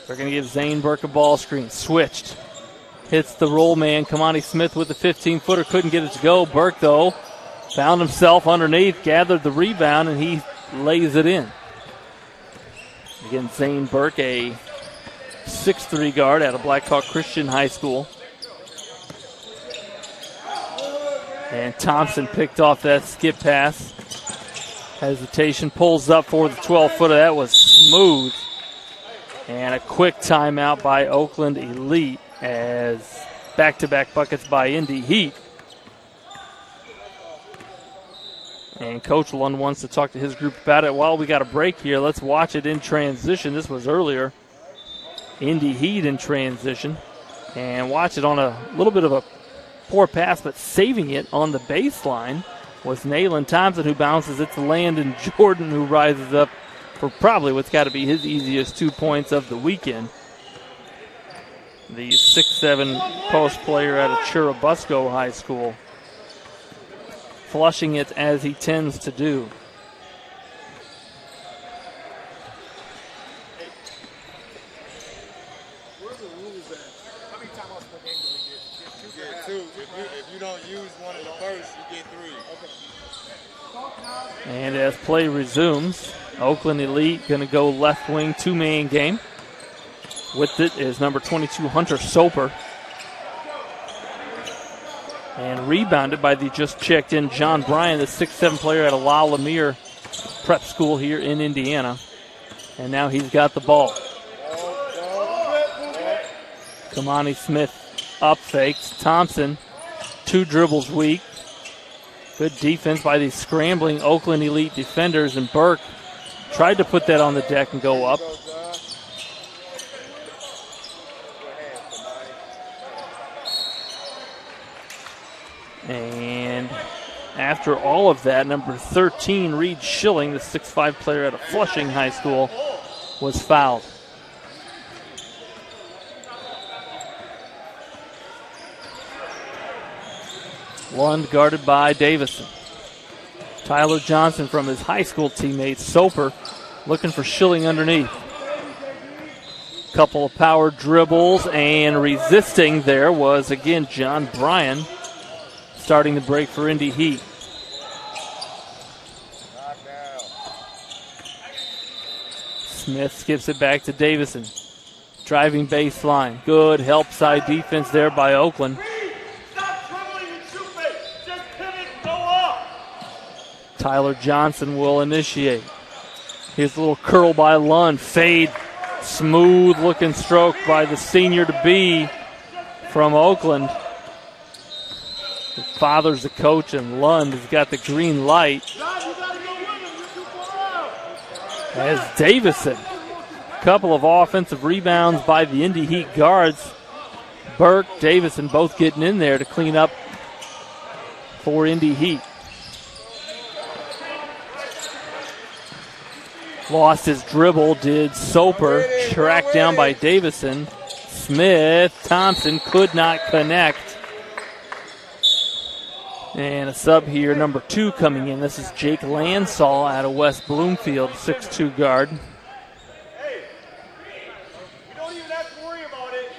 They're going to give Zane Burke a ball screen. Switched. Hits the roll man. Kamani Smith with the 15-footer. Couldn't get it to go. Burke, though, found himself underneath, gathered the rebound, and he lays it in. Again, Zane Burke, a 6'3" guard out of Black Hawk Christian High School. And Thompson picked off that skip pass. Hesitation, pulls up for the 12-footer. That was smooth. And a quick timeout by Oakland Elite as back-to-back buckets by Indy Heat. And Coach Lund wants to talk to his group about it. While we got a break here, let's watch it in transition. This was earlier. Indy Heat in transition. And watch it on a little bit of a poor pass, but saving it on the baseline was Nayland Thompson, who bounces it to Landon Jordan, who rises up for probably what's got to be his easiest 2 points of the weekend. The 6'7" post player out of Churubusco High School, flushing it as he tends to do. Where's the rules at? How many timeouts per game do we get? You get two. If you don't use one in the first, you get three. Okay. And as play resumes, Oakland Elite going to go left wing two-man game. With it is number 22, Hunter Soper. And rebounded by the just checked in John Bryan, the 6'7" player at La Lemire Prep School here in Indiana. And now he's got the ball. Kamani Smith up fakes. Thompson, 2 dribbles weak. Good defense by these scrambling Oakland Elite defenders, and Burke tried to put that on the deck and go up. after all of that, number 13, Reed Schilling, the 6'5 player out of Flushing High School, was fouled. Lund guarded by Davison. Tyler Johnson from his high school teammate, Soper, looking for Schilling underneath. Couple of power dribbles, and resisting there was, again, John Bryan, starting the break for Indy Heat. Smith skips it back to Davison. Driving baseline. Good help side defense there by Oakland. Tyler Johnson will initiate. Here's a little curl by Lund. Fade. Smooth looking stroke by the senior to be from Oakland. His father's the coach, and Lund has got the green light. As Davison, a couple of offensive rebounds by the Indy Heat guards. Burke, Davison both getting in there to clean up for Indy Heat. Lost his dribble, did Soper, tracked down by Davison. Smith, Thompson could not connect. And a sub here, number 2 coming in. This is Jake Lansall out of West Bloomfield, 6'2 guard. Hey, you don't even have to worry about it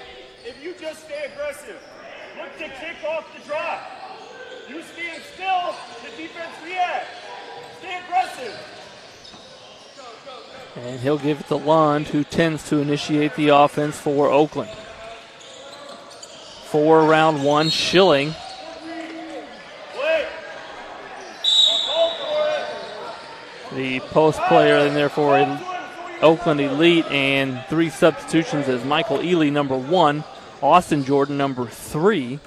if you just stay aggressive. Look to kick off the drop. You stand still, the defense reacts. Stay aggressive. And he'll give it to Lund, who tends to initiate the offense for Oakland. 4 round 1, Schilling. The post player in there for Oakland Elite, and 3 substitutions as Michael Ely, number 1, Austin Jordan, number 3,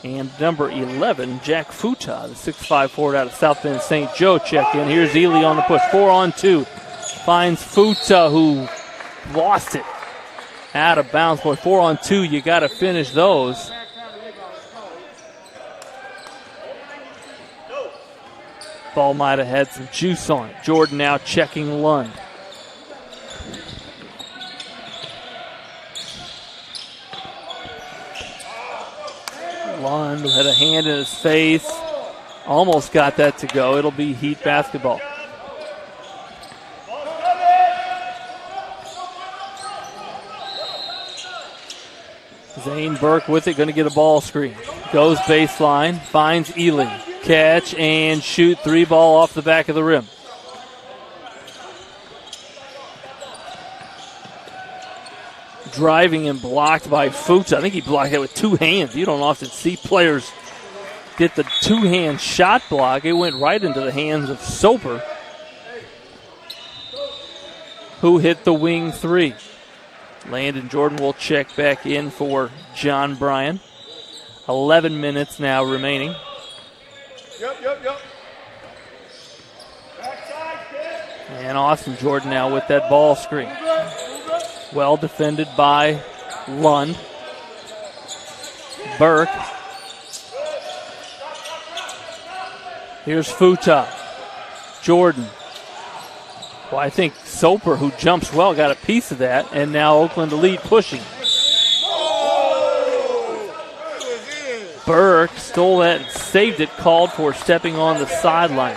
and number 11, Jack Futa, the 6'5 forward out of South Bend St. Joe, check in. Here's Ely on the push, 4-on-2. Finds Futa, who lost it out of bounds. Boy, 4-on-2, you got to finish those. Ball might have had some juice on it. Jordan now checking Lund. Lund had a hand in his face. Almost got that to go. It'll be Heat basketball. Zane Burke with it, going to get a ball screen. Goes baseline, finds Ely. Catch and shoot, 3 ball off the back of the rim. Driving and blocked by Futa. I think he blocked it with 2 hands. You don't often see players get the 2-hand shot block. It went right into the hands of Soper, who hit the wing 3. Landon Jordan will check back in for John Bryan. 11 minutes now remaining. Yep. And Austin Jordan now with that ball screen. Well defended by Lund. Burke. Here's Futa. Jordan. Well, I think Soper, who jumps well, got a piece of that. And now Oakland Elite pushing. Burke stole that and saved it, called for stepping on the sideline.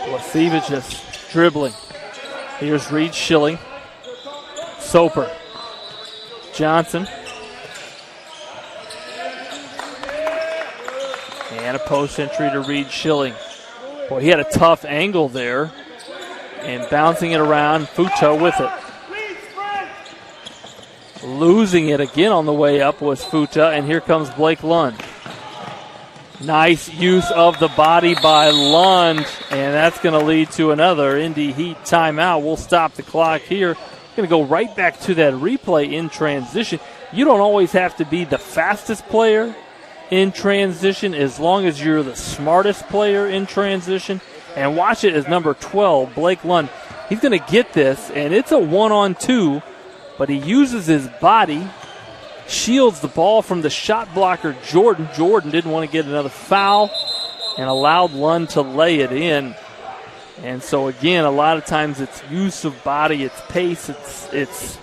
Lasevich just dribbling. Here's Reed Schilling. Soper. Johnson. And a post entry to Reed Schilling. Boy, he had a tough angle there. And bouncing it around, Futa with it. Losing it again on the way up was Futa, and here comes Blake Lund. Nice use of the body by Lund, and that's going to lead to another Indy Heat timeout. We'll stop the clock here. Going to go right back to that replay in transition. You don't always have to be the fastest player in transition as long as you're the smartest player in transition. And watch it as number 12, Blake Lund. He's going to get this, and it's a 1-on-2 but he uses his body, shields the ball from the shot blocker, Jordan. Jordan didn't want to get another foul and allowed Lund to lay it in. And so, again, a lot of times it's use of body, it's pace, it's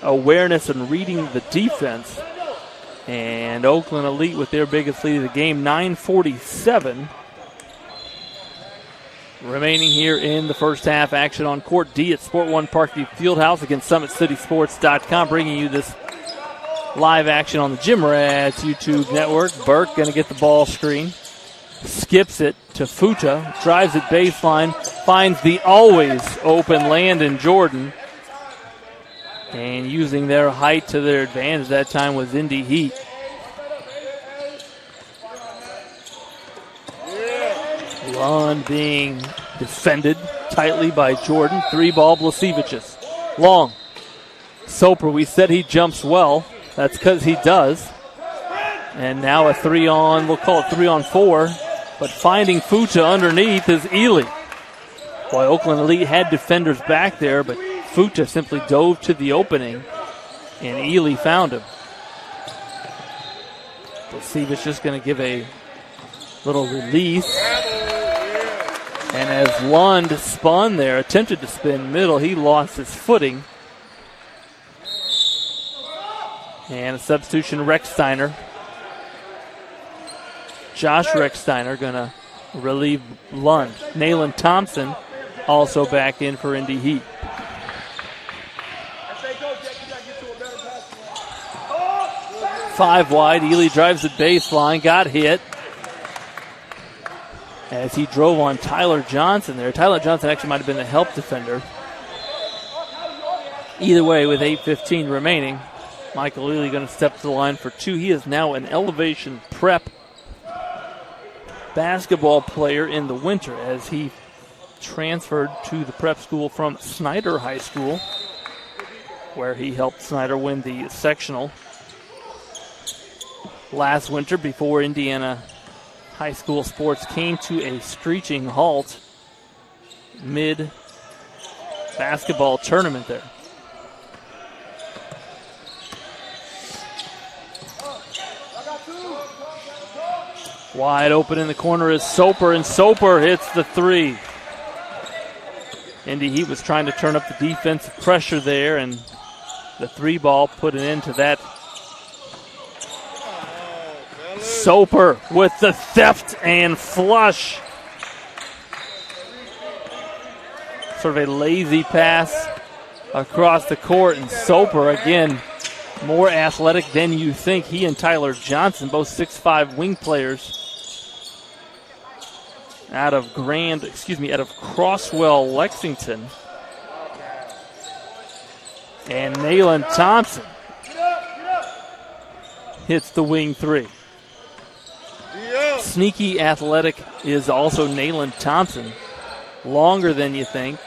awareness and reading the defense. And Oakland Elite with their biggest lead of the game, 9:47 remaining here in the first half. Action on Court D at Sport 1 Parkview Fieldhouse against SummitCitySports.com, bringing you this live action on the Jim Rats YouTube network. Burke going to get the ball screen. Skips it to Futa, drives it baseline, finds the always open Landon Jordan. And using their height to their advantage that time was Indy Heat. Lund being defended tightly by Jordan. 3-ball Blasevicius. Long. Soper, we said he jumps well. That's because he does. And now a 3-on, we'll call it 3-on-4. But finding Futa underneath is Ely. Boy, Oakland Elite had defenders back there, but Futa simply dove to the opening, and Ely found him. Blasevicius just going to give a little release. And as Lund spun there, attempted to spin middle, he lost his footing. And a substitution, Rechsteiner. Josh Rechsteiner going to relieve Lund. Nayland Thompson also back in for Indy Heat. Five wide, Ely drives the baseline, got hit as he drove on Tyler Johnson there. Tyler Johnson actually might have been the help defender. Either way, with 8:15 remaining, Michael Ely going to step to the line for two. He is now an elevation prep basketball player in the winter as he transferred to the prep school from Snyder High School, where he helped Snyder win the sectional last winter before Indiana high school sports came to a screeching halt mid-basketball tournament there. Wide open in the corner is Soper, and Soper hits the three. Indy Heat was trying to turn up the defensive pressure there, and the 3-ball put an end to that. Soper with the theft and flush. Sort of a lazy pass across the court, and Soper, again, more athletic than you think. He and Tyler Johnson, both 6'5" wing players, out of Crosswell, Lexington. And Nayland Thompson hits the wing three. Sneaky athletic is also Nayland Thompson. Longer than you think.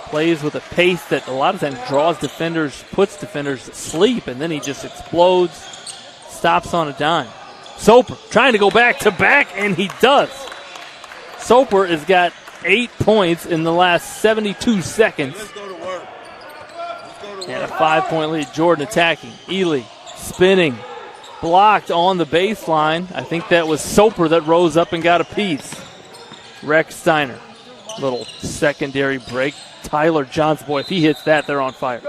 Plays with a pace that a lot of times draws defenders, puts defenders to sleep, and then he just explodes, stops on a dime. Soper trying to go back to back, and he does. Soper has got 8 points in the last 72 seconds. And a 5-point lead. Jordan attacking. Ely spinning. Blocked on the baseline. I think that was Soper that rose up and got a piece. Rechsteiner. Little secondary break. Tyler Johnson, boy, if he hits that, they're on fire.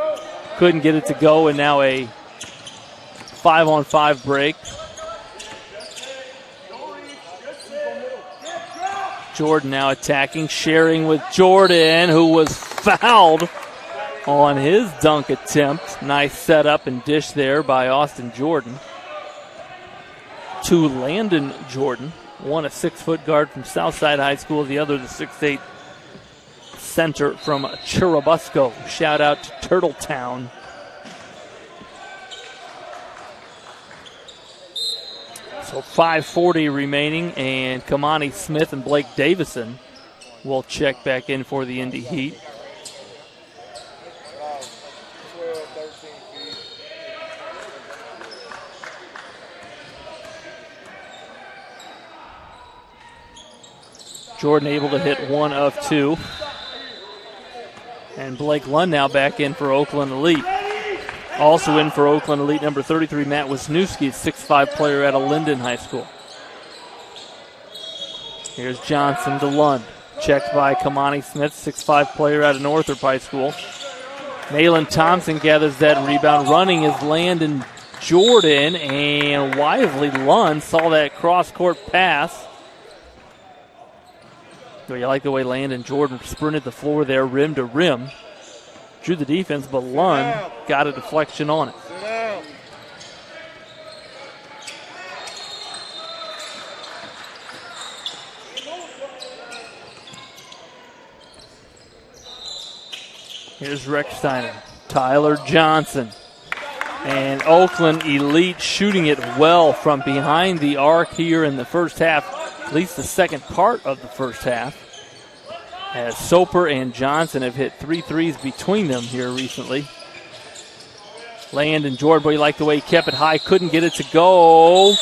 Couldn't get it to go, and now a 5-on-5 break. Jordan now attacking, sharing with Jordan, who was fouled on his dunk attempt. Nice setup and dish there by Austin Jordan to Landon Jordan. One a 6-foot guard from Southside High School, the other the 6'8" center from Churubusco. Shout out to Turtletown. So 5:40 remaining, and Kamani Smith and Blake Davison will check back in for the Indy Heat. Jordan able to hit 1 of 2. And Blake Lund now back in for Oakland Elite. Also in for Oakland Elite, number 33, Matt Wisniewski, 6'5" player out of Linden High School. Here's Johnson to Lund. Checked by Kamani Smith, 6'5" player out of Northrop High School. Nayland Thompson gathers that rebound. Running is Landon Jordan, and wisely Lund saw that cross-court pass. So you like the way Landon Jordan sprinted the floor there, rim to rim. Drew the defense, but Lund got a deflection on it. Here's Rechsteiner, Tyler Johnson, and Oakland Elite shooting it well from behind the arc here in the first half, at least the second part of the first half, as Soper and Johnson have hit 3 threes between them here recently. Landon Jordan, boy, you like the way he kept it high, couldn't get it to go.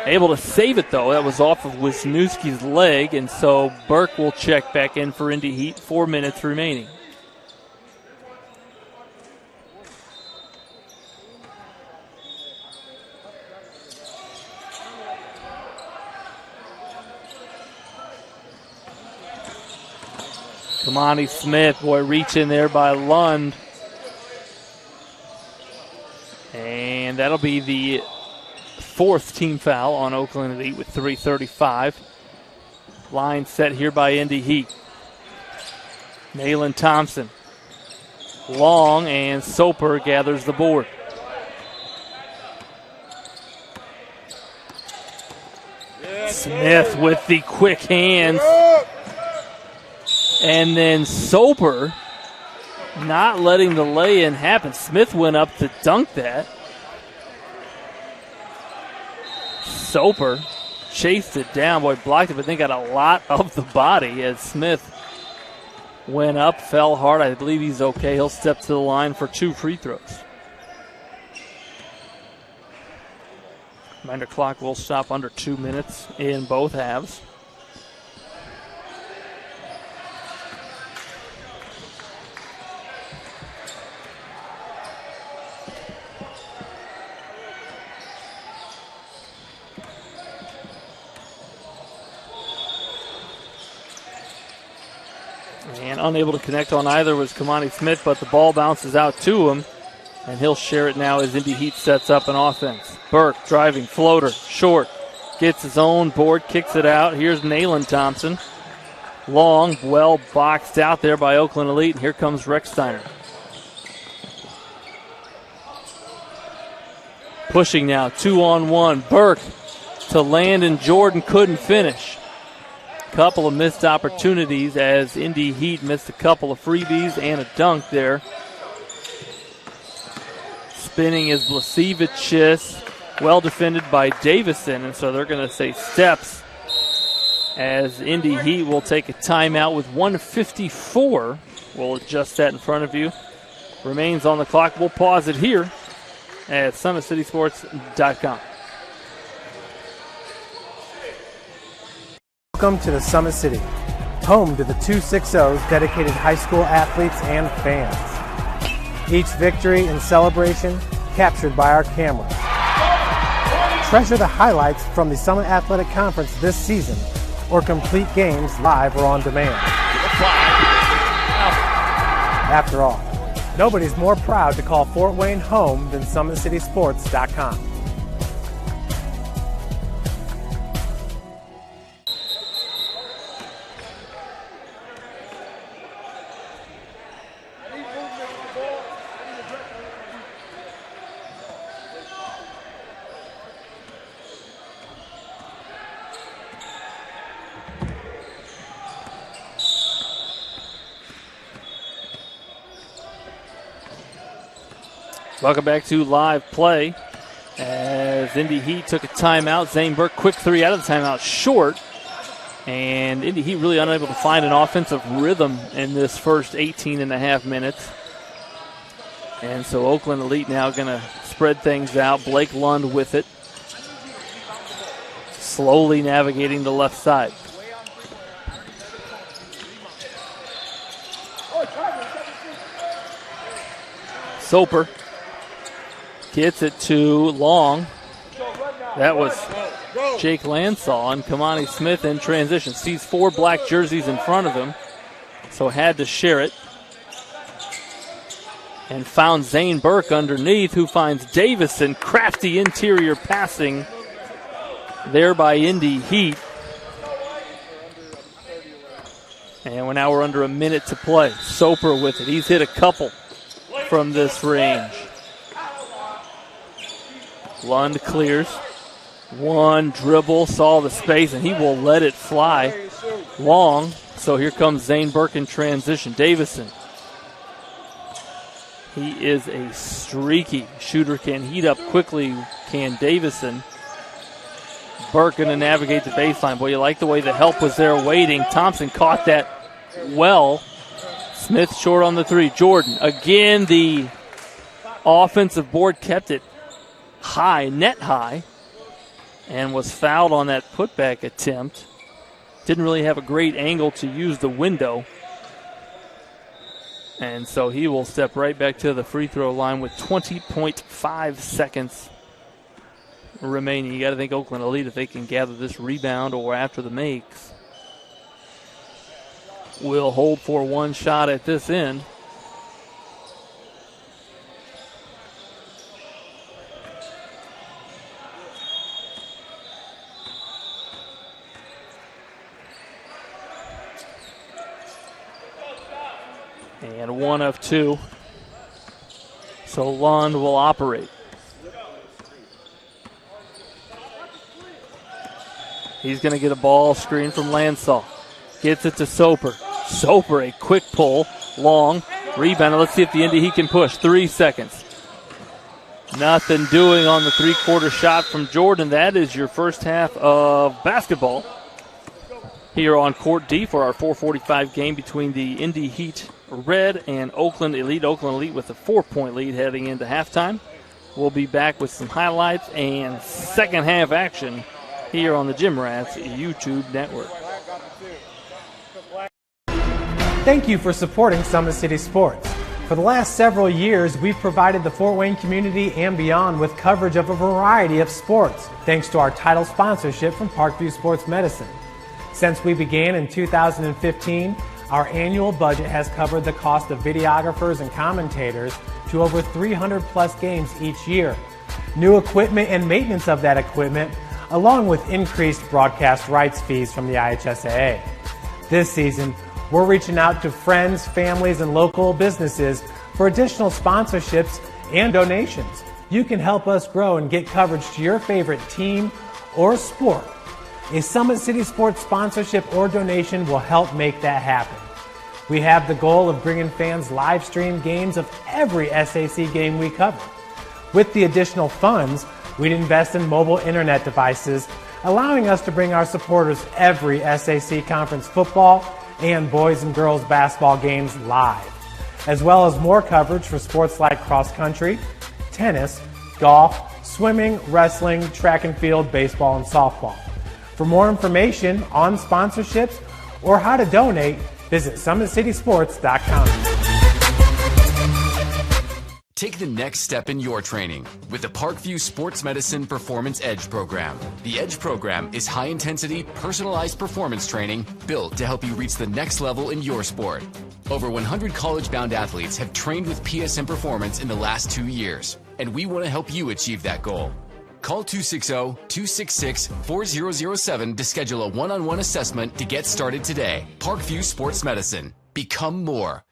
Able to save it, though. That was off of Wisniewski's leg, and so Burke will check back in for Indy Heat. 4 minutes remaining. Kamani Smith, boy, reach in there by Lund. And that'll be the 4th team foul on Oakland Elite with 3:35. Line set here by Indy Heat. Nayland Thompson. Long, and Soper gathers the board. Smith with the quick hands. And then Soper not letting the lay-in happen. Smith went up to dunk that. Soper chased it down. Boy, blocked it, but then got a lot of the body as Smith went up, fell hard. I believe he's okay. He'll step to the line for 2 free throws. Reminder clock will stop under 2 minutes in both halves. And unable to connect on either was Kamani Smith, but the ball bounces out to him, and he'll share it now as Indy Heat sets up an offense. Burke driving, floater, short, gets his own board, kicks it out. Here's Nayland Thompson. Long, well boxed out there by Oakland Elite, and here comes Rechsteiner. Pushing now, 2-on-1. Burke to Landon Jordan, couldn't finish. Couple of missed opportunities as Indy Heat missed a couple of freebies and a dunk there. Spinning is Blasevicius, well defended by Davison, and so they're going to say steps as Indy Heat will take a timeout with 1:54. We'll adjust that in front of you. Remains on the clock. We'll pause it here at SummitCitySports.com. Welcome to the Summit City, home to the 260's dedicated high school athletes and fans. Each victory and celebration captured by our cameras. Treasure the highlights from the Summit Athletic Conference this season, or complete games live or on demand. After all, nobody's more proud to call Fort Wayne home than SummitCitySports.com. Welcome back to live play as Indy Heat took a timeout. Zane Burke, quick 3 out of the timeout, short. And Indy Heat really unable to find an offensive rhythm in this first 18 and a half minutes. And so Oakland Elite now going to spread things out. Blake Lund with it. Slowly navigating the left side. Soper gets it to Long. That was Jake Lansall, and Kamani Smith in transition. Sees 4 black jerseys in front of him, so had to share it. And found Zane Burke underneath, who finds Davison. Crafty interior passing there by Indy Heat. And now we're under a minute to play. Soper with it. He's hit a couple from this range. Lund clears. One dribble, saw the space, and he will let it fly long. So here comes Zane Burke in transition. Davison. He is a streaky shooter, can heat up quickly, can Davison. Burke going to navigate the baseline. Boy, you like the way the help was there waiting. Thompson caught that well. Smith short on the 3. Jordan, again, the offensive board kept it high, net high, and was fouled on that putback attempt. Didn't really have a great angle to use the window. And so he will step right back to the free throw line with 20.5 seconds remaining. You got to think Oakland Elite, if they can gather this rebound or after the makes, will hold for one shot at this end. And 1 of 2. So Lund will operate. He's going to get a ball screen from Lansall. Gets it to Soper. Soper, a quick pull. Long. Rebound. Let's see if the Indy Heat can push. 3 seconds. Nothing doing on the 3-quarter shot from Jordan. That is your first half of basketball here on Court D for our 4:45 game between the Indy Heat Red and Oakland Elite. Oakland Elite with a 4-point lead heading into halftime. We'll be back with some highlights and second half action here on the Gym Rats YouTube network. Thank you for supporting Summit City Sports. For the last several years, we've provided the Fort Wayne community and beyond with coverage of a variety of sports, thanks to our title sponsorship from Parkview Sports Medicine. Since we began in 2015, our annual budget has covered the cost of videographers and commentators to over 300 plus games each year. New equipment and maintenance of that equipment, along with increased broadcast rights fees from the IHSAA. This season, we're reaching out to friends, families, and local businesses for additional sponsorships and donations. You can help us grow and get coverage to your favorite team or sport. A Summit City Sports sponsorship or donation will help make that happen. We have the goal of bringing fans live stream games of every SAC game we cover. With the additional funds, we'd invest in mobile internet devices, allowing us to bring our supporters every SAC conference football and boys and girls basketball games live, as well as more coverage for sports like cross country, tennis, golf, swimming, wrestling, track and field, baseball, and softball. For more information on sponsorships or how to donate, visit SummitCitySports.com. Take the next step in your training with the Parkview Sports Medicine Performance Edge program. The Edge program is high-intensity, personalized performance training built to help you reach the next level in your sport. Over 100 college-bound athletes have trained with PSM Performance in the last 2 years, and we want to help you achieve that goal. Call 260-266-4007 to schedule a one-on-one assessment to get started today. Parkview Sports Medicine. Become more.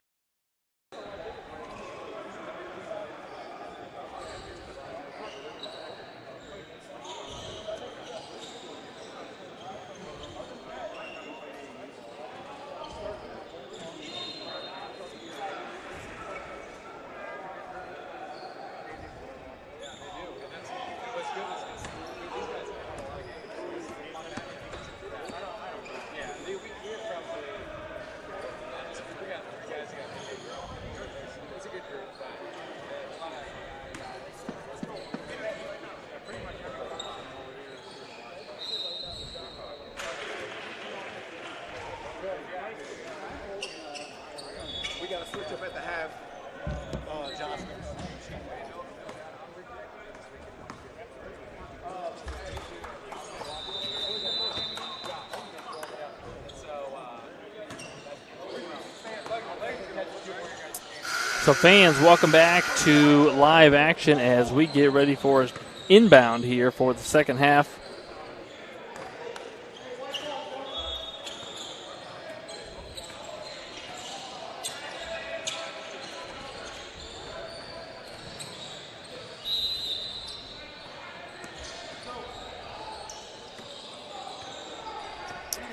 So fans, welcome back to live action as we get ready for inbound here for the second half.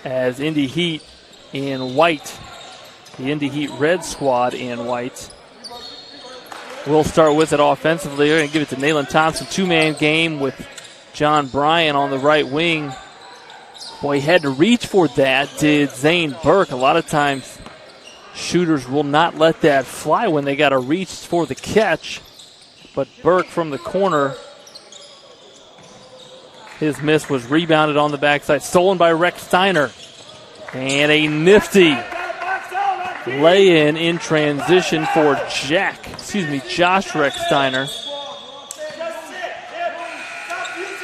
As Indy Heat in white, the Indy Heat red squad in white. We'll start with it offensively. We're going to give it to Nayland Thompson. Two-man game with John Bryan on the right wing. Boy, he had to reach for that, did Zane Burke. A lot of times shooters will not let that fly when they got to reach for the catch. But Burke from the corner, his miss was rebounded on the backside. Stolen by Rex Steiner. And a nifty lay-in in transition for Josh Rex Steiner.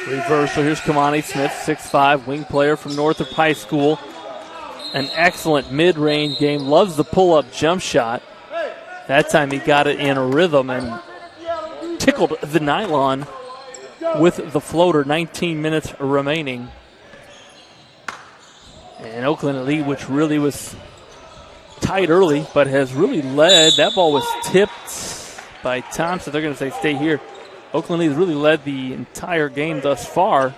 Reversal. Here's Kamani Smith, 6'5", wing player from Northrop High School. An excellent mid-range game. Loves the pull-up jump shot. That time he got it in a rhythm and tickled the nylon with the floater. 19 minutes remaining. And Oakland Elite, which really was tight early, but has really led. That ball was tipped by Thompson. They're going to say stay here. Oakland Elite has really led the entire game thus far.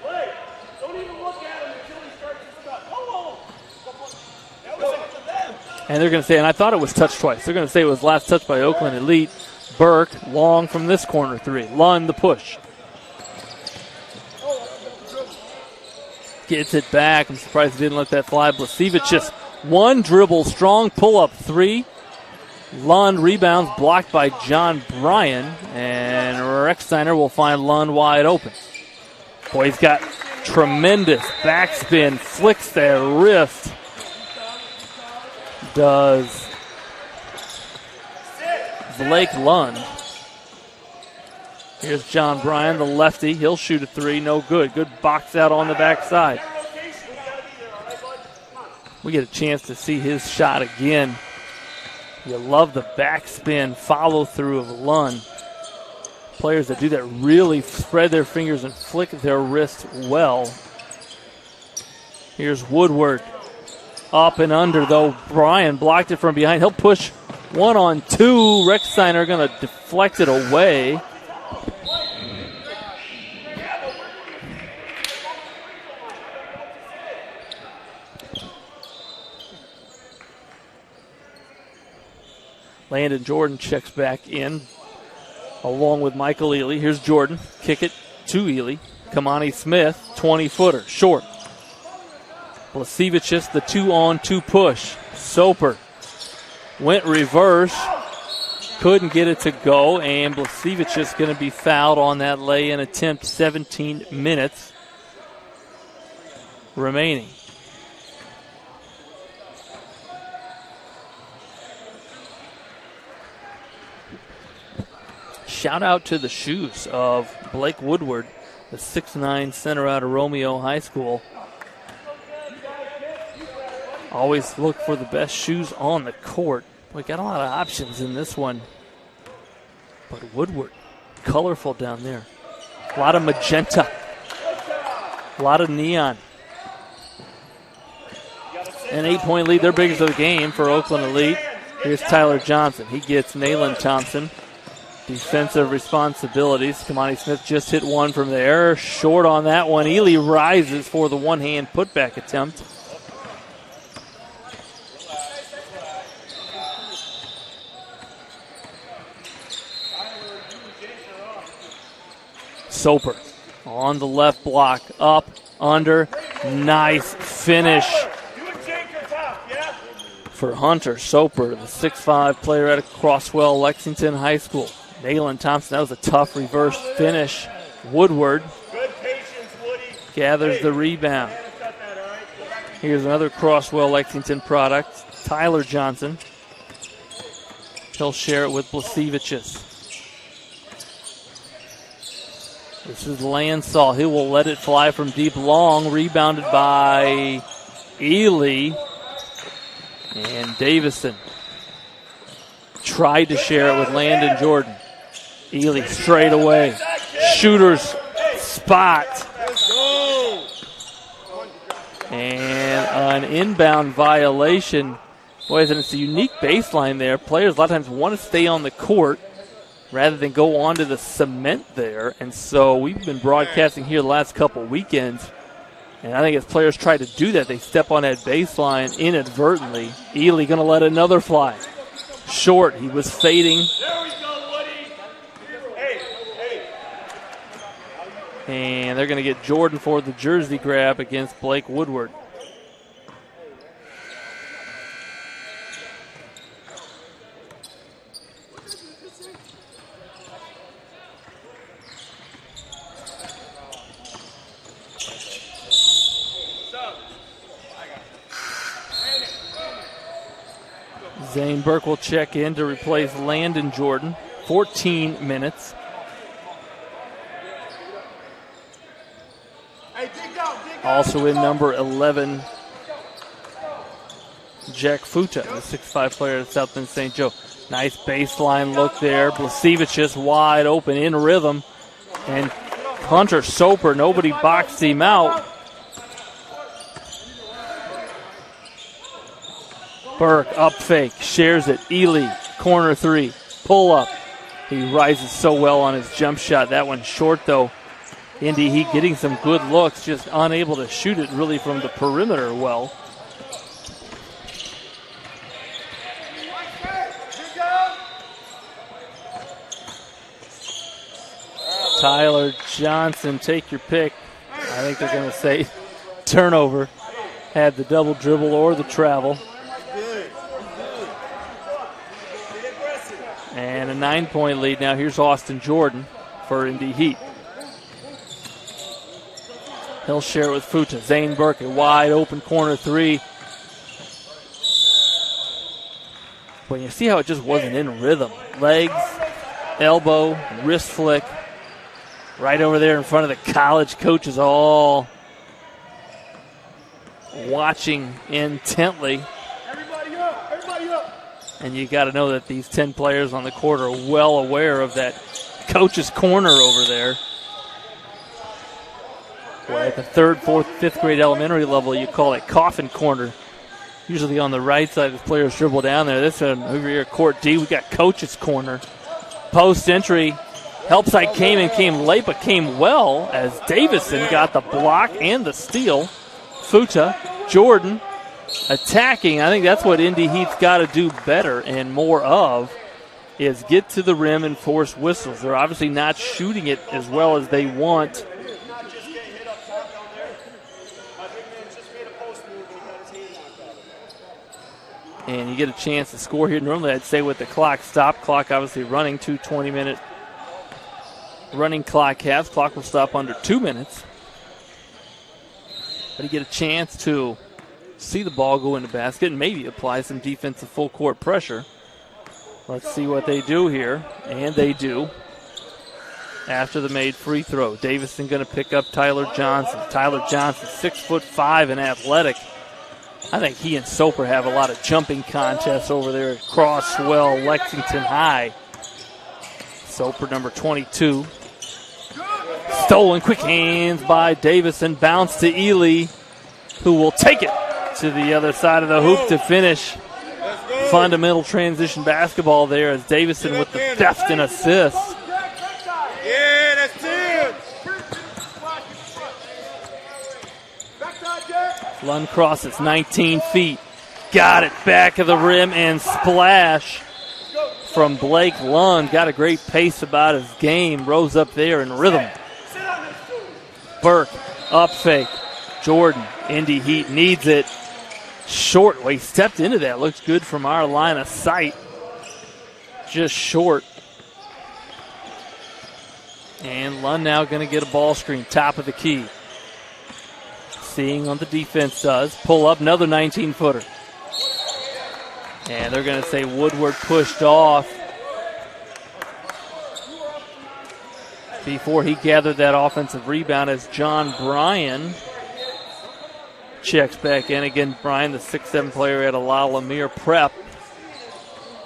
And they're going to say, and I thought it was touched twice. They're going to say it was last touch by Oakland Elite. Burke, long from this corner three. Lund, the push. Gets it back. I'm surprised he didn't let that fly. Blasevich just one dribble, strong pull-up three. Lund rebounds, blocked by John Bryan. And Rex Steiner will find Lund wide open. Boy, he's got tremendous backspin. Flicks that wrist. Does Blake Lund. Here's John Bryan, the lefty. He'll shoot a three. No good. Good box out on the backside. We get a chance to see his shot again. You love the backspin follow-through of Lund. Players that do that really spread their fingers and flick their wrist well. Here's Woodward. Up and under, though. Bryan blocked it from behind. He'll push 1-on-2. Rex Steiner going to deflect it away. Landon Jordan checks back in along with Michael Ely. Here's Jordan. Kick it to Ely. Kamani Smith, 20-footer, short. Blasevich just the 2-on-2 push. Soper went reverse. Couldn't get it to go, and Blasevich is going to be fouled on that lay-in attempt. 17 minutes remaining. Shout out to the shoes of Blake Woodward, the 6'9" center out of Romeo High School. Always look for the best shoes on the court. We got a lot of options in this one. But Woodward, colorful down there. A lot of magenta. A lot of neon. An 8-point lead, their biggest of the game for Oakland Elite. Here's Tyler Johnson. He gets Nayland Thompson. Defensive responsibilities. Kamani Smith just hit one from there. Short on that one. Ely rises for the one-hand putback attempt. Soper on the left block. Up, under. Nice finish for Hunter Soper, the 6'5" player out of Crosswell, Lexington High School. Nayland Thompson, that was a tough reverse finish. Woodward gathers the rebound. Here's another Crosswell Lexington product, Tyler Johnson. He'll share it with Blasevich's. This is Lansall. He will let it fly from deep long, rebounded by Ely and Davison. tried to share it with Landon Jordan. Ely straight away. Shooter's spot. And an inbound violation. Boys, and it's a unique baseline there. Players a lot of times want to stay on the court rather than go onto the cement there. And so we've been broadcasting here the last couple weekends. And I think as players try to do that, they step on that baseline inadvertently. Ely going to let another fly. Short. He was fading. And they're going to get Jordan for the jersey grab against Blake Woodward. Zane Burke will check in to replace Landon Jordan. 14 minutes. Also in number 11, Jack Futa, the 6'5 player at South Bend St. Joe. Nice baseline look there. Blasevich just wide open in rhythm. And Hunter Soper, nobody boxed him out. Burke up fake, shares it. Ely, corner three, pull up. He rises so well on his jump shot. That one's short though. Indy Heat getting some good looks, just unable to shoot it really from the perimeter well. Tyler Johnson, take your pick. I think they're going to say turnover. Had the double dribble or the travel. And a 9-point lead now. Here's Austin Jordan for Indy Heat. He'll share it with Futa. Zane Burke, a wide open corner three. But you see how it just wasn't in rhythm. Legs, elbow, wrist flick. Right over there in front of the college coaches all watching intently. Everybody up! Everybody up! And you got to know that these 10 players on the court are well aware of that coach's corner over there. Well, at the 3rd, 4th, 5th grade elementary level, you call it coffin corner. Usually on the right side, the players dribble down there. This one over here, court D, we got coach's corner. Post entry, help side came late, but came well as Davison got the block and the steal. Futa, Jordan, attacking. I think that's what Indy Heat's got to do better and more of, is get to the rim and force whistles. They're obviously not shooting it as well as they want. And you get a chance to score here. Normally I'd say with the clock stop. Clock obviously running, 2 20-minute running clock halves. Clock will stop under 2 minutes. But you get a chance to see the ball go in the basket and maybe apply some defensive full court pressure. Let's see what they do here. And they do. After the made free throw, Davison going to pick up Tyler Johnson. Tyler Johnson, 6'5" and athletic. I think he and Soper have a lot of jumping contests over there at Crosswell, Lexington High. Soper, number 22. Stolen, quick hands by Davison. Bounce to Ely, who will take it to the other side of the hoop to finish. Fundamental transition basketball there as Davison with the theft and assist. Yeah, that's it. Lund crosses 19 feet. Got it back of the rim and splash from Blake Lund. Got a great pace about his game. Rose up there in rhythm. Burke, up fake. Jordan, Indy Heat needs it. Short. Well, he stepped into that. Looks good from our line of sight. Just short. And Lund now going to get a ball screen. Top of the key. Seeing on the defense does. Pull up another 19-footer. And they're going to say Woodward pushed off before he gathered that offensive rebound as John Bryan checks back in. Again, Bryan, the 6'7" player at La Lemire Prep.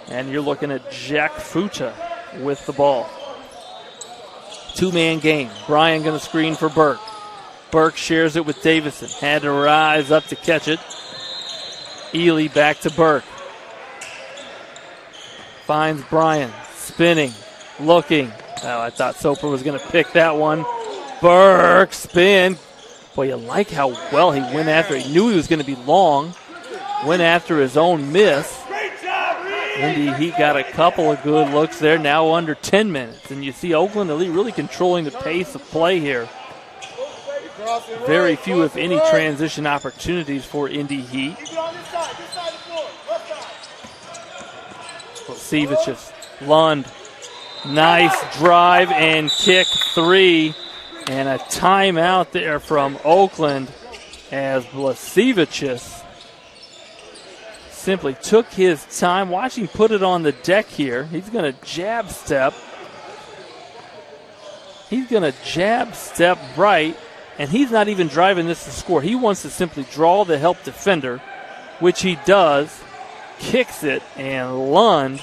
And you're looking at Jack Futa with the ball. Two-man game. Bryan going to screen for Burke. Burke shares it with Davison. Had to rise up to catch it. Ely back to Burke. Finds Bryan. Spinning. Looking. Oh, I thought Soper was going to pick that one. Burke spin. Boy, you like how well he went after it. He knew he was going to be long. Went after his own miss. Indy Heat got a couple of good looks there, now under 10 minutes. And you see Oakland Elite really controlling the pace of play here. Very few, if any, transition opportunities for Indy Heat. Blasevicius, Lund, nice drive and kick three. And a timeout there from Oakland as Blasevicius simply took his time. Watch him put it on the deck here. He's going to jab step. He's going to jab step right, and he's not even driving this to score. He wants to simply draw the help defender, which he does. Kicks it, and Lund,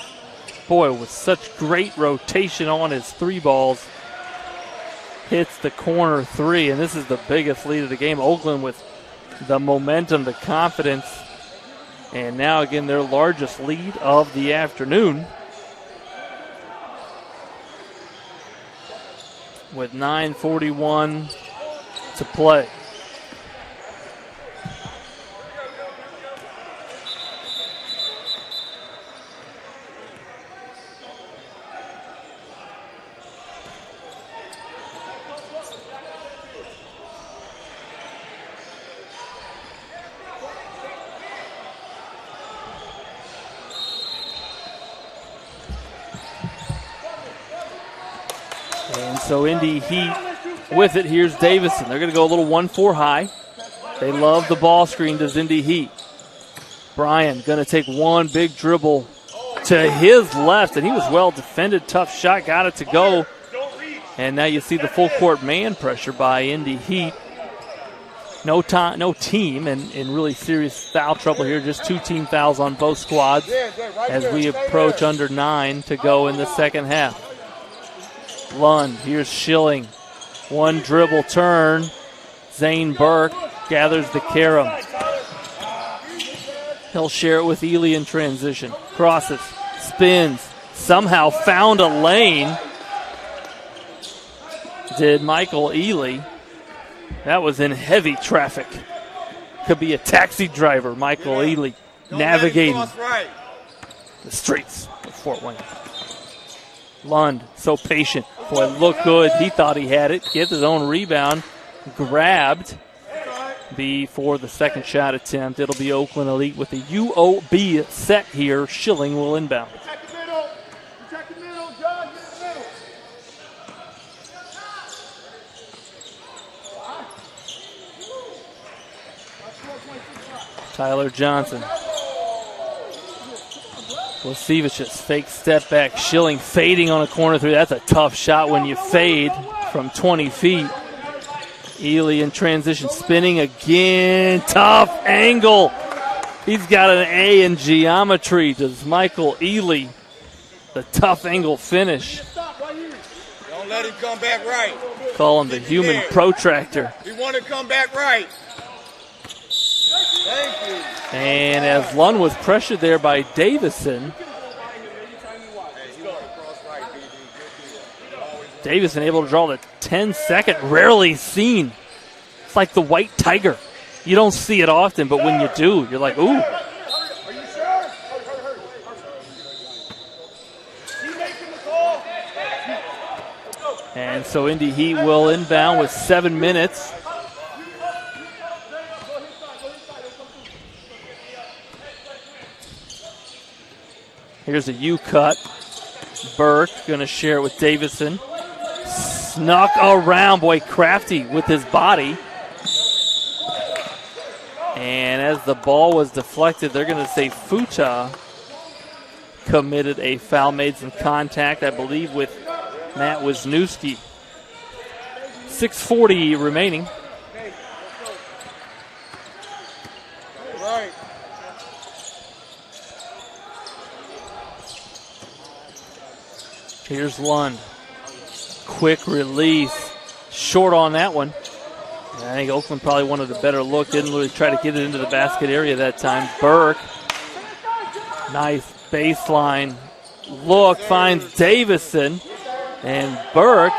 boy, with such great rotation on his three balls, hits the corner three, and this is the biggest lead of the game. Oakland with the momentum, the confidence, and now again their largest lead of the afternoon with 9:41 to play. So Indy Heat with it. Here's Davison. They're going to go a little 1-4 high. They love the ball screen, does Indy Heat. Bryan going to take one big dribble to his left, and he was well defended. Tough shot, got it to go. And now you see the full court man pressure by Indy Heat. No team in really serious foul trouble here. Just two team fouls on both squads as we approach under 9 to go in the second half. Lund, here's Schilling. One dribble turn. Zane Burke gathers the carom. He'll share it with Ely in transition. Crosses, spins, somehow found a lane. Did Michael Ely. That was in heavy traffic. Could be a taxi driver, Michael Ely, navigating the streets of Fort Wayne. Lund, so patient. Boy, looked good. He thought he had it. Gets his own rebound. Grabbed. Before the second shot attempt. It'll be Oakland Elite with the UOB set here. Schilling will inbound. Tyler Johnson. Blasevicius, fake step back. Schilling fading on a corner three. That's a tough shot when you fade from 20 feet. Ely in transition, spinning again. Tough angle. He's got an A in geometry. Does Michael Ely. The tough angle finish. Don't let him come back right. Call him the human protractor. He want to come back right. Thank you. And as Lund was pressured there by Davison, Davison able to draw the 10-second, rarely seen. It's like the white tiger. You don't see it often, but when you do, you're like, ooh. And so Indy Heat will inbound with 7 minutes. Here's a U-cut. Burke going to share it with Davison. Snuck around. Boy, crafty with his body. And as the ball was deflected, they're going to say Futa committed a foul, made some contact, I believe, with Matt Wisniewski. 6:40 remaining. Here's Lund. Quick release. Short on that one. And I think Oakland probably wanted a better look. Didn't really try to get it into the basket area that time. Burke. Nice baseline look. Finds Davison. And Burke,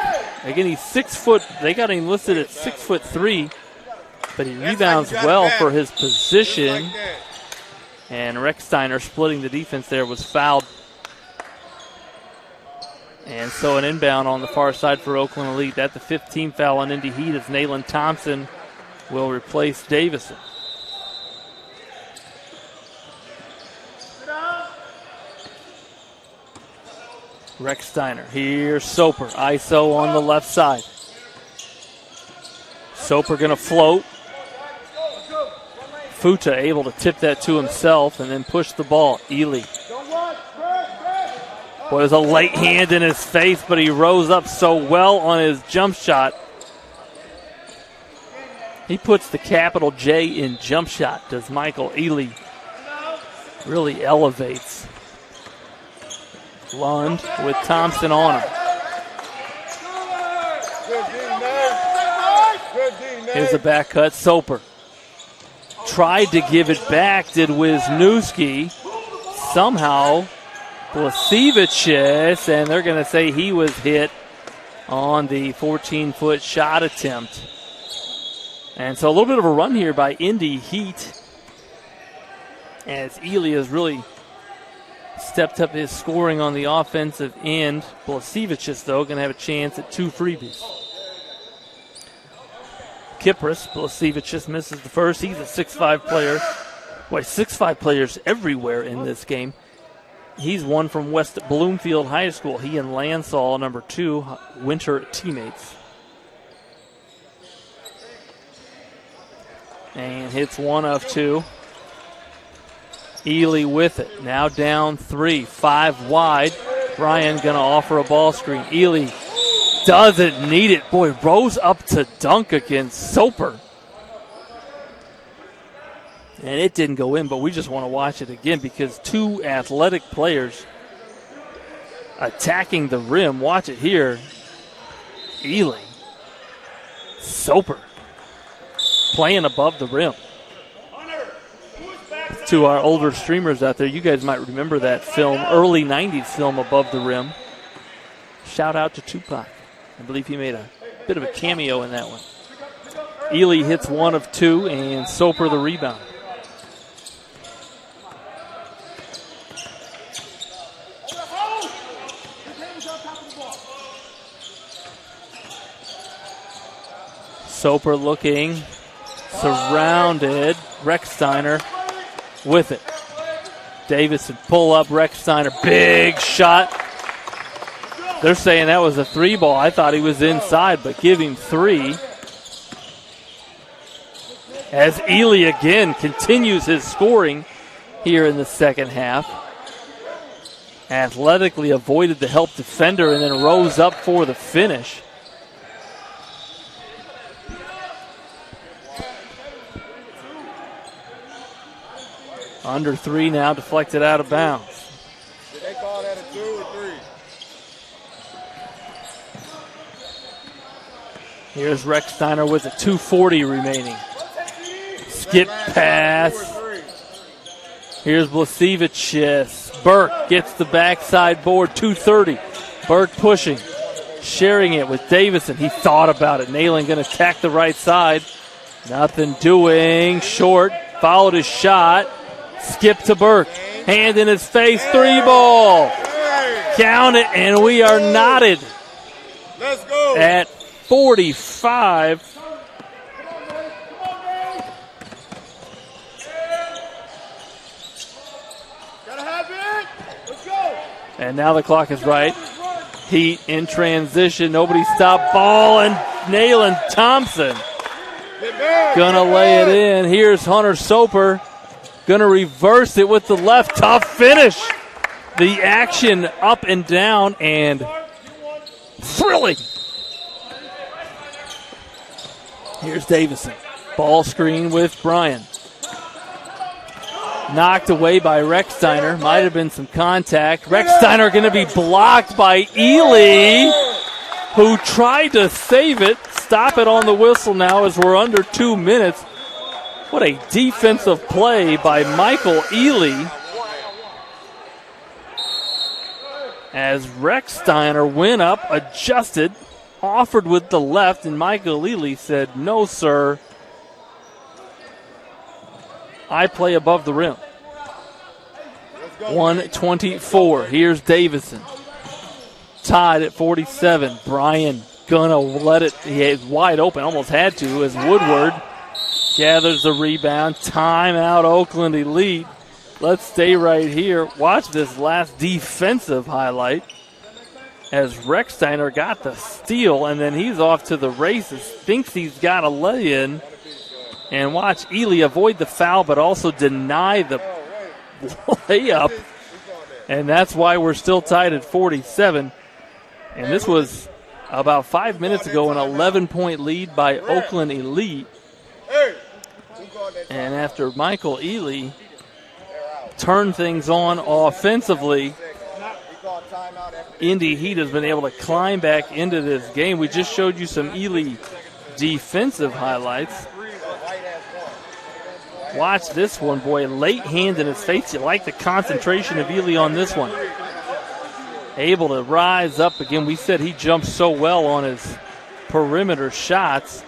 again, he's 6 foot. They got him listed at 6'3", but he rebounds well for his position. And Rechsteiner, splitting the defense there, was fouled. And so an inbound on the far side for Oakland Elite. That's the 15th foul on Indy Heat as Nayland Thompson will replace Davison. Rechsteiner. Here's Soper. ISO on the left side. Soper going to float. Futa able to tip that to himself and then push the ball. Ely. Was a late hand in his face, but he rose up so well on his jump shot. He puts the capital J in jump shot, does Michael Ely. Really elevates. Lund with Thompson on him. Here's a back cut. Soper tried to give it back, did Wisniewski. Somehow Blasevicius, and they're going to say he was hit on the 14-foot shot attempt. And so a little bit of a run here by Indy Heat as Ely has really stepped up his scoring on the offensive end. Blasevicius, though, going to have a chance at 2 freebies. Kipris, Blasevicius misses the first. He's a 6'5 player. Boy, 6'5 players everywhere in this game. He's one from West Bloomfield High School. He and Lansall, number 2, winter teammates. And hits 1 of 2. Ely with it. Now down 3. 5 wide. Bryan going to offer a ball screen. Ely doesn't need it. Boy, rose up to dunk against Soper. And it didn't go in, but we just want to watch it again because 2 athletic players attacking the rim. Watch it here. Ely. Soper. Playing above the rim. To our older streamers out there, you guys might remember that film, early 90s film, Above the Rim. Shout out to Tupac. I believe he made a bit of a cameo in that one. Ely hits 1 of 2, and Soper the rebound. Soper looking, surrounded. Rechsteiner with it. Davison pull up. Rechsteiner, big shot. They're saying that was a 3 ball. I thought he was inside, but give him 3. As Ely again continues his scoring here in the second half. Athletically avoided the help defender and then rose up for the finish. Under 3 now, deflected out of bounds. Did they call that a 2 or 3? Here's Rechsteiner with a 2:40 remaining. Skip pass. Here's Blasevicius. Burke gets the backside board, 2:30. Burke pushing, sharing it with Davison. He thought about it. Nayland going to attack the right side. Nothing doing. Short. Followed his shot. Skip to Burke. Hand in his face. 3 ball. Count it, and we are knotted. Let's go. At 45. Gotta have it. Let's go. And now the clock is right. Heat in transition. Nobody stopped. Ball, and Nayland Thompson gonna lay it in. Here's Hunter Soper. Gonna reverse it with the left. Tough finish. The action up and down and thrilling. Here's Davison. Ball screen with Bryan. Knocked away by Rechsteiner. Might have been some contact. Rechsteiner going to be blocked by Ely, who tried to save it. Stop it on the whistle now as we're under 2 minutes. What a defensive play by Michael Ely, as Rechsteiner went up, adjusted, offered with the left, and Michael Ely said, "No, sir. I play above the rim." 124. Here's Davison. Tied at 47. Bryan gonna let it. He is wide open. Almost had to as Woodward gathers the rebound. Timeout, Oakland Elite. Let's stay right here. Watch this last defensive highlight as Rechsteiner got the steal, and then he's off to the races. Thinks he's got a lay-in. And watch Ely avoid the foul, but also deny the layup. And that's why we're still tied at 47. And this was about 5 minutes ago, an 11-point lead by Oakland Elite. And after Michael Ely turned things on offensively, Indy Heat has been able to climb back into this game. We just showed you some Ely defensive highlights. Watch this one, boy. Late hand in his face. You like the concentration of Ely on this one. Able to rise up again. We said he jumps so well on his perimeter shots.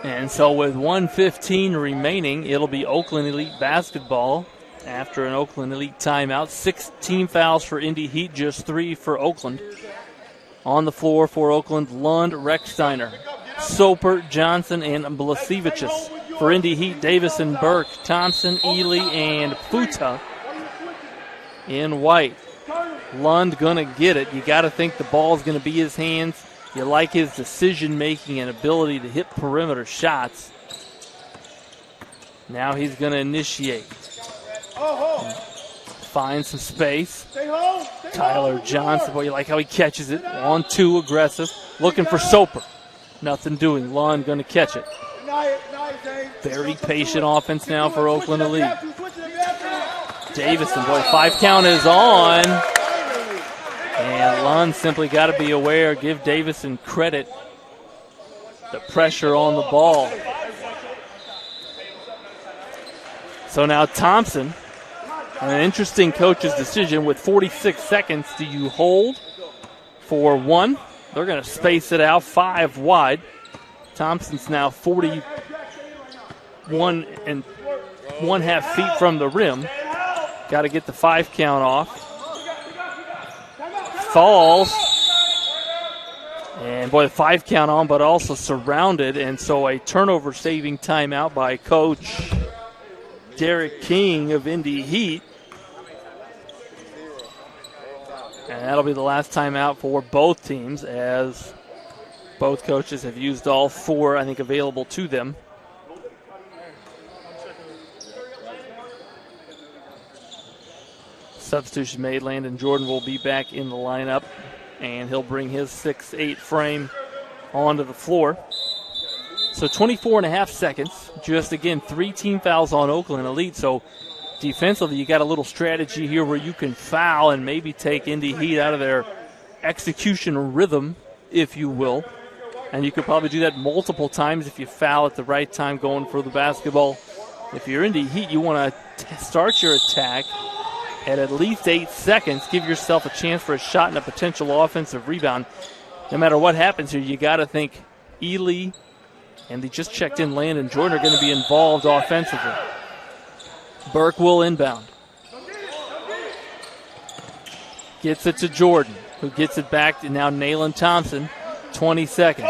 And so with 1:15 remaining, it'll be Oakland Elite basketball after an Oakland Elite timeout. 6 team fouls for Indy Heat, just 3 for Oakland. On the floor for Oakland, Lund, Rechsteiner, Soper, Johnson, and Blasevicius. For Indy Heat, Davison, Burke, Thompson, Ely, and Futa in white. Lund gonna get it. You got to think the ball's gonna be his hands. You like his decision-making and ability to hit perimeter shots. Now he's gonna initiate. Find some space. Tyler Johnson, boy, you like how he catches it. 1-2 aggressive. Looking for Soper. Nothing doing. Lund going to catch it. Very patient offense now for Oakland Elite. Davison, boy, 5 count is on. And Lund simply got to be aware, give Davison credit. The pressure on the ball. So now Thompson, an interesting coach's decision with 46 seconds. Do you hold for one? They're going to space it out 5 wide. Thompson's now 41 and 1/2 feet from the rim. Got to get the 5 count off. Falls. And boy, the 5 count on, but also surrounded. And so a turnover saving timeout by Coach Derek King of Indy Heat. And that'll be the last timeout for both teams, as both coaches have used all 4, I think, available to them. Substitution made. Landon Jordan will be back in the lineup, and he'll bring his 6'8" frame onto the floor. So 24.5 seconds. Just, again, 3 team fouls on Oakland Elite. So defensively, you got a little strategy here where you can foul and maybe take Indy Heat out of their execution rhythm, if you will. And you could probably do that multiple times if you foul at the right time going for the basketball. If you're Indy Heat, you want to start your attack at least 8 seconds. Give yourself a chance for a shot and a potential offensive rebound. No matter what happens here, you got to think Ely and they just checked in Landon Jordan are going to be involved offensively. Burke will inbound. Gets it to Jordan, who gets it back to now Nayland Thompson. 20 seconds.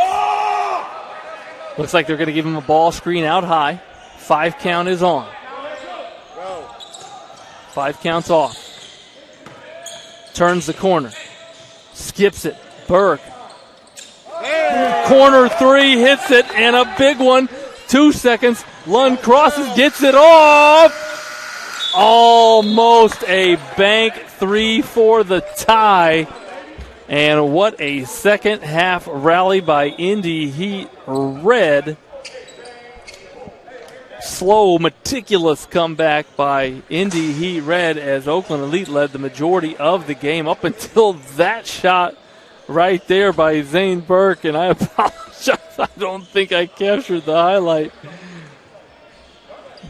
Looks like they're going to give him a ball screen out high. 5 count is on. 5 counts off. Turns the corner. Skips it. Burke. Corner 3, hits it, and a big one. 2 seconds. Lund crosses, gets it off. Almost a bank 3 for the tie. And what a second half rally by Indy Heat Red. slow, meticulous comeback by Indy Heat Red as Oakland Elite led the majority of the game up until that shot right there by Zane Burke. And I apologize, I don't think I captured the highlight.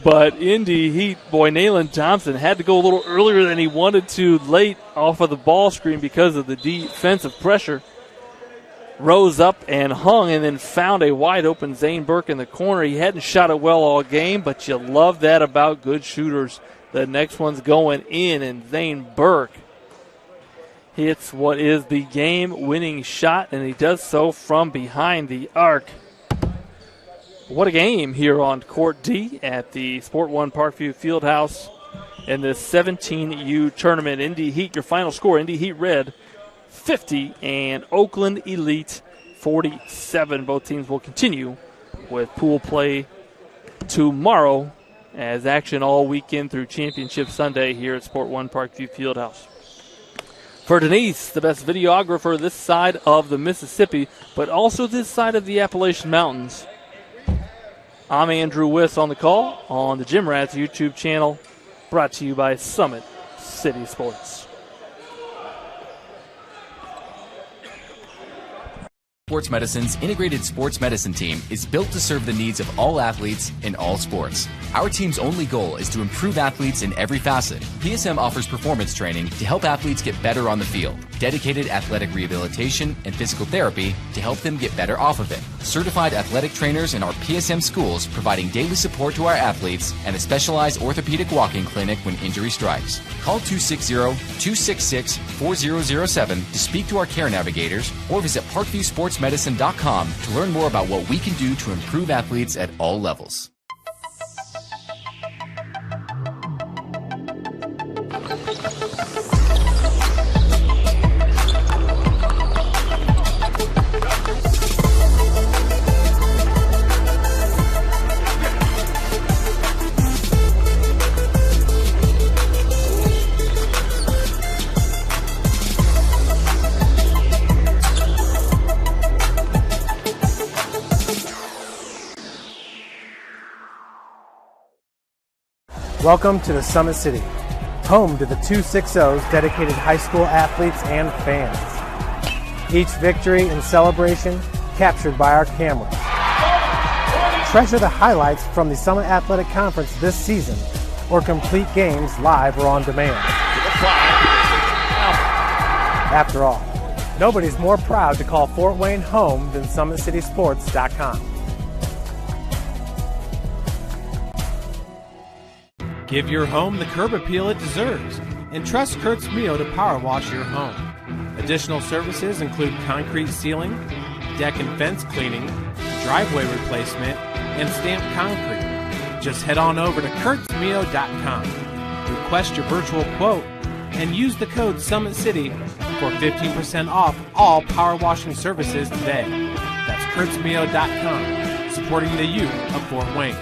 But Indy Heat boy Nayland Thompson had to go a little earlier than he wanted to, late off of the ball screen because of the defensive pressure. Rose up and hung and then found a wide open Zane Burke in the corner. He hadn't shot it well all game, but you love that about good shooters. The next one's going in, and Zane Burke hits what is the game-winning shot, and he does so from behind the arc. What a game here on Court D at the Sport One Parkview Fieldhouse in this 17U tournament. Indy Heat, your final score, Indy Heat Red 50 and Oakland Elite 47. Both teams will continue with pool play tomorrow as action all weekend through Championship Sunday here at Sport One Parkview Fieldhouse. For Denise, the best videographer this side of the Mississippi, but also this side of the Appalachian Mountains, I'm Andrew Wiss on the call on the Gym Rats YouTube channel, brought to you by Summit City Sports. Sports Medicine's integrated sports medicine team is built to serve the needs of all athletes in all sports. Our team's only goal is to improve athletes in every facet. PSM offers performance training to help athletes get better on the field, dedicated athletic rehabilitation and physical therapy to help them get better off of it, certified athletic trainers in our PSM schools providing daily support to our athletes, and a specialized orthopedic walking clinic when injury strikes. Call 260-266-4007 to speak to our care navigators or visit parkviewsportsmedicine.com to learn more about what we can do to improve athletes at all levels. Welcome to the Summit City, home to the 260's dedicated high school athletes and fans. Each victory and celebration captured by our cameras. Treasure the highlights from the Summit Athletic Conference this season, or complete games live or on demand. After all, nobody's more proud to call Fort Wayne home than SummitCitySports.com. Give your home the curb appeal it deserves and trust Kurt's Mio to power wash your home. Additional services include concrete sealing, deck and fence cleaning, driveway replacement, and stamped concrete. Just head on over to kurtzmio.com, request your virtual quote, and use the code Summit City for 15% off all power washing services today. That's kurtzmio.com, supporting the youth of Fort Wayne.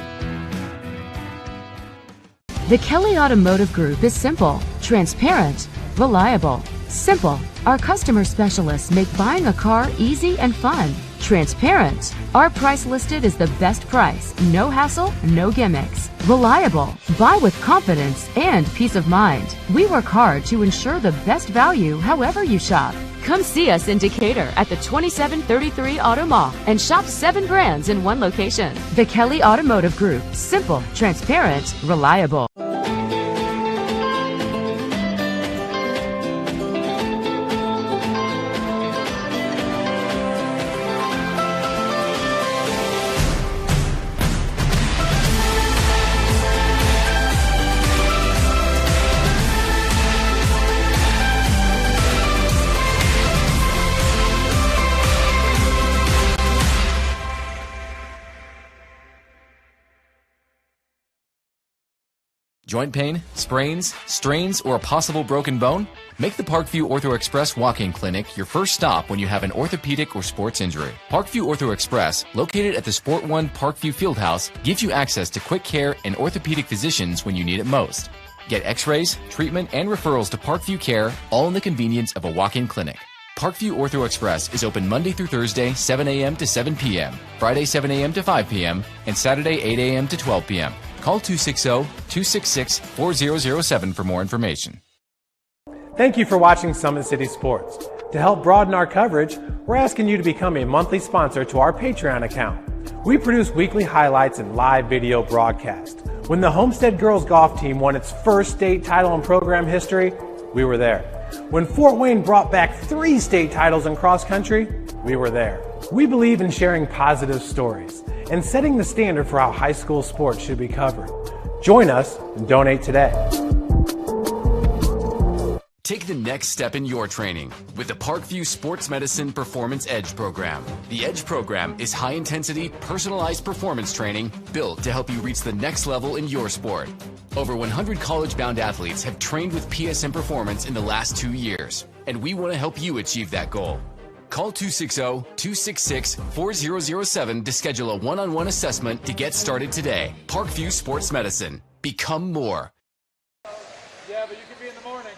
The Kelly Automotive Group is simple, transparent, reliable. Simple. Our customer specialists make buying a car easy and fun. Transparent. Our price listed is the best price. No hassle, no gimmicks. Reliable. Buy with confidence and peace of mind. We work hard to ensure the best value however you shop. Come see us in Decatur at the 2733 Auto Mall and shop 7 brands in one location. The Kelly Automotive Group. Simple, transparent, reliable. Joint pain, sprains, strains, or a possible broken bone? Make the Parkview Ortho Express Walk-In Clinic your first stop when you have an orthopedic or sports injury. Parkview Ortho Express, located at the Sport One Parkview Fieldhouse, gives you access to quick care and orthopedic physicians when you need it most. Get x-rays, treatment, and referrals to Parkview Care, all in the convenience of a walk-in clinic. Parkview Ortho Express is open Monday through Thursday, 7 a.m. to 7 p.m., Friday, 7 a.m. to 5 p.m., and Saturday, 8 a.m. to 12 p.m. Call 260-266-4007 for more information. Thank you for watching Summit City Sports. To help broaden our coverage, we're asking you to become a monthly sponsor to our Patreon account. We produce weekly highlights and live video broadcasts. When the Homestead Girls Golf Team won its first state title in program history, we were there. When Fort Wayne brought back 3 state titles in cross country, we were there. We believe in sharing positive stories and setting the standard for how high school sports should be covered. Join us and donate today. Take the next step in your training with the Parkview Sports Medicine Performance Edge program. The Edge program is high-intensity, personalized performance training built to help you reach the next level in your sport. Over 100 college-bound athletes have trained with PSM Performance in the last 2 years, and we want to help you achieve that goal. Call 260-266-4007 to schedule a one-on-one assessment to get started today. Parkview Sports Medicine. Become more. Yeah, but you can be in the morning.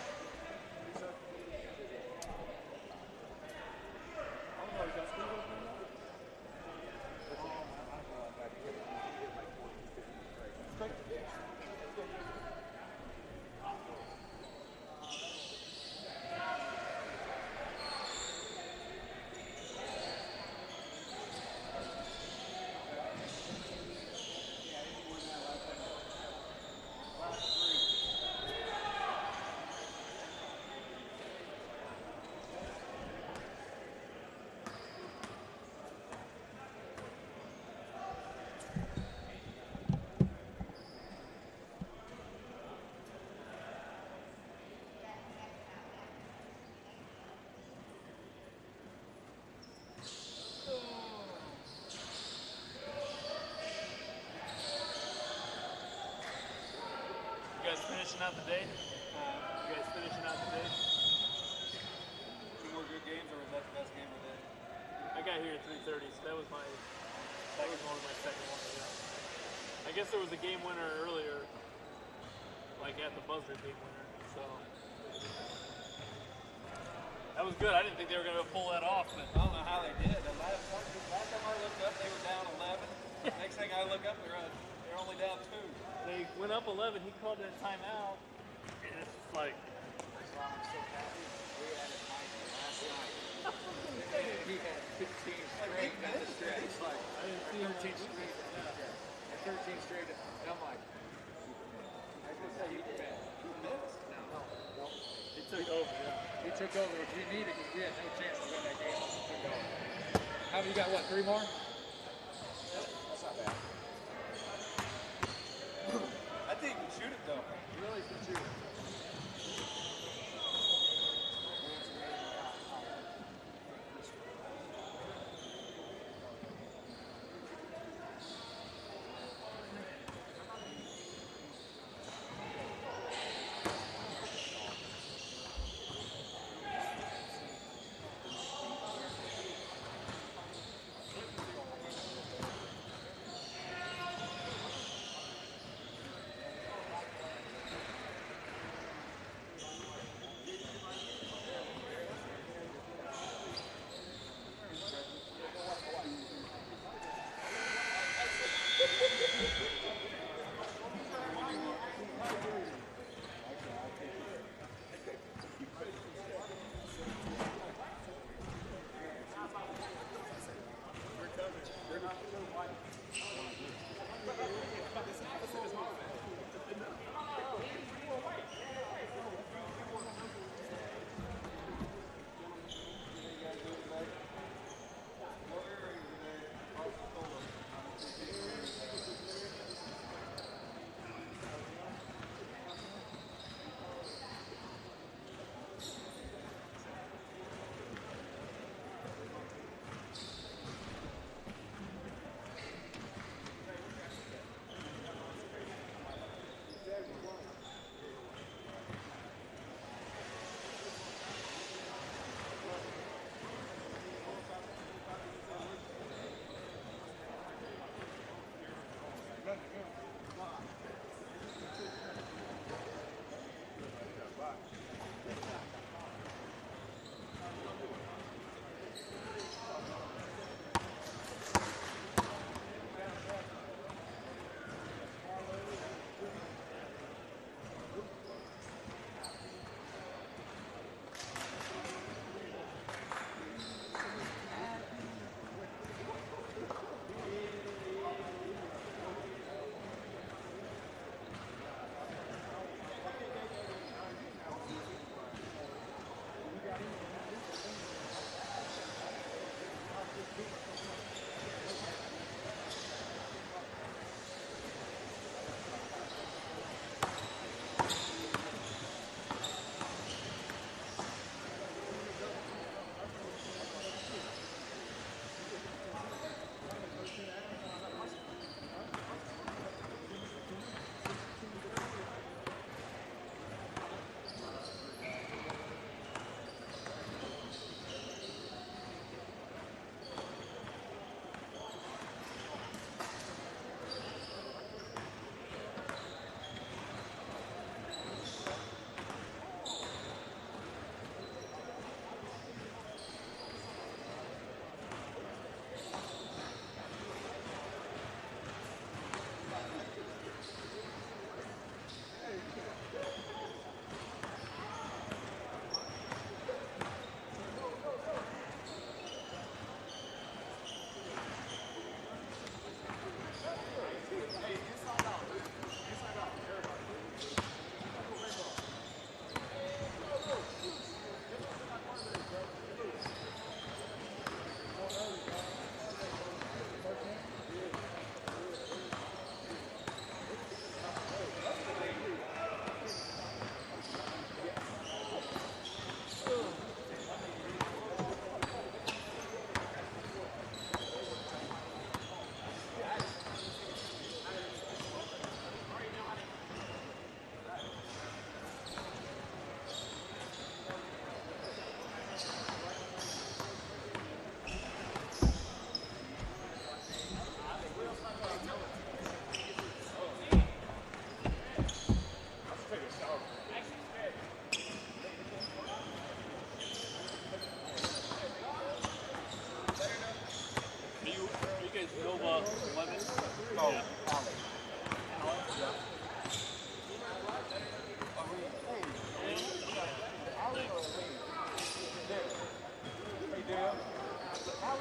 Finishing out the day? You guys finishing out the day? 2 more good games, or was that the best game of the day? I got here at 3:30, so that was one of my second one. Yeah. I guess there was a game winner earlier, like at the buzzer big winner. So that was good. I didn't think they were gonna pull that off, but I don't know how they did. The last time I looked up, they were down 11. Next thing I look up, they're only down 2. they went up 11. He called that timeout, and it's just like. He had 15 straight down the stretch. Like, I didn't see him 13 straight. Yeah. 13 straight. And I'm like, I was going to say, you missed. No. He took over, yeah. He took over. If you needed, because we had no chance to win that game. He took over. How many you got? What, 3 more? That's not bad. I think you can shoot it, though. You really can shoot it.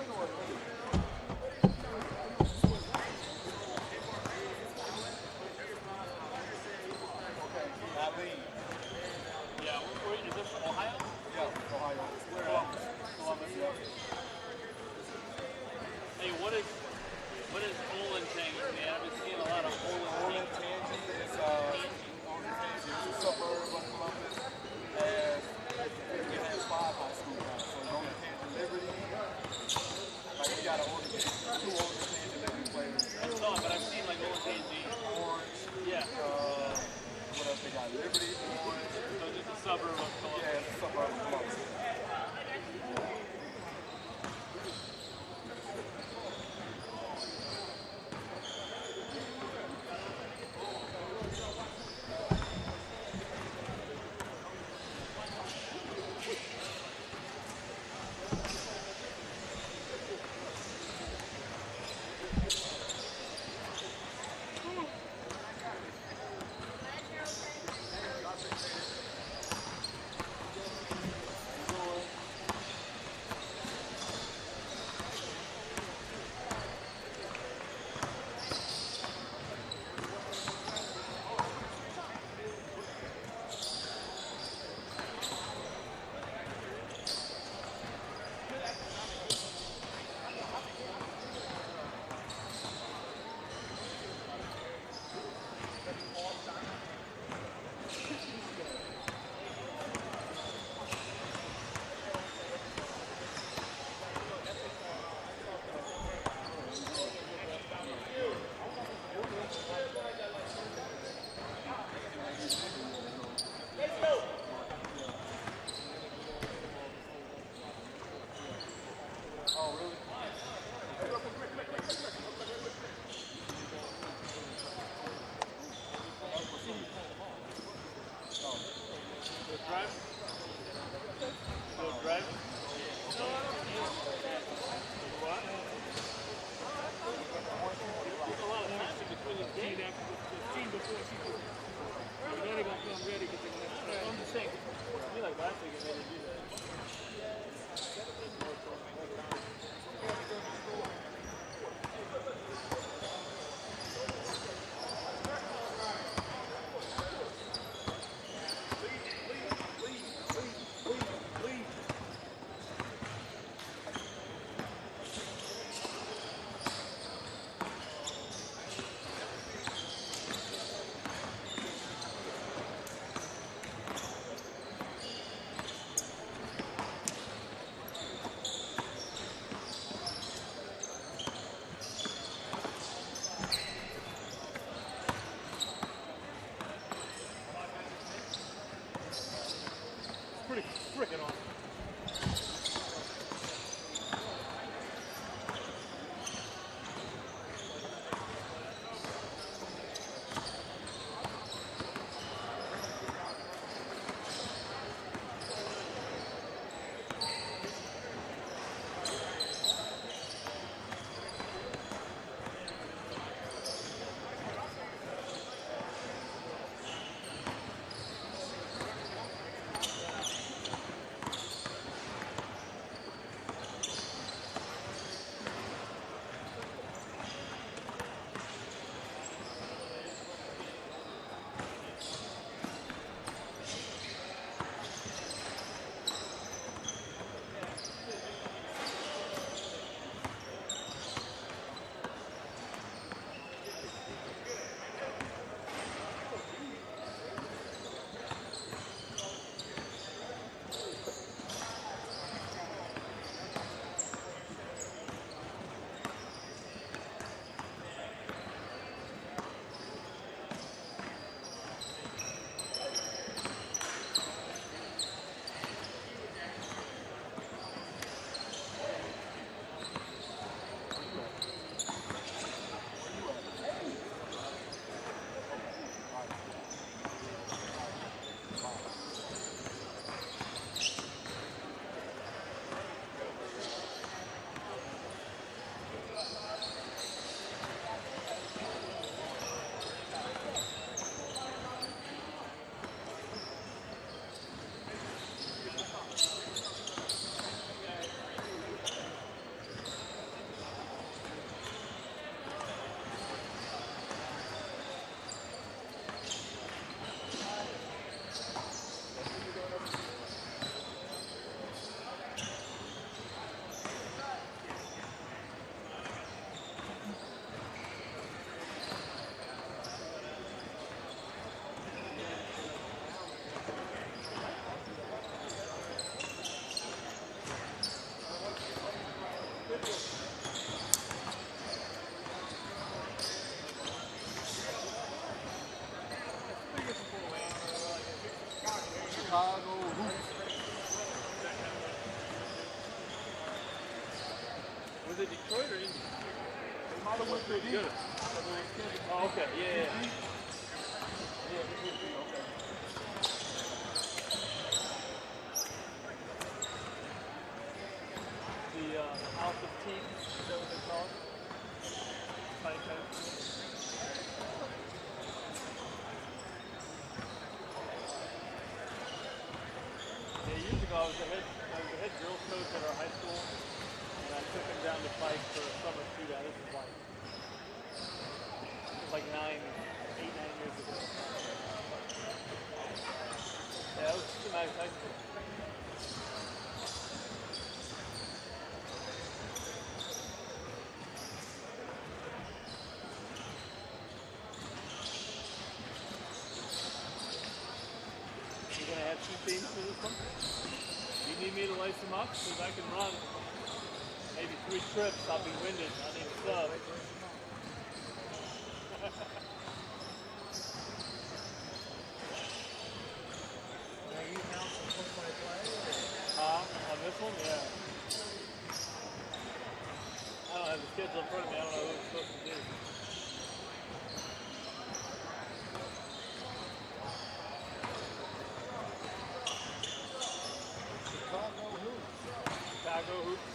Yeah, is this from Ohio? Yeah, Ohio. Columbus, yeah. Hey, what is Olin Tangy, man? I've been seeing a lot of Olin Tangy. It's a suburb of Columbus, and it has 5 high school now. So Olin Tangy, Liberty, like we got two Olin Tangy Liberty players. I saw it, but I've seen like Olin Tangy. Orange. Yeah. What else they got? Liberty, Orange. So just a suburb of Columbus. Yeah, it's a suburb of Columbus. it Detroit or Indy? Good. Oh, okay. Yeah. The House of Tea, is that what they call it? Yeah, years ago I was the head girls coach at our high school, and I took him down to Pike for a summer shootout. This was like 8, 9 years ago. Yeah, it was just a nice high school. You gonna have 2 teams for this one? You need me to lace them up? Because I can run maybe 3 trips. I'll be winded. I need a sub. On this one? Yeah. I don't have the schedule in front of me. I don't know who it's supposed to do. Chicago hoops.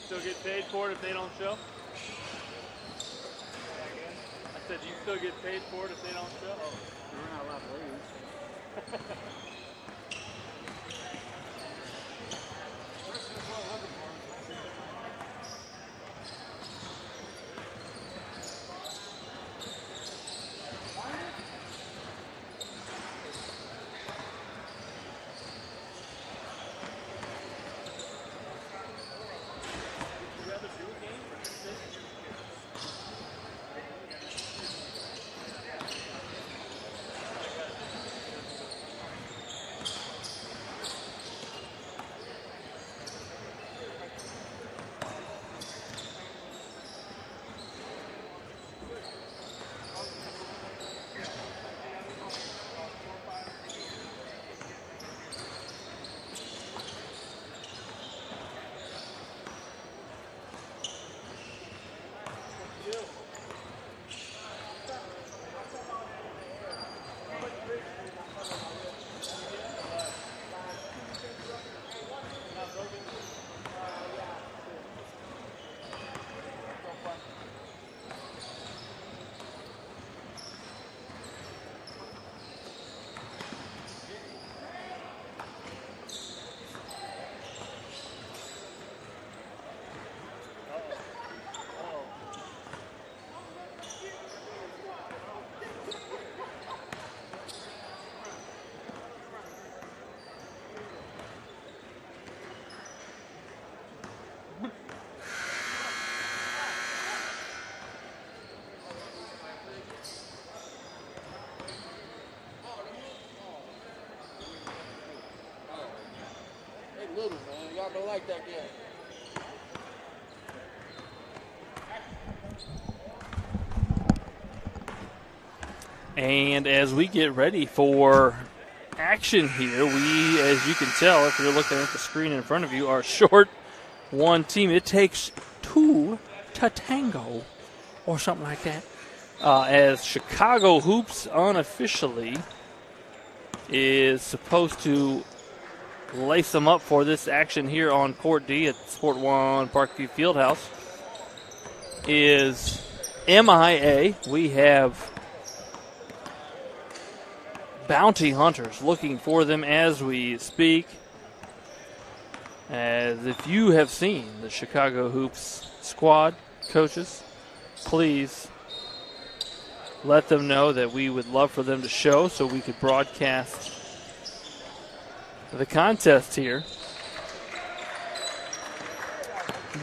Still get paid for it if they don't show? I said, you still get paid for it if they don't show? Oh, we're not allowed to lose. Little, man. Y'all don't like that game. And as we get ready for action here, we, as you can tell, if you're looking at the screen in front of you, are short one team. It takes 2 to tango, or something like that. As Chicago Hoops unofficially is supposed to lace them up for this action here on Court D at Sport 1 Parkview Fieldhouse is MIA. We have bounty hunters looking for them as we speak. As if you have seen the Chicago Hoops squad coaches, please let them know that we would love for them to show so we could broadcast the contest here.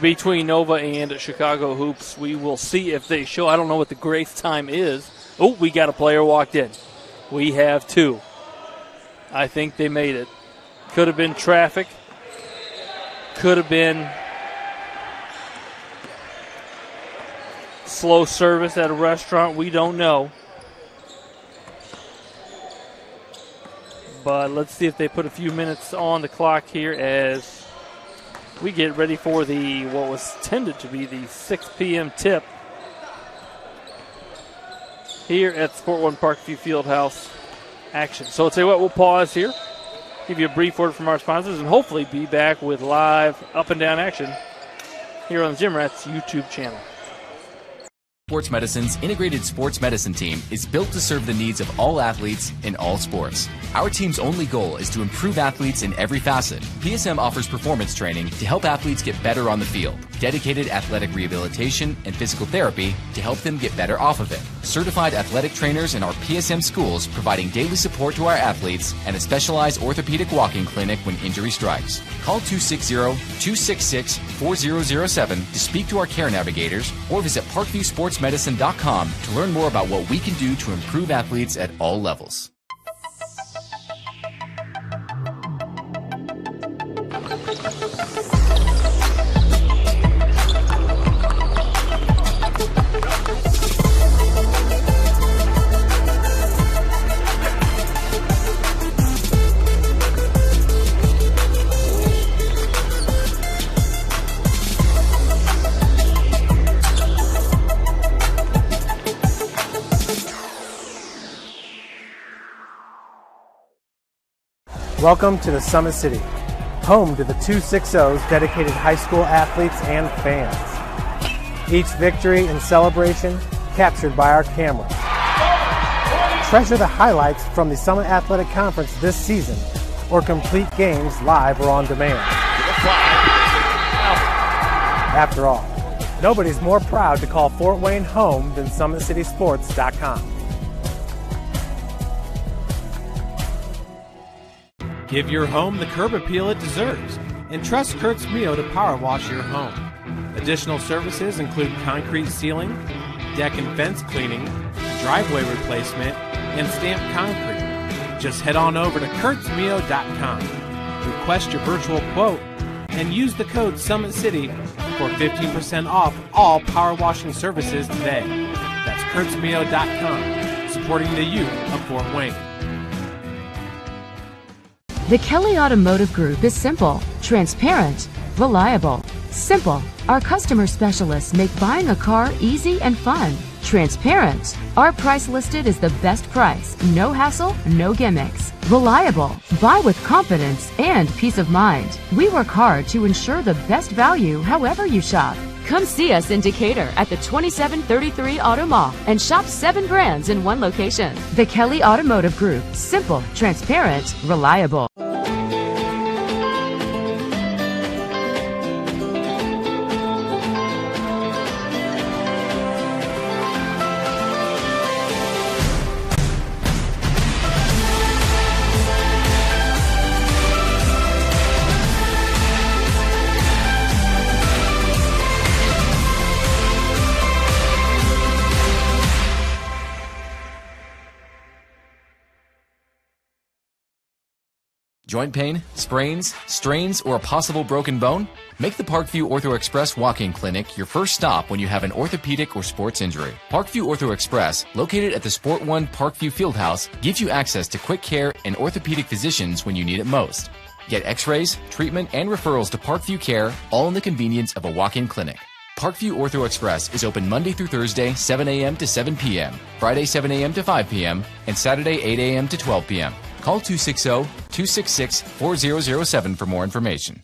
between Nova and Chicago Hoops. We will see if they show. I don't know what the grace time is. Oh, we got a player walked in. We have two. I think they made it. Could have been traffic. Could have been slow service at a restaurant. We don't know. But let's see if they put a few minutes on the clock here as we get ready for what was intended to be the 6 p.m. tip here at Sport One Parkview Fieldhouse action. So I'll tell you what, we'll pause here, give you a brief word from our sponsors, and hopefully be back with live up and down action here on the Gym Rats YouTube channel. Sports Medicine's integrated sports medicine team is built to serve the needs of all athletes in all sports. Our team's only goal is to improve athletes in every facet. PSM offers performance training to help athletes get better on the field, dedicated athletic rehabilitation and physical therapy to help them get better off of it, certified athletic trainers in our PSM schools providing daily support to our athletes, and a specialized orthopedic walking clinic when injury strikes. Call 260-266-4007 to speak to our care navigators or visit parkviewsportsmedicine.com to learn more about what we can do to improve athletes at all levels. Welcome to the Summit City, home to the 260's dedicated high school athletes and fans. Each victory and celebration captured by our camera. Treasure the highlights from the Summit Athletic Conference this season, or complete games live or on demand. After all, nobody's more proud to call Fort Wayne home than SummitCitySports.com. Give your home the curb appeal it deserves and trust Kurt's Mio to power wash your home. Additional services include concrete ceiling, deck and fence cleaning, driveway replacement, and stamped concrete. Just head on over to kurtzmio.com, request your virtual quote, and use the code Summit City for 15% off all power washing services today. That's kurtzmio.com, supporting the youth of Fort Wayne. The Kelly Automotive Group is simple, transparent, reliable. Simple. Our customer specialists make buying a car easy and fun. Transparent. Our price listed is the best price. No hassle, no gimmicks. Reliable. Buy with confidence and peace of mind. We work hard to ensure the best value however you shop. Come see us in Decatur at the 2733 Auto Mall and shop 7 brands in one location. The Kelly Automotive Group. Simple, transparent, reliable. Joint pain, sprains, strains, or a possible broken bone? Make the Parkview Ortho Express walk-in clinic your first stop when you have an orthopedic or sports injury. Parkview Ortho Express, located at the Sport One Parkview Fieldhouse, gives you access to quick care and orthopedic physicians when you need it most. Get x-rays, treatment, and referrals to Parkview Care, all in the convenience of a walk-in clinic. Parkview Ortho Express is open Monday through Thursday, 7 a.m. to 7 p.m., Friday, 7 a.m. to 5 p.m., and Saturday, 8 a.m. to 12 p.m. Call 260-266-4007 for more information.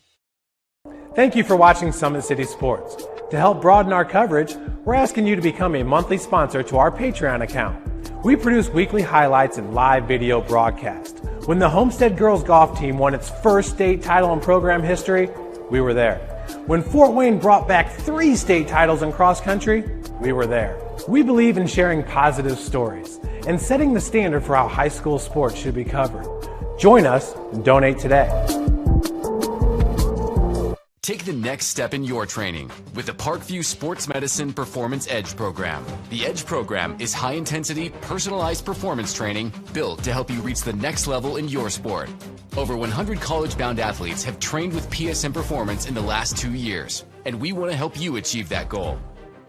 Thank you for watching Summit City Sports. To help broaden our coverage, we're asking you to become a monthly sponsor to our Patreon account. We produce weekly highlights and live video broadcasts. When the Homestead girls golf team won its first state title in program history, we were there. When Fort Wayne brought back 3 state titles in cross country, we were there. We believe in sharing positive stories and setting the standard for how high school sports should be covered. Join us and donate today. Take the next step in your training with the Parkview Sports Medicine Performance Edge program. The Edge program is high-intensity, personalized performance training built to help you reach the next level in your sport. Over 100 college-bound athletes have trained with PSM Performance in the last 2 years, and we want to help you achieve that goal.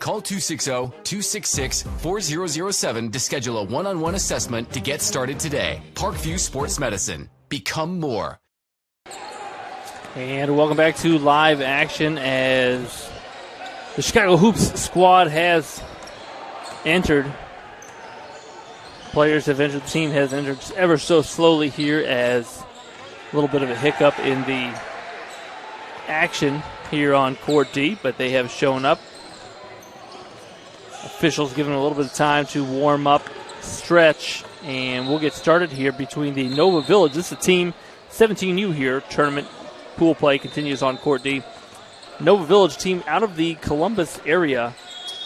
Call 260-266-4007 to schedule a one-on-one assessment to get started today. Parkview Sports Medicine. Become more. And welcome back to live action as the Chicago Hoops squad has entered. Players have entered. The team has entered ever so slowly here as a little bit of a hiccup in the action here on Court D, but they have shown up. Officials giving them a little bit of time to warm up, stretch, and we'll get started here between the Nova Village. This is a team 17U here. Tournament pool play continues on Court D. Nova Village team out of the Columbus area.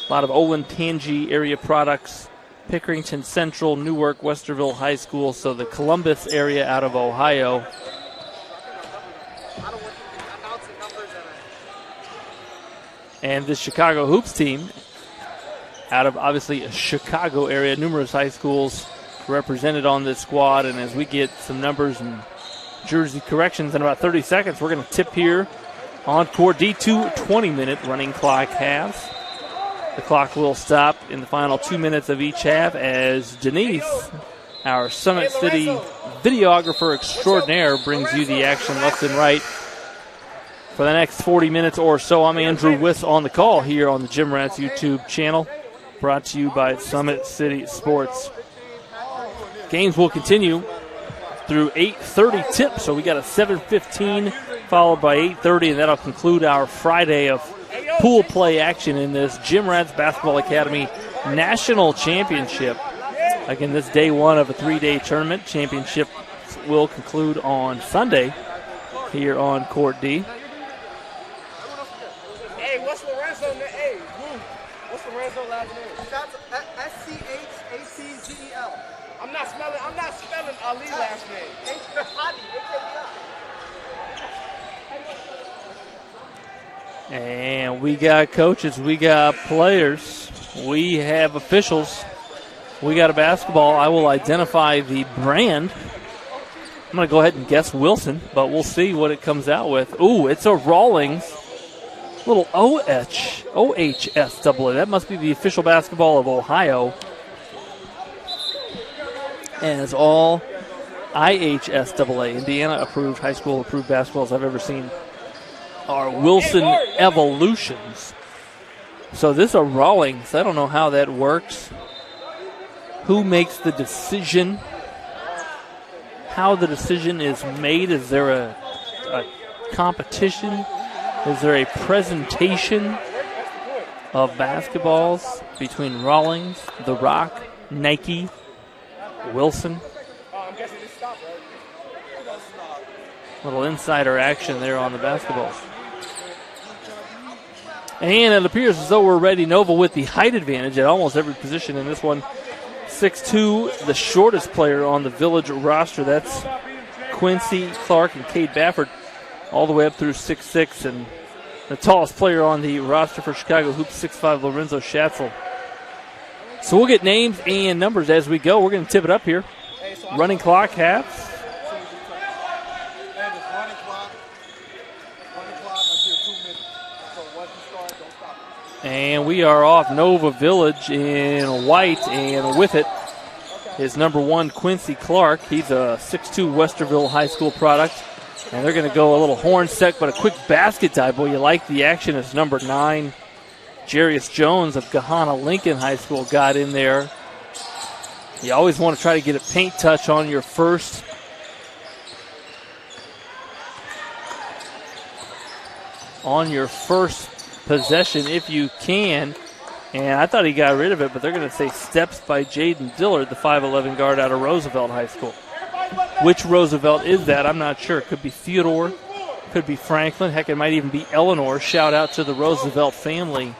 A lot of Olentangy area products. Pickerington Central, Newark, Westerville High School. So the Columbus area out of Ohio. And the Chicago Hoops team out of obviously a Chicago area. Numerous high schools represented on this squad. And as we get some numbers and jersey corrections in about 30 seconds, we're going to tip here on Court D. 2 20-minute running clock halves. The clock will stop in the final 2 minutes of each half as Denise, our Summit City videographer extraordinaire, brings you the action left and right for the next 40 minutes or so. I'm Andrew Wiss on the call here on the Jim Rats YouTube channel, brought to you by Summit City Sports. Games will continue through 8:30 tip, so we got a 7:15 followed by 8:30, and that'll conclude our Friday of pool play action in this Jim Rats Basketball Academy National Championship. Again, this day one of a 3-day tournament. Championship will conclude on Sunday here on Court D. Hey, what's Lorenzo? Hey, what's Lorenzo last name? Schacel. I'm not spelling Ali last name. And we got coaches, we got players, we have officials, we got a basketball. I will identify the brand. I'm going to go ahead and guess Wilson, but we'll see what it comes out with. Ooh, it's a Rawlings. Little OHSAA. That must be the official basketball of Ohio. As all IHSAA, Indiana approved, high school approved basketballs I've ever seen are Wilson Evolutions. So this is a Rawlings. I don't know how that works. Who makes the decision? How the decision is made? Is there a competition? Is there a presentation of basketballs between Rawlings, The Rock, Nike, Wilson? Little insider action there on the basketballs. And it appears as though we're ready. Nova with the height advantage at almost every position in this one. 6'2", the shortest player on the Village roster. That's Quincy Clark and Cade Bafford, all the way up through 6'6", and the tallest player on the roster for Chicago Hoops, 6'5", Lorenzo Schatzel. So we'll get names and numbers as we go. We're going to tip it up here. Running clock, halves. And we are off. Nova Village in white, and with it is number 1, Quincy Clark. He's a 6'2", Westerville High School product. And they're going to go a little horn set, but a quick basket dive. Boy, you like the action as number 9, Jarius Jones of Gahanna Lincoln High School got in there. You always want to try to get a paint touch on your first possession if you can. And I thought he got rid of it, but they're going to say steps by Jaden Dillard, the 5'11 guard out of Roosevelt High School. Which Roosevelt is that? I'm not sure. It could be Theodore, could be Franklin. Heck, it might even be Eleanor. Shout out to the Roosevelt family.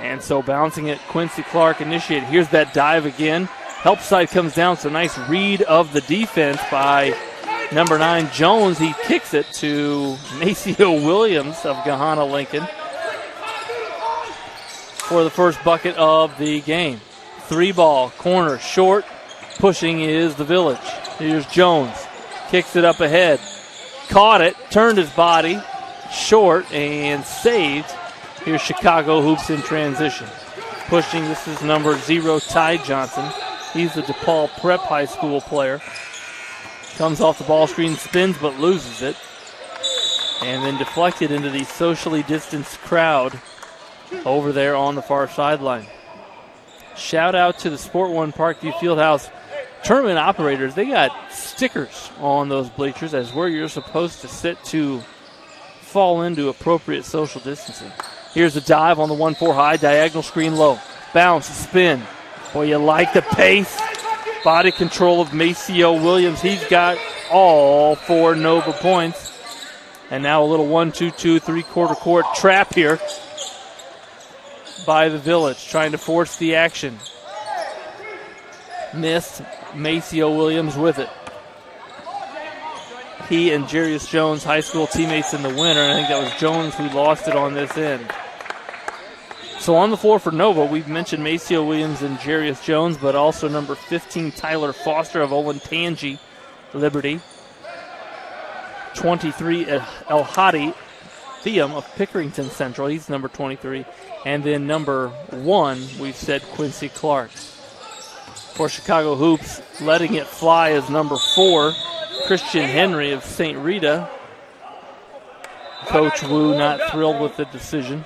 And so bouncing it, Quincy Clark initiated. Here's that dive again. Help side comes down, so nice read of the defense by Number 9, Jones, he kicks it to Maceo Williams of Gahanna Lincoln for the first bucket of the game. 3-ball, corner, short, pushing is the Village. Here's Jones, kicks it up ahead, caught it, turned his body, short, and saved. Here's Chicago Hoops in transition. Pushing, this is number 0, Ty Johnson. He's a DePaul Prep High School player. Comes off the ball screen, spins, but loses it. And then deflected into the socially distanced crowd over there on the far sideline. Shout out to the Sport One Parkview Fieldhouse tournament operators. They got stickers on those bleachers as where you're supposed to sit to fall into appropriate social distancing. Here's a dive on the 1-4 high, diagonal screen low. Bounce, spin. Boy, you like the pace. Body control of Maceo Williams. He's got all 4 Nova points. And now a little 1-2-2, 3/4 court trap here by the Village, trying to force the action. Missed. Maceo Williams with it. He and Jarius Jones, high school teammates in the winter, and I think that was Jones who lost it on this end. So on the floor for Nova, we've mentioned Maceo Williams and Jarius Jones, but also number 15, Tyler Foster of Olentangy Liberty. 23, El Hadi Theum of Pickerington Central. He's number 23. And then number 1, we've said Quincy Clark. For Chicago Hoops, letting it fly is number 4, Christian Henry of St. Rita. Coach Wu not thrilled with the decision.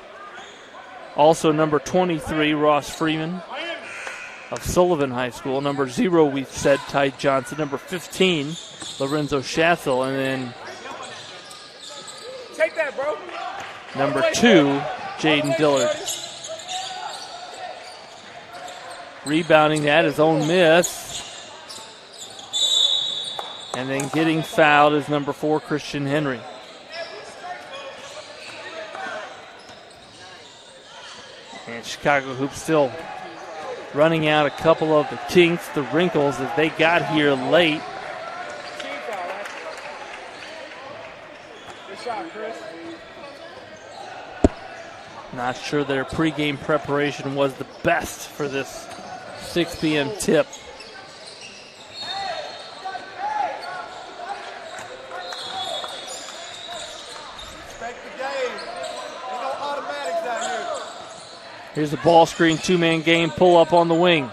Also number 23, Ross Freeman of Sullivan High School. Number 0, we've said Ty Johnson. Number 15, Lorenzo Schatzl. And then Take that, bro. number 2, Jaden Dillard. Rebounding that, his own miss. And then getting fouled is number 4, Christian Henry. And Chicago Hoops still running out a couple of the kinks, the wrinkles that they got here late. Good shot, Chris. Not sure their pregame preparation was the best for this 6 p.m. tip. Respect the game. Ain't no automatics out here. Here's a ball screen, 2-man game, pull up on the wing.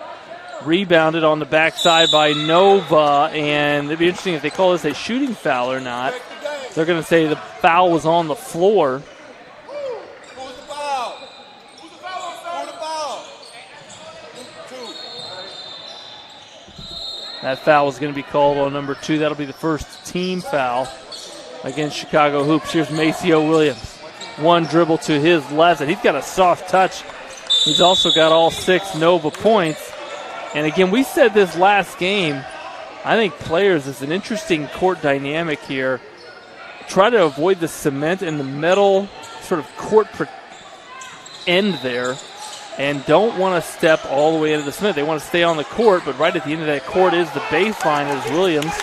Rebounded on the backside by Nova, and it'd be interesting if they call this a shooting foul or not. They're going to say the foul was on the floor. Who's the foul? Who's the foul? Who's the foul? 2. That foul is going to be called on number 2. That'll be the first team foul against Chicago Hoops. Here's Maceo Williams. One dribble to his left, and he's got a soft touch. He's also got all 6 Nova points. And again, we said this last game, I think players, is an interesting court dynamic here. Try to avoid the cement in the middle sort of court end there, and don't want to step all the way into the cement. They want to stay on the court, but right at the end of that court is the baseline as Williams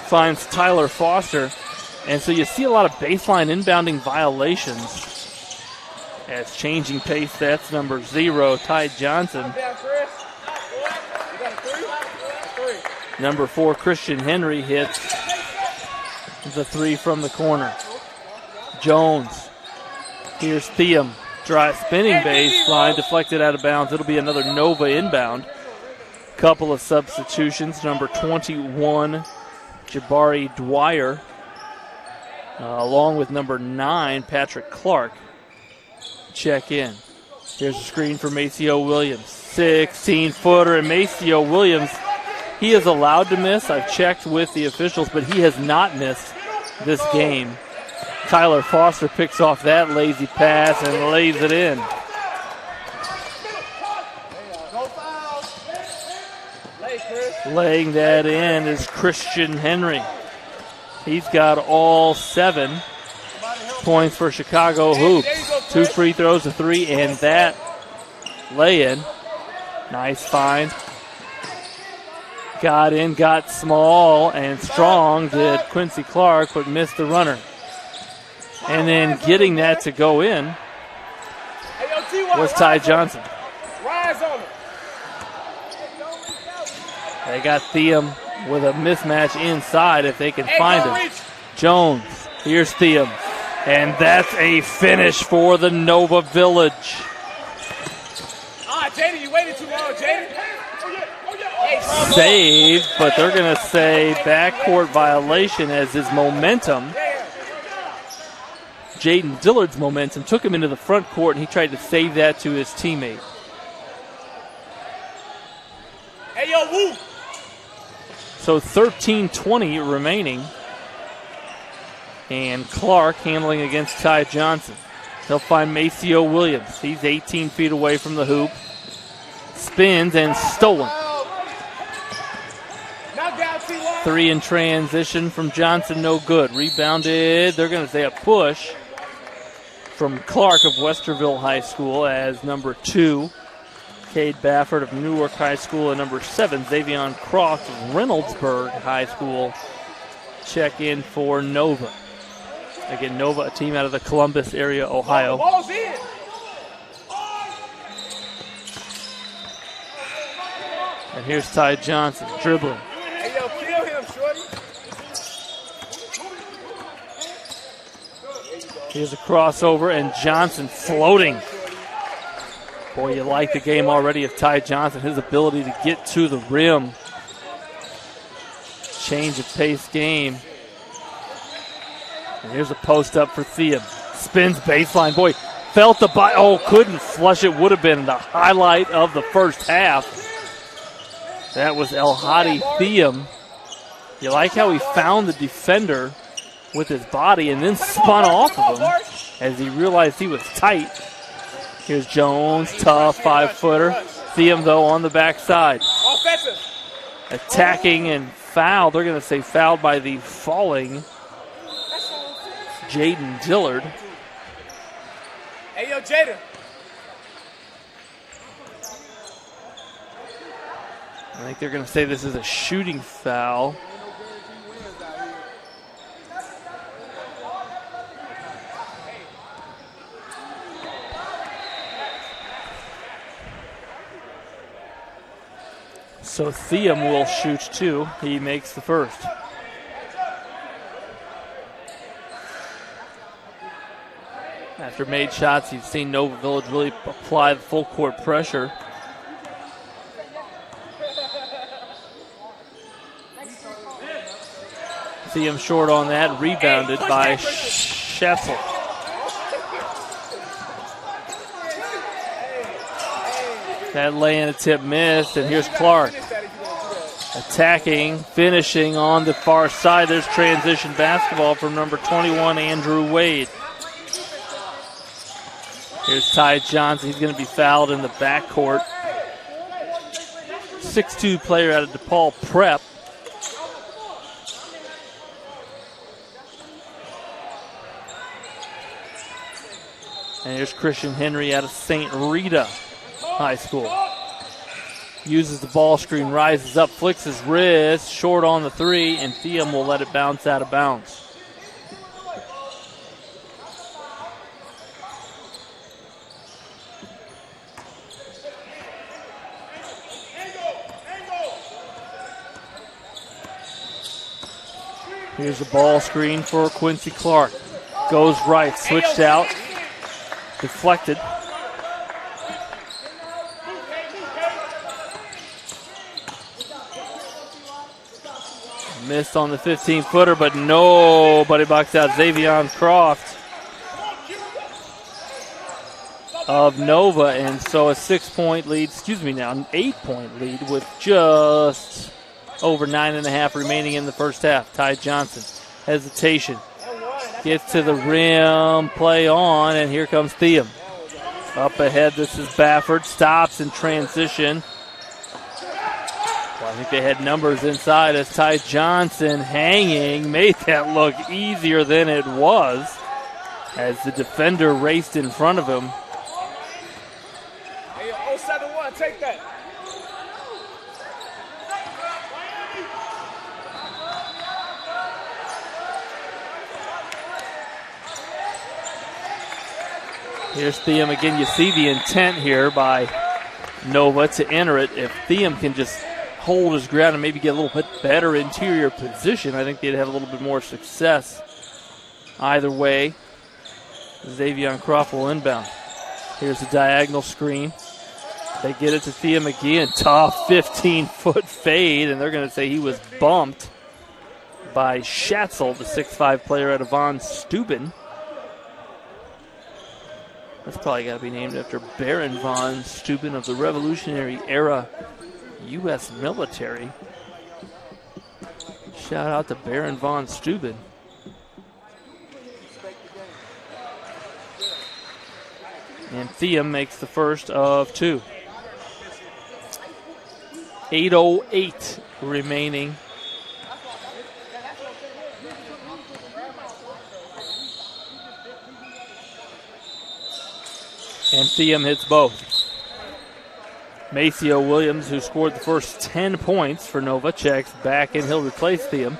finds Tyler Foster. And so you see a lot of baseline inbounding violations. As changing pace, that's number 0, Ty Johnson. Number 4, Christian Henry hits the 3 from the corner. Jones. Here's Theum. Dry spinning baseline, deflected out of bounds. It'll be another Nova inbound. Couple of substitutions. Number 21, Jabari Dwyer, along with number 9, Patrick Clark, check in. Here's a screen for Maceo Williams. 16-footer, and Maceo Williams, he is allowed to miss. I've checked with the officials, but he has not missed this game. Tyler Foster picks off that lazy pass and lays it in. Laying that in is Christian Henry. He's got all 7 points for Chicago Hoops. 2 free throws, a 3, and that lay-in. Nice find Got in, got small and strong, did Quincy Clark, but missed the runner. And then getting that to go in was Ty Johnson. They got Theum with a mismatch inside if they can find him. Jones, here's Theum. And that's a finish for the Nova Village. Jaden, you waited too long, Jaden. Saved, but they're going to say backcourt violation as his momentum, Jaden Dillard's momentum, took him into the front court, and he tried to save that to his teammate. Hey, yo, woo! So 13:20 remaining. And Clark handling against Ty Johnson. He'll find Maceo Williams. He's 18 feet away from the hoop. Spins and stolen. 3 in transition from Johnson, no good. Rebounded, they're going to say a push from Clark of Westerville High School as number 2, Cade Baffert of Newark High School, and number 7, Xavion Croft of Reynoldsburg High School check in for Nova. Again, Nova, a team out of the Columbus area, Ohio. Ball's in. And here's Ty Johnson dribbling. Hey, yo, kill him, shorty. Here's a crossover, and Johnson floating. Boy, you like the game already of Ty Johnson, his ability to get to the rim. Change of pace game. And here's a post up for Theum. Spins baseline. Boy, felt the body. Oh, couldn't flush it. Would have been the highlight of the first half. That was El Hadi Theum. You like how he found the defender with his body and then spun off of him as he realized he was tight. Here's Jones, tough 5-footer. Theum, though, on the backside. Attacking and foul. They're going to say fouled by the falling Jaden Dillard. Hey, yo, Jaden. I think they're going to say this is a shooting foul. So Theum will shoot 2. He makes the first. After made shots, you've seen Nova Village really apply the full court pressure. Theum short on that, rebounded by Schessel. That lay-in attempt missed, and here's Clark. Attacking, finishing on the far side. There's transition basketball from number 21, Andrew Wade. Here's Ty Johnson. He's going to be fouled in the backcourt. 6'2 player out of DePaul Prep. And here's Christian Henry out of St. Rita High School. Uses the ball screen, rises up, flicks his wrist, short on the 3, and Theum will let it bounce out of bounds. Here's a ball screen for Quincy Clark. Goes right, switched out, deflected. Missed on the 15-footer, but nobody boxed out. Xavion Croft of Nova, and so a 6-point lead, an 8-point lead with just over 9.5 remaining in the first half. Ty Johnson, hesitation, gets to the rim, play on, and here comes Theum. Up ahead, this is Baffert, stops in transition. Well, I think they had numbers inside as Ty Johnson hanging, made that look easier than it was as the defender raced in front of him. Hey, 071, take that. Here's Thiam again. You see the intent here by Nova to enter it. If Thiam can just hold his ground and maybe get a little bit better interior position, I think they'd have a little bit more success. Either way, Xavier Croft will inbound. Here's a diagonal screen. They get it to Thiam again. Tough 15-foot fade, and they're going to say he was bumped by Schatzel, the 6'5 player out of Von Steuben. That's probably got to be named after Baron Von Steuben of the Revolutionary Era U.S. military. Shout out to Baron Von Steuben. And Thiam makes the first of two. 8:08 remaining. And Thiam hits both. Maceo Williams, who scored the first 10 points for Nova, checks back and he'll replace Thiam.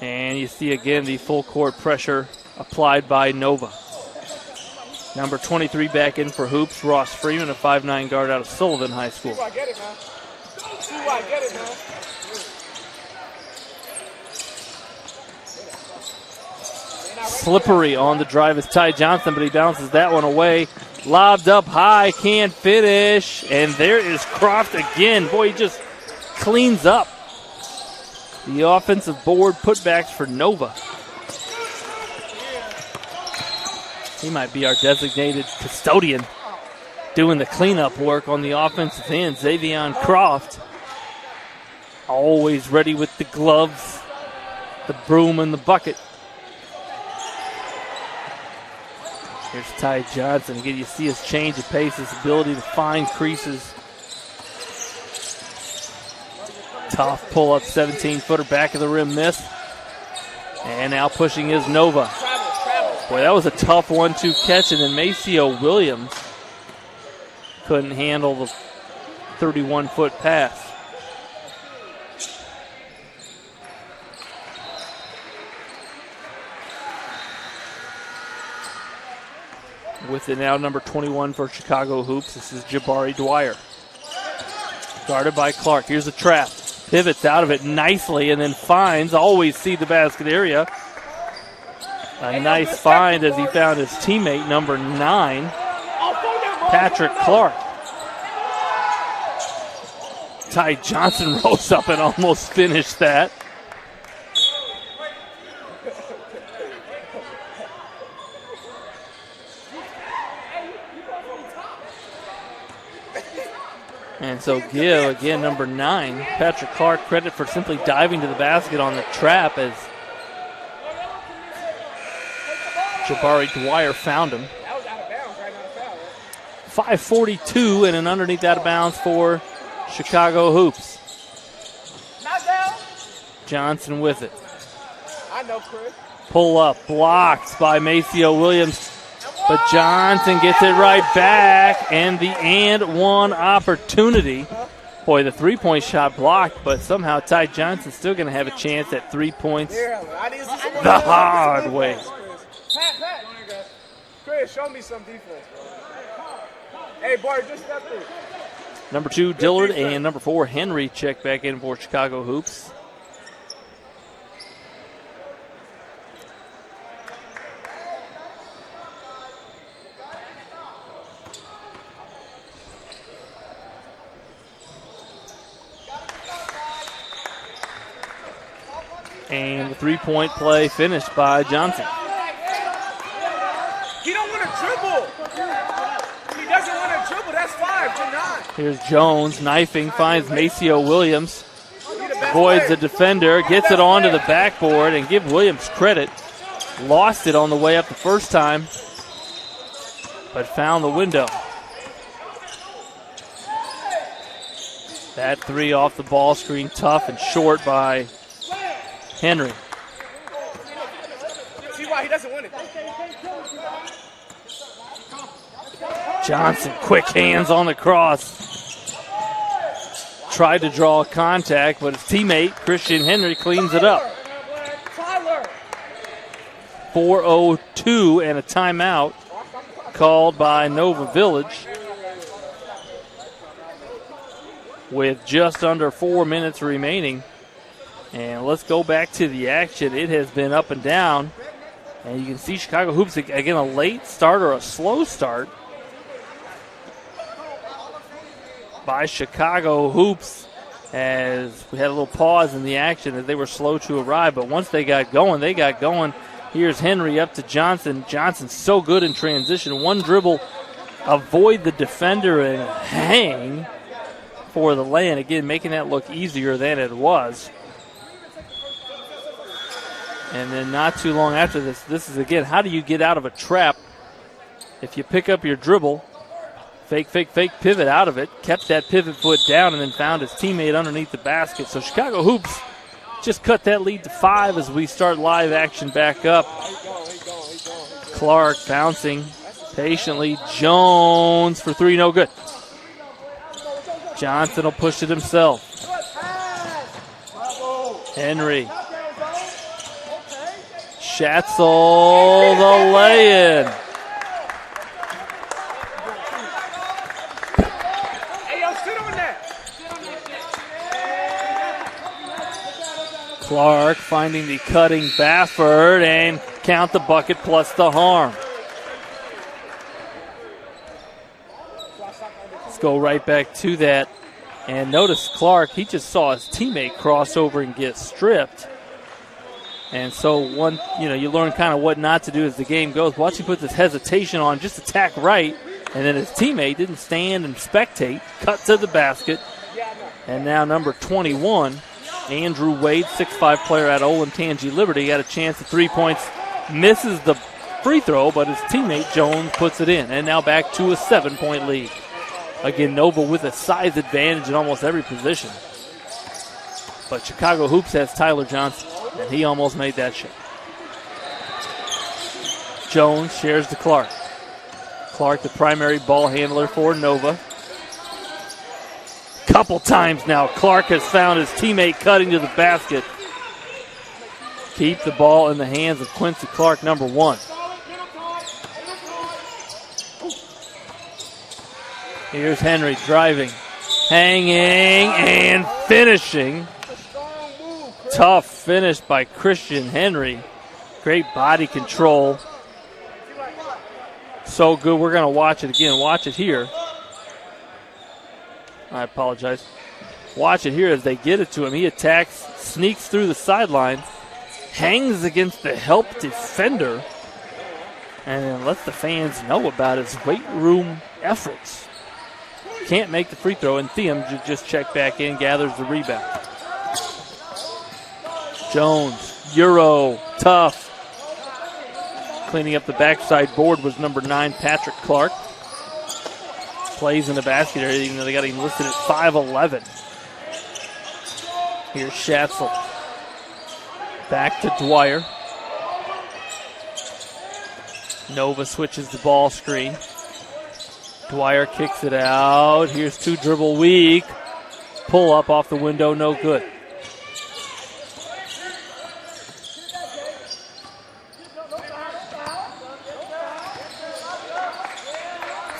And you see again the full court pressure applied by Nova. Number 23 back in for Hoops, Ross Freeman, a 5'9 guard out of Sullivan High School. Slippery on the drive is Ty Johnson, but he bounces that one away. Lobbed up high, can't finish. And there is Croft again. Boy, he just cleans up the offensive board putbacks for Nova. He might be our designated custodian doing the cleanup work on the offensive end. Xavier Croft, always ready with the gloves, the broom, and the bucket. Here's Ty Johnson. Again, you see his change of pace, his ability to find creases. Tough pull-up, 17-footer, back of the rim miss. And now pushing is Nova. Boy, that was a tough 1-2 catch, and then Maceo Williams couldn't handle the 31-foot pass. With it now, number 21 for Chicago Hoops. This is Jabari Dwyer. Guarded by Clark. Here's a trap. Pivots out of it nicely and then finds. Always see the basket area. A nice find as he found his teammate, number 9, Patrick Clark. Ty Johnson rose up and almost finished that. And so give, again, number 9, Patrick Clark, credit for simply diving to the basket on the trap as Jabari Dwyer found him. 5:42 and an underneath out of bounds for Chicago Hoops. Johnson with it. Pull up, blocked by Maceo Williams. But Johnson gets it right back, and the and one opportunity. Boy, the three-point shot blocked, but somehow Ty Johnson's still going to have a chance at 3 points the hard way. Chris, show me some defense, bro. Hey, Bart, just step through. Number 2, Dillard, and number 4, Henry check back in for Chicago Hoops. And the three-point play finished by Johnson. He don't want to dribble. He doesn't want to dribble. That's 5 to 9. Here's Jones knifing, finds Maceo Williams. Avoids the defender, gets it onto the backboard, and give Williams credit. Lost it on the way up the first time, but found the window. That three off the ball screen, tough and short by Henry. See why he doesn't win it. Johnson, quick hands on the cross. Tried to draw contact, but his teammate, Christian Henry, cleans it up. 4:02 and a timeout called by Nova Village with just under 4 minutes remaining. And let's go back to the action. It has been up and down. And you can see Chicago Hoops, again, a late start or a slow start by Chicago Hoops, as we had a little pause in the action as they were slow to arrive. But once they got going, they got going. Here's Henry up to Johnson. Johnson's so good in transition. One dribble, avoid the defender and hang for the lay-in. Again, making that look easier than it was. And then not too long after this is, again, how do you get out of a trap? If you pick up your dribble, fake, pivot out of it, kept that pivot foot down, and then found his teammate underneath the basket. So Chicago Hoops just cut that lead to 5 as we start live action back up. Clark bouncing patiently. Jones for 3, no good. Johnson will push it himself. Henry. Schatzel, the lay-in. Clark finding the cutting Bafford and count the bucket plus the harm. Let's go right back to that. And notice Clark, he just saw his teammate cross over and get stripped. And so you learn kind of what not to do as the game goes. Watch him put this hesitation on, just attack right. And then his teammate didn't stand and spectate, cut to the basket. And now number 21, Andrew Wade, 6'5" player at Olentangy Liberty, got a chance at 3 points, misses the free throw, but his teammate Jones puts it in. And now back to a 7-point lead. Again, Nova with a size advantage in almost every position. But Chicago Hoops has Tyler Johnson, and he almost made that shot. Jones shares to Clark. Clark, the primary ball handler for Nova. Couple times now, Clark has found his teammate cutting to the basket. Keep the ball in the hands of Quincy Clark, number 1. Here's Henry driving, hanging, and finishing. Tough finish by Christian Henry. Great body control. So good. We're going to watch it again. Watch it here. I apologize. Watch it here as they get it to him. He attacks, sneaks through the sideline, hangs against the help defender, and then lets the fans know about his weight room efforts. Can't make the free throw, and Thiem just checked back in, gathers the rebound. Jones, Euro, tough. Cleaning up the backside board was number 9, Patrick Clark. Plays in the basket area, even though they got him listed at 5'11". Here's Schatzel. Back to Dwyer. Nova switches the ball screen. Dwyer kicks it out. Here's 2 dribble weak. Pull up off the window, no good.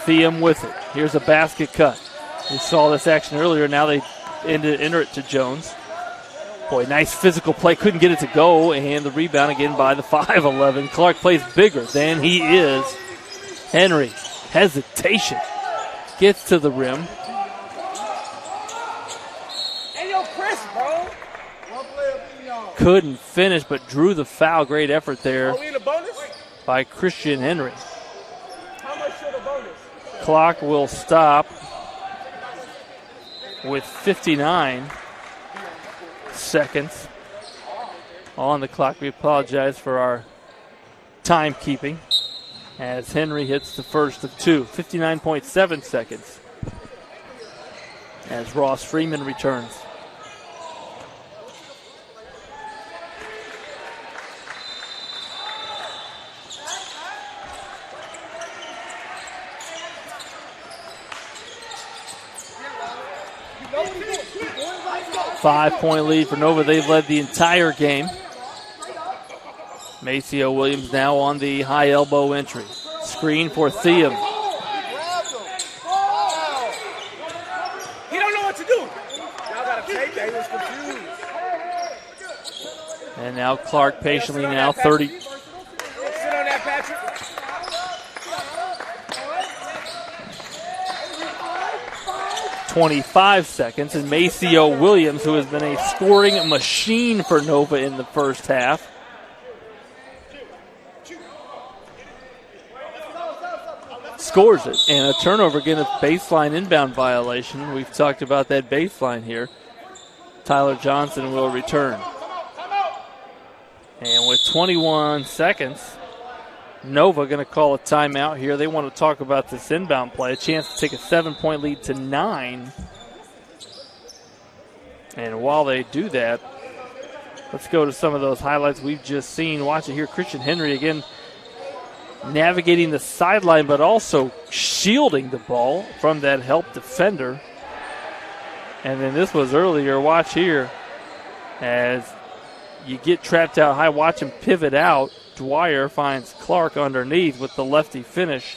Thiem with it. Here's a basket cut. We saw this action earlier. Now they enter it to Jones. Boy, nice physical play. Couldn't get it to go. And the rebound again by the 5'11". Clark plays bigger than he is. Henry, hesitation. Gets to the rim. Hey, yo, Chris, bro. Couldn't finish, but drew the foul. Great effort there Are we in a bonus? by Christian Henry. How much should a bonus? Clock will stop with 59 seconds on the clock. We apologize for our timekeeping as Henry hits the first of 2. 59.7 seconds as Ross Freeman returns. Five-point lead for Nova. They've led the entire game. Maceo Williams now on the high elbow entry. Screen for Theum. He grabbed him. He don't know what to do. Y'all got to take that. He was confused. And now Clark patiently now 30. Sit on that, Patrick. 25 seconds, and Maceo Williams, who has been a scoring machine for Nova in the first half, scores it. And a turnover, again, a baseline inbound violation. We've talked about that baseline here. Tyler Johnson will return. And with 21 seconds, Nova going to call a timeout here. They want to talk about this inbound play. A chance to take a 7-point lead to 9. And while they do that, let's go to some of those highlights we've just seen. Watch it here. Christian Henry again navigating the sideline, but also shielding the ball from that help defender. And then this was earlier. Watch here as you get trapped out high. Watch him pivot out. Dwyer finds Clark underneath with the lefty finish.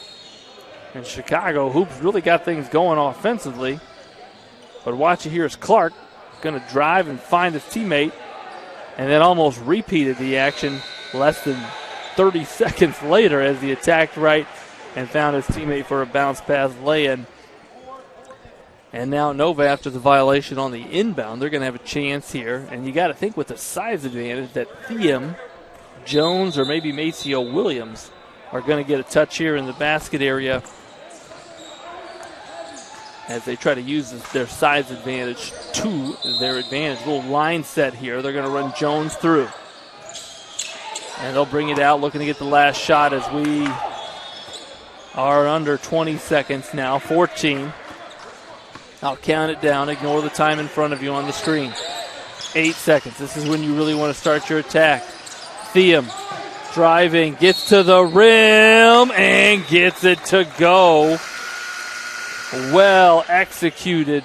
And Chicago Hoops really got things going offensively. But watch it here as Clark going to drive and find his teammate, and then almost repeated the action less than 30 seconds later as he attacked right and found his teammate for a bounce pass lay-in. And now Nova, after the violation on the inbound, they're going to have a chance here. And you got to think with the size advantage that Theum, Jones, or maybe Maceo Williams are going to get a touch here in the basket area as they try to use their size advantage to their advantage. Little line set here. They're going to run Jones through. And they'll bring it out, looking to get the last shot as we are under 20 seconds now, 14. I'll count it down. Ignore the time in front of you on the screen. 8 seconds. This is when you really want to start your attack. Theum driving, gets to the rim, and gets it to go. Well executed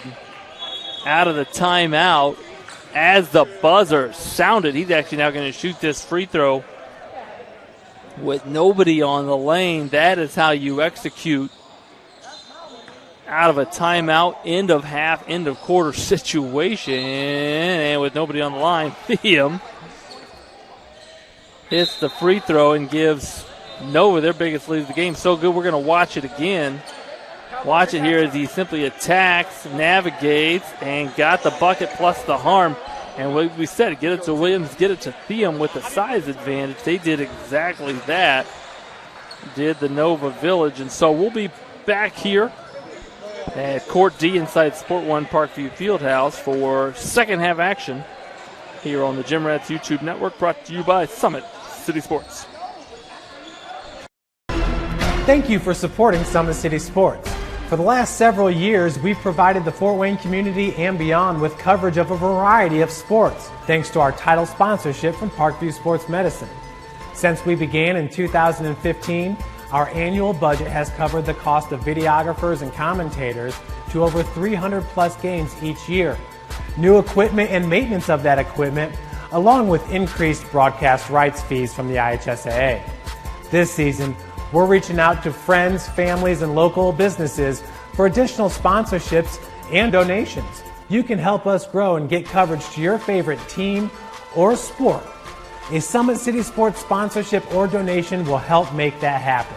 out of the timeout as the buzzer sounded. He's actually now going to shoot this free throw with nobody on the lane. That is how you execute out of a timeout, end of half, end of quarter situation. And with nobody on the line, Theum hits the free throw and gives Nova their biggest lead of the game. So good, we're going to watch it again. Watch it here as he simply attacks, navigates, and got the bucket plus the harm. And what we said, get it to Williams, get it to Theum with the size advantage. They did exactly that, did the Nova Village. And so we'll be back here at Court D inside Sport One Parkview Fieldhouse for second half action here on the Gym Rats YouTube network, brought to you by Summit City Sports. Thank you for supporting Summit City Sports. For the last several years, we've provided the Fort Wayne community and beyond with coverage of a variety of sports, thanks to our title sponsorship from Parkview Sports Medicine. Since we began in 2015, our annual budget has covered the cost of videographers and commentators to over 300 plus games each year. New equipment and maintenance of that equipment, along with increased broadcast rights fees from the IHSAA. This season, we're reaching out to friends, families, and local businesses for additional sponsorships and donations. You can help us grow and get coverage to your favorite team or sport. A Summit City Sports sponsorship or donation will help make that happen.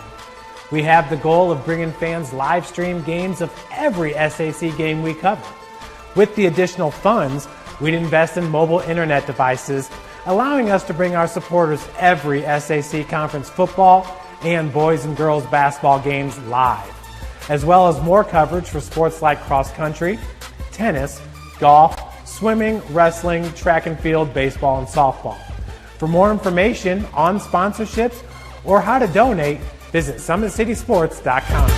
We have the goal of bringing fans live stream games of every SAC game we cover. With the additional funds, we'd invest in mobile internet devices, allowing us to bring our supporters every SAC conference football and boys and girls basketball games live, as well as more coverage for sports like cross country, tennis, golf, swimming, wrestling, track and field, baseball, and softball. For more information on sponsorships or how to donate, visit SummitCitySports.com.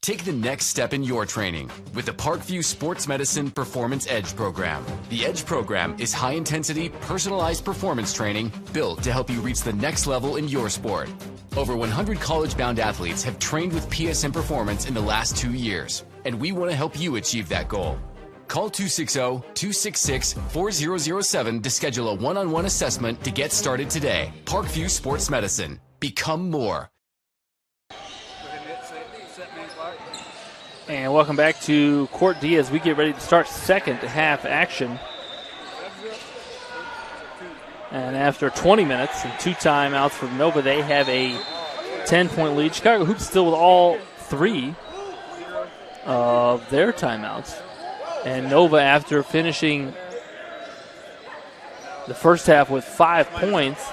Take the next step in your training with the Parkview Sports Medicine Performance Edge program. The Edge program is high-intensity, personalized performance training built to help you reach the next level in your sport. Over 100 college-bound athletes have trained with PSM Performance in the last 2 years, and we want to help you achieve that goal. Call 260-266-4007 to schedule a one-on-one assessment to get started today. Parkview Sports Medicine. Become more. And welcome back to Court D as we get ready to start second half action. And after 20 minutes and 2 timeouts for Nova, they have a 10-point lead. Chicago Hoops still with all 3 of their timeouts. And Nova, after finishing the first half with 5 points,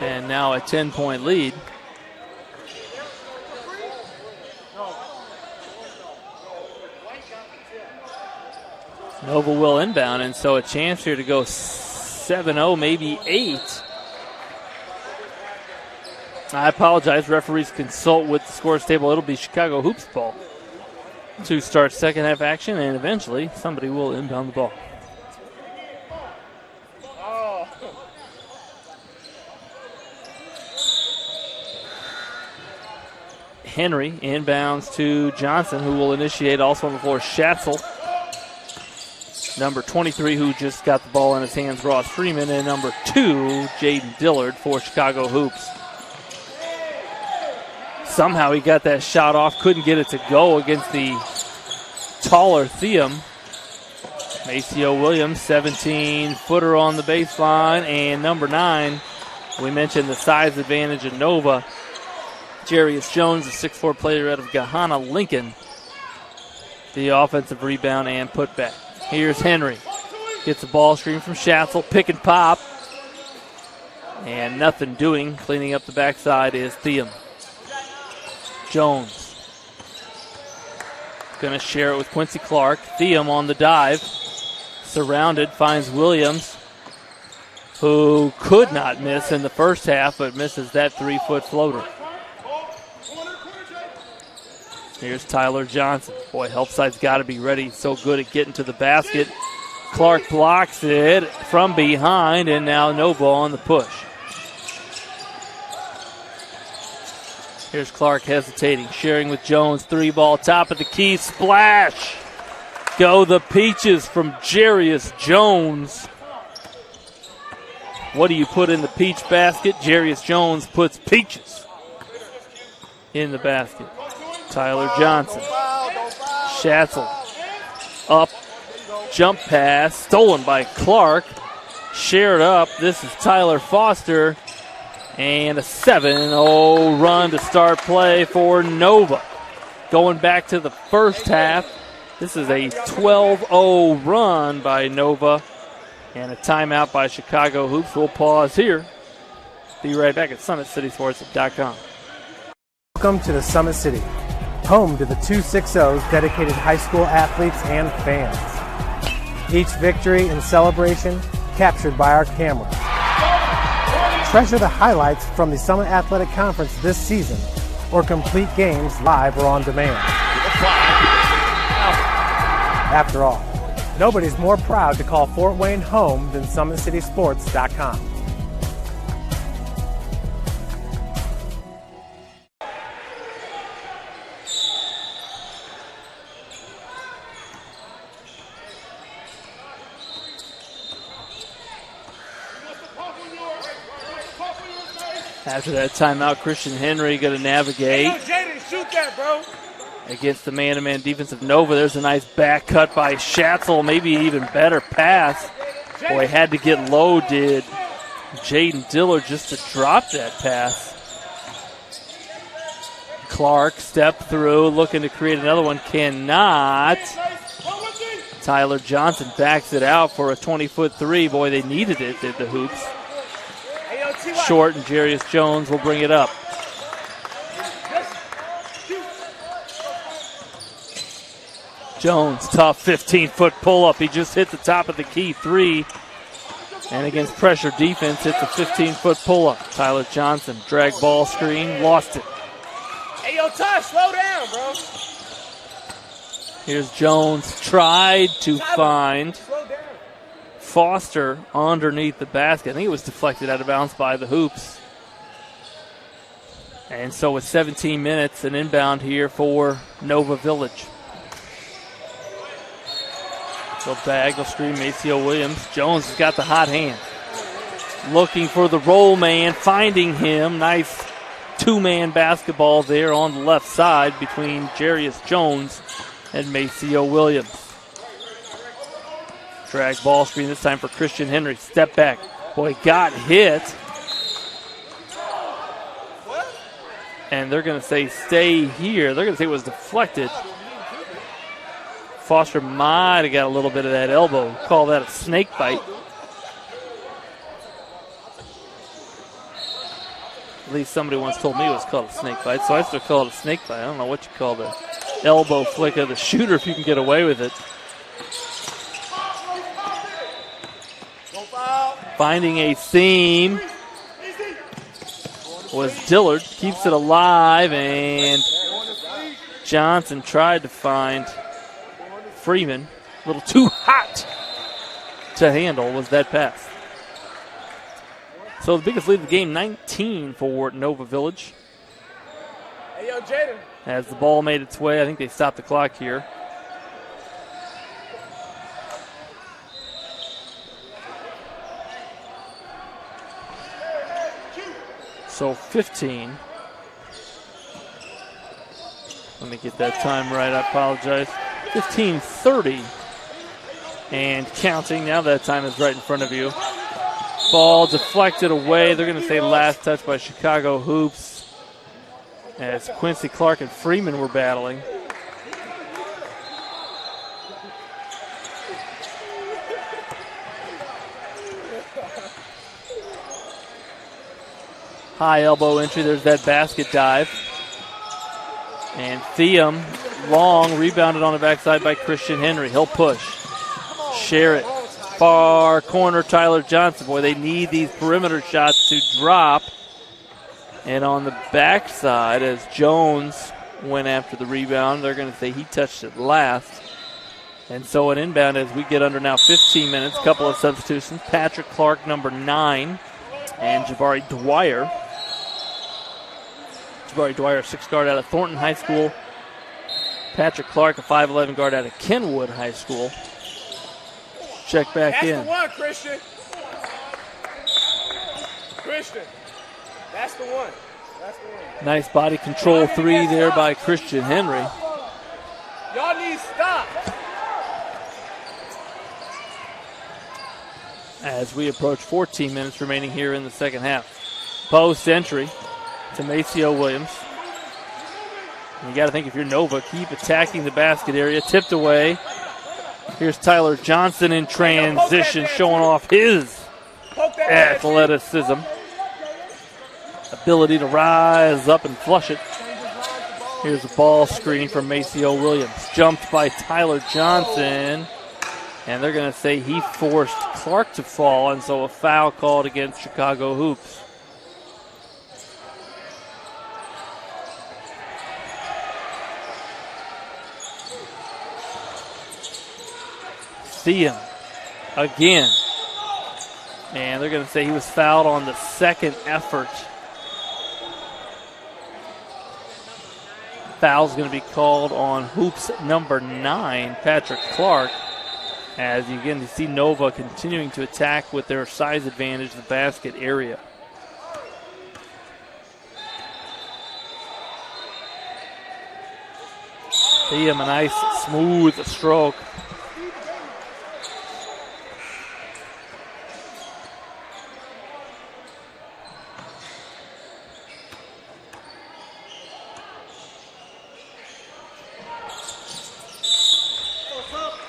and now a 10-point lead. Nova will inbound, and so a chance here to go 7-0, maybe 8. I apologize. Referees consult with the scores table. It'll be Chicago Hoops ball to start second half action, and eventually somebody will inbound the ball. Henry inbounds to Johnson, who will initiate also on the floor. Schatzel, number 23, who just got the ball in his hands, Ross Freeman, and number 2, Jaden Dillard for Chicago Hoops. Somehow he got that shot off, couldn't get it to go against the taller Theum. Maceo Williams, 17-footer on the baseline, and number 9, we mentioned the size advantage of Nova. Jarius Jones, a 6'4 player out of Gahanna Lincoln. The offensive rebound and putback. Here's Henry. Gets a ball screen from Schatzel. Pick and pop. And nothing doing. Cleaning up the backside is Theum. Jones. Going to share it with Quincy Clark. Theum on the dive. Surrounded. Finds Williams, who could not miss in the first half, but misses that 3-foot floater. Here's Tyler Johnson. Boy, help side's got to be ready. So good at getting to the basket. Clark blocks it from behind, and now Nova on the push. Here's Clark hesitating, sharing with Jones. 3-ball, top of the key, splash. Go the Peaches from Jarius Jones. What do you put in the peach basket? Jarius Jones puts peaches in the basket. Tyler Johnson. Schatzel. Up. Jump pass. Stolen by Clark. Shared up. This is Tyler Foster. And a 7-0 run to start play for Nova. Going back to the first half, this is a 12-0 run by Nova. And a timeout by Chicago Hoops. We'll pause here. Be right back at SummitCitySports.com. Welcome to the Summit City, home to the 260's dedicated high school athletes and fans. Each victory and celebration captured by our camera. Treasure the highlights from the Summit Athletic Conference this season, or complete games live or on demand. After all, nobody's more proud to call Fort Wayne home than SummitCitySports.com. After that timeout, Christian Henry going to navigate Shoot that, bro. against the man-to-man defense of Nova. There's a nice back cut by Schatzel, maybe an even better pass. Boy, had to get low, did Jaden Dillard, just to drop that pass. Clark step through, looking to create another one, cannot. Tyler Johnson backs it out for a 20-foot three. Boy, they needed it, did the Hoops. Short, and Jarius Jones will bring it up. Jones, tough 15-foot pull-up. He just hit the top of the key three. And against pressure defense, hits a 15-foot pull-up. Tyler Johnson, drag ball screen, lost it. Hey, yo, Tosh, slow down, bro. Here's Jones, tried to find Foster underneath the basket. I think it was deflected out of bounds by the Hoops. And so with 17 minutes, an inbound here for Nova Village. So diagonal screen, Maceo Williams. Jones has got the hot hand. looking for the roll man, finding him. Nice two-man basketball there on the left side between Jarius Jones and Maceo Williams. Drag ball screen this time for Christian Henry. Step back. Boy, got hit. And they're going to say stay here. They're going to say it was deflected. Foster might have got a little bit of that elbow. Call that a snake bite. At least somebody once told me it was called a snake bite, so I still call it a snake bite. I don't know what you call the elbow flick of the shooter if you can get away with it. Finding a seam was Dillard. Keeps it alive, and Johnson tried to find Freeman. A little too hot to handle was that pass. So the biggest lead of the game, 19 for Nova Village. Hey, yo, Jaden. As the ball made its way, I think they stopped the clock here. So 15. Let me get that time right, I apologize. 15:30 and counting. Now that time is right in front of you. Ball deflected away. They're going to say last touch by Chicago Hoops as Quincy Clark and Freeman were battling. High elbow entry. There's that basket dive. And Theum, long, rebounded on the backside by Christian Henry. He'll push. Share it. Far corner, Tyler Johnson. Boy, they need these perimeter shots to drop. And on the backside, as Jones went after the rebound, they're going to say he touched it last. And so an inbound as we get under now 15 minutes. Couple of substitutions. Patrick Clark, number 9, and Jabari Dwyer. Jabari Dwyer, 6 guard out of Thornton High School. Patrick Clark, a 5'11 guard out of Kenwood High School. Check back in. That's the one, Christian. Christian. That's the one. That's the one. Nice body control three there by Christian Henry. Y'all need to stop. As we approach 14 minutes remaining here in the second half. Post entry to Maceo Williams. And you got to think if you're Nova, keep attacking the basket area. Tipped away. Here's Tyler Johnson in transition, showing off his athleticism. Ability to rise up and flush it. Here's a ball screen from Maceo Williams. Jumped by Tyler Johnson. And they're going to say he forced Clark to fall, and so a foul called against Chicago Hoops. Theum again. And they're going to say he was fouled on the second effort. Foul's going to be called on Hoops number 9, Patrick Clark. As you again see Nova continuing to attack with their size advantage the basket area. Theum, a nice smooth stroke.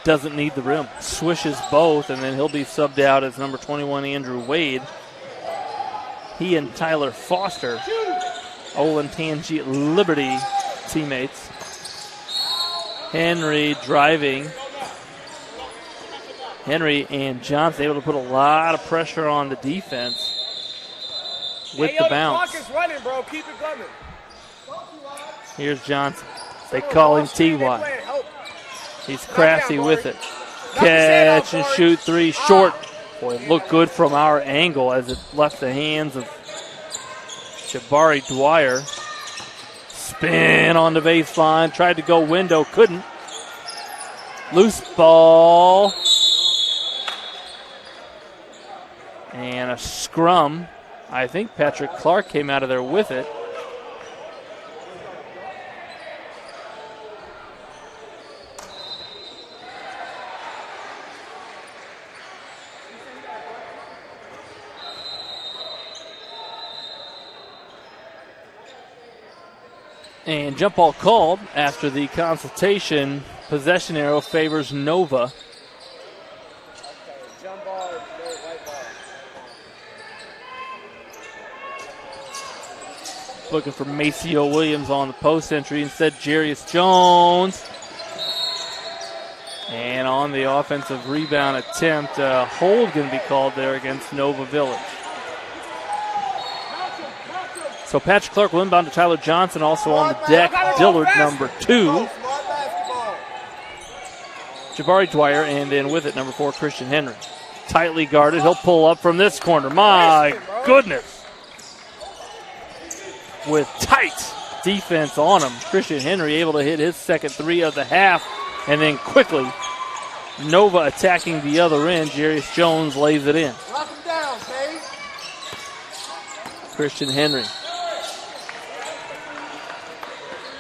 Doesn't need the rim. Swishes both, and then he'll be subbed out as number 21, Andrew Wade. He and Tyler Foster, Olentangy Liberty teammates. Henry driving. Henry and Johnson able to put a lot of pressure on the defense with the bounce. The clock is running, bro. Keep it coming. Here's Johnson. They call him T.Y. He's crafty with it. Catch and shoot three short. Boy, it looked good from our angle as it left the hands of Jabari Dwyer. Spin on the baseline. Tried to go window, couldn't. Loose ball. And a scrum. I think Patrick Clark came out of there with it. And jump ball called after the consultation. Possession arrow favors Nova. Jump ball, white ball. Looking for Maceo Williams on the post entry. Instead, Jarius Jones. And on the offensive rebound attempt, a hold going to be called there against Nova Village. So Patrick Clark will inbound to Tyler Johnson, also on the deck, Dillard, number 2. Jabari Dwyer, and then with it, number 4, Christian Henry. Tightly guarded. He'll pull up from this corner. My goodness. With tight defense on him, Christian Henry able to hit his second 3 of the half, and then quickly, Nova attacking the other end. Jarius Jones lays it in. Lock him down, Kay. Christian Henry.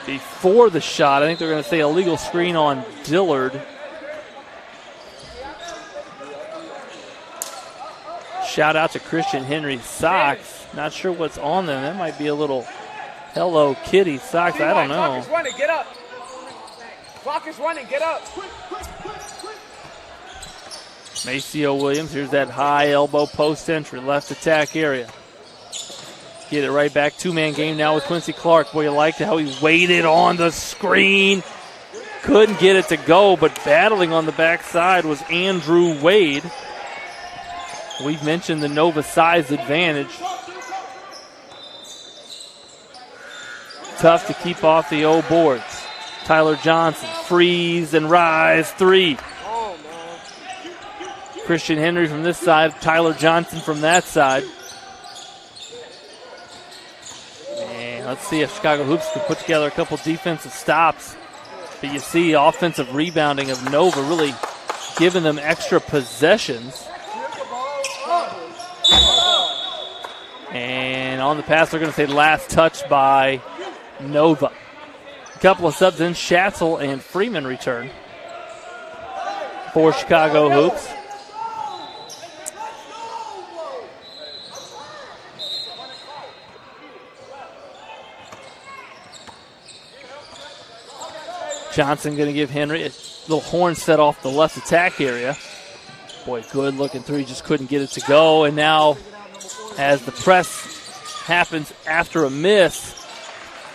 Before the shot, I think they're going to say illegal screen on Dillard. Shout out to Christian Henry's socks. Not sure what's on them. That might be a little Hello Kitty socks. I don't know. Clock is running, get up. Clock is running, get up. Maceo Williams, here's that high elbow post entry, left attack area. Get it right back. 2-man game now with Quincy Clark. Boy, you liked how he waited on the screen. Couldn't get it to go, but battling on the backside was Andrew Wade. We've mentioned the Nova size advantage. Tough to keep off the O boards. Tyler Johnson, freeze and rise, 3. Christian Henry from this side, Tyler Johnson from that side. And let's see if Chicago Hoops can put together a couple defensive stops. But you see offensive rebounding of Nova really giving them extra possessions. And on the pass, they're going to say last touch by Nova. A couple of subs in, Schatzel and Freeman return for Chicago Hoops. Johnson going to give Henry a little horn set off the left attack area. Boy, good looking 3, just couldn't get it to go. And now, as the press happens after a miss,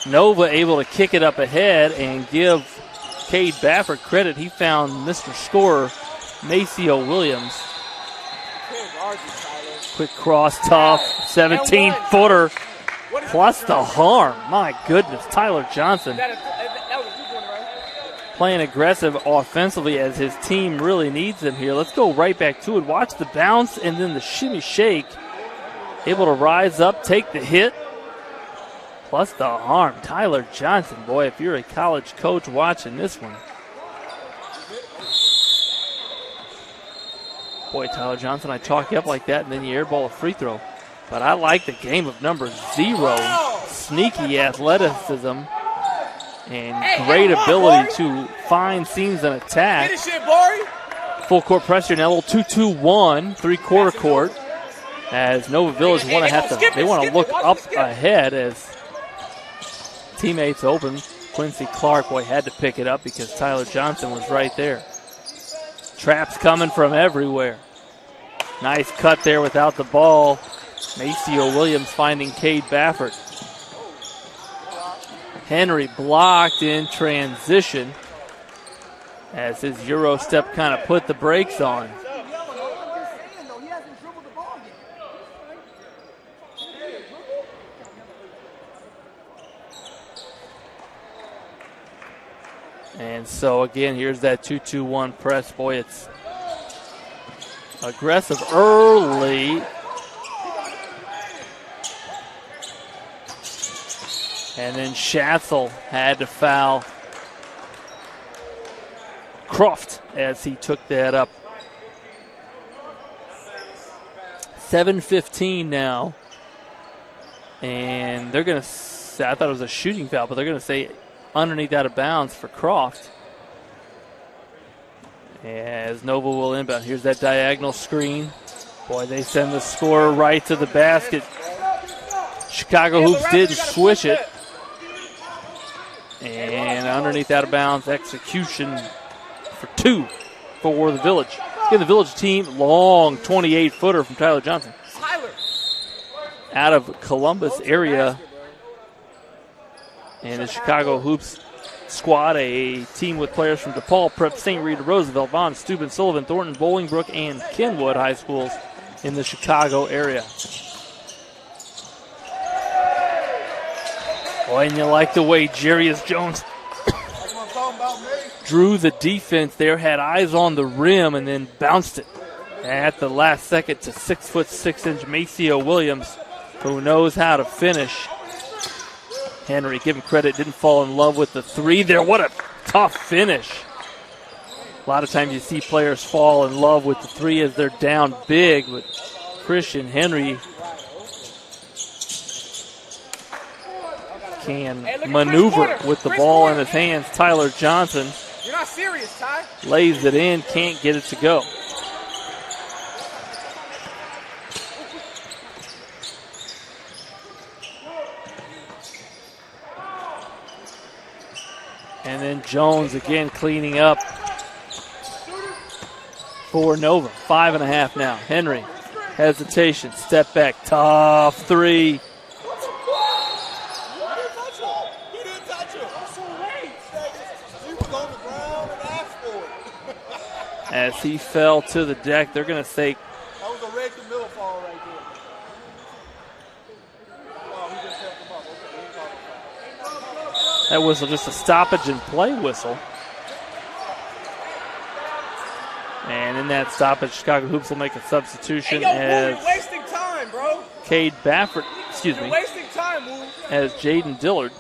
Nova able to kick it up ahead and give Cade Baffert credit. He found Mr. Scorer, Maceo Williams. Quick cross, tough, 17-footer, plus the harm. My goodness, Tyler Johnson playing aggressive offensively as his team really needs him here. Let's go right back to it. Watch the bounce and then the shimmy shake. Able to rise up, take the hit, plus the harm. Tyler Johnson, boy, if you're a college coach watching this one. Boy, Tyler Johnson, I chalk you up like that and then you airball a free throw. But I like the game of number 0. Sneaky athleticism and great ability to find seams and attack. Full court pressure now, a little 2-2-1, 3-quarter court. As Nova Village want to look up ahead as teammates open. Quincy Clark, boy, had to pick it up because Tyler Johnson was right there. Traps coming from everywhere. Nice cut there without the ball. Maceo Williams finding Cade Baffert. Henry blocked in transition as his Euro step kind of put the brakes on. And so, again, here's that 2-2-1 press. Boy, it's aggressive early. And then Schatzel had to foul Croft as he took that up. 7:15 now. And they're going to say, I thought it was a shooting foul, but they're going to say underneath out of bounds for Croft. As Nova will inbound. Here's that diagonal screen. Boy, they send the scorer right to the basket. Chicago Hoops did switch it. And underneath out of bounds execution for 2 for the Village. Again, the Village team, long 28-footer from Tyler Johnson. Out of Columbus area. And the Chicago Hoops squad, a team with players from DePaul, Prep, St. Rita, Roosevelt, Vaughn, Steuben, Sullivan, Thornton, Bolingbrook, and Kenwood high schools in the Chicago area. Boy, and you like the way Jarius Jones drew the defense there, had eyes on the rim, and then bounced it at the last second to 6'6" Maceo Williams, who knows how to finish. Henry, give him credit, didn't fall in love with the three there. What a tough finish. A lot of times you see players fall in love with the three as they're down big, but Christian Henry can maneuver with the ball in his hands. Tyler Johnson You're not serious, Ty. lays it in, can't get it to go. And then Jones again cleaning up for Nova. 5.5 now. Henry, hesitation, step back, tough three. As he fell to the deck, they're going to say That was a red to middle fall right there. Oh, he just helped him up. Okay, that whistle just a stoppage and play whistle. And in that stoppage, Chicago Hoops will make a substitution Hey, yo, Woo, as you're wasting time, bro. Cade Baffert, You're wasting time, Woo. as Jaden Dillard.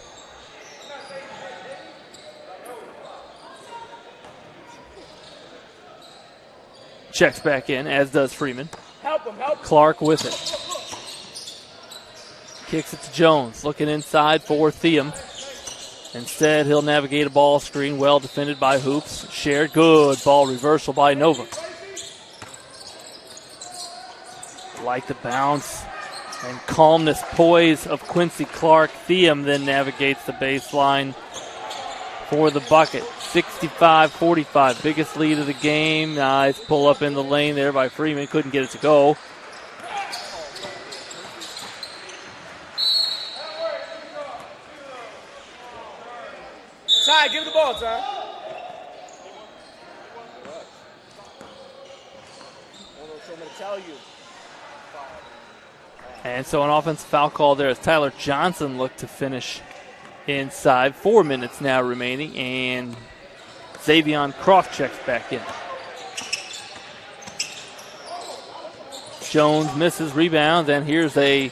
Checks back in, as does Freeman. Help him, help him. Clark with it. Kicks it to Jones, looking inside for Theum. Instead, he'll navigate a ball screen, well defended by Hoops. Shared, good ball reversal by Nova. Like the bounce and calmness, poise of Quincy Clark. Theum then navigates the baseline for the bucket. 65-45, biggest lead of the game. Nice pull up in the lane there by Freeman. Couldn't get it to go. Ty, give him the ball, Ty. I'm going to tell you. And so an offensive foul call there as Tyler Johnson looked to finish inside. 4 minutes now remaining, and Xavion Croft checks back in. Jones misses, rebounds, and here's a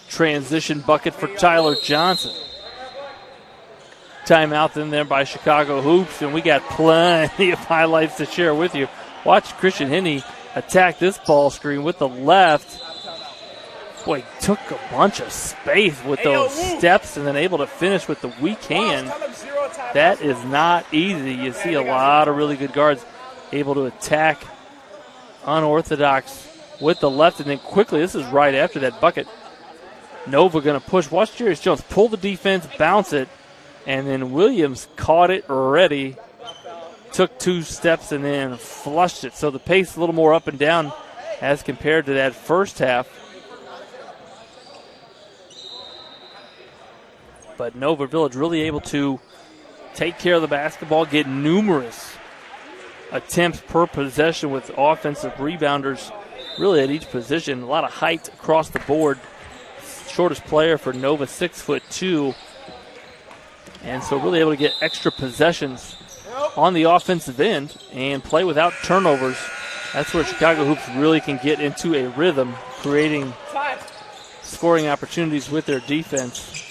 transition bucket for Tyler Johnson. Timeout then there by Chicago Hoops, and we got plenty of highlights to share with you. Watch Christian Henry attack this ball screen with the left. Boy, took a bunch of space with those steps and then able to finish with the weak hand. That is not easy. You see a lot of really good guards able to attack unorthodox with the left, and then quickly, this is right after that bucket. Nova going to push. Watch Jarius Jones pull the defense, bounce it, and then Williams caught it ready, took 2 steps, and then flushed it. So the pace a little more up and down as compared to that first half. But Nova Village really able to take care of the basketball, get numerous attempts per possession with offensive rebounders really at each position. A lot of height across the board. Shortest player for Nova, 6'2". And so really able to get extra possessions on the offensive end and play without turnovers. That's where Chicago Hoops really can get into a rhythm, creating scoring opportunities with their defense.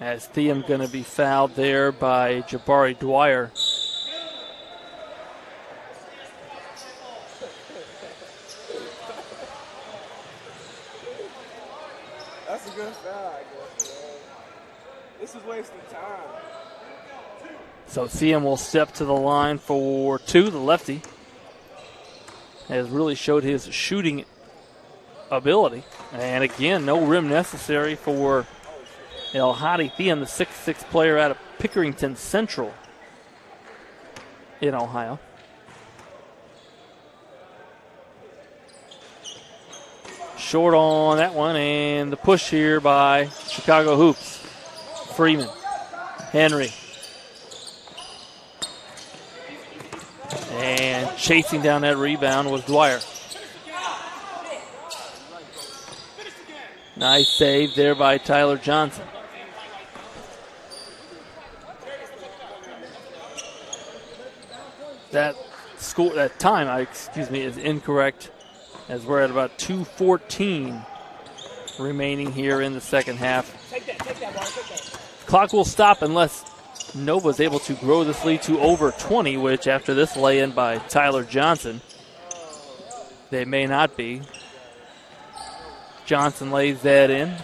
As Theum going to be fouled there by Jabari Dwyer. That's a good foul, I guess, bro. This is wasting time. So Thiem will step to the line for 2, the lefty. Has really showed his shooting ability. And again, no rim necessary for El Hadi Thiem, the 6'6" player out of Pickerington Central in Ohio. Short on that one, and the push here by Chicago Hoops. Freeman, Henry. And chasing down that rebound was Dwyer. Nice save there by Tyler Johnson. That time is incorrect, as we're at about 2:14 remaining here in the second half. Clock will stop unless Nova is able to grow this lead to over 20, which after this lay-in by Tyler Johnson, they may not be. Johnson lays that in,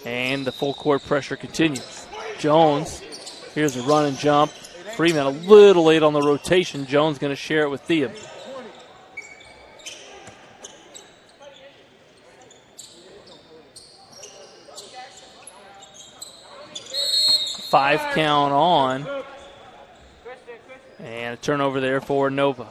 and the full court pressure continues. Jones, here's a run and jump. Freeman a little late on the rotation. Jones going to share it with Thiem. Five count on. And a turnover there for Nova.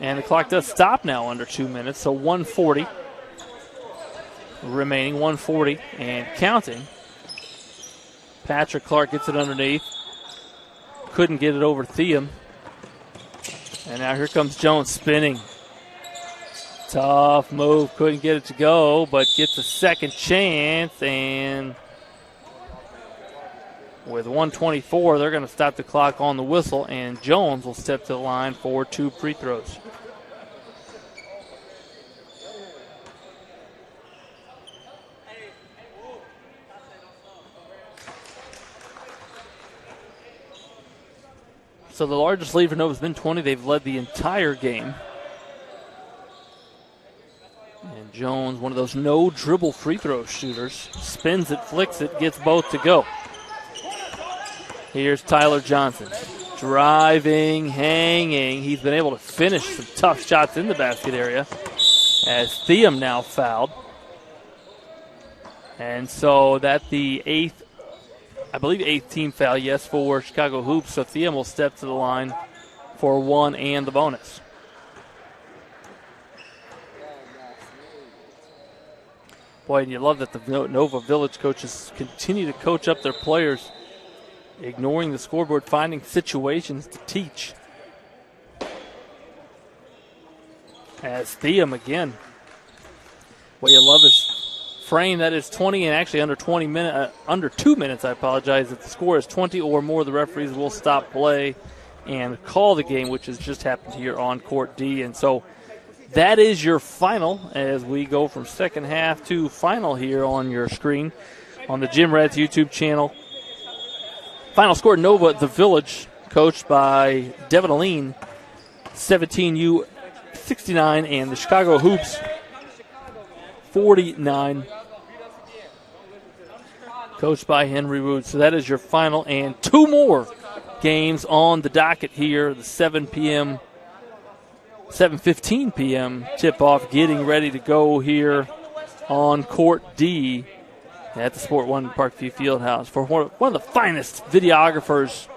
And the clock does stop now under 2 minutes, so 1:40 remaining, 1:40 and counting. Patrick Clark gets it underneath. Couldn't get it over Thiem. And now here comes Jones spinning. Tough move, couldn't get it to go, but gets a second chance, and with 1:24, they're going to stop the clock on the whistle, and Jones will step to the line for 2 free throws. So the largest lead for Nova has been 20. They've led the entire game. And Jones, one of those no-dribble free throw shooters, spins it, flicks it, gets both to go. Here's Tyler Johnson. Driving, hanging. He's been able to finish some tough shots in the basket area as Thiem now fouled. And so that's the eighth team foul, yes, for Chicago Hoops. So Thiem will step to the line for 1 and the bonus. Boy, and you love that the Nova Village coaches continue to coach up their players, ignoring the scoreboard, finding situations to teach. As Thiem again. What you love is frame that is 20 and actually under 2 minutes, I apologize. If the score is 20 or more, the referees will stop play and call the game, which has just happened here on Court D. And so that is your final as we go from second half to final here on your screen on the Jim Rats YouTube channel. Final score, Nova, the Village, coached by Devin Aline, 17U 69, and the Chicago Hoops, 49, coached by Henry Wood. So that is your final, and 2 more games on the docket here, the 7:15 p.m. tip-off, getting ready to go here on Court D at the Sport One Parkview Fieldhouse for one of the finest videographers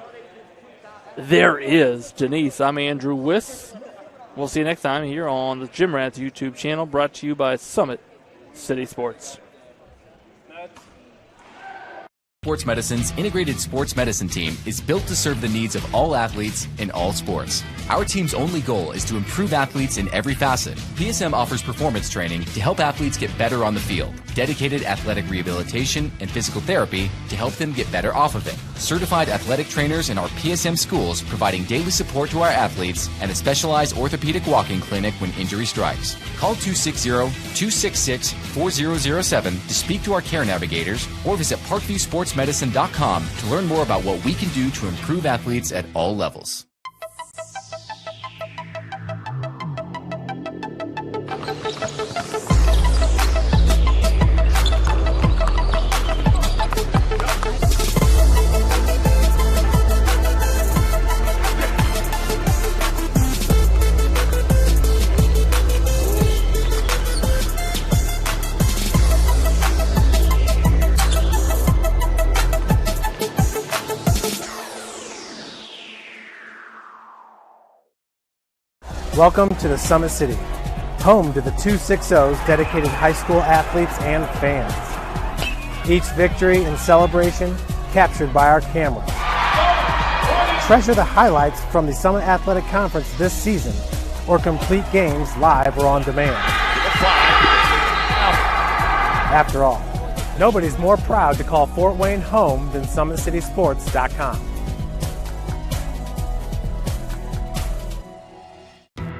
there is. Denise, I'm Andrew Wiss. We'll see you next time here on the Jim Rats YouTube channel, brought to you by Summit City Sports. Sports Medicine's integrated sports medicine team is built to serve the needs of all athletes in all sports. Our team's only goal is to improve athletes in every facet. PSM offers performance training to help athletes get better on the field, dedicated athletic rehabilitation and physical therapy to help them get better off of it. certified athletic trainers in our PSM schools providing daily support to our athletes, and a specialized orthopedic walk-in clinic when injury strikes. Call 260-266-4007 to speak to our care navigators or visit parkviewsportsmedicine.com to learn more about what we can do to improve athletes at all levels. Welcome to the Summit City, home to the 260's dedicated high school athletes and fans. Each victory and celebration captured by our cameras. Treasure the highlights from the Summit Athletic Conference this season, or complete games live or on demand. After all, nobody's more proud to call Fort Wayne home than SummitCitySports.com.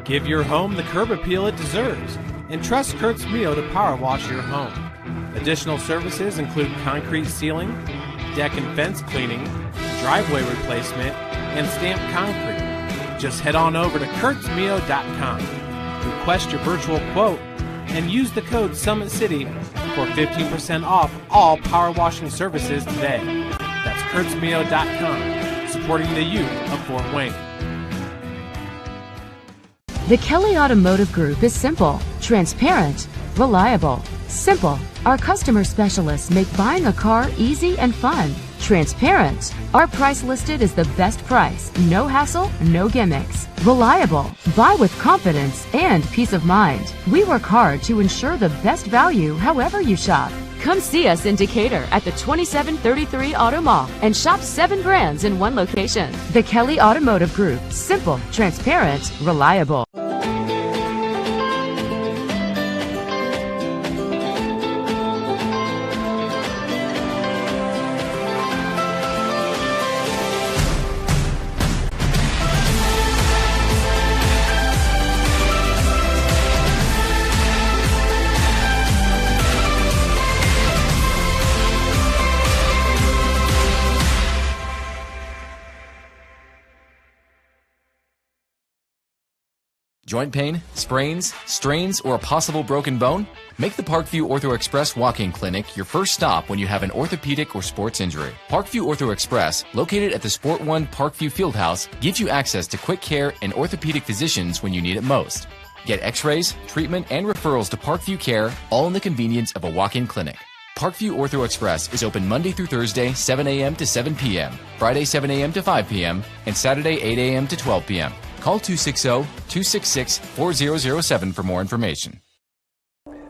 Give your home the curb appeal it deserves and trust Kurt's Mio to power wash your home. Additional services include concrete sealing, deck and fence cleaning, driveway replacement, and stamped concrete. Just head on over to kurtzmio.com, request your virtual quote, and use the code Summit City for 15% off all power washing services today. That's kurtzmio.com, supporting the youth of Fort Wayne. The Kelly Automotive Group is simple, transparent, reliable. Simple. Our customer specialists make buying a car easy and fun. Transparent. Our price listed is the best price. No hassle, no gimmicks. Reliable. Buy with confidence and peace of mind. We work hard to ensure the best value however you shop. Come see us in Decatur at the 2733 Auto Mall and shop 7 brands in one location. The Kelly Automotive Group. Simple, transparent, reliable. Joint pain, sprains, strains, or a possible broken bone? Make the Parkview Ortho Express walk-in clinic your first stop when you have an orthopedic or sports injury. Parkview Ortho Express, located at the Sport One Parkview Fieldhouse, gives you access to quick care and orthopedic physicians when you need it most. Get x-rays, treatment, and referrals to Parkview Care, all in the convenience of a walk-in clinic. Parkview Ortho Express is open Monday through Thursday, 7 a.m. to 7 p.m., Friday, 7 a.m. to 5 p.m., and Saturday, 8 a.m. to 12 p.m. Call 260-266-4007 for more information.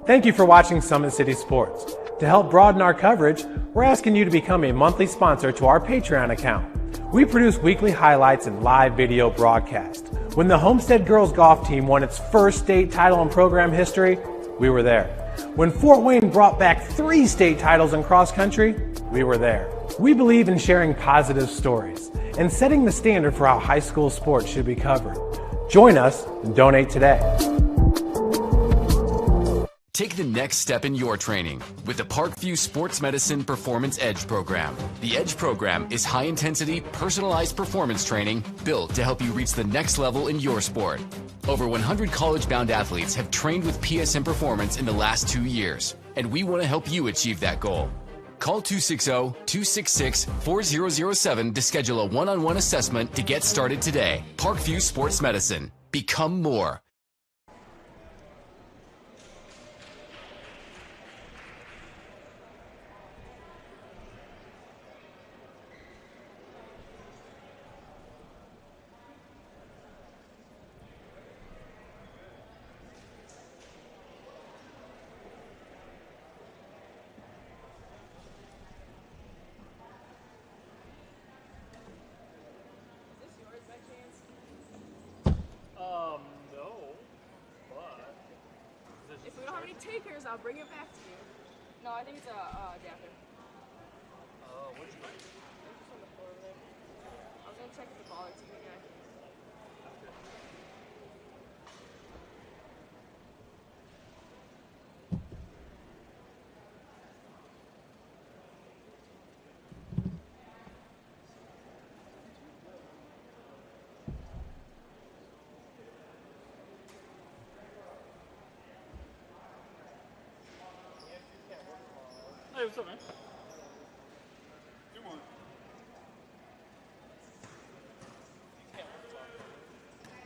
Thank you for watching Summit City Sports. To help broaden our coverage, we're asking you to become a monthly sponsor to our Patreon account. We produce weekly highlights and live video broadcasts. When the Homestead girls golf team won its first state title in program history, we were there. When Fort Wayne brought back 3 state titles in cross country, we were there. We believe in sharing positive stories and setting the standard for how high school sports should be covered. Join us and donate today. Take the next step in your training with the Parkview Sports Medicine Performance Edge program. The Edge program is high-intensity, personalized performance training built to help you reach the next level in your sport. Over 100 college-bound athletes have trained with PSM Performance in the last 2 years, and we want to help you achieve that goal. Call 260-266-4007 to schedule a one-on-one assessment to get started today. Parkview Sports Medicine. Become more. Takers, I'll bring it back to you. No, I think it's a adapter. Oh, what'd you buy? it's a good guy. Hey, what's up, man? Come on.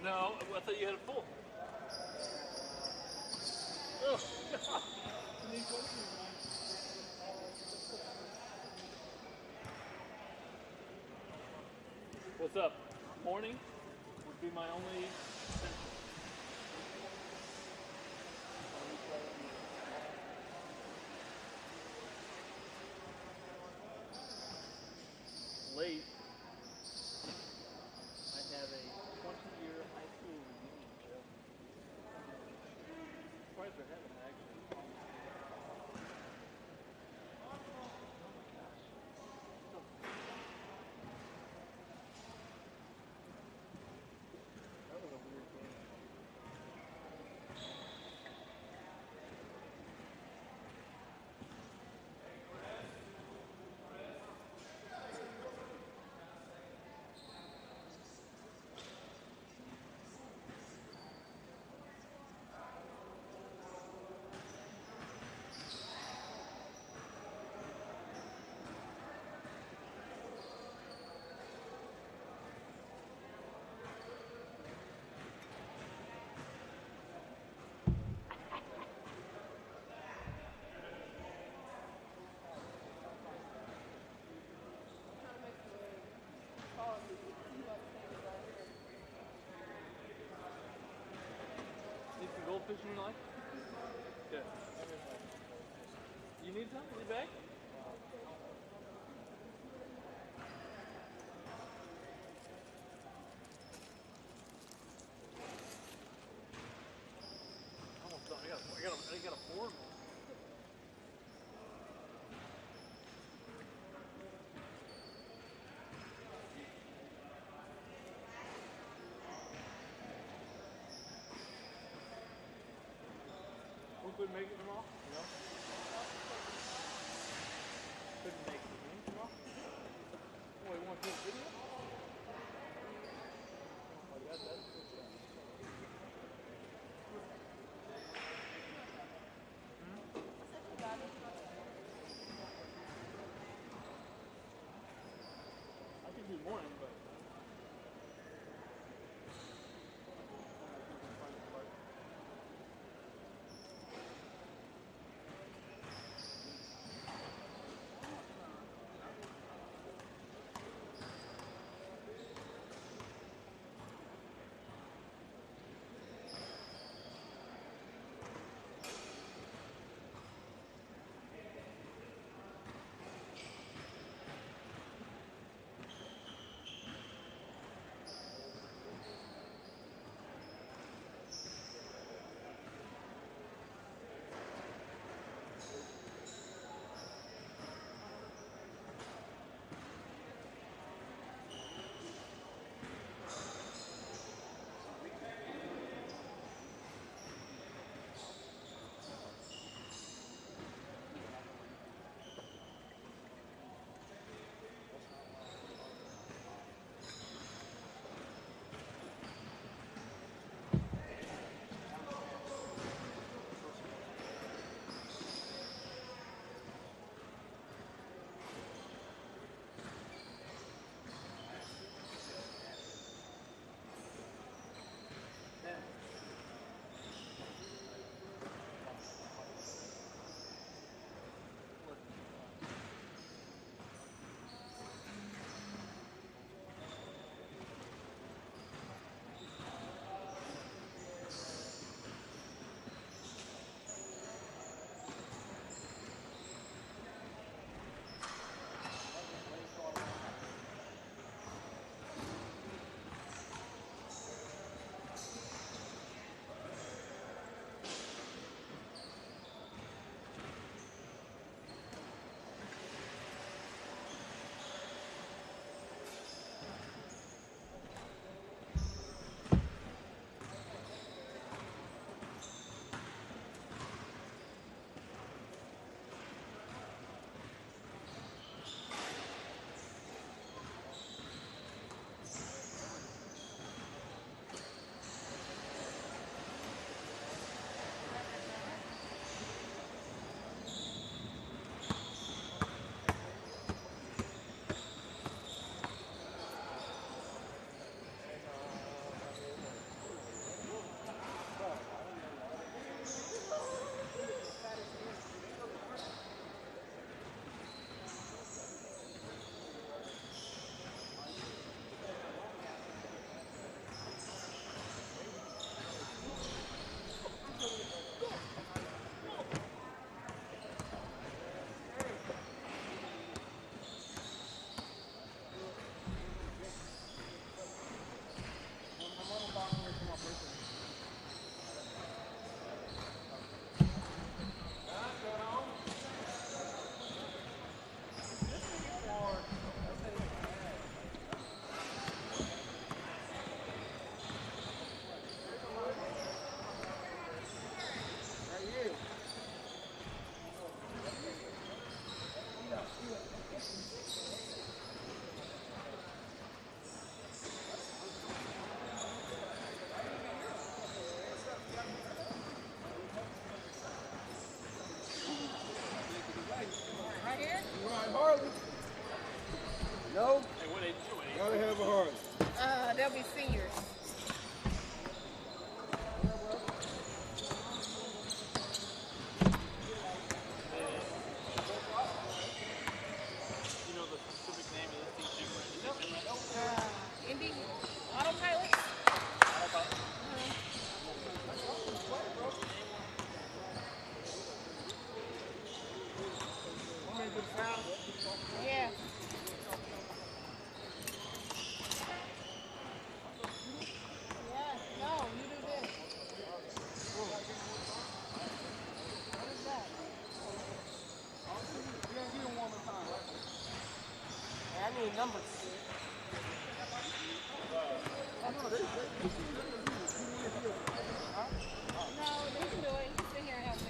No, I thought you had it full. Oh, what's up? Morning would be my only. Late. I have a 20-year high school reunion show. Surprised they're having that, actually. That was a weird game. Need some goldfish in your life? Good. You need some? In your bag? Almost done. I got a board. We couldn't make it tomorrow? No. Couldn't make the game tomorrow? Oh, you want to do a video? Oh, you got that? I could do morning, but... will be seniors. Indy Autopilot. Yeah. Yeah, no, you do this. What is that? I need numbers. No, they can do it. Sit here and help me.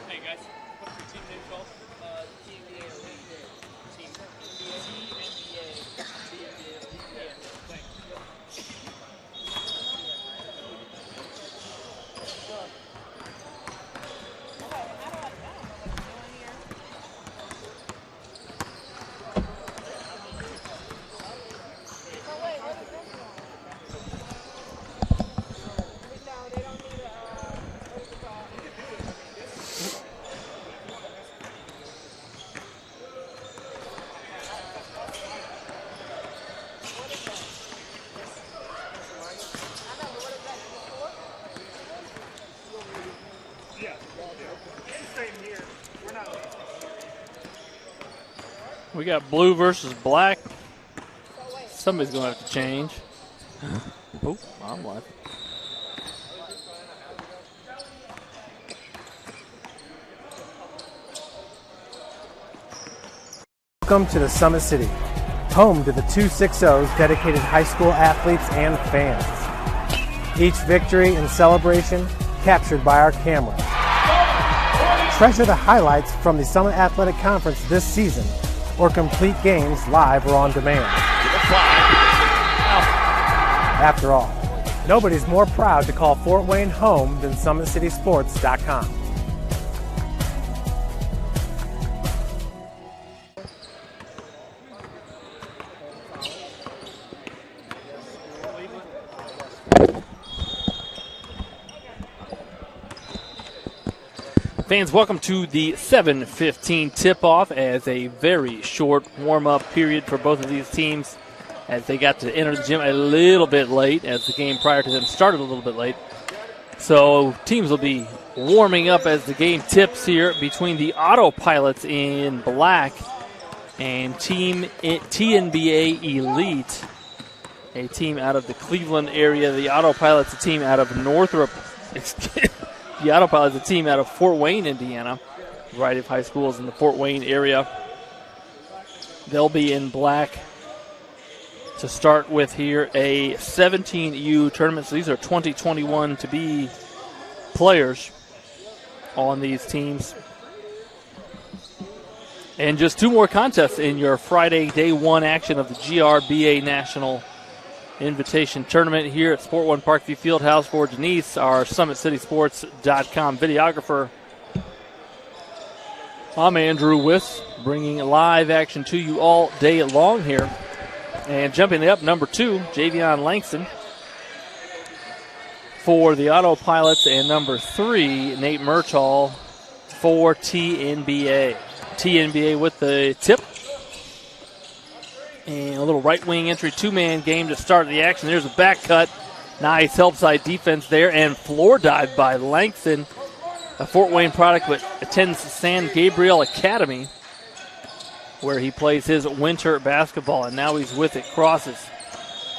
Hey guys, what's your team name called? Team NBA. Team NBA. Thanks. We got blue versus black. Somebody's going to have to change. Oh, I'm live. Welcome to the Summit City, home to the 260's dedicated high school athletes and fans. Each victory and celebration captured by our camera. Treasure the highlights from the Summit Athletic Conference this season, or complete games live or on demand. After all, nobody's more proud to call Fort Wayne home than SummitCitySports.com. Fans, welcome to the 7:15 tip-off as a very short warm-up period for both of these teams as they got to enter the gym a little bit late as the game prior to them started a little bit late. So teams will be warming up as the game tips here between the Autopilots in black and Team TNBA Elite, a team out of the Cleveland area. The Autopilots, a team out of Northrop. The Autopilot is a team out of Fort Wayne, Indiana. A variety of high schools in the Fort Wayne area. They'll be in black to start with here, a 17U tournament. So these are 2021 to be players on these teams. And just two more contests in your Friday day one action of the GRBA National Invitation Tournament here at Sport One Parkview Fieldhouse. For Denise, our SummitCitySports.com videographer. I'm Andrew Wiss, bringing live action to you all day long here. And jumping up, number 2, Javion Langston for the Autopilots, and number 3, Nate Murtaugh for TNBA. TNBA with the tip. And a little right wing entry, two-man game to start the action. There's a back cut. Nice help side defense there, and floor dive by Langston, a Fort Wayne product but attends San Gabriel Academy, where he plays his winter basketball, and now he's with it. Crosses.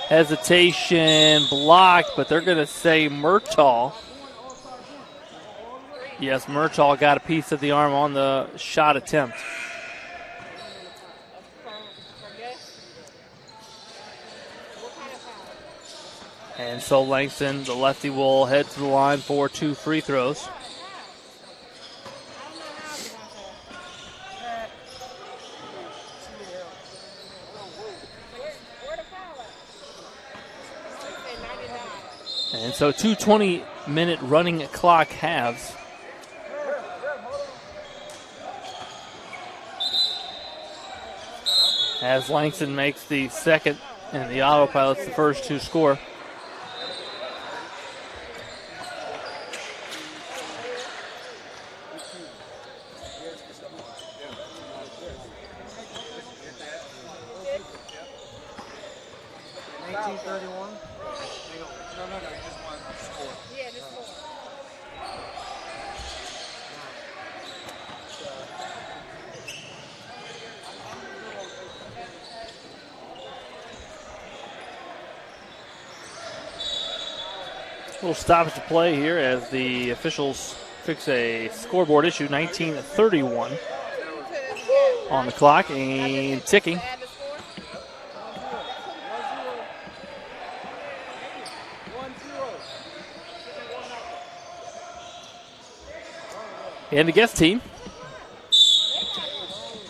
Hesitation, blocked, but they're going to say Murtaugh. Yes, Murtaugh got a piece of the arm on the shot attempt. And so Langston, the lefty, will head to the line for 2 free throws. And so 2 20-minute running clock halves. As Langston makes the second and the Autopilots the first to score. Little stoppage to play here as the officials fix a scoreboard issue. 19:31 on the clock and ticking. And the guest team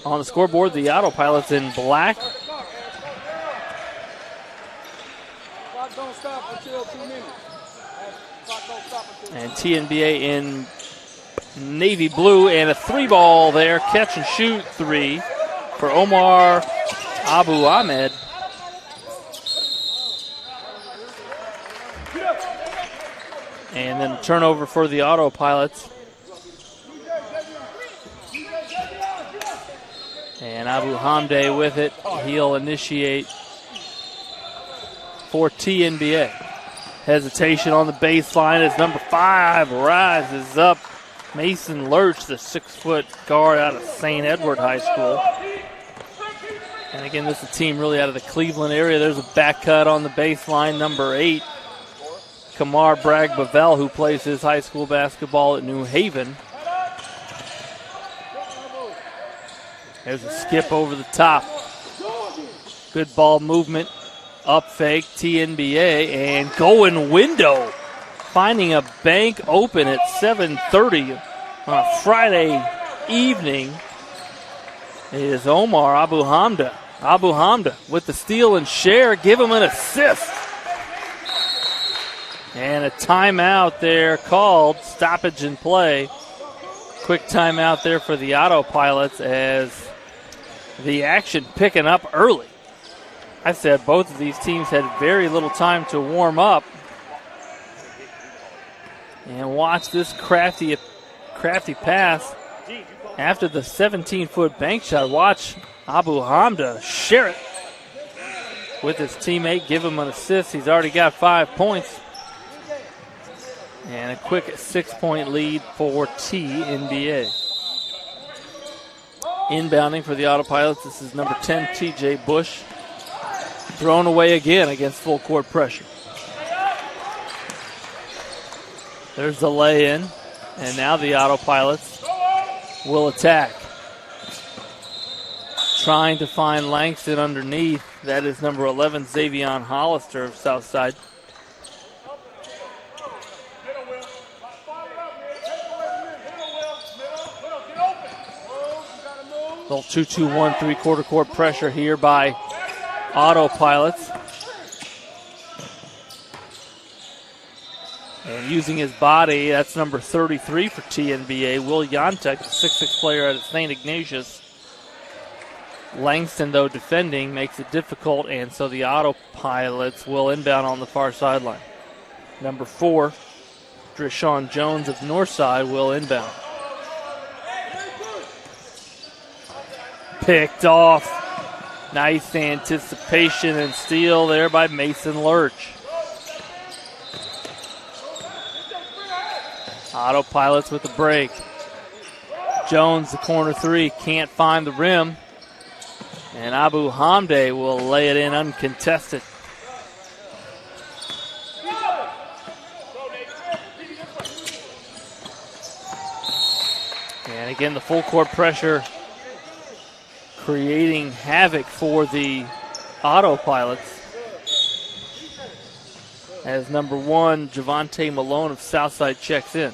on the scoreboard, the Autopilots in black. Clock don't stop until 2 minutes. And TNBA in navy blue, and a 3-ball there. Catch and shoot 3 for Omar Abu Ahmed. And then turnover for the Autopilots. And Abu Hamde with it. He'll initiate for TNBA. Hesitation on the baseline as number 5 rises up. Mason Lurch, the 6-foot guard out of St. Edward High School. And again, this is a team really out of the Cleveland area. There's a back cut on the baseline, number 8. Kamar Bragg-Bavel, who plays his high school basketball at New Haven. There's a skip over the top. Good ball movement. Up fake, TNBA, and going window. Finding a bank open at 7:30 on a Friday evening is Omar Abu Hamda. Abu Hamda with the steal and share. Give him an assist. And a timeout there called. Stoppage in play. Quick timeout there for the Autopilots as the action picking up early. I said both of these teams had very little time to warm up. And watch this crafty pass after the 17-foot bank shot. Watch Abu Hamda share it with his teammate, give him an assist. He's already got 5 points. And a quick 6-point lead for TNBA. Inbounding for the Autopilots, this is number 10, TJ Bush. Thrown away again against full court pressure. There's the lay-in, and now the Autopilots will attack. Trying to find Langston underneath. That is number 11, Xavion Hollister of Southside. Little 2-2-1 three-quarter court pressure here by Autopilots. And using his body, that's number 33 for TNBA, Will Yantek, the 6'6 player out of St. Ignatius. Langston, though, defending makes it difficult, and so the Autopilots will inbound on the far sideline. Number 4, Dreshawn Jones of Northside will inbound. Picked off. Nice anticipation and steal there by Mason Lurch. Autopilots with the break. Jones, the corner three, can't find the rim. And Abu Hamde will lay it in uncontested. And again, the full court pressure creating havoc for the Autopilots. As number 1, Javante Malone of Southside checks in.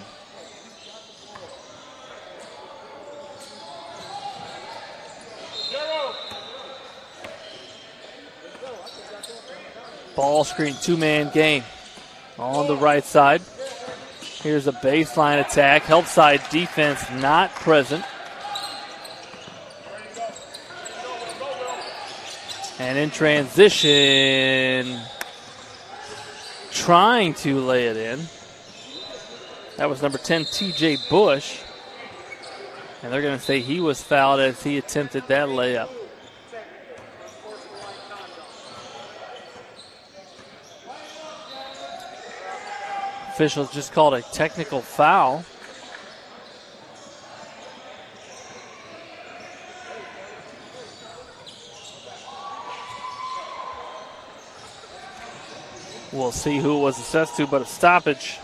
Ball screen, two-man game on the right side. Here's a baseline attack. Help side defense not present. And in transition, trying to lay it in. That was number 10, TJ Bush. And they're going to say he was fouled as he attempted that layup. Officials just called a technical foul. We'll see who it was assessed to, but a stoppage.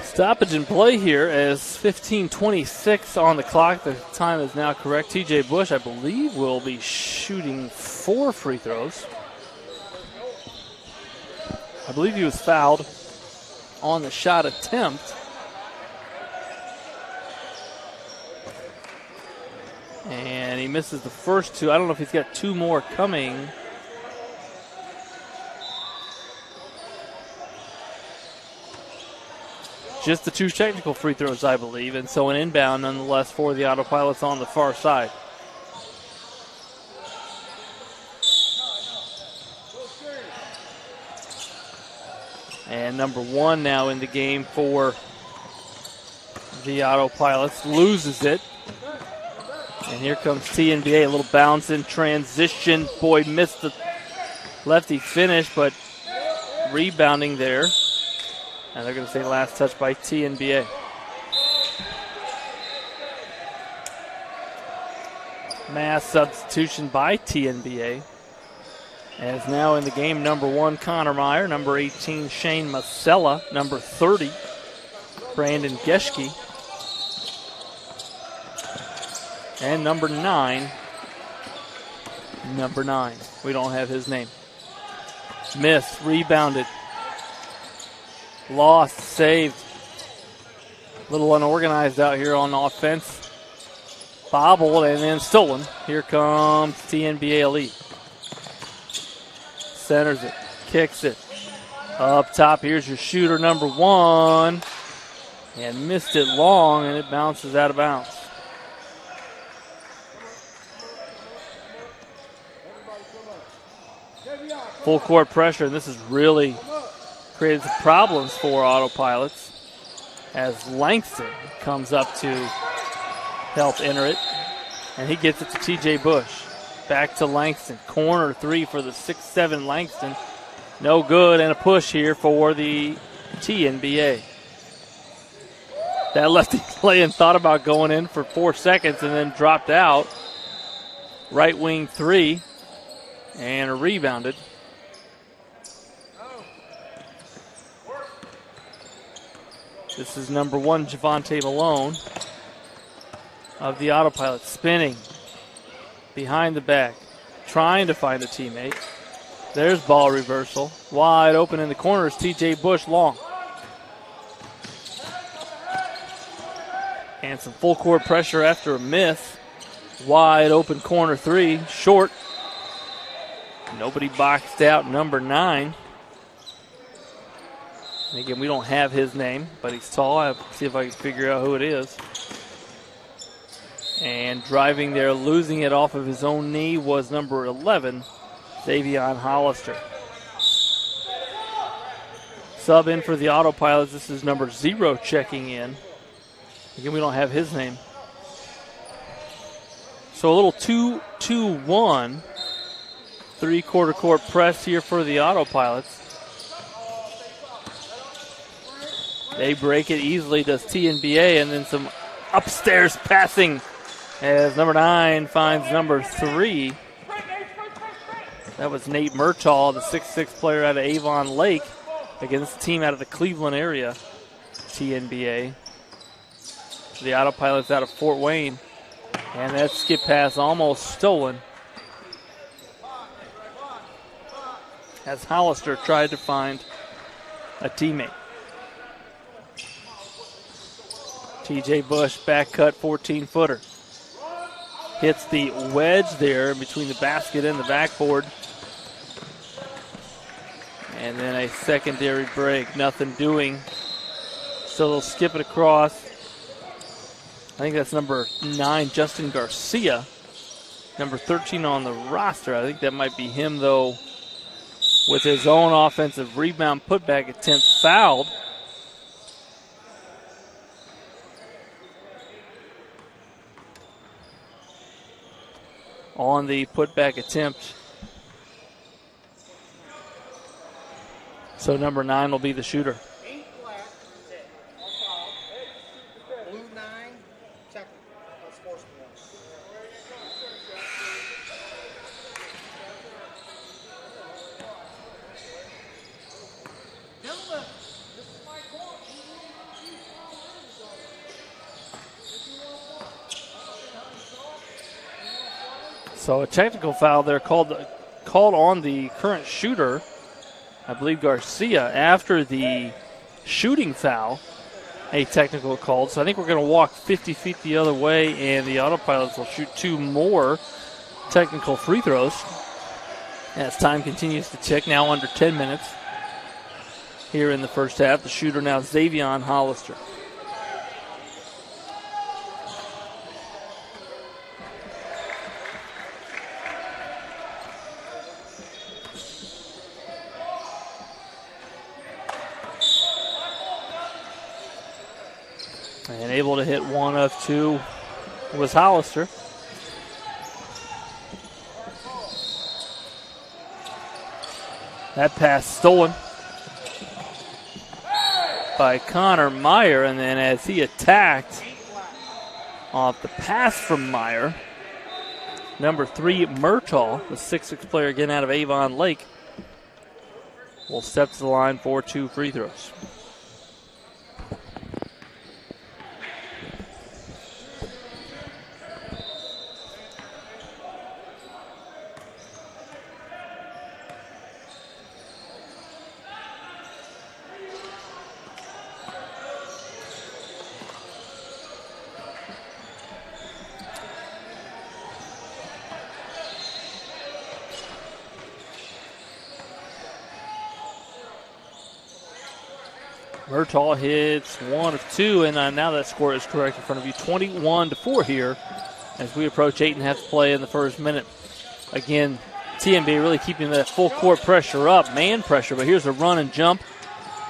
Stoppage in play here as 15:26 on the clock. The time is now correct. TJ Bush, I believe, will be shooting 4 free throws. I believe he was fouled on the shot attempt. And he misses the first 2. I don't know if he's got 2 more coming. Just the 2 technical free throws, I believe, and so an inbound nonetheless for the Autopilots on the far side. And number 1 now in the game for the Autopilots, loses it. And here comes TNBA, a little bounce in transition. Boy, missed the lefty finish, but rebounding there. And they're going to say last touch by TNBA. Mass substitution by TNBA. As now in the game, number 1, Connor Meyer. Number 18, Shane Masella. Number 30, Brandon Geschke. And number 9. We don't have his name. Missed, rebounded. Lost, saved. A little unorganized out here on offense. Bobbled and then stolen. Here comes TNBA Elite. Centers it, kicks it. Up top, here's your shooter, number 1. And missed it long, and it bounces out of bounds. Full court pressure, and this has really created some problems for Autopilots as Langston comes up to help enter it. And he gets it to TJ Bush. Back to Langston. Corner 3 for the 6'7 Langston. No good, and a push here for the TNBA. That lefty play and thought about going in for 4 seconds and then dropped out. Right wing 3 and rebounded. This is number 1, Javante Malone of the Autopilot, spinning behind the back, trying to find a teammate. There's ball reversal. Wide open in the corner is TJ Bush long. And some full court pressure after a miss. Wide open corner 3, short. Nobody boxed out number 9. And again, we don't have his name, but he's tall. I'll see if I can figure out who it is. And driving there, losing it off of his own knee, was number 11, Davion Hollister. Sub in for the Autopilots. This is number 0 checking in. Again, we don't have his name. So a little 2-2-1. Three-quarter court press here for the Autopilots. They break it easily, does TNBA, and then some upstairs passing as number 9 finds number 3. That was Nate Murtaugh, the 6'6 player out of Avon Lake, against the team out of the Cleveland area, TNBA. The Autopilots out of Fort Wayne, and that skip pass almost stolen as Hollister tried to find a teammate. TJ Bush, back cut, 14-footer. Hits the wedge there between the basket and the backboard. And then a secondary break, nothing doing. So they'll skip it across. I think that's number 9, Justin Garcia. Number 13 on the roster. I think that might be him, though, with his own offensive rebound putback attempt fouled. On the putback attempt. So number 9 will be the shooter. 8 black, all foul. Blue 9, check. That's forced one. Gentlemen, this is my court. So a technical foul there called on the current shooter, I believe Garcia, after the shooting foul. A technical called. So I think we're going to walk 50 feet the other way, and the Autopilots will shoot 2 more technical free throws as time continues to tick. Now under 10 minutes here in the first half. The shooter now Davion Hollister. And able to hit 1 of 2 was Hollister. That pass stolen by Connor Meyer, and then as he attacked off the pass from Meyer, number 3 Murtaugh, the 6'6 player again out of Avon Lake, will step to the line for 2 free throws. Murtaugh hits 1 of 2, and now that score is correct in front of you. 21-4 here as we approach 8.5 to play in the first minute. Again, TNB really keeping that full court pressure up, man pressure, but here's a run and jump.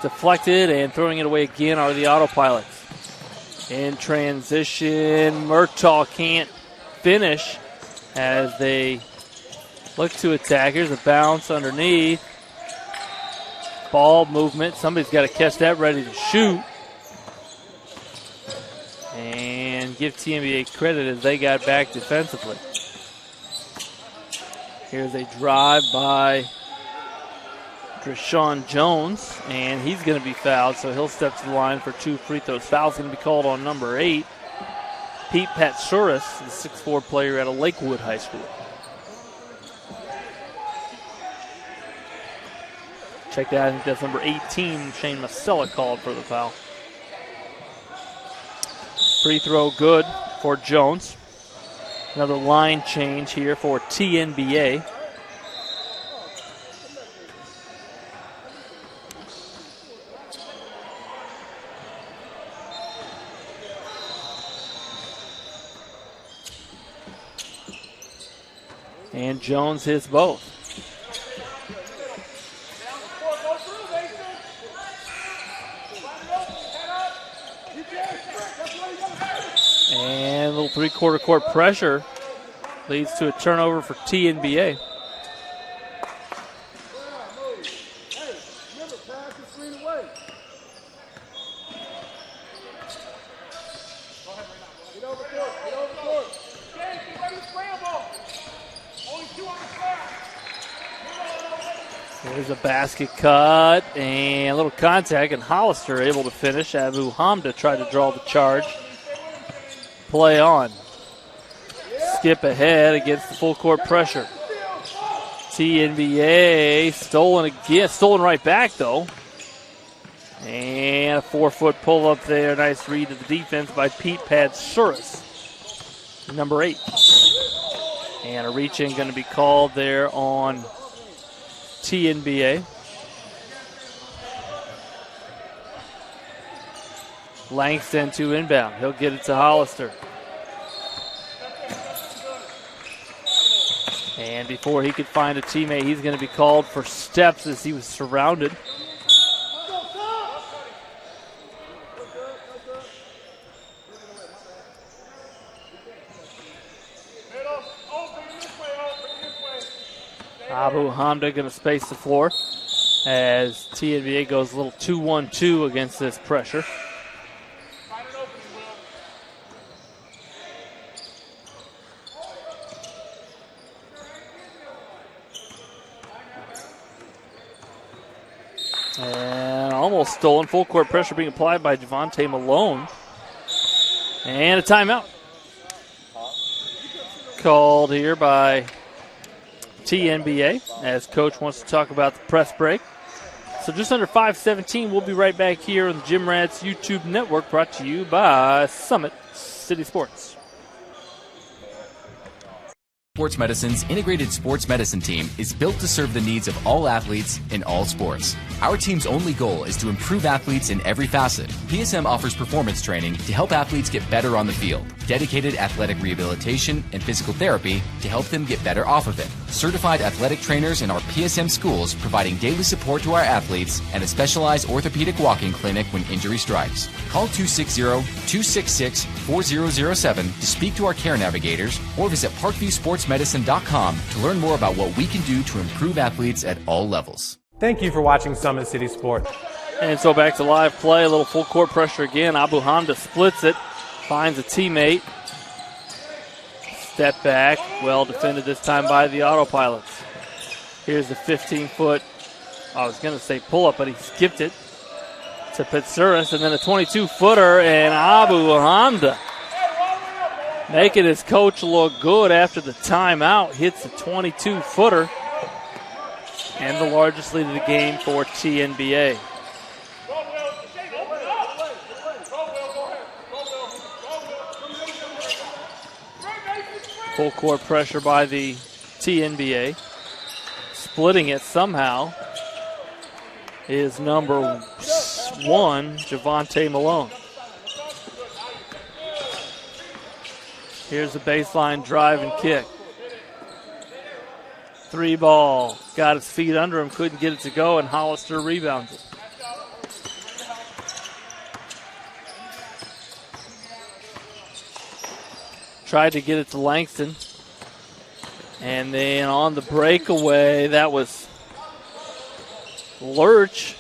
Deflected and throwing it away again are the Autopilots. In transition, Murtaugh can't finish as they look to attack. Here's a bounce underneath. Ball movement. Somebody's got to catch that, ready to shoot. And give TNBA credit as they got back defensively. Here's a drive by Deshaun Jones, and he's going to be fouled, so he'll step to the line for 2 free throws. Foul's going to be called on number 8, Pete Patsouris, the 6'4 player out of Lakewood High School. Check that, I think that's number 18, Shane Masella called for the foul. Free throw good for Jones. Another line change here for TNBA. Jones hits both. And a little three-quarter court pressure leads to a turnover for TNBA. There's a basket cut and a little contact, and Hollister able to finish. Abu Hamda tried to draw the charge. Play on. Skip ahead against the full court pressure. TNBA stolen again, stolen right back though. And a 4-foot pull up there. Nice read of the defense by Pete Padsuris, number 8. And a reach in going to be called there on TNBA. Langston to inbound. He'll get it to Hollister. And before he could find a teammate, he's going to be called for steps as he was surrounded. Abu Hamda going to space the floor as TNBA goes a little 2-1-2 against this pressure. And almost stolen. Full court pressure being applied by Javante Malone. And a timeout called here by TNBA as coach wants to talk about the press break. So just under 5:17, we'll be right back here on the Jim Rats YouTube network, brought to you by Summit City Sports. Sports Medicine's integrated sports medicine team is built to serve the needs of all athletes in all sports. Our team's only goal is to improve athletes in every facet. PSM offers performance training to help athletes get better on the field, dedicated athletic rehabilitation and physical therapy to help them get better off of it, certified athletic trainers in our PSM schools providing daily support to our athletes, and a specialized orthopedic walking clinic when injury strikes. Call 260-266-4007 to speak to our care navigators or visit parkviewsportsmedicine.com to learn more about what we can do to improve athletes at all levels. Thank you for watching Summit City Sports. And so back to live play, a little full court pressure again. Abu Hamda splits it, finds a teammate. Step back, well defended this time by the Autopilots. Here's the 15-foot, I was going to say pull-up, but he skipped it to Petsuris, and then a 22-footer, and Abu Hamda making his coach look good after the timeout. Hits the 22-footer, and the largest lead of the game for TNBA. Full court pressure by the TNBA. Splitting it somehow is number 1, Javante Malone. Here's the baseline drive and kick. 3 ball. Got his feet under him, couldn't get it to go, and Hollister rebounds it. Tried to get it to Langston. And then on the breakaway, that was Lurch.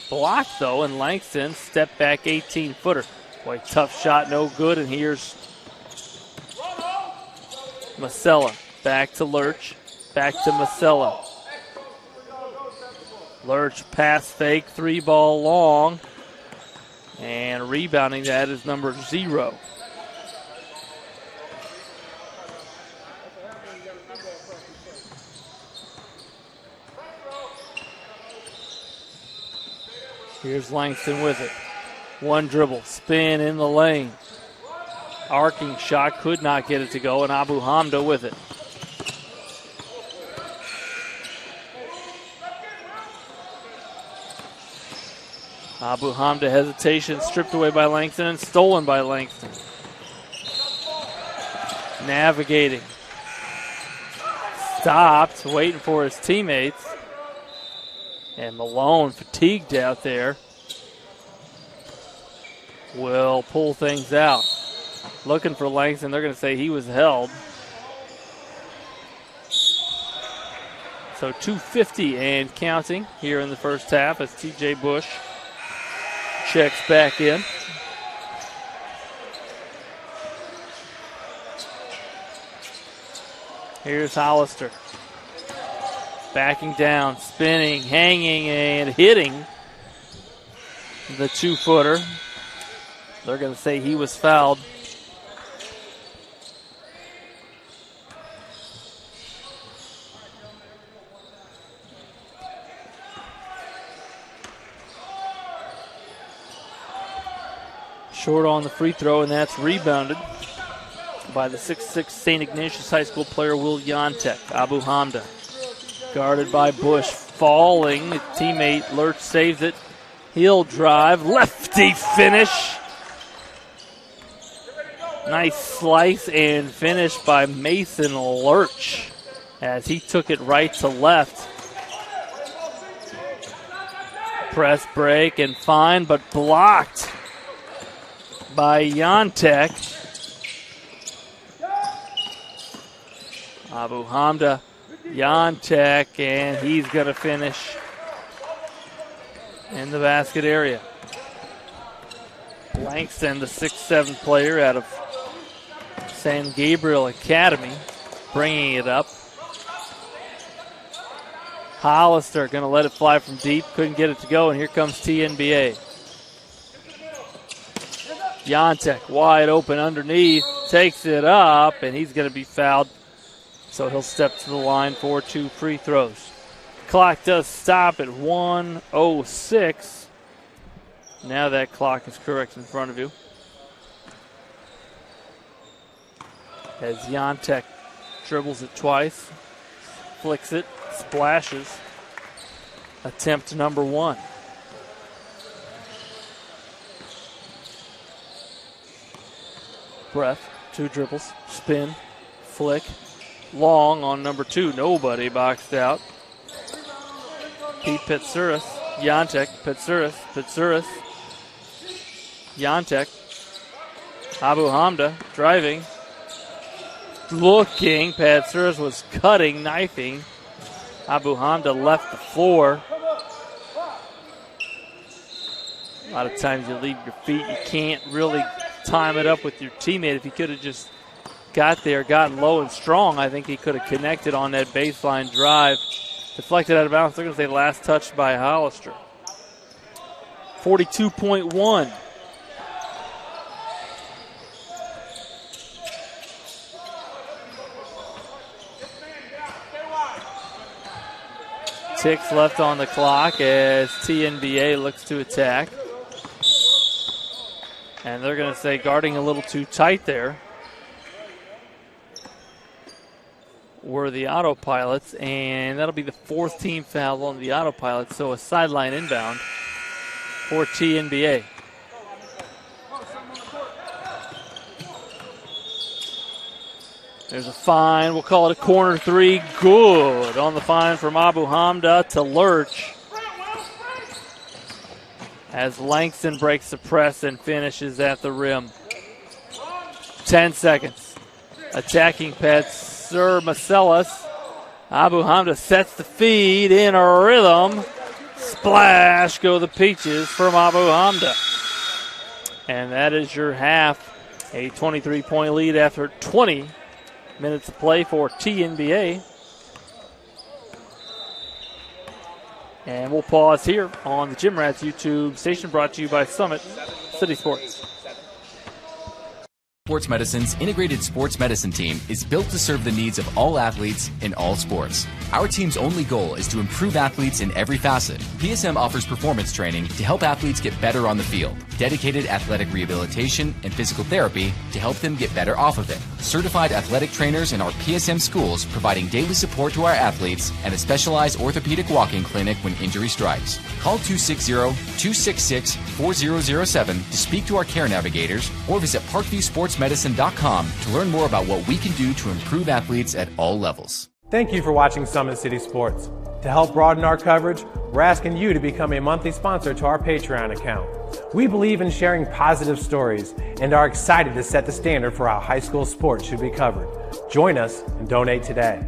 Blocked, though, and Langston step back 18-footer. Boy, tough shot, no good, and here's Masella. Back to Lurch. Back to Masella. Lurch pass fake, 3 ball long. And rebounding that is number 0. Here's Langston with it. 1 dribble, spin in the lane. Arcing shot, could not get it to go, and Abu Hamda with it. Abu Hamda hesitation, stripped away by Langston and stolen by Langston. Navigating. stopped, waiting for his teammates. And Malone, fatigued out there, will pull things out. Looking for Langston. They're going to say he was held. So 2:50 and counting here in the first half as TJ Bush checks back in. Here's Hollister. Backing down, spinning, hanging, and hitting the 2-footer. They're going to say he was fouled. Short on the free throw, and that's rebounded by the 6'6" St. Ignatius High School player, Will Yantek. Abu Hamda guarded by Bush, falling. His teammate Lurch saves it. He'll drive, lefty finish. Nice slice and finish by Mason Lurch as he took it right to left. Press break and fine, but blocked by Yantek. Abu Hamda, Yantek, and he's going to finish in the basket area. Langston, the 6'7" player out of San Gabriel Academy, bringing it up. Hollister going to let it fly from deep, couldn't get it to go, and here comes TNBA. Yantek wide open underneath, takes it up, and he's going to be fouled. So he'll step to the line for 2 free throws. Clock does stop at 1:06. Now that clock is correct in front of you. As Yantek dribbles it twice, flicks it, splashes. Attempt number 1. Breath, 2 dribbles, spin, flick. Long on number 2. Nobody boxed out. Pete Petsuris. Yantek. Petsuris. Yantek. Abu Hamda driving. Looking. Petsuris was cutting, knifing. Abu Hamda left the floor. A lot of times you leave your feet. You can't really time it up with your teammate. If he could have just got there, gotten low and strong, I think he could have connected on that baseline drive. Deflected out of bounds. They're going to say last touch by Hollister. 42.1. Ticks left on the clock as TNBA looks to attack. And they're going to say guarding a little too tight there were the Autopilots, and that'll be the 4th team foul on the Autopilots, so a sideline inbound for TNBA. There's a fine. We'll call it a corner 3. Good on the fine from Abu Hamda to Lurch as Langston breaks the press and finishes at the rim. 10 seconds. Attacking Pets. Sir Marcellus. Abu Hamda sets the feed in a rhythm. Splash go the Peaches from Abu Hamda. And that is your half. A 23-point lead after 20 minutes of play for TNBA. And we'll pause here on the Gym Rats YouTube station, brought to you by Summit City Sports. Sports Medicine's integrated sports medicine team is built to serve the needs of all athletes in all sports. Our team's only goal is to improve athletes in every facet. PSM offers performance training to help athletes get better on the field, dedicated athletic rehabilitation and physical therapy to help them get better off of it, certified athletic trainers in our PSM schools providing daily support to our athletes, and a specialized orthopedic walk-in clinic when injury strikes. Call 260-266-4007 to speak to our care navigators or visit parkviewsportsmedicine.com to learn more about what we can do to improve athletes at all levels. Thank you for watching Summit City Sports. To help broaden our coverage, we're asking you to become a monthly sponsor to our Patreon account. We believe in sharing positive stories and are excited to set the standard for how high school sports should be covered. Join us and donate today.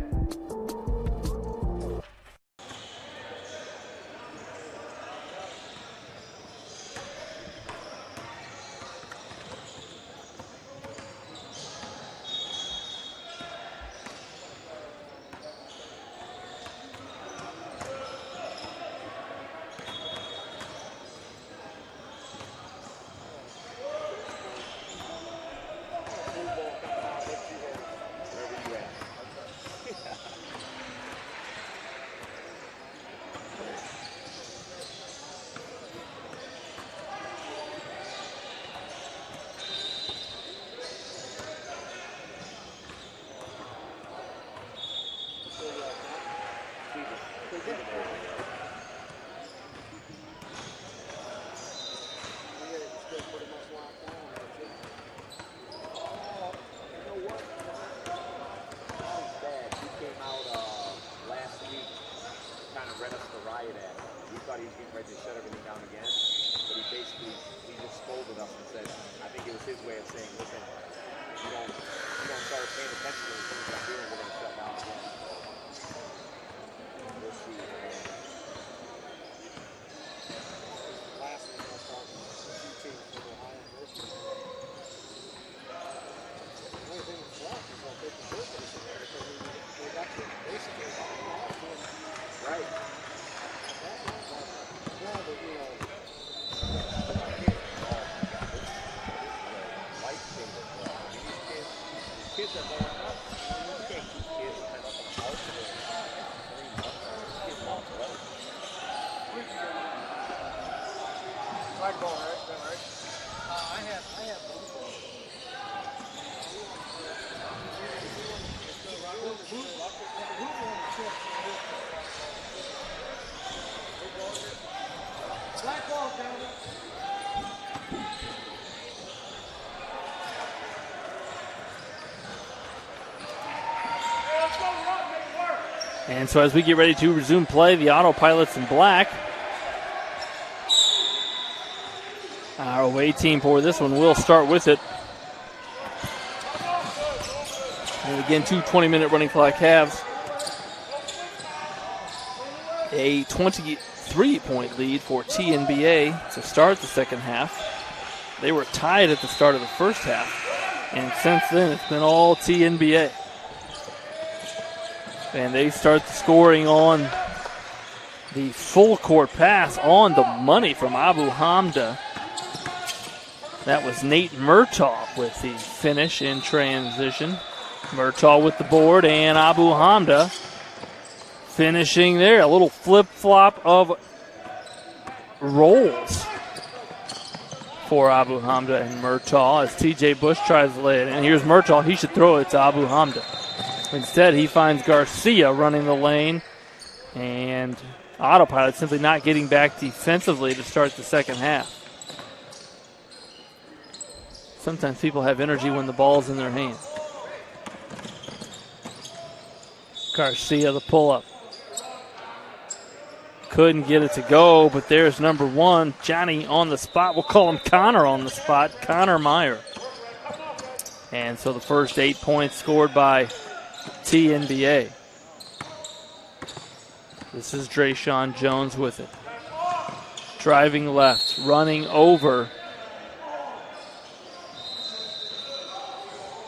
And so as we get ready to resume play, the Autopilots in black. Our away team for this one will start with it. And again, 2 20-minute running clock halves. A 23-point lead for TNBA to start the second half. They were tied at the start of the first half. And since then, it's been all TNBA. And they start the scoring on the full court pass on the money from Abu Hamda. That was Nate Murtaugh with the finish in transition. Murtaugh with the board and Abu Hamda finishing there. A little flip-flop of rolls for Abu Hamda and Murtaugh as TJ Bush tries to lay it in. Here's Murtaugh. He should throw it to Abu Hamda. Instead, he finds Garcia running the lane, and Autopilot simply not getting back defensively to start the second half. Sometimes people have energy when the ball's in their hands. Garcia, the pull-up. Couldn't get it to go, but there's number 1, Johnny on the spot. We'll call him Connor on the spot, Connor Meyer. And so the first 8 points scored by TNBA. This is Drayshawn Jones with it. Driving left, running over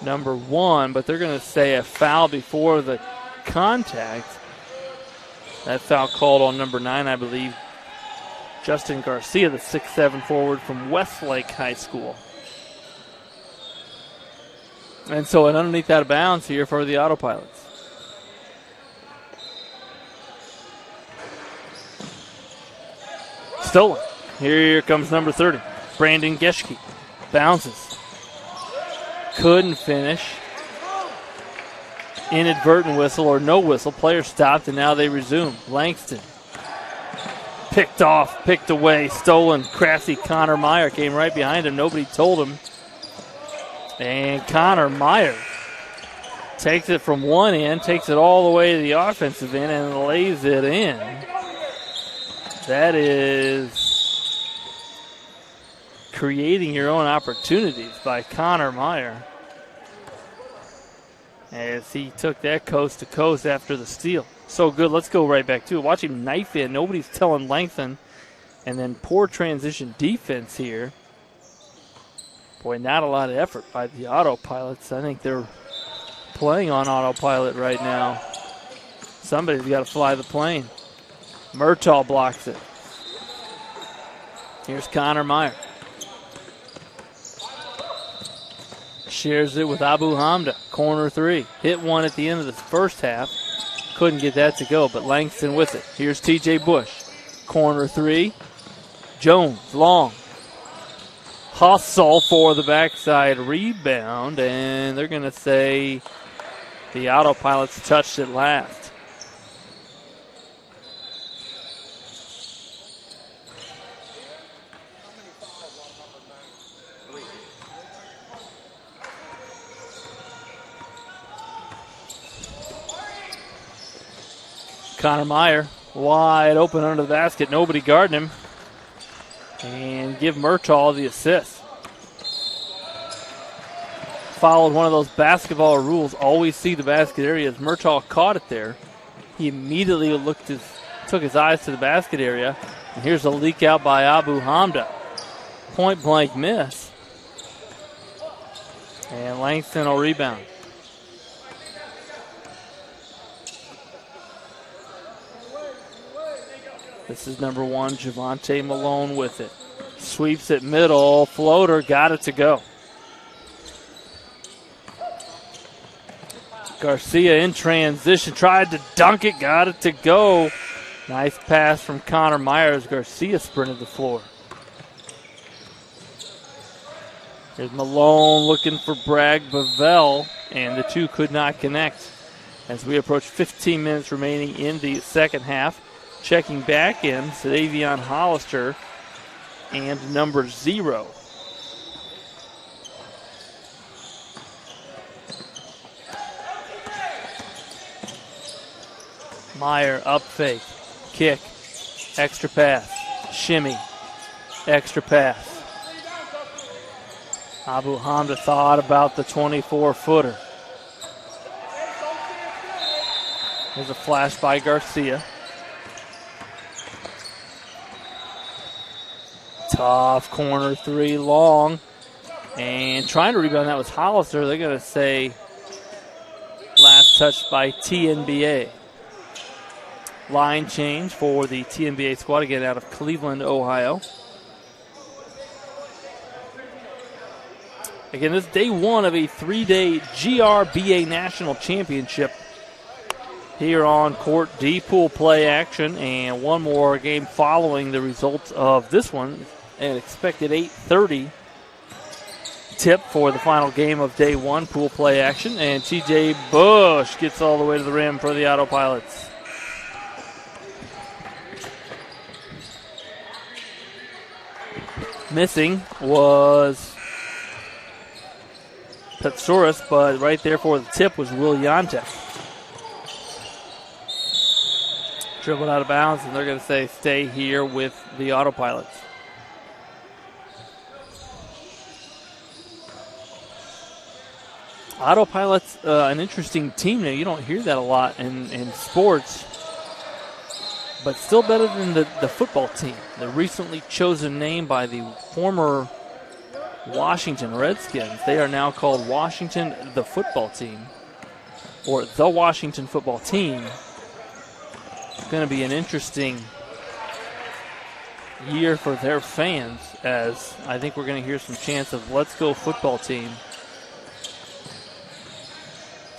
number 1, but they're going to say a foul before the contact. That foul called on number 9, I believe, Justin Garcia, the 6'7" forward from Westlake High School. And so an underneath out of bounds here for the Autopilots. Stolen. Here comes number 30, Brandon Geschke. Bounces. Couldn't finish. Inadvertent whistle or no whistle. Player stopped, and now they resume. Langston. Picked off, picked away, stolen. Crafty Connor Meyer came right behind him. Nobody told him. And Connor Meyer Takes it from one end, takes it all the way to the offensive end, and lays it in. That is creating your own opportunities by Connor Meyer, as he took that coast to coast after the steal. So good. Let's go right back to it. Watch him knife in. Nobody's telling Langston. And then poor transition defense here. Boy, not a lot of effort by the Autopilots. I think they're playing on autopilot right now. Somebody's got to fly the plane. Murtaugh blocks it. Here's Connor Meyer. Shares it with Abu Hamda. Corner three. Hit one at the end of the first half. Couldn't get that to go, but Langston with it. Here's TJ Bush. Corner three. Jones, long. Hustle for the backside rebound, and they're going to say the Autopilots touched it last. Connor Meyer wide open under the basket. Nobody guarding him. And give Murtaugh the assist. Followed one of those basketball rules. Always see the basket area. As Murtaugh caught it there, he immediately took his eyes to the basket area. And here's a leak out by Abu Hamda. Point blank miss. And Langston will rebound. This is number one, Javante Malone with it. Sweeps it middle, floater, got it to go. Garcia in transition, tried to dunk it, got it to go. Nice pass from Connor Meyer as Garcia sprinted the floor. Here's Malone looking for Bragg Bavell, and the two could not connect. As we approach 15 minutes remaining in the second half. Checking back in, Davion Hollister and number 0. Meyer up fake, kick, extra pass, shimmy, extra pass. Abu Hamda thought about the 24-footer. There's a flash by Garcia. Tough corner three, long. And trying to rebound that was Hollister. They're going to say last touch by TNBA. Line change for the TNBA squad again out of Cleveland, Ohio. Again, this is day one of a 3-day GRBA National Championship here on Court D. Pool play action, and one more game following the results of this one. An expected 8:30 tip for the final game of day one, pool play action. And TJ Bush gets all the way to the rim for the Autopilots. Missing was Petsoris, but right there for the tip was Will Yontek. Dribbled out of bounds, and they're going to say stay here with the Autopilots. Autopilots, an interesting team now. You don't hear that a lot in sports, but still better than the football team. The recently chosen name by the former Washington Redskins. They are now called Washington the Football Team, or the Washington Football Team. It's going to be an interesting year for their fans, as I think we're going to hear some chants of "Let's go football team."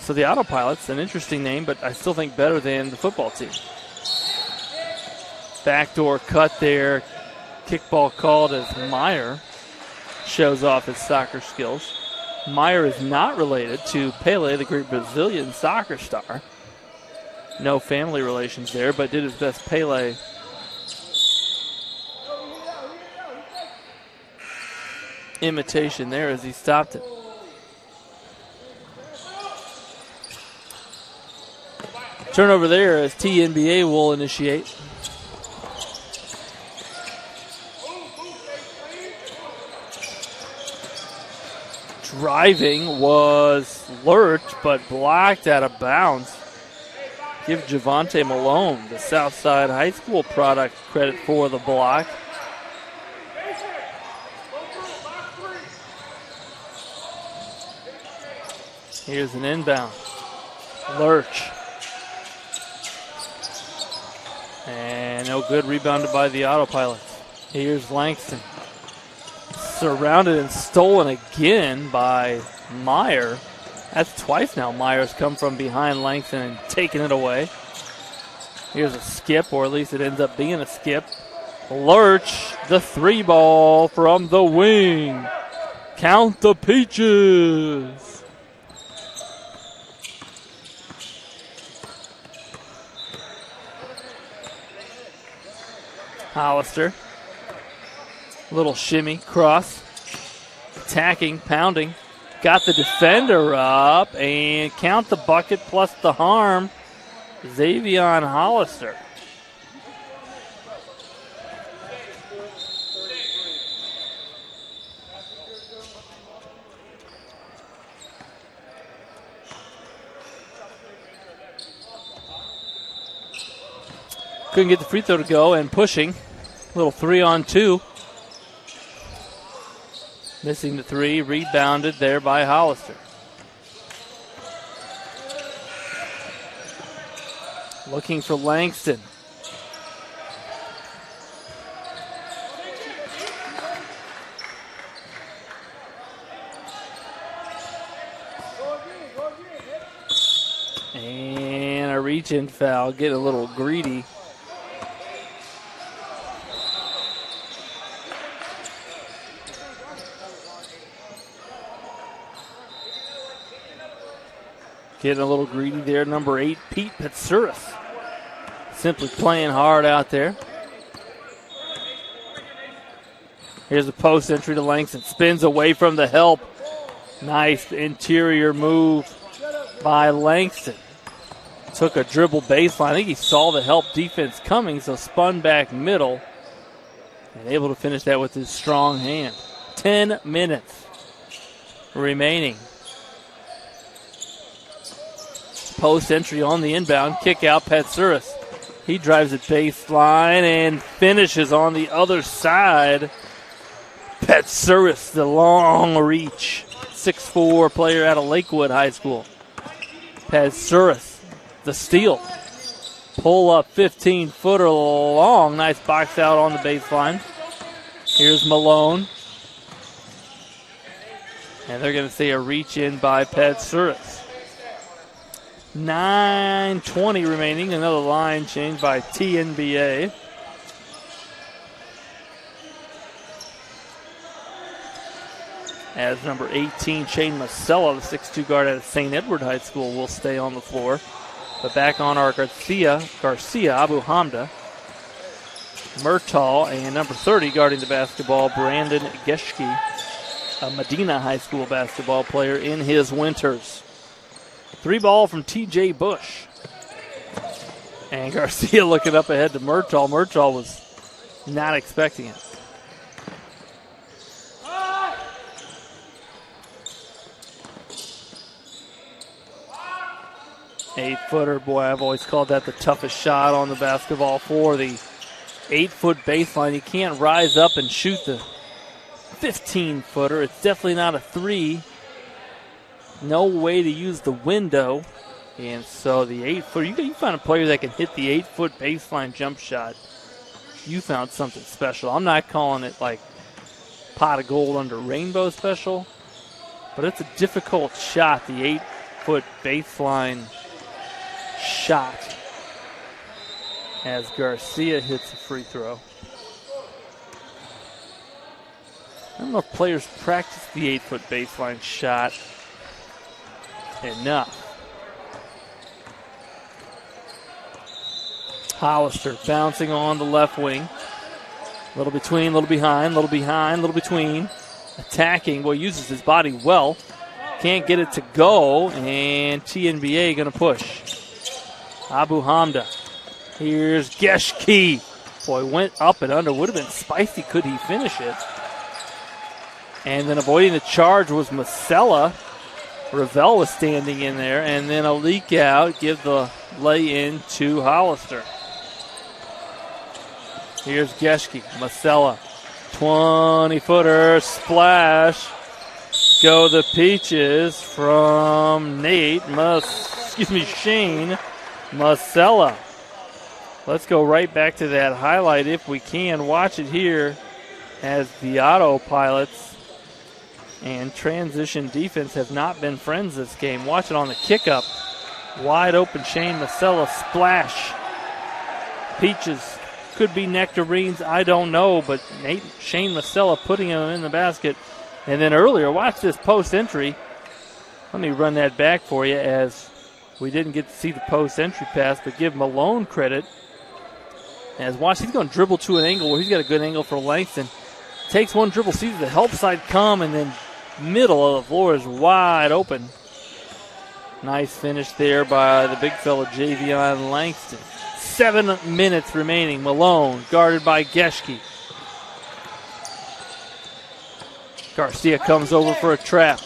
So the Autopilots, an interesting name, but I still think better than the football team. Backdoor cut there. Kickball called as Meyer shows off his soccer skills. Meyer is not related to Pele, the great Brazilian soccer star. No family relations there, but did his best Pele. Imitation there as he stopped it. Turnover there as TNBA will initiate. Driving was Lurch, but blocked out of bounds. Give Javante Malone, the Southside High School product, credit for the block. Here's an inbound. Lurch. And no good, rebounded by the Autopilots. Here's Langston. Surrounded and stolen again by Meyer. That's twice now Meyer's come from behind Langston and taken it away. Here's a skip, or at least it ends up being a skip. Lurch, the 3 ball from the wing. Count the peaches. Hollister. Little shimmy, cross. Attacking, pounding. Got the defender up, and count the bucket plus the harm. Xavion Hollister. Couldn't get the free throw to go, and pushing. Little 3-on-2. Missing the 3, rebounded there by Hollister. Looking for Langston. And a reach-in foul, getting a little greedy. Getting a little greedy there. Number 8, Pete Petsuris. Simply playing hard out there. Here's a post entry to Langston. Spins away from the help. Nice interior move by Langston. Took a dribble baseline. I think he saw the help defense coming, so spun back middle. And able to finish that with his strong hand. 10 minutes remaining. Post entry on the inbound. Kick out Petsuris. He drives it baseline and finishes on the other side. Petsuris, the long reach. 6'4" player out of Lakewood High School. Petsuris, the steal. Pull up 15-footer long. Nice box out on the baseline. Here's Malone. And they're going to see a reach in by Petsuris. 9:20 remaining. Another line change by TNBA. As number 18, Shane Masella, the 6'2" guard out of St. Edward High School, will stay on the floor. But back on our Garcia Abu Hamda, Murtaugh, and number 30 guarding the basketball, Brandon Geschke, a Medina High School basketball player in his winters. 3 ball from TJ Bush. And Garcia looking up ahead to Murtaugh. Murtaugh was not expecting it. Eight-footer, boy, I've always called that the toughest shot on the basketball floor. The 8-foot baseline. You can't rise up and shoot the 15-footer. It's definitely not a 3. No way to use the window. And so the 8-footer, you find a player that can hit the 8-foot baseline jump shot. You found something special. I'm not calling it like pot of gold under rainbow special, but it's a difficult shot, the 8-foot baseline shot, as Garcia hits a free throw. I don't know if players practice the 8-foot baseline shot enough. Hollister bouncing on the left wing. A little between, a little behind, a little behind, a little between. Attacking, boy, uses his body well. Can't get it to go, and TNBA going to push. Abu Hamda. Here's Geschke. Boy, went up and under. Would have been spicy could he finish it. And then avoiding the charge was Masella. Ravel was standing in there. And then a leak out. Give the lay in to Hollister. Here's Geschke. Masella. 20-footer splash. Go the Peaches from Shane Masella. Let's go right back to that highlight if we can. Watch it here as the Autopilots and transition defense have not been friends this game. Watch it on the kick up. Wide open Shane Masella splash. Peaches could be nectarines, I don't know, but Shane Masella putting him in the basket. And then earlier, watch this post entry. Let me run that back for you as we didn't get to see the post entry pass, but give Malone credit. As watch, he's going to dribble to an angle where he's got a good angle for Langston. Takes one dribble, sees the help side come, and then middle of the floor is wide open. Nice finish there by the big fella, Javion Langston. 7 minutes remaining. Malone guarded by Geschke. Garcia comes over for a trap.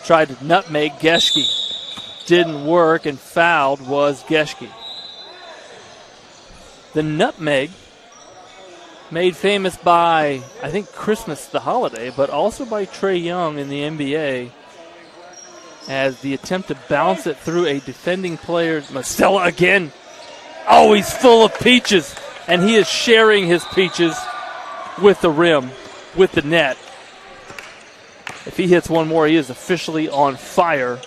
Tried to nutmeg Geschke. Didn't work, and fouled was Geschke. The nutmeg, made famous by, I think, Christmas the holiday, but also by Trae Young in the NBA, as the attempt to bounce it through a defending player. Masella again. Oh, he's full of peaches, and he is sharing his peaches with the rim, with the net. If he hits one more, he is officially on fire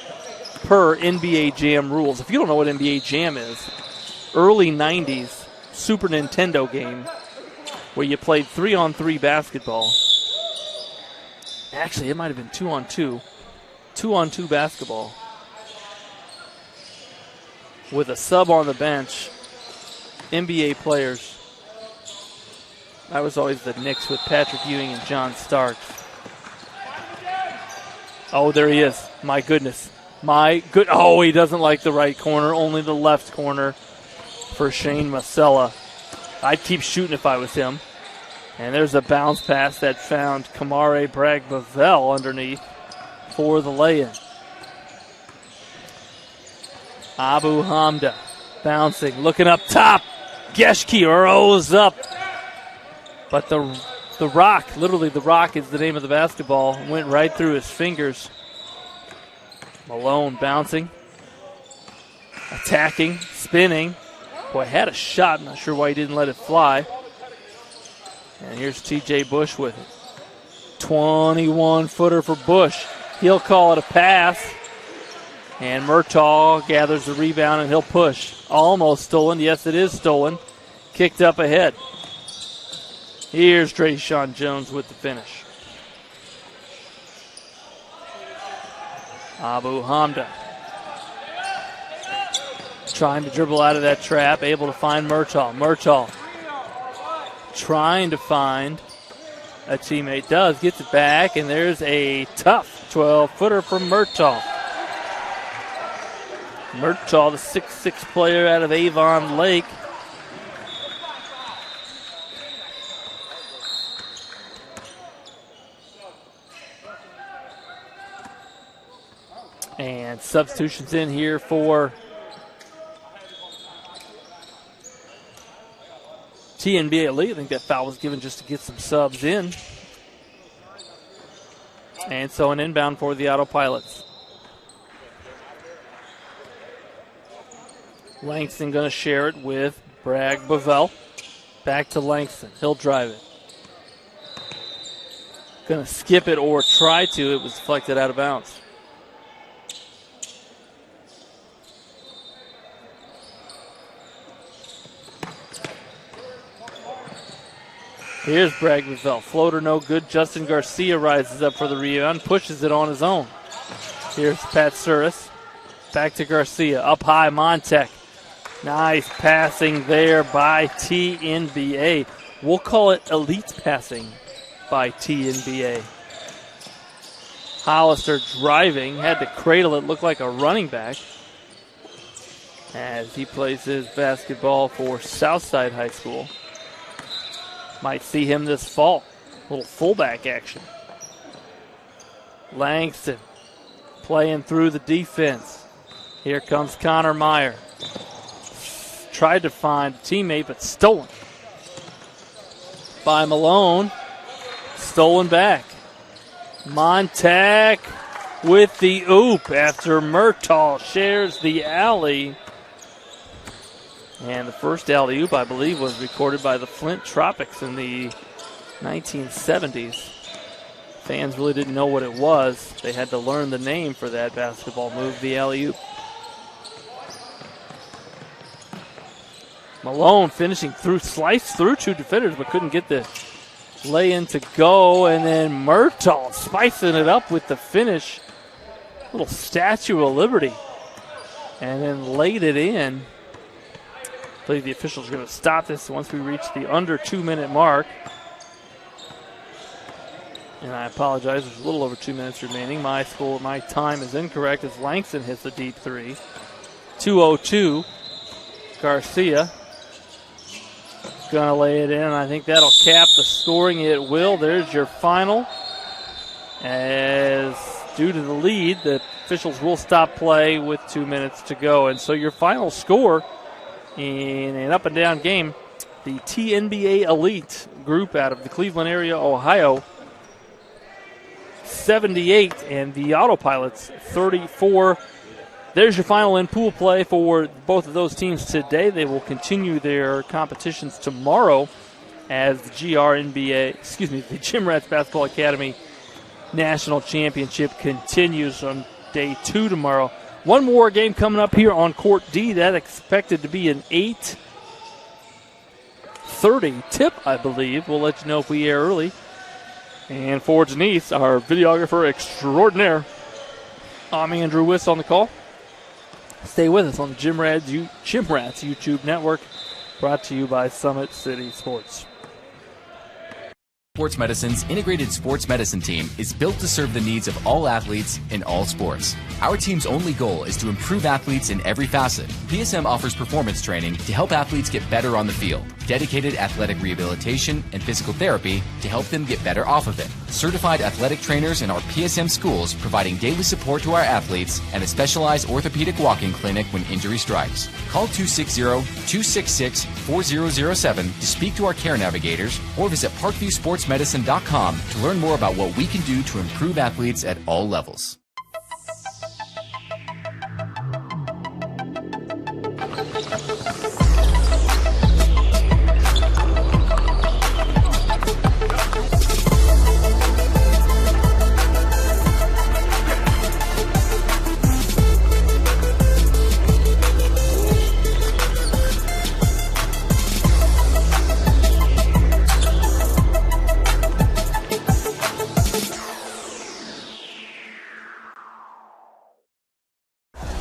per NBA Jam rules. If you don't know what NBA Jam is, early 90s Super Nintendo game where you played 3-on-3 basketball. Actually, it might have been 2-on-2. 2-on-2 basketball with a sub on the bench. NBA players. That was always the Knicks with Patrick Ewing and John Starks. Oh, there he is. My goodness. Oh, he doesn't like the right corner, only the left corner for Shane Masella. I'd keep shooting if I was him. And there's a bounce pass that found Kamare Bragg-Bavell underneath for the lay-in. Abu Hamda bouncing, looking up top. Geschke rose up. But the rock, literally the rock is the name of the basketball, went right through his fingers. Malone bouncing, attacking, spinning. Boy, had a shot. Not sure why he didn't let it fly. And here's T.J. Bush with it. 21-footer for Bush. He'll call it a pass. And Murtaugh gathers the rebound, and he'll push. Almost stolen. Yes, it is stolen. Kicked up ahead. Here's Trayshawn Jones with the finish. Abu Hamda trying to dribble out of that trap, able to find Murtaugh. Murtaugh trying to find a teammate. Gets it back, and there's a tough 12-footer from Murtaugh. Murtaugh, the 6'6 player out of Avon Lake. And substitutions in here for TNBA Elite. I think that foul was given just to get some subs in. And so an inbound for the Autopilots. Langston going to share it with Bragg-Bavell. Back to Langston. He'll drive it. Going to skip it or try to. It was deflected out of bounds. Here's Bragg-Bavell. Floater no good. Justin Garcia rises up for the rebound. Pushes it on his own. Here's Pat Suris. Back to Garcia. Up high, Montek. Nice passing there by TNBA. We'll call it elite passing by TNBA. Hollister driving. Had to cradle it. Looked like a running back. as he plays his basketball for Southside High School. Might see him this fall. A little fullback action. Langston playing through the defense. Here comes Connor Meyer. Tried to find a teammate, but stolen by Malone. Stolen back. Montague with the oop after Murtaugh shares the alley. And the first alley-oop, I believe, was recorded by the Flint Tropics in the 1970s. Fans really didn't know what it was. They had to learn the name for that basketball move, the alley-oop. Malone finishing through, sliced through two defenders, but couldn't get the lay-in to go. And then Murtaugh spicing it up with the finish. Little Statue of Liberty. And then laid it in. I believe the officials are going to stop this once we reach the under 2-minute mark. And I apologize, there's a little over 2 minutes remaining. My time is incorrect as Langston hits the deep three. 2:02. Garcia gonna lay it in. I think that'll cap the scoring. It will. There's your final. As due to the lead, the officials will stop play with 2 minutes to go. And so your final score in an up and down game, the TNBA Elite group out of the Cleveland area, Ohio, 78, and the Autopilots 34. There's your final in pool play for both of those teams today. They will continue their competitions tomorrow as the the Gym Rats Basketball Academy National Championship continues on day 2 tomorrow. One more game coming up here on Court D. That expected to be an 8:30 tip, I believe. We'll let you know if we air early. And for Denise, our videographer extraordinaire, I'm Andrew Wiss on the call. Stay with us on the Gym Rats YouTube network, brought to you by Summit City Sports. Sports Medicine's integrated sports medicine team is built to serve the needs of all athletes in all sports. Our team's only goal is to improve athletes in every facet. PSM offers performance training to help athletes get better on the field, dedicated athletic rehabilitation and physical therapy to help them get better off of it, certified athletic trainers in our PSM schools providing daily support to our athletes, and a specialized orthopedic walking clinic when injury strikes. Call 260-266-4007 to speak to our care navigators or visit parkviewsportsmedicine.com to learn more about what we can do to improve athletes at all levels.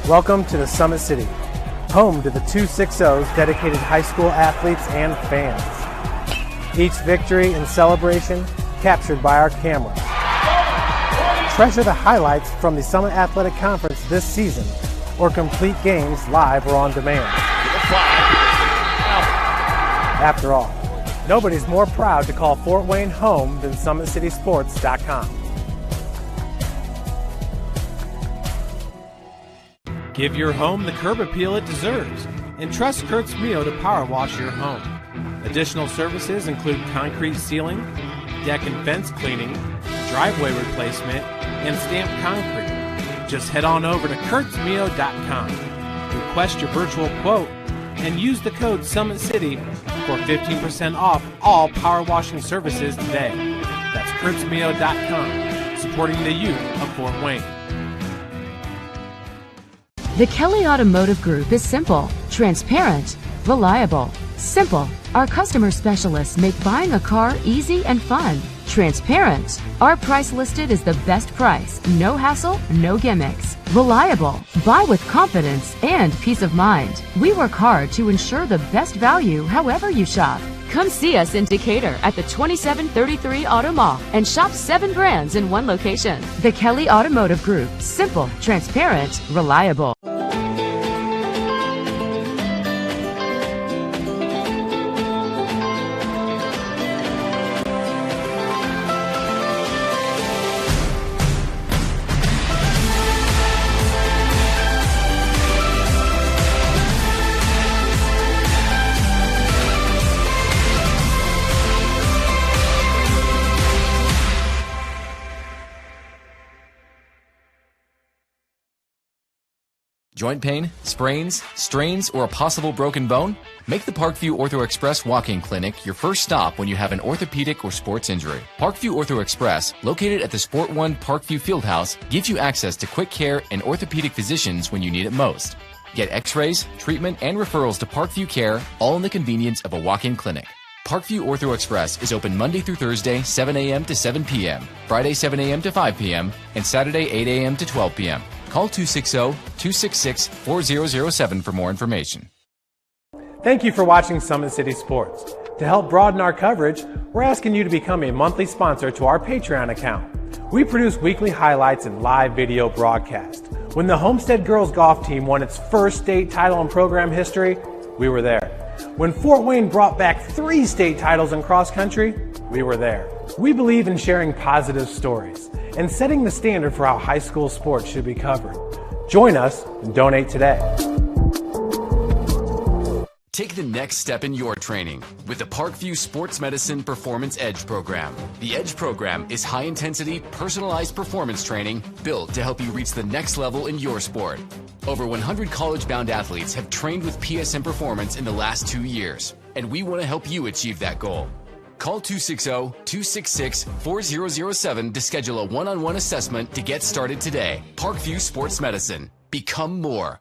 Welcome to the Summit City, home to the 260's dedicated high school athletes and fans. Each victory and celebration captured by our cameras. Treasure the highlights from the Summit Athletic Conference this season, or complete games live or on demand. After all, nobody's more proud to call Fort Wayne home than SummitCitySports.com. Give your home the curb appeal it deserves and trust Kurt's Mio to power wash your home. Additional services include concrete ceiling, deck and fence cleaning, driveway replacement, and stamped concrete. Just head on over to kurtzmio.com, request your virtual quote, and use the code Summit City for 15% off all power washing services today. That's kurtzmio.com, supporting the youth of Fort Wayne. The Kelly Automotive Group is simple, transparent, reliable. Simple. Our customer specialists make buying a car easy and fun. Transparent. Our price listed is the best price. No hassle, no gimmicks. Reliable. Buy with confidence and peace of mind. We work hard to ensure the best value however you shop. Come see us in Decatur at the 2733 Auto Mall and shop 7 brands in one location. The Kelly Automotive Group. Simple, transparent, reliable. Joint pain, sprains, strains, or a possible broken bone? Make the Parkview Ortho Express Walk-In Clinic your first stop when you have an orthopedic or sports injury. Parkview Ortho Express, located at the Sport One Parkview Fieldhouse, gives you access to quick care and orthopedic physicians when you need it most. Get x-rays, treatment, and referrals to Parkview Care, all in the convenience of a walk-in clinic. Parkview Ortho Express is open Monday through Thursday, 7 a.m. to 7 p.m., Friday, 7 a.m. to 5 p.m., and Saturday, 8 a.m. to 12 p.m. Call 260-266-4007 for more information. Thank you for watching Summit City Sports. To help broaden our coverage, we're asking you to become a monthly sponsor to our Patreon account. We produce weekly highlights and live video broadcasts. When the Homestead girls golf team won its first state title in program history, we were there. When Fort Wayne brought back 3 state titles in cross country, we were there. We believe in sharing positive stories and setting the standard for how high school sports should be covered. Join us and donate today. Take the next step in your training with the Parkview Sports Medicine Performance Edge program. The Edge program is high-intensity, personalized performance training built to help you reach the next level in your sport. Over 100 college-bound athletes have trained with PSM Performance in the last 2 years, and we want to help you achieve that goal. Call 260-266-4007 to schedule a one-on-one assessment to get started today. Parkview Sports Medicine. Become more.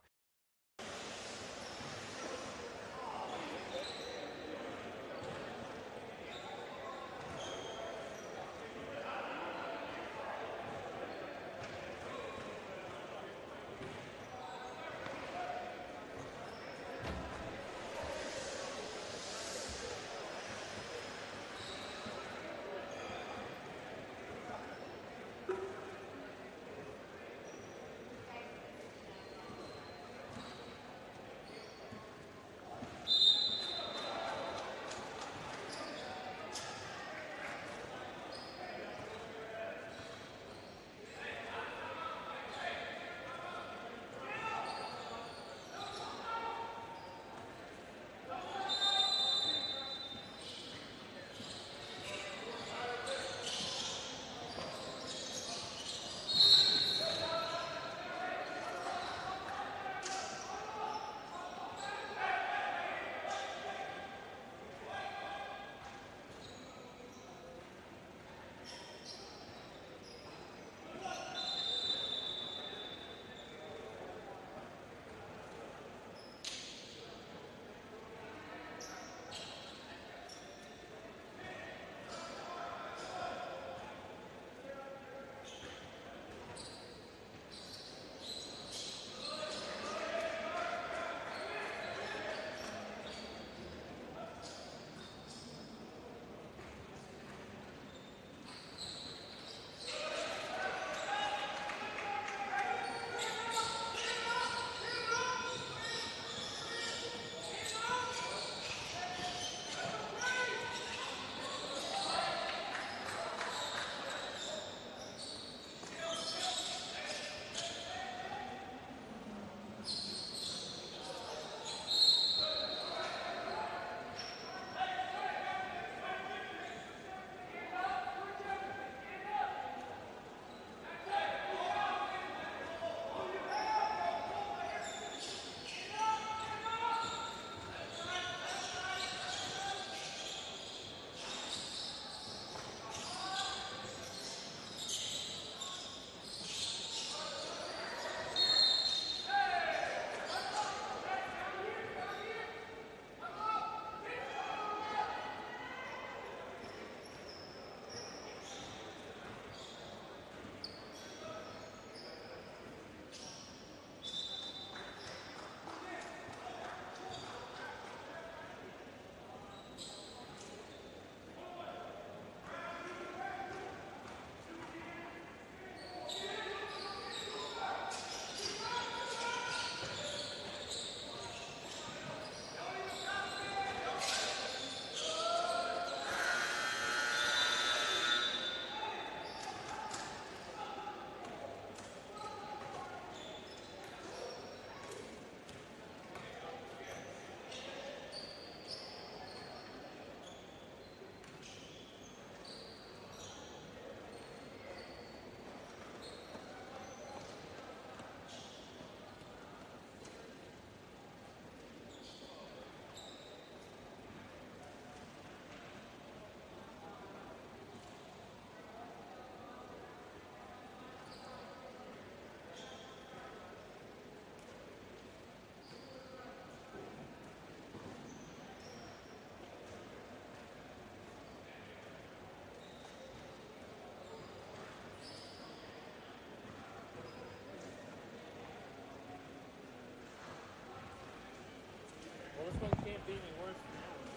this one can't be any worse than that one.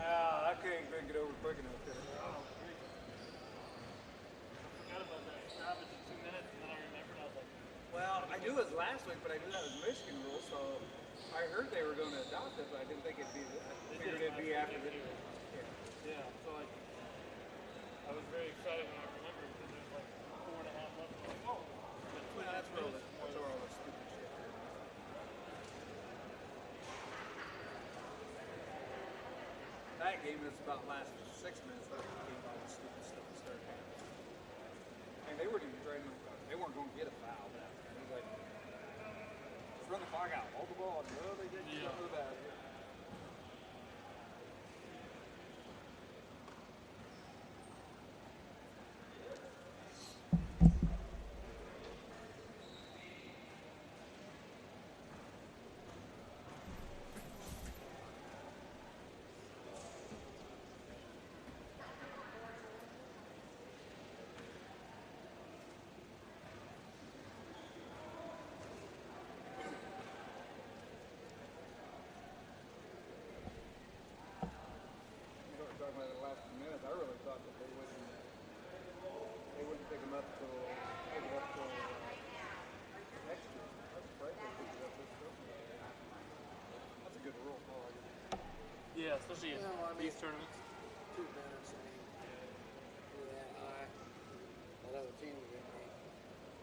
No, I couldn't get over quick enough. Could I? I forgot about that stoppage in 2 minutes, and then I remembered. I was like, Well, I knew it was last week, but I knew that was Michigan rule, so I heard they were going to adopt it, but I didn't think it'd be. I figured it'd be after the. yeah. So I was very excited when I remembered because there's like 4.5 left. I'm like, oh, Well, that's where all the stupid shit. That game is about last 6 minutes. That game, all the stupid stuff started happening. And they weren't even trying to. They weren't going to get a foul. But it was like, let's run the clock out, hold the ball. No, they didn't. Yeah. Go to that. Talking about the last few minutes, I really thought that they wouldn't pick him up till next year. I was afraid they picked it up this year. That's a good rule. yeah, especially in these tournaments. 2 minutes, I mean, that high. That other team was in there.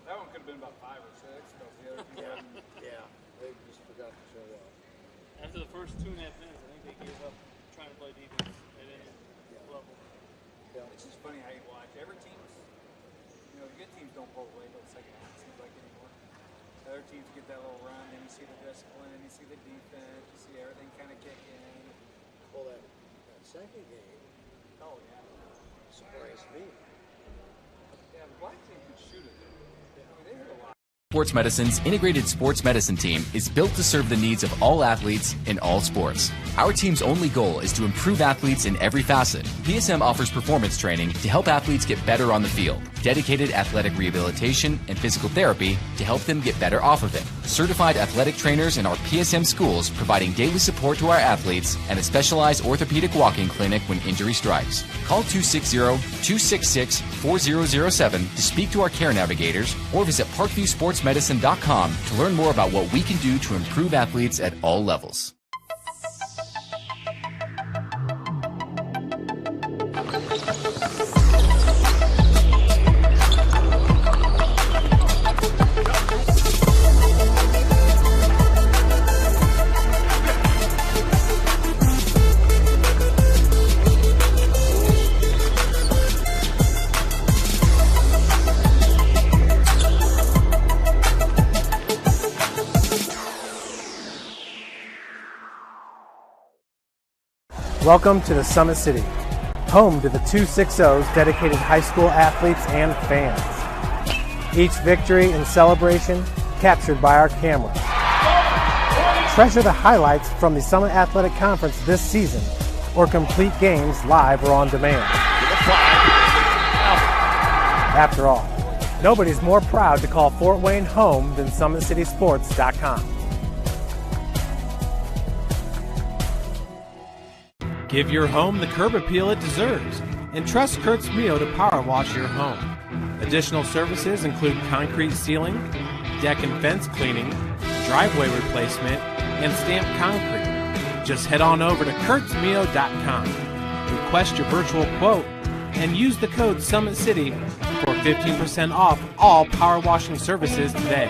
That one could have been about 5 or 6 because the other team hadn't. Yeah, they just forgot to show up. After the first 2.5 minutes, I think they gave up trying to play defense at any level. Yeah. It's just funny how you watch. Every team's, the good teams don't pull away till the second half, it seems like anymore. The other teams get that little run, then you see the discipline, you see the defense, you see everything kind of kick in. Well, that second game Oh, yeah. surprised me. Yeah, the black team could shoot it. I mean, they hit a lot. Sports Medicine's integrated sports medicine team is built to serve the needs of all athletes in all sports. Our team's only goal is to improve athletes in every facet. PSM offers performance training to help athletes get better on the field, dedicated athletic rehabilitation and physical therapy to help them get better off of it, certified athletic trainers in our PSM schools providing daily support to our athletes, and a specialized orthopedic walking clinic when injury strikes. Call 260-266-4007 to speak to our care navigators or visit parkviewsportsmedicine.com to learn more about what we can do to improve athletes at all levels. Welcome to the Summit City, home to the 260's dedicated high school athletes and fans. Each victory and celebration captured by our camera. Treasure the highlights from the Summit Athletic Conference this season, or complete games live or on demand. After all, nobody's more proud to call Fort Wayne home than SummitCitySports.com. Give your home the curb appeal it deserves and trust Kurt's Mio to power wash your home. Additional services include concrete sealing, deck and fence cleaning, driveway replacement, and stamped concrete. Just head on over to kurtzmio.com, request your virtual quote, and use the code SummitCity for 15% off all power washing services today.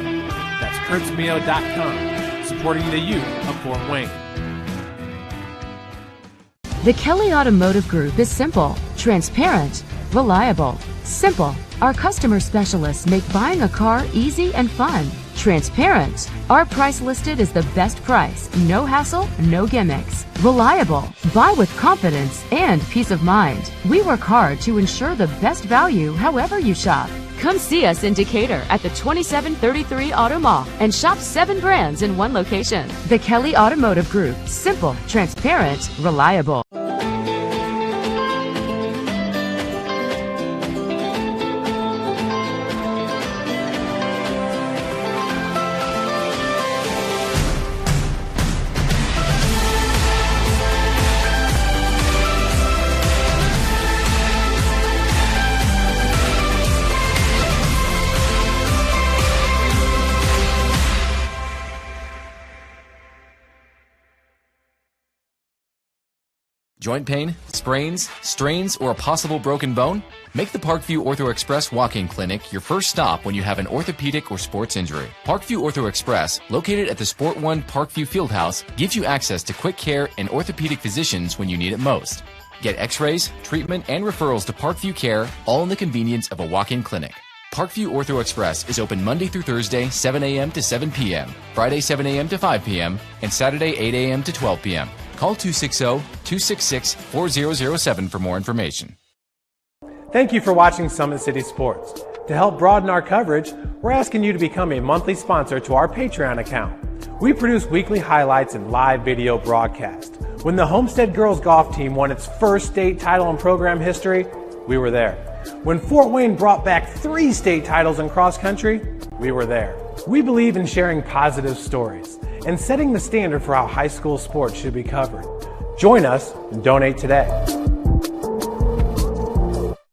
That's kurtzmio.com, supporting the youth of Fort Wayne. The Kelly Automotive Group is simple, transparent, reliable. Simple. Our customer specialists make buying a car easy and fun. Transparent. Our price listed is the best price. No hassle, no gimmicks. Reliable. Buy with confidence and peace of mind. We work hard to ensure the best value however you shop. Come see us in Decatur at the 2733 Auto Mall and shop 7 brands in one location. The Kelly Automotive Group. Simple, transparent, reliable. Joint pain, sprains, strains, or a possible broken bone? Make the Parkview Ortho Express Walk-In Clinic your first stop when you have an orthopedic or sports injury. Parkview Ortho Express, located at the Sport One Parkview Fieldhouse, gives you access to quick care and orthopedic physicians when you need it most. Get x-rays, treatment, and referrals to Parkview Care, all in the convenience of a walk-in clinic. Parkview Ortho Express is open Monday through Thursday, 7 a.m. to 7 p.m., Friday, 7 a.m. to 5 p.m., and Saturday, 8 a.m. to 12 p.m. Call 260-266-4007 for more information. Thank you for watching Summit City Sports. To help broaden our coverage, we're asking you to become a monthly sponsor to our Patreon account. We produce weekly highlights and live video broadcasts. When the Homestead Girls Golf Team won its first state title in program history, we were there. When Fort Wayne brought back 3 state titles in cross country, we were there. We believe in sharing positive stories and setting the standard for how high school sports should be covered. Join us and donate today.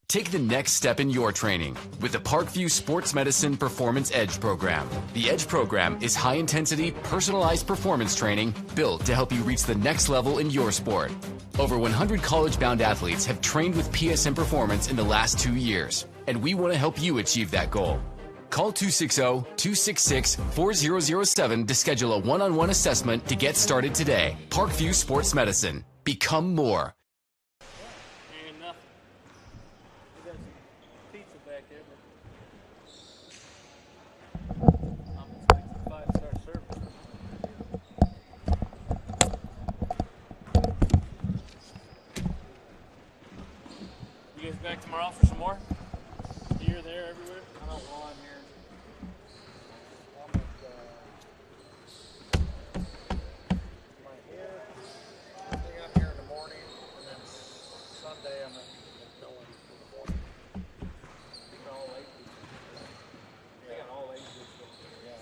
Take the next step in your training with the Parkview Sports Medicine Performance Edge program. The Edge program is high-intensity, personalized performance training built to help you reach the next level in your sport. Over 100 college-bound athletes have trained with PSM Performance in the last 2 years, and we want to help you achieve that goal. Call 260-266-4007 to schedule a one-on-one assessment to get started today. Parkview Sports Medicine. Become more. Ain't nothing. We got some pizza back there, but I'm expecting 5-star service. You guys back tomorrow for some more? Here, there, everywhere? I don't know, I'm here. My hair, I'm here in the morning, and then Sunday I'm at McMillan in the morning. All ages. They got all ages. Yeah.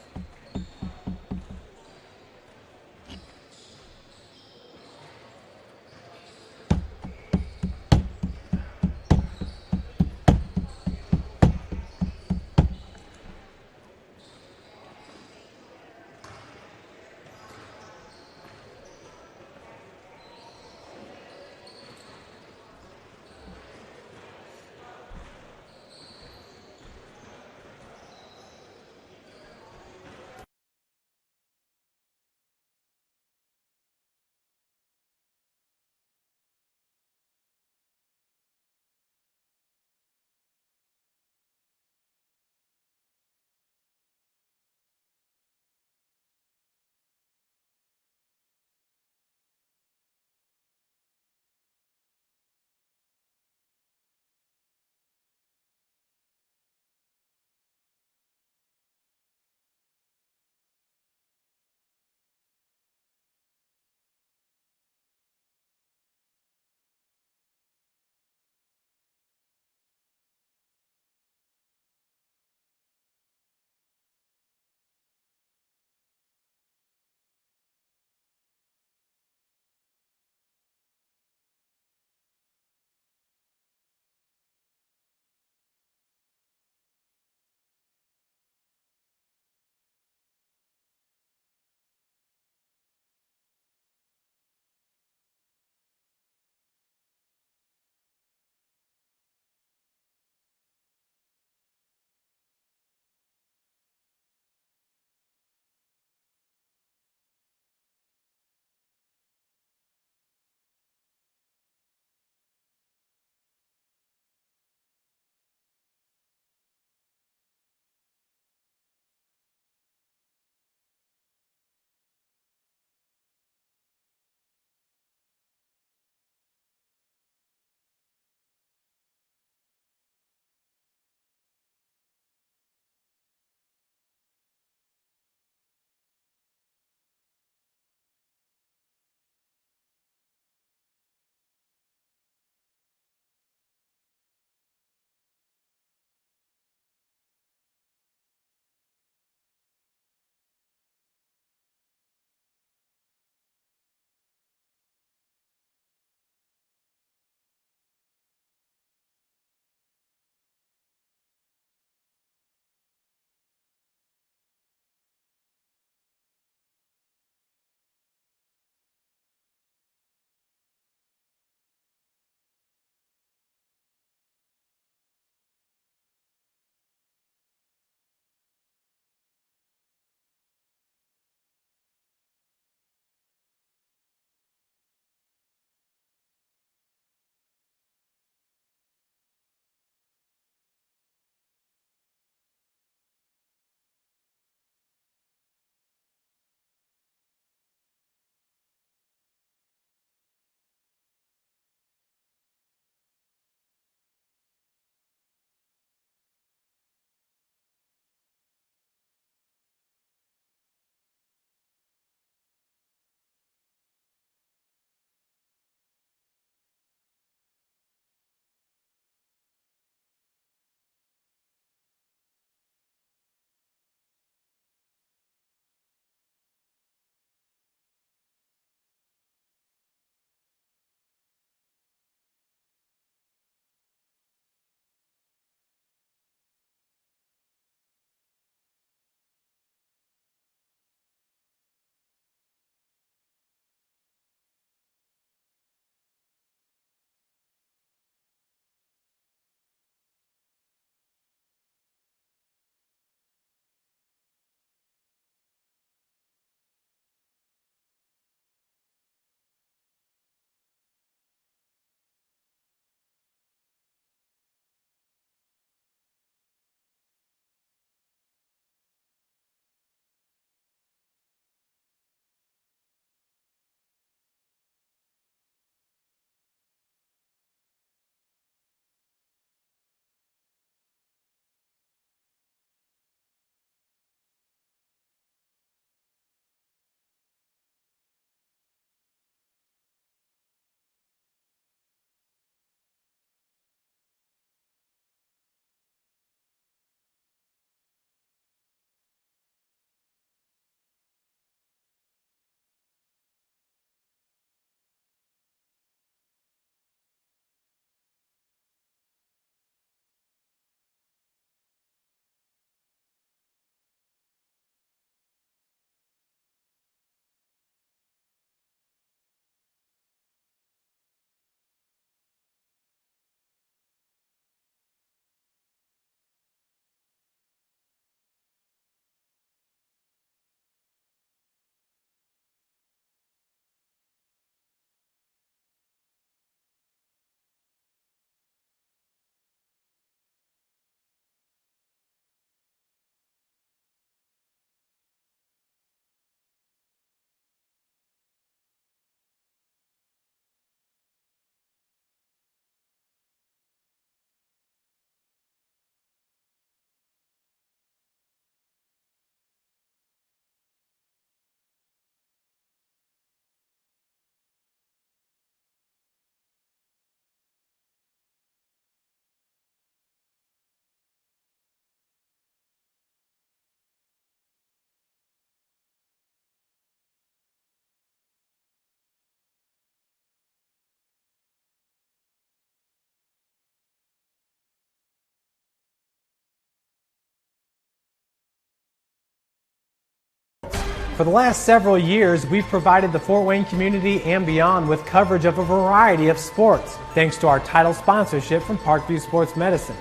For the last several years, we've provided the Fort Wayne community and beyond with coverage of a variety of sports, thanks to our title sponsorship from Parkview Sports Medicine.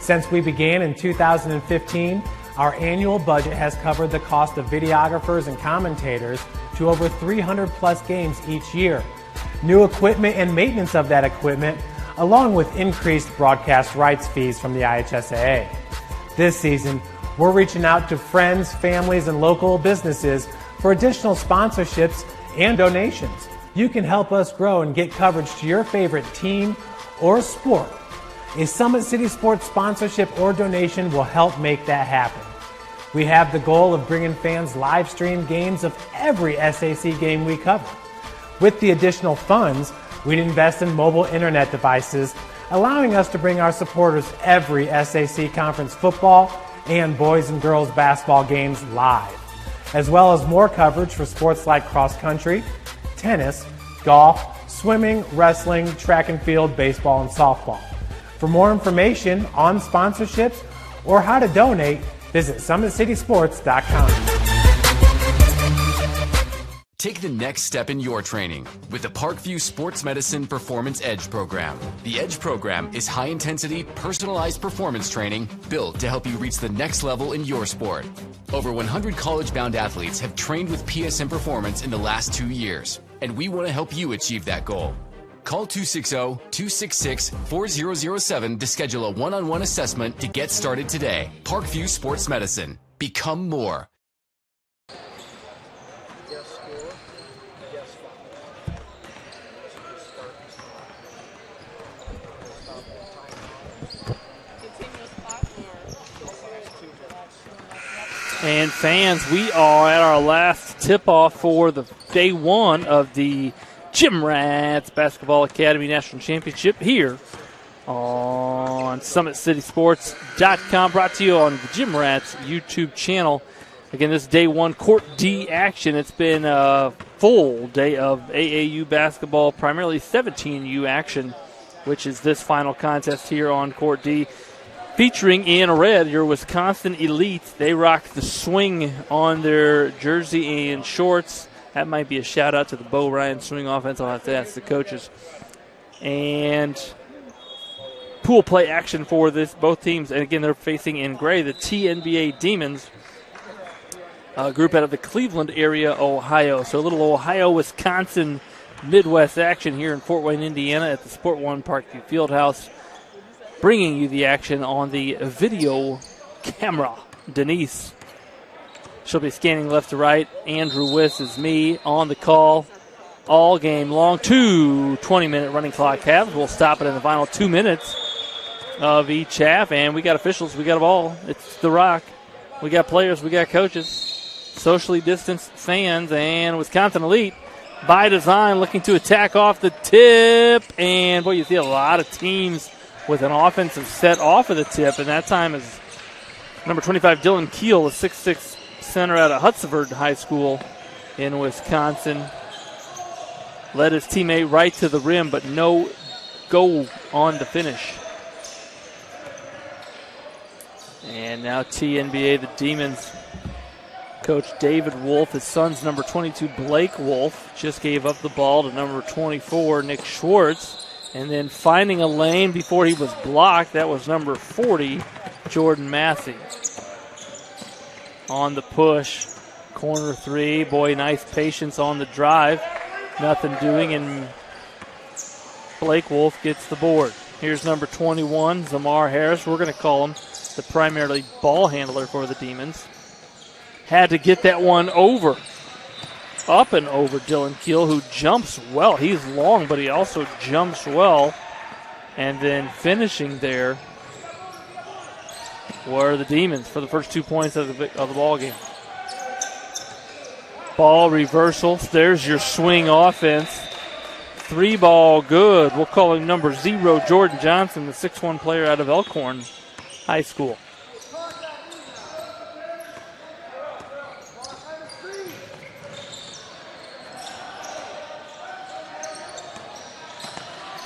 Since we began in 2015, our annual budget has covered the cost of videographers and commentators to over 300 plus games each year. New equipment and maintenance of that equipment, along with increased broadcast rights fees from the IHSAA. This season, we're reaching out to friends, families, and local businesses for additional sponsorships and donations. You can help us grow and get coverage to your favorite team or sport. A Summit City Sports sponsorship or donation will help make that happen. We have the goal of bringing fans live stream games of every SAC game we cover. With the additional funds, we'd invest in mobile internet devices, allowing us to bring our supporters every SAC conference football and boys and girls basketball games live, as well as more coverage for sports like cross country, tennis, golf, swimming, wrestling, track and field, baseball, and softball. For more information on sponsorships or how to donate, visit SummitCitySports.com. Take the next step in your training with the Parkview Sports Medicine Performance Edge program. The Edge program is high-intensity, personalized performance training built to help you reach the next level in your sport. Over 100 college-bound athletes have trained with PSM Performance in the last 2 years, and we want to help you achieve that goal. Call 260-266-4007 to schedule a one-on-one assessment to get started today. Parkview Sports Medicine. Become more. And fans, we are at our last tip-off for the day one of the Gym Rats Basketball Academy National Championship here on SummitCitySports.com, brought to you on the Gym Rats YouTube channel. Again, this is day one, Court D action. It's been a full day of AAU basketball, primarily 17U action, which is this final contest here on Court D. Featuring in red, your Wisconsin Elites. They rock the swing on their jersey and shorts. That might be a shout-out to the Bo Ryan swing offense. I'll have to ask the coaches. And pool play action for both teams. And, again, they're facing in gray the TNBA Demons, a group out of the Cleveland area, Ohio. So a little Ohio-Wisconsin Midwest action here in Fort Wayne, Indiana at the Sport One Parkview Fieldhouse. Bringing you the action on the video camera. Denise, she'll be scanning left to right. Andrew Wiss is me on the call all game long. 2 20-minute running clock halves. We'll stop it in the final 2 minutes of each half. And we got officials. We got them all. It's The Rock. We got players. We got coaches. Socially distanced fans. And Wisconsin Elite, by design, looking to attack off the tip. And, boy, you see a lot of teams with an offensive set off of the tip, and that time is number 25, Dylan Keel, a 6'6" center out of Hudsford High School in Wisconsin. Led his teammate right to the rim, but no goal on the finish. And now TNBA, the Demons. Coach David Wolf, his son's number 22, Blake Wolf, just gave up the ball to number 24, Nick Schwartz. And then finding a lane before he was blocked, that was number 40, Jordan Massey. On the push, corner three. Boy, nice patience on the drive. Nothing doing, and Blake Wolf gets the board. Here's number 21, Zamar Harris. We're going to call him the primarily ball handler for the Demons. Had to get that one over. Up and over Dylan Keel, who jumps well. He's long, but he also jumps well. And then finishing there were the Demons for the first 2 points of the ball game. Ball reversal. There's your swing offense. 3-ball good. We'll call him number 0, Jordan Johnson, the 6'1" player out of Elkhorn High School.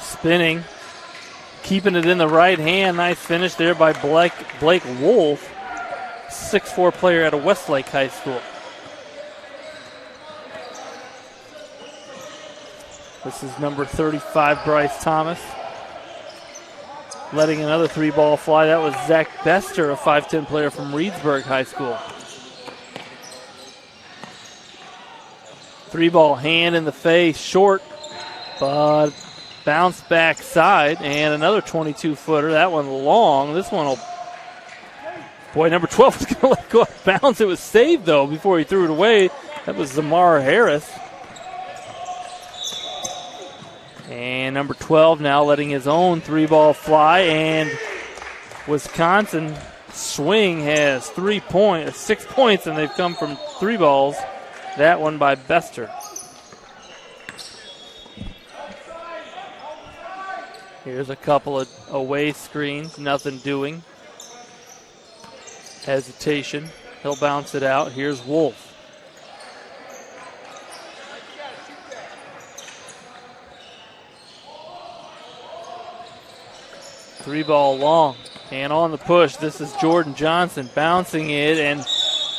Spinning, keeping it in the right hand. Nice finish there by Blake Wolf, 6'4" player out of Westlake High School. This is number 35, Bryce Thomas. Letting another 3-ball fly. That was Zach Bester, a 5'10 player from Reedsburg High School. 3-ball hand in the face, short, but bounce back side, and another 22-footer. That one long. This one will. Boy, number 12 was going to let go out of bounds. It was saved, though, before he threw it away. That was Zamar Harris. And number 12 now letting his own 3-ball fly, and Wisconsin swing has 6 points, and they've come from 3 balls. That one by Bester. Here's a couple of away screens, nothing doing. Hesitation. He'll bounce it out. Here's Wolf. Three-ball long. And on the push, this is Jordan Johnson bouncing it, and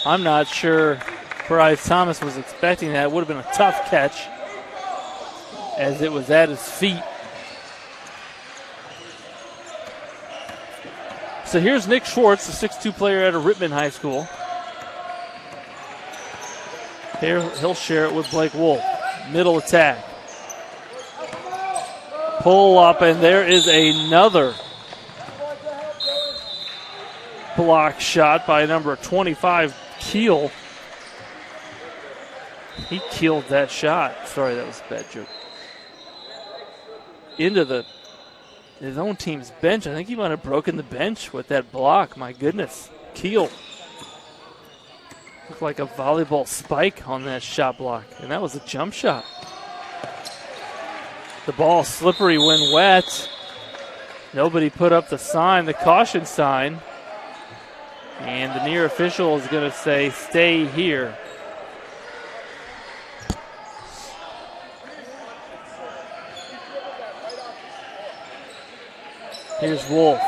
I'm not sure Bryce Thomas was expecting that. It would have been a tough catch as it was at his feet. So here's Nick Schwartz, the 6'2 player out of Rittman High School. Here he'll share it with Blake Wolf. Middle attack. Pull up, and there is another block shot by number 25, Keel. He killed that shot. Sorry, that was a bad joke. Into his own team's bench. I think he might have broken the bench with that block. My goodness. Keel. Looked like a volleyball spike on that shot block, and that was a jump shot. The ball slippery when wet. Nobody put up the sign, the caution sign. And the near official is going to say, stay here. Here's Wolf.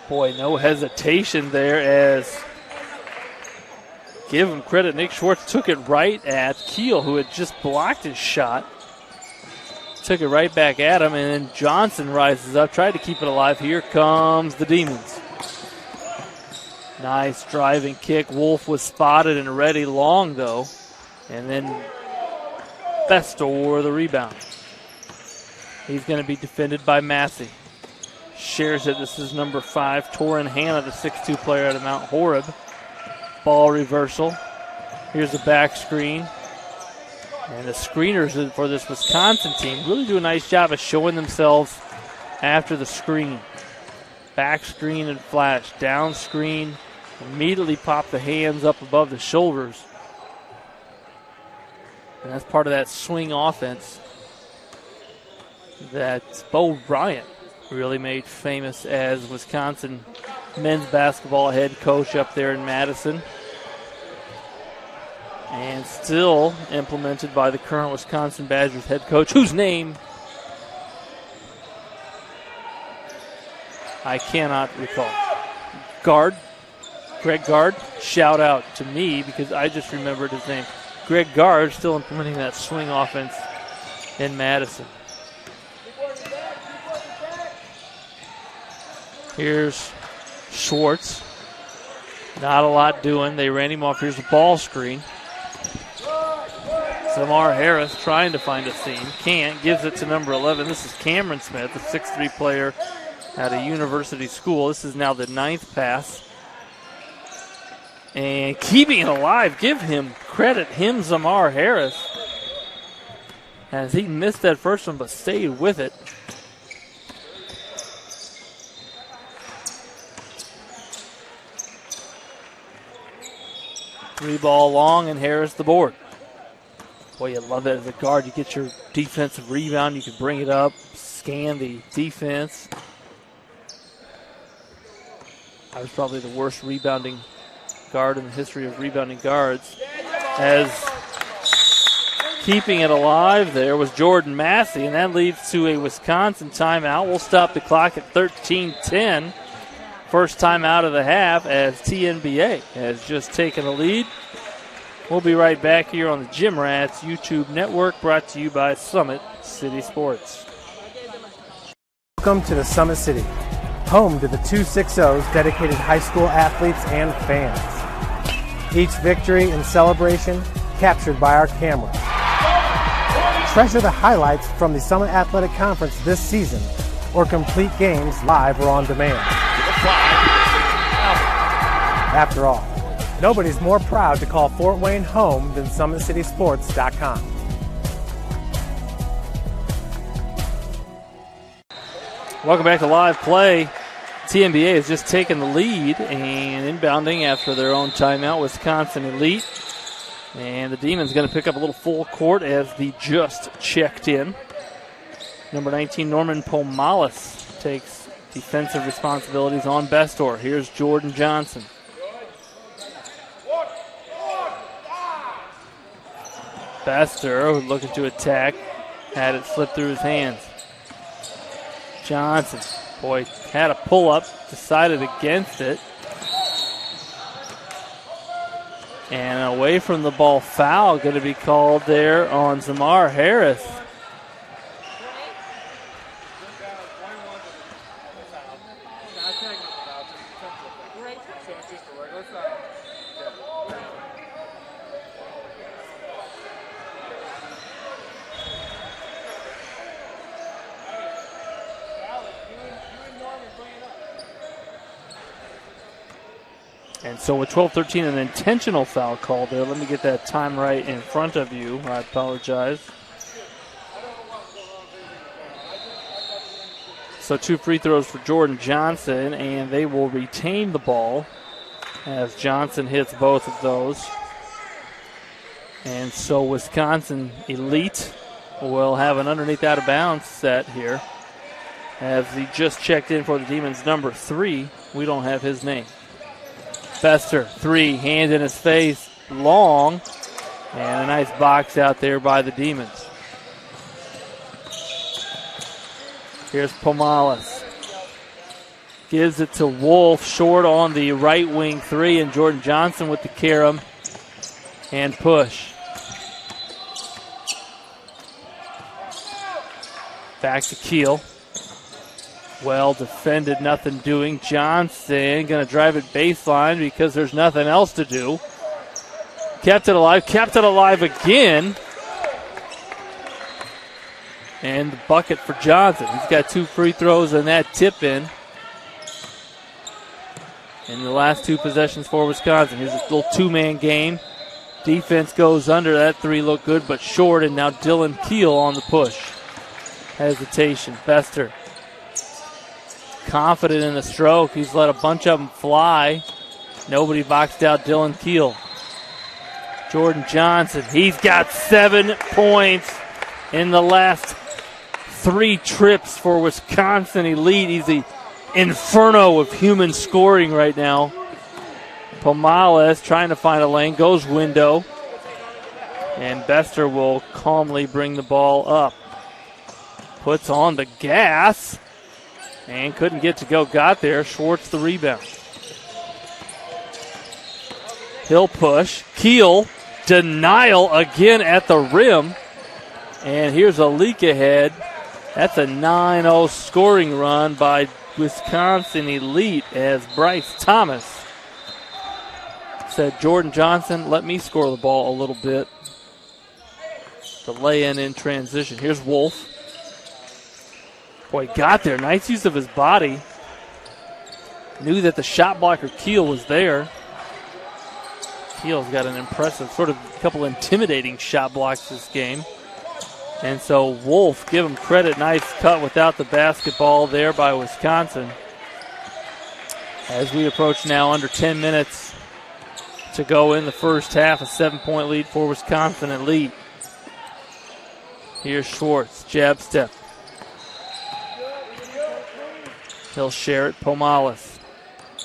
Boy, no hesitation there as, give him credit, Nick Schwartz took it right at Keel, who had just blocked his shot. Took it right back at him, and then Johnson rises up, tried to keep it alive. Here comes the Demons. Nice driving kick. Wolf was spotted and ready long, though. And then Bestor the rebound. He's going to be defended by Massey. Shares it. This is number 5, Torin Hanna, the 6'2 player out of Mount Horeb. Ball reversal. Here's a back screen. And the screeners for this Wisconsin team really do a nice job of showing themselves after the screen. Back screen and flash. Down screen. Immediately pop the hands up above the shoulders. And that's part of that swing offense that Bo Bryant really made famous as Wisconsin men's basketball head coach up there in Madison. And still implemented by the current Wisconsin Badgers head coach, whose name I cannot recall. Greg Gard. Shout out to me because I just remembered his name. Greg Gard still implementing that swing offense in Madison. Here's Schwartz. Not a lot doing. They ran him off. Here's a ball screen. Zamar Harris trying to find a seam. Can't. Gives it to number 11. This is Cameron Smith, the 6'3 player at a university school. This is now the 9th pass. And keeping it alive. Give him credit. Zamar Harris. As he missed that first one but stayed with it. Three ball long, and Harris the board. Boy, you love that as a guard. You get your defensive rebound. You can bring it up, scan the defense. I was probably the worst rebounding guard in the history of rebounding guards. As keeping it alive there was Jordan Massey, and that leads to a Wisconsin timeout. We'll stop the clock at 13:10. First timeout of the half as TNBA has just taken the lead. We'll be right back here on the Gym Rats YouTube network, brought to you by Summit City Sports. Welcome to the Summit City, home to the 260's dedicated high school athletes and fans. Each victory and celebration captured by our cameras. Treasure the highlights from the Summit Athletic Conference this season, or complete games live or on demand. After all, nobody's more proud to call Fort Wayne home than SummitCitySports.com. Welcome back to live play. TNBA has just taken the lead and inbounding after their own timeout, Wisconsin Elite. And the Demons going to pick up a little full court as the just checked in. Number 19, Norman Pomalis, takes defensive responsibilities on Bestor. Here's Jordan Johnson. Bestor looking to attack, had it slip through his hands. Johnson, boy, had a pull-up, decided against it. And away from the ball foul going to be called there on Zamar Harris. And so with 12-13, an intentional foul call there. Let me get that time right in front of you. I apologize. So 2 free throws for Jordan Johnson, and they will retain the ball as Johnson hits both of those. And so Wisconsin Elite will have an underneath out of bounds set here. As he just checked in for the Demons, number 3. We don't have his name. Bestor, 3, hand in his face, long, and a nice box out there by the Demons. Here's Pomalis. Gives it to Wolf, short on the right wing 3, and Jordan Johnson with the carom and push. Back to Keel. Well defended, nothing doing. Johnson going to drive it baseline because there's nothing else to do. Kept it alive again. And the bucket for Johnson. He's got 2 free throws and that tip in. In the last 2 possessions for Wisconsin. Here's a little 2-man game. Defense goes under. That 3 looked good but short, and now Dylan Keel on the push. Hesitation. Bestor. Confident in the stroke. He's let a bunch of them fly. Nobody boxed out Dylan Keel. Jordan Johnson. He's got 7 points in the last 3 trips for Wisconsin Elite. He's the inferno of human scoring right now. Pomalis trying to find a lane. Goes window. And Bestor will calmly bring the ball up. Puts on the gas. And couldn't get to go. Got there. Schwartz the rebound. He'll push. Keel. Denial again at the rim. And here's a leak ahead. That's a 9-0 scoring run by Wisconsin Elite as Bryce Thomas said, Jordan Johnson, let me score the ball a little bit. The lay-in in transition. Here's Wolf. Boy, got there. Nice use of his body. Knew that the shot blocker Keel was there. Keel's got an impressive, sort of a couple intimidating shot blocks this game. And so Wolf, give him credit, nice cut without the basketball there by Wisconsin. As we approach now under 10 minutes to go in the first half, a 7-point lead for Wisconsin Elite. Here's Schwartz, jab step. He'll share it, Pomalis.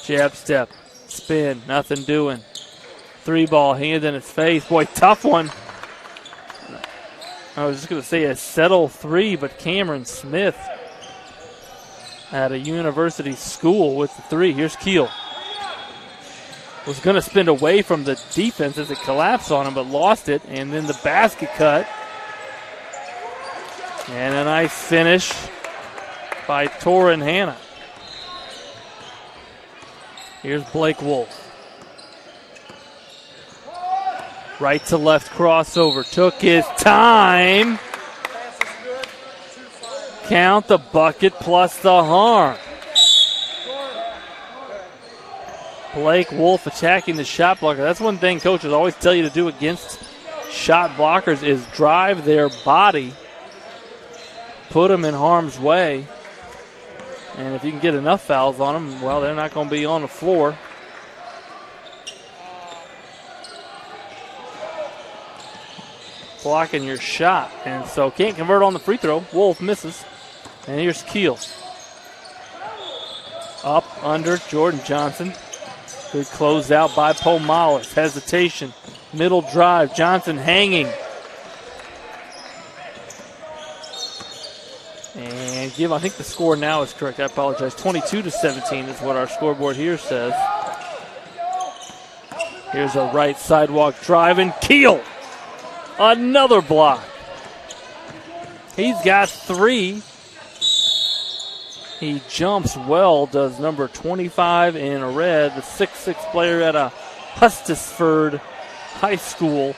Jab step, spin, nothing doing. 3 ball, hand in his face. Boy, tough one. I was just going to say a settle three, but Cameron Smith at a university school with the three. Here's Keel. Was going to spin away from the defense as it collapsed on him, but lost it. And then the basket cut. And a nice finish by Torin Hanna. Here's Blake Wolf. Right to left crossover. Took his time. Count the bucket plus the harm. Blake Wolf attacking the shot blocker. That's one thing coaches always tell you to do against shot blockers is drive their body, put them in harm's way. And if you can get enough fouls on them, well, they're not going to be on the floor. Blocking your shot. And so can't convert on the free throw. Wolf misses. And here's Keel. Up, under, Jordan Johnson. Good closeout by Pomalis. Hesitation. Middle drive. Johnson hanging. And I think the score now is correct. I apologize. 22-17 is what our scoreboard here says. Here's a right sidewalk drive, and Keel. Another block. He's got three. He jumps well, does number 25 in red, the 6'6 player at a Hustisford High School.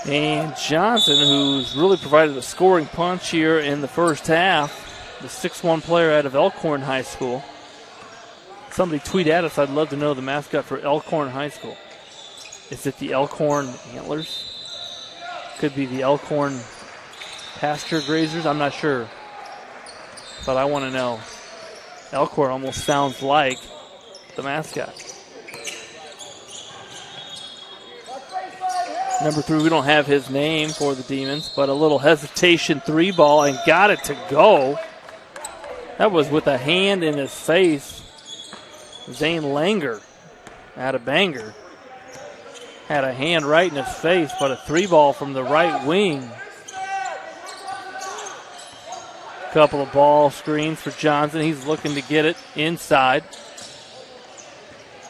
And Johnson, who's really provided a scoring punch here in the first half, the 6'1 player out of Elkhorn High School. Somebody tweet at us, I'd love to know the mascot for Elkhorn High School. Is it the Elkhorn Antlers? Could be the Elkhorn Pasture Grazers, I'm not sure. But I want to know. Elkhorn almost sounds like the mascot. Number 3, we don't have his name for the Demons, but a little hesitation three ball and got it to go. That was with a hand in his face. Zane Langer out of Bangor had a hand right in his face, but a three ball from the right wing. Couple of ball screens for Johnson. He's looking to get it inside.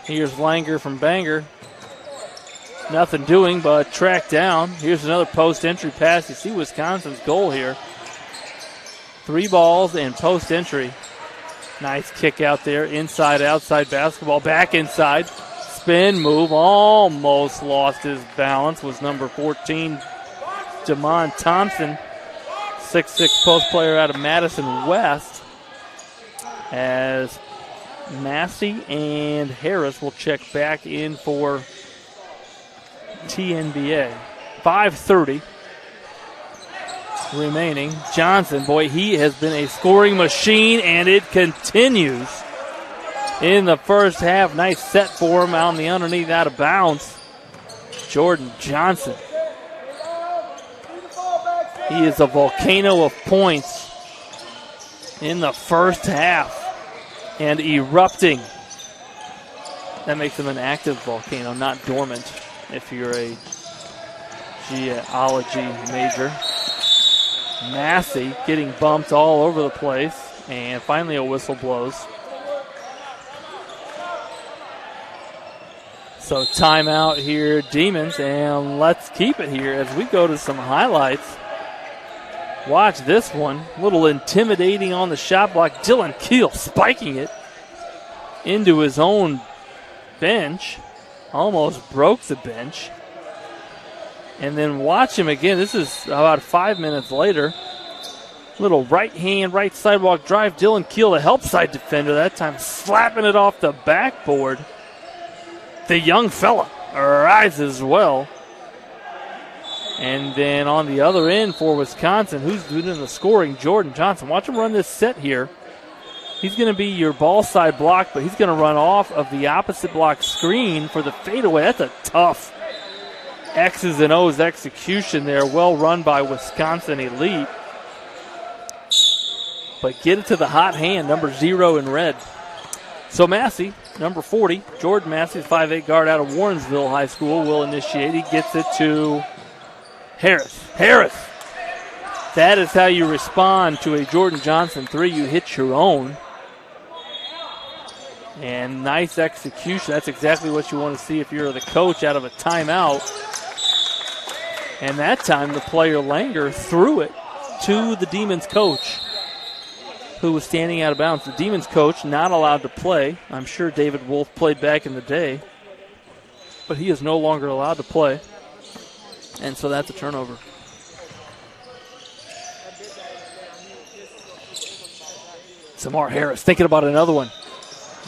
Here's Langer from Bangor. Nothing doing but track down. Here's another post entry pass. You see Wisconsin's goal here. 3 balls and post entry. Nice kick out there. Inside, outside basketball. Back inside. Spin move. Almost lost his balance. Was number 14, Damon Thompson. 6'6 post player out of Madison West. As Massey and Harris will check back in for TNBA. 5:30 remaining. Johnson, boy, he has been a scoring machine, and it continues in the first half. Nice set for him on the underneath, out of bounds. Jordan Johnson. He is a volcano of points in the first half and erupting. That makes him an active volcano, not dormant if you're a geology major. Massey getting bumped all over the place, and finally a whistle blows. So timeout here, Demons, and let's keep it here as we go to some highlights. Watch this one. A little intimidating on the shot block. Dylan Keel spiking it into his own bench. Almost broke the bench. And then watch him again. This is about 5 minutes later. Little right hand, right sidewalk drive. Dylan Keel, the help side defender, that time slapping it off the backboard. The young fella rises well. And then on the other end for Wisconsin, who's doing the scoring? Jordan Johnson. Watch him run this set here. He's going to be your ball side block, but he's going to run off of the opposite block screen for the fadeaway. That's a tough X's and O's execution there. Well run by Wisconsin Elite. But get it to the hot hand, number 0 in red. So Massey, number 40, Jordan Massey, 5'8" guard out of Warrensville High School, will initiate. He gets it to Harris. Harris! That is how you respond to a Jordan Johnson 3. You hit your own. And nice execution. That's exactly what you want to see if you're the coach out of a timeout. And that time the player Langer threw it to the Demons coach, who was standing out of bounds. The Demons coach not allowed to play. I'm sure David Wolf played back in the day, but he is no longer allowed to play. And so that's a turnover. Samar Harris thinking about another one.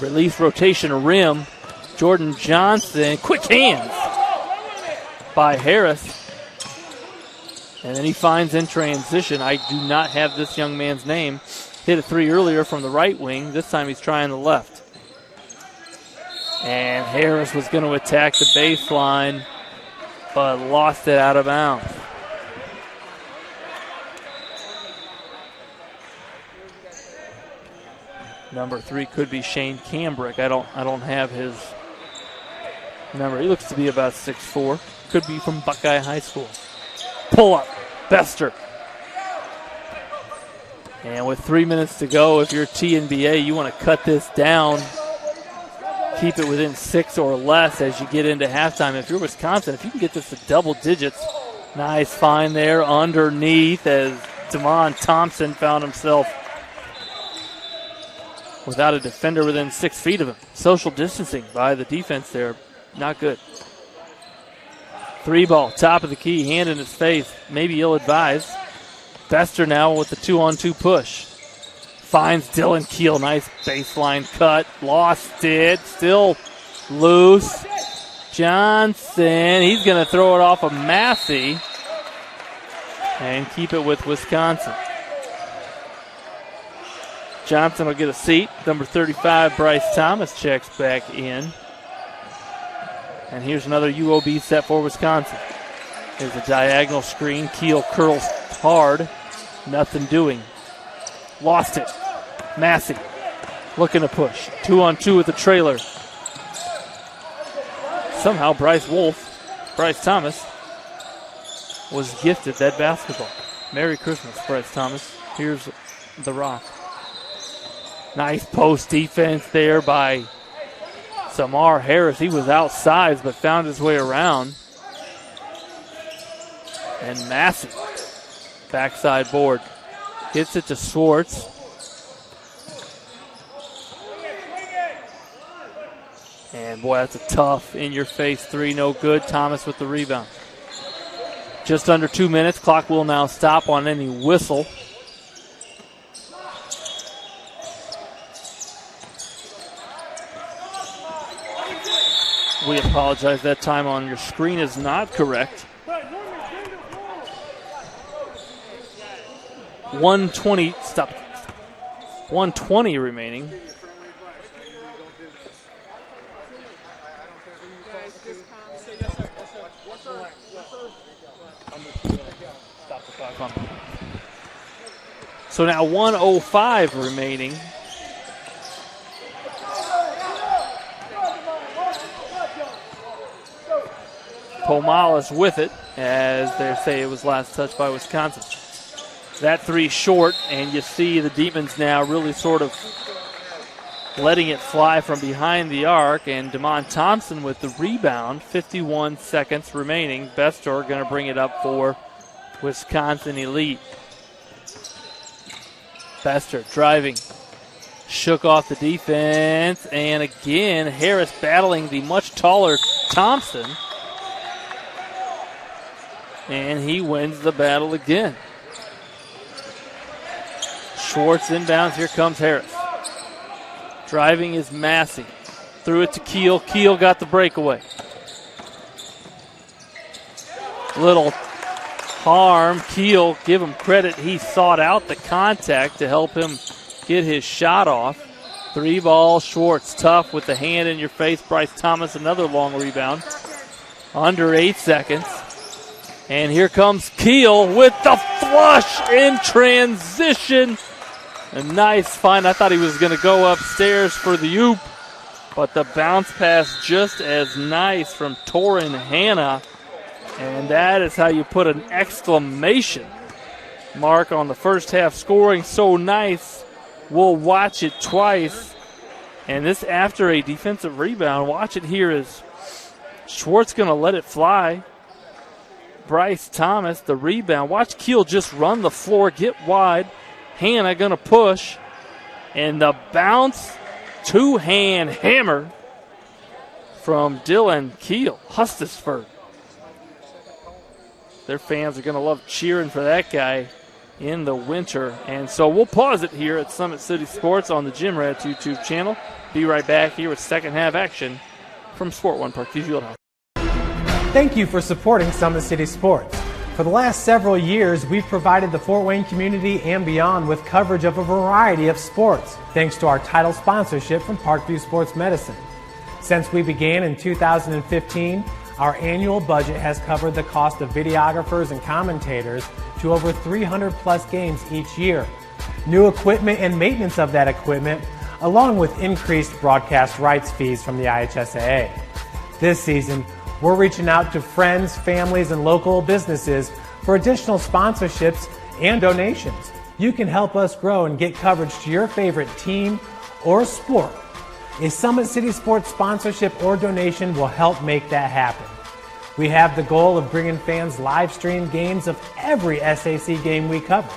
Release rotation rim. Jordan Johnson, quick hands by Harris. And then he finds in transition. I do not have this young man's name. Hit a 3 earlier from the right wing. This time he's trying the left. And Harris was going to attack the baseline, but lost it out of bounds. Number 3 could be Shane Cambrick. I don't have his number. He looks to be about 6'4". Could be from Buckeye High School. Pull up, Bester. And with 3 minutes to go, if you're TNBA, you want to cut this down. Keep it within 6 or less as you get into halftime. If you're Wisconsin, if you can get this to double digits, nice find there underneath as Damon Thompson found himself without a defender within 6 feet of him. Social distancing by the defense there. Not good. 3 ball, top of the key, hand in his face. Maybe ill-advised. Bester now with the 2-on-2 push. Finds Dylan Keel. Nice baseline cut. Lost it. Still loose. Johnson. He's going to throw it off of Massey and keep it with Wisconsin. Johnson will get a seat. Number 35, Bryce Thomas, checks back in. And here's another UOB set for Wisconsin. There's a diagonal screen. Keel curls hard. Nothing doing. Lost it. Massey looking to push. 2-on-2 with the trailer. Somehow Bryce Thomas, was gifted that basketball. Merry Christmas, Bryce Thomas. Here's the rock. Nice post defense there by Samar Harris. He was outside but found his way around. And Massey, backside board. Gets it to Swartz. And boy, that's a tough in-your-face 3, no good. Thomas with the rebound. Just under 2 minutes. Clock will now stop on any whistle. We apologize. That time on your screen is not correct. 120 remaining. So now 1:05 remaining. Pomalis with it, as they say it was last touched by Wisconsin. That 3 short, and you see the Demons now really sort of letting it fly from behind the arc, and Damon Thompson with the rebound. 51 seconds remaining. Bestor going to bring it up for Wisconsin Elite. Bester driving. Shook off the defense, and again, Harris battling the much taller Thompson. And he wins the battle again. Schwartz inbounds. Here comes Harris. Driving is Massey. Threw it to Keel. Keel got the breakaway. Little harm. Keel, give him credit. He sought out the contact to help him get his shot off. 3 ball, Schwartz, tough with the hand in your face. Bryce Thomas, another long rebound. Under 8 seconds. And here comes Keel with the flush in transition. A nice find. I thought he was going to go upstairs for the oop, but the bounce pass just as nice from Torin Hanna. And that is how you put an exclamation mark on the first half scoring. So nice. We'll watch it twice. And this after a defensive rebound. Watch it here as Schwartz going to let it fly. Bryce Thomas, the rebound. Watch Keel just run the floor, get wide. Hanna going to push. And the bounce, two-hand hammer from Dylan Keel, Hustisford. Their fans are going to love cheering for that guy in the winter. And so we'll pause it here at Summit City Sports on the Jim Rats YouTube channel. Be right back here with second half action from Sport One Parkview Fieldhouse. Thank you for supporting Summit City Sports. For the last several years, we've provided the Fort Wayne community and beyond with coverage of a variety of sports, thanks to our title sponsorship from Parkview Sports Medicine. Since we began in 2015, our annual budget has covered the cost of videographers and commentators to over 300 plus games each year. New equipment and maintenance of that equipment, along with increased broadcast rights fees from the IHSAA. This season, we're reaching out to friends, families, and local businesses for additional sponsorships and donations. You can help us grow and get coverage to your favorite team or sport. A Summit City Sports sponsorship or donation will help make that happen. We have the goal of bringing fans live stream games of every SAC game we cover.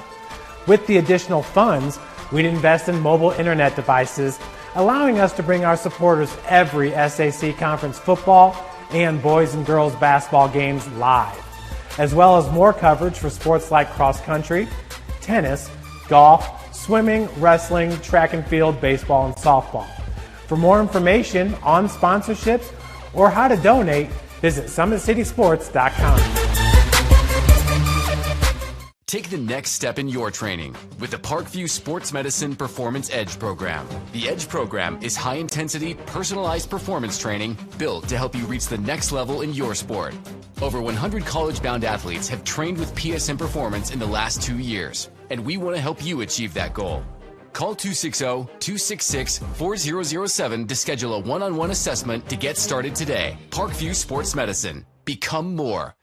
With the additional funds, we'd invest in mobile internet devices, allowing us to bring our supporters every SAC conference football and boys and girls basketball games live, as well as more coverage for sports like cross country, tennis, golf, swimming, wrestling, track and field, baseball, and softball. For more information on sponsorships or how to donate, visit SummitCitySports.com. Take the next step in your training with the Parkview Sports Medicine Performance Edge program. The Edge program is high-intensity, personalized performance training built to help you reach the next level in your sport. Over 100 college-bound athletes have trained with PSM Performance in the last 2 years, and we want to help you achieve that goal. Call 260-266-4007 to schedule a one-on-one assessment to get started today. Parkview Sports Medicine. Become more.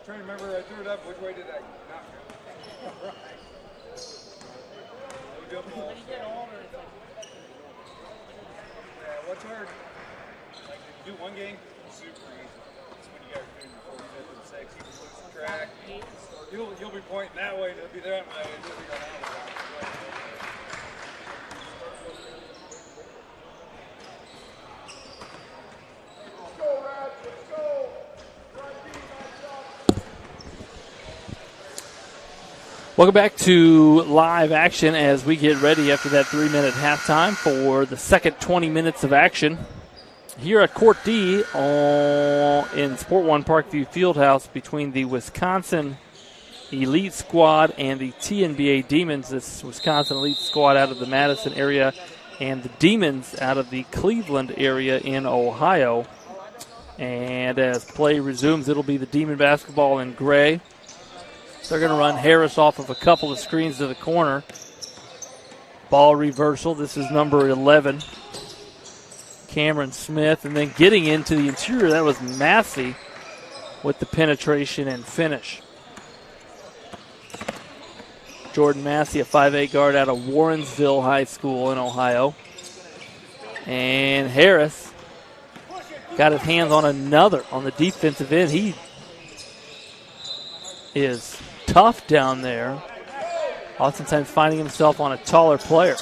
Trying to remember, I threw it up. Which way did I not go? Right. When you get older, it's like, yeah, what's hard? Like, if you do one game, super easy. It's when you got to do the 45th and 6th, you can lose the track. You'll be pointing that way, and it'll be that way, and you'll be going that way. Let's go, Rats, let's go! Welcome back to live action as we get ready after that 3-minute halftime for the second 20 minutes of action here at Court D in Sport One Parkview Fieldhouse between the Wisconsin Elite Squad and the TNBA Demons. This Wisconsin Elite Squad out of the Madison area and the Demons out of the Cleveland area in Ohio. And as play resumes, it'll be the Demon basketball in gray. They're going to run Harris off of a couple of screens to the corner. Ball reversal. This is number 11, Cameron Smith. And then getting into the interior, that was Massey with the penetration and finish. Jordan Massey, a 5'8 guard out of Warrensville High School in Ohio. And Harris got his hands on another on the defensive end. He is tough down there, oftentimes finding himself on a taller player.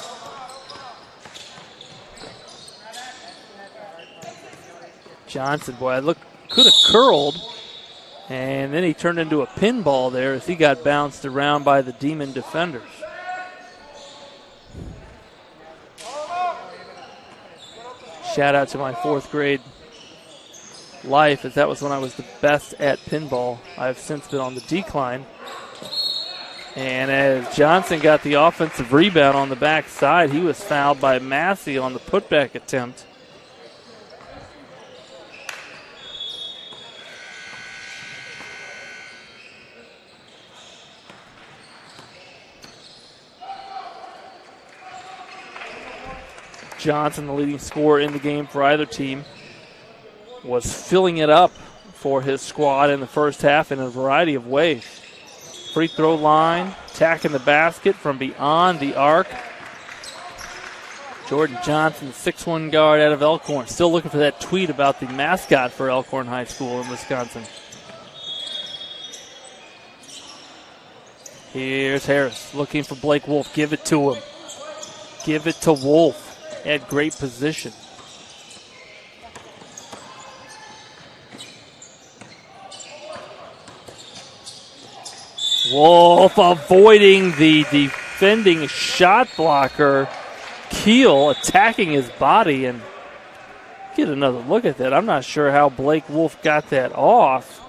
Johnson, boy, could have curled, and then he turned into a pinball there as he got bounced around by the Demon defenders. Shout out to my fourth grade life, as that was when I was the best at pinball. I've since been on the decline. And as Johnson got the offensive rebound on the backside, he was fouled by Massey on the putback attempt. Johnson, the leading scorer in the game for either team, was filling it up for his squad in the first half in a variety of ways. Free throw line, attacking the basket from beyond the arc. Jordan Johnson, the 6'1 guard out of Elkhorn, still looking for that tweet about the mascot for Elkhorn High School in Wisconsin. Here's Harris looking for Blake Wolf. Give it to him. Give it to Wolf. Had great position. Wolf avoiding the defending shot blocker. Keel attacking his body, and get another look at that. I'm not sure how Blake Wolf got that off.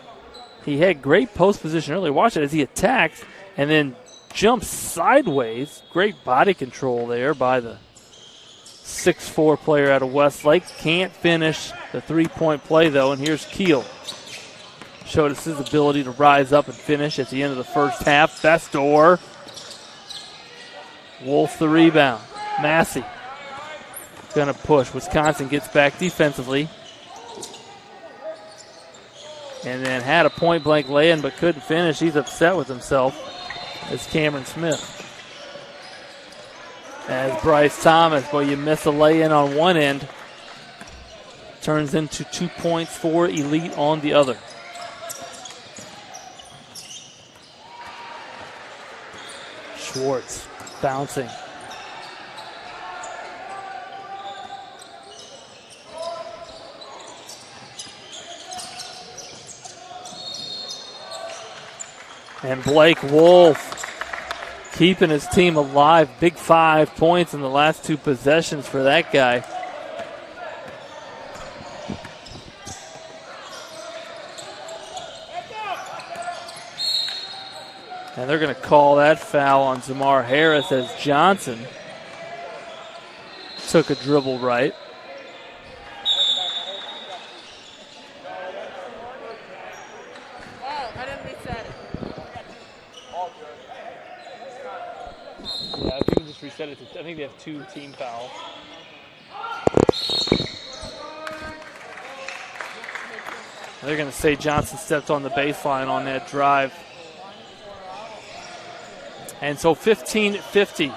He had great post position earlier. Watch it as he attacks and then jumps sideways. Great body control there by the 6'4 player out of Westlake. Can't finish the three-point play, though, and here's Keel. Showed us his ability to rise up and finish at the end of the first half. Bestor. Wolf the rebound. Massey gonna push. Wisconsin gets back defensively. And then had a point-blank lay-in but couldn't finish. He's upset with himself. It's Cameron Smith. As Bryce Thomas, boy, you miss a lay-in on one end. Turns into 2 points for Elite on the other. Schwartz bouncing. And Blake Wolf keeping his team alive. Big 5 points in the last 2 possessions for that guy. And they're going to call that foul on Zamar Harris as Johnson took a dribble right. I didn't reset it. Yeah, if you can just reset it to, I think they have 2 team fouls. They're going to say Johnson stepped on the baseline on that drive. And so 15-50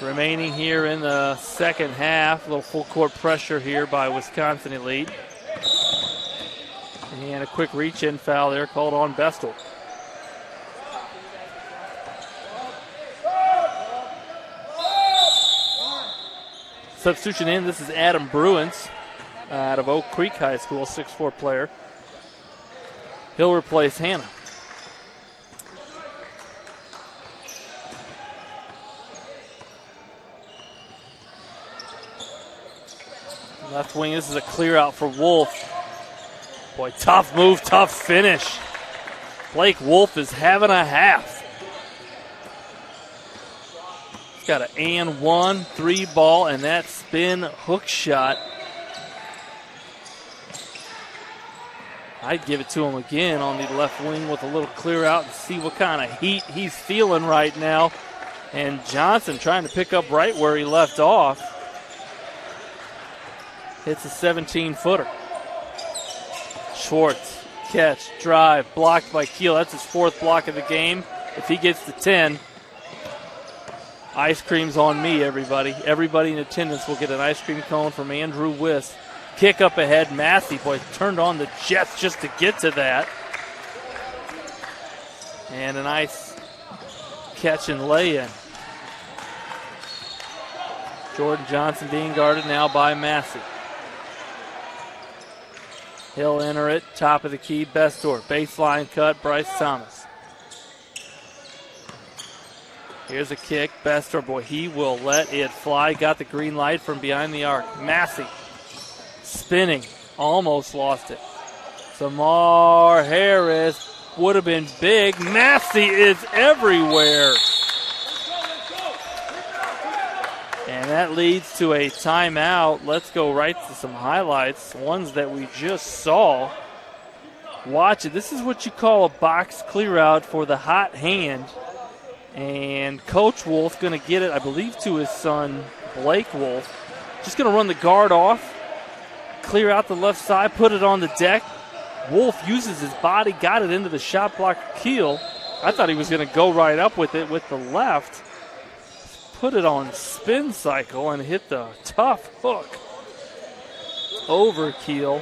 remaining here in the second half. A little full court pressure here by Wisconsin Elite. And a quick reach-in foul there called on Bestel. Substitution in, this is Adam Bruins out of Oak Creek High School, 6'4 player. He'll replace Hannah. Left wing, this is a clear out for Wolf. Boy, tough move, tough finish. Blake Wolf is having a half. He's got an and 1, 3 ball, and that spin hook shot. I'd give it to him again on the left wing with a little clear out and see what kind of heat he's feeling right now. And Johnson trying to pick up right where he left off. Hits a 17-footer. Schwartz, catch, drive, blocked by Keel. That's his 4th block of the game. If he gets to 10, ice cream's on me, everybody. Everybody in attendance will get an ice cream cone from Andrew Wiss. Kick up ahead, Massey, boy, turned on the jets just to get to that. And a nice catch and lay-in. Jordan Johnson being guarded now by Massey. He'll enter it, top of the key, Bestor. Baseline cut, Bryce Thomas. Here's a kick, Bestor, boy, he will let it fly. Got the green light from behind the arc. Massey spinning, almost lost it. Zamar Harris would have been big. Massey is everywhere. And that leads to a timeout. Let's go right to some highlights, ones that we just saw. Watch it. This is what you call a box clear out for the hot hand. And Coach Wolf going to get it, I believe, to his son, Blake Wolf. Just going to run the guard off, clear out the left side, put it on the deck. Wolf uses his body, got it into the shot block Keel. I thought he was going to go right up with it with the left. Put it on spin cycle and hit the tough hook over Keel.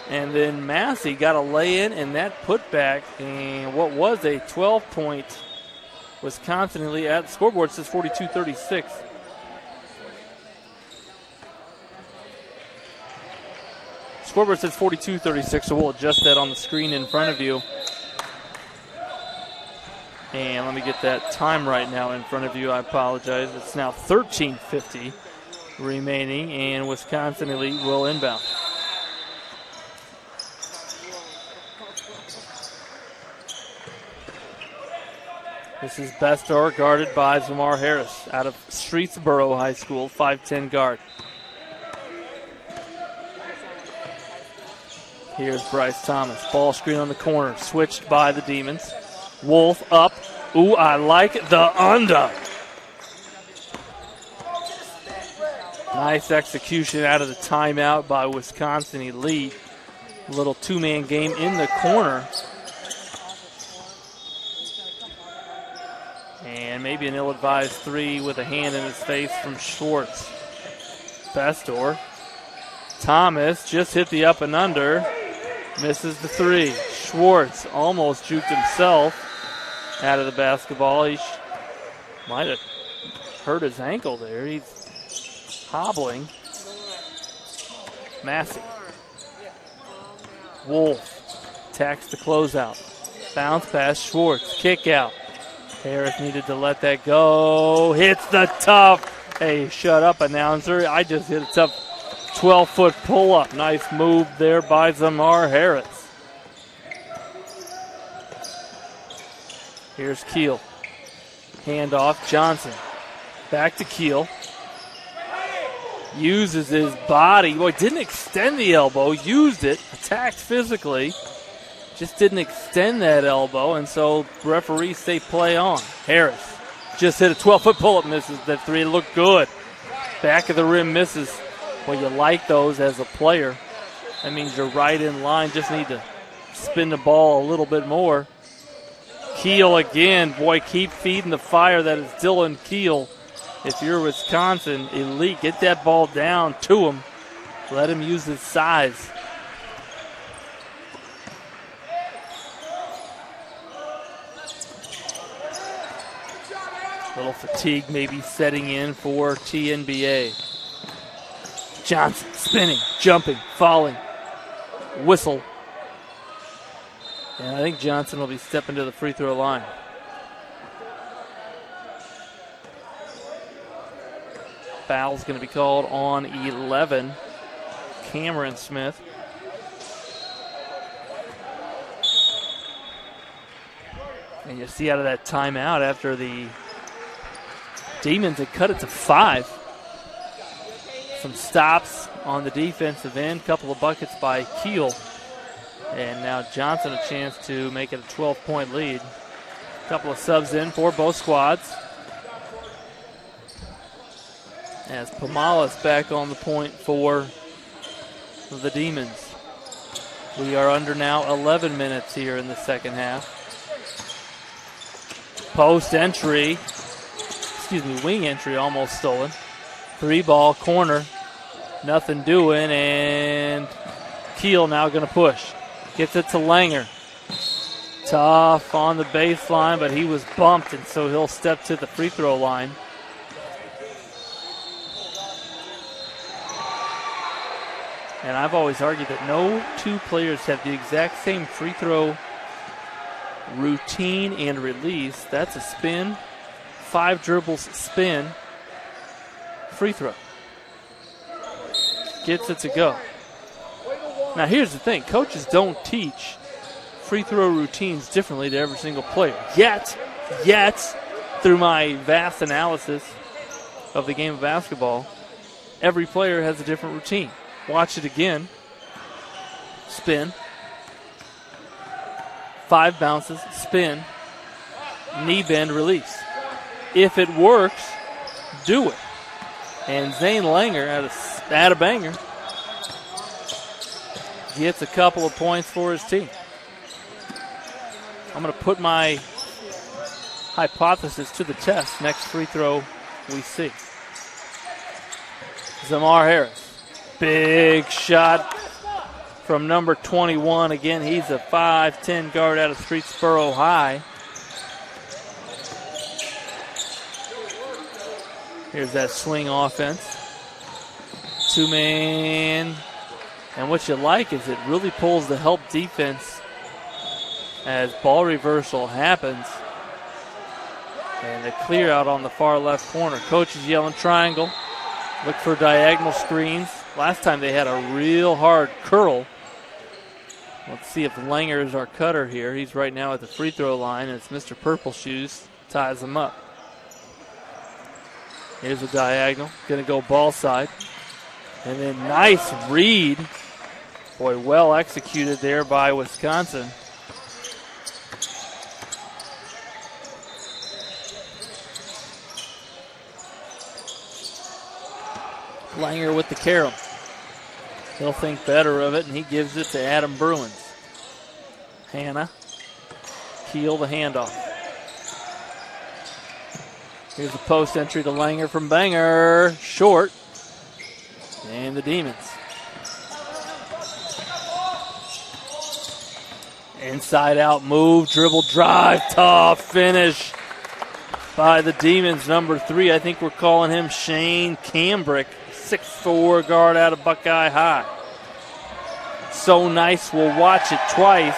And then Massey got a lay-in and that putback, and what was a 12-point Wisconsin elite at the scoreboard says 42-36. Scoreboard says 42-36, so we'll adjust that on the screen in front of you. And let me get that time right now in front of you. I apologize. It's now 13:50 remaining, and Wisconsin elite will inbound. This is Bestor, guarded by Zamar Harris out of Streetsboro High School, 5'10" guard. Here's Bryce Thomas. Ball screen on the corner, switched by the Demons. Wolf up. Ooh, I like the under. Nice execution out of the timeout by Wisconsin elite. A little two-man game in the corner. And maybe an ill-advised three with a hand in his face from Schwartz. Bestor. Thomas just hit the up and under. Misses the three. Schwartz almost juked himself out of the basketball. He might have hurt his ankle there. He's hobbling. Massey. Wolf attacks the closeout. Bounce pass, Schwartz. Kick out. Harris needed to let that go. Hits the tough. Hey, shut up, announcer. I just hit a tough 12-foot pull-up. Nice move there by Zamar Harris. Here's Keel. Handoff, Johnson. Back to Keel. Uses his body. Boy, didn't extend the elbow. Used it. Attacked physically. Just didn't extend that elbow, and so referees say play on. Harris just hit a 12-foot pull-up, misses that three. It looked good. Back of the rim misses. Well, you like those as a player. That means you're right in line. Just need to spin the ball a little bit more. Keel again. Boy, keep feeding the fire. That is Dylan Keel. If you're Wisconsin elite, get that ball down to him. Let him use his size. Little fatigue maybe setting in for TNBA. Johnson spinning, jumping, falling, whistle. And I think Johnson will be stepping to the free throw line. Foul's going to be called on 11, Cameron Smith. And you see out of that timeout after the Demons had cut it to 5. Some stops on the defensive end, couple of buckets by Keel. And now Johnson a chance to make it a 12-point lead. Couple of subs in for both squads. As Pomala's back on the point for the Demons. We are under now 11 minutes here in the second half. Post entry. Wing entry almost stolen. 3-ball corner. Nothing doing, and Keel now going to push. Gets it to Langer. Tough on the baseline, but he was bumped, and so he'll step to the free throw line. And I've always argued that no two players have the exact same free throw routine and release. That's a spin. 5 dribbles, spin, free throw. Gets it to go. Now here's the thing, coaches don't teach free throw routines differently to every single player. Yet, through my vast analysis of the game of basketball, every player has a different routine. Watch it again. Spin. 5 bounces, spin, knee bend, release. If it works, do it. And Zane Langer at a banger gets a couple of points for his team. I'm going to put my hypothesis to the test. Next free throw we see. Zamar Harris. Big shot from number 21. Again, he's a 5'10" guard out of Streetsboro High. Here's that swing offense. 2-man. And what you like is it really pulls the help defense as ball reversal happens. And the clear out on the far left corner. Coach is yelling triangle. Look for diagonal screens. Last time they had a real hard curl. Let's see if Langer is our cutter here. He's right now at the free throw line, and it's Mr. Purple Shoes. Ties him up. Here's a diagonal. Going to go ball side. And then nice read. Boy, well executed there by Wisconsin. Langer with the carom. He'll think better of it, and he gives it to Adam Bruins. Hannah. Keel the handoff. Here's a post entry to Langer from Banger. Short. And the Demons. Inside out move, dribble drive, tough finish by the Demons. Number 3, I think we're calling him Shane Cambrick. 6'4" guard out of Buckeye High. So nice, we'll watch it twice.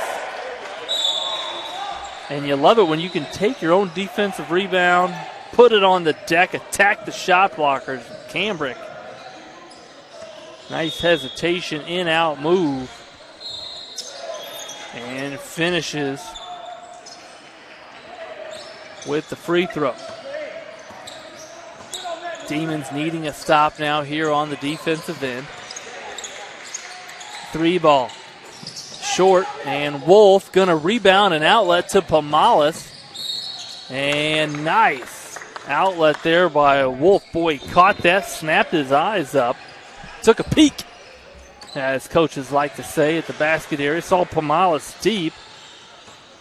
And you love it when you can take your own defensive rebound, put it on the deck, attack the shot blockers. Cambrick. Nice hesitation, in-out move. And finishes with the free throw. Demons needing a stop now here on the defensive end. 3 ball. Short, and Wolf going to rebound an outlet to Pomalis. And nice outlet there by Wolf. Boy, caught that, snapped his eyes up, took a peek, as coaches like to say, at the basket area. Saw Pomalis deep,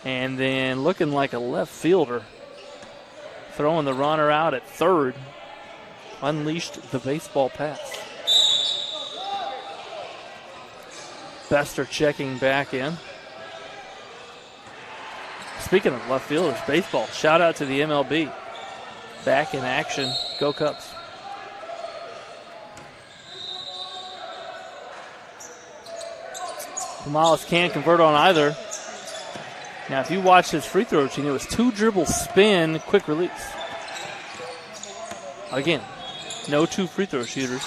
and then looking like a left fielder, throwing the runner out at third. Unleashed the baseball pass. Bester checking back in. Speaking of left fielders, baseball, shout out to the MLB. Back in action. Go Cubs. Pomalis can't convert on either. Now, if you watch his free throw routine, it was 2 dribble spin, quick release. Again, no 2 free throw shooters.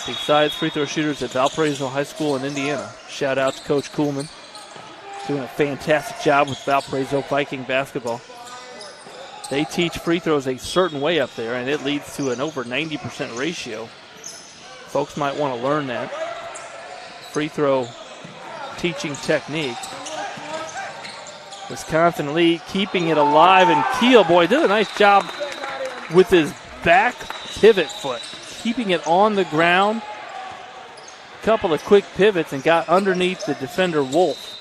Besides free throw shooters at Valparaiso High School in Indiana. Shout out to Coach Kuhlman. Doing a fantastic job with Valparaiso Viking basketball. They teach free throws a certain way up there, and it leads to an over 90% ratio. Folks might want to learn that. Free throw teaching technique. Wisconsin lead, keeping it alive, and Keel, boy, did a nice job with his back pivot foot, keeping it on the ground. Couple of quick pivots and got underneath the defender Wolf.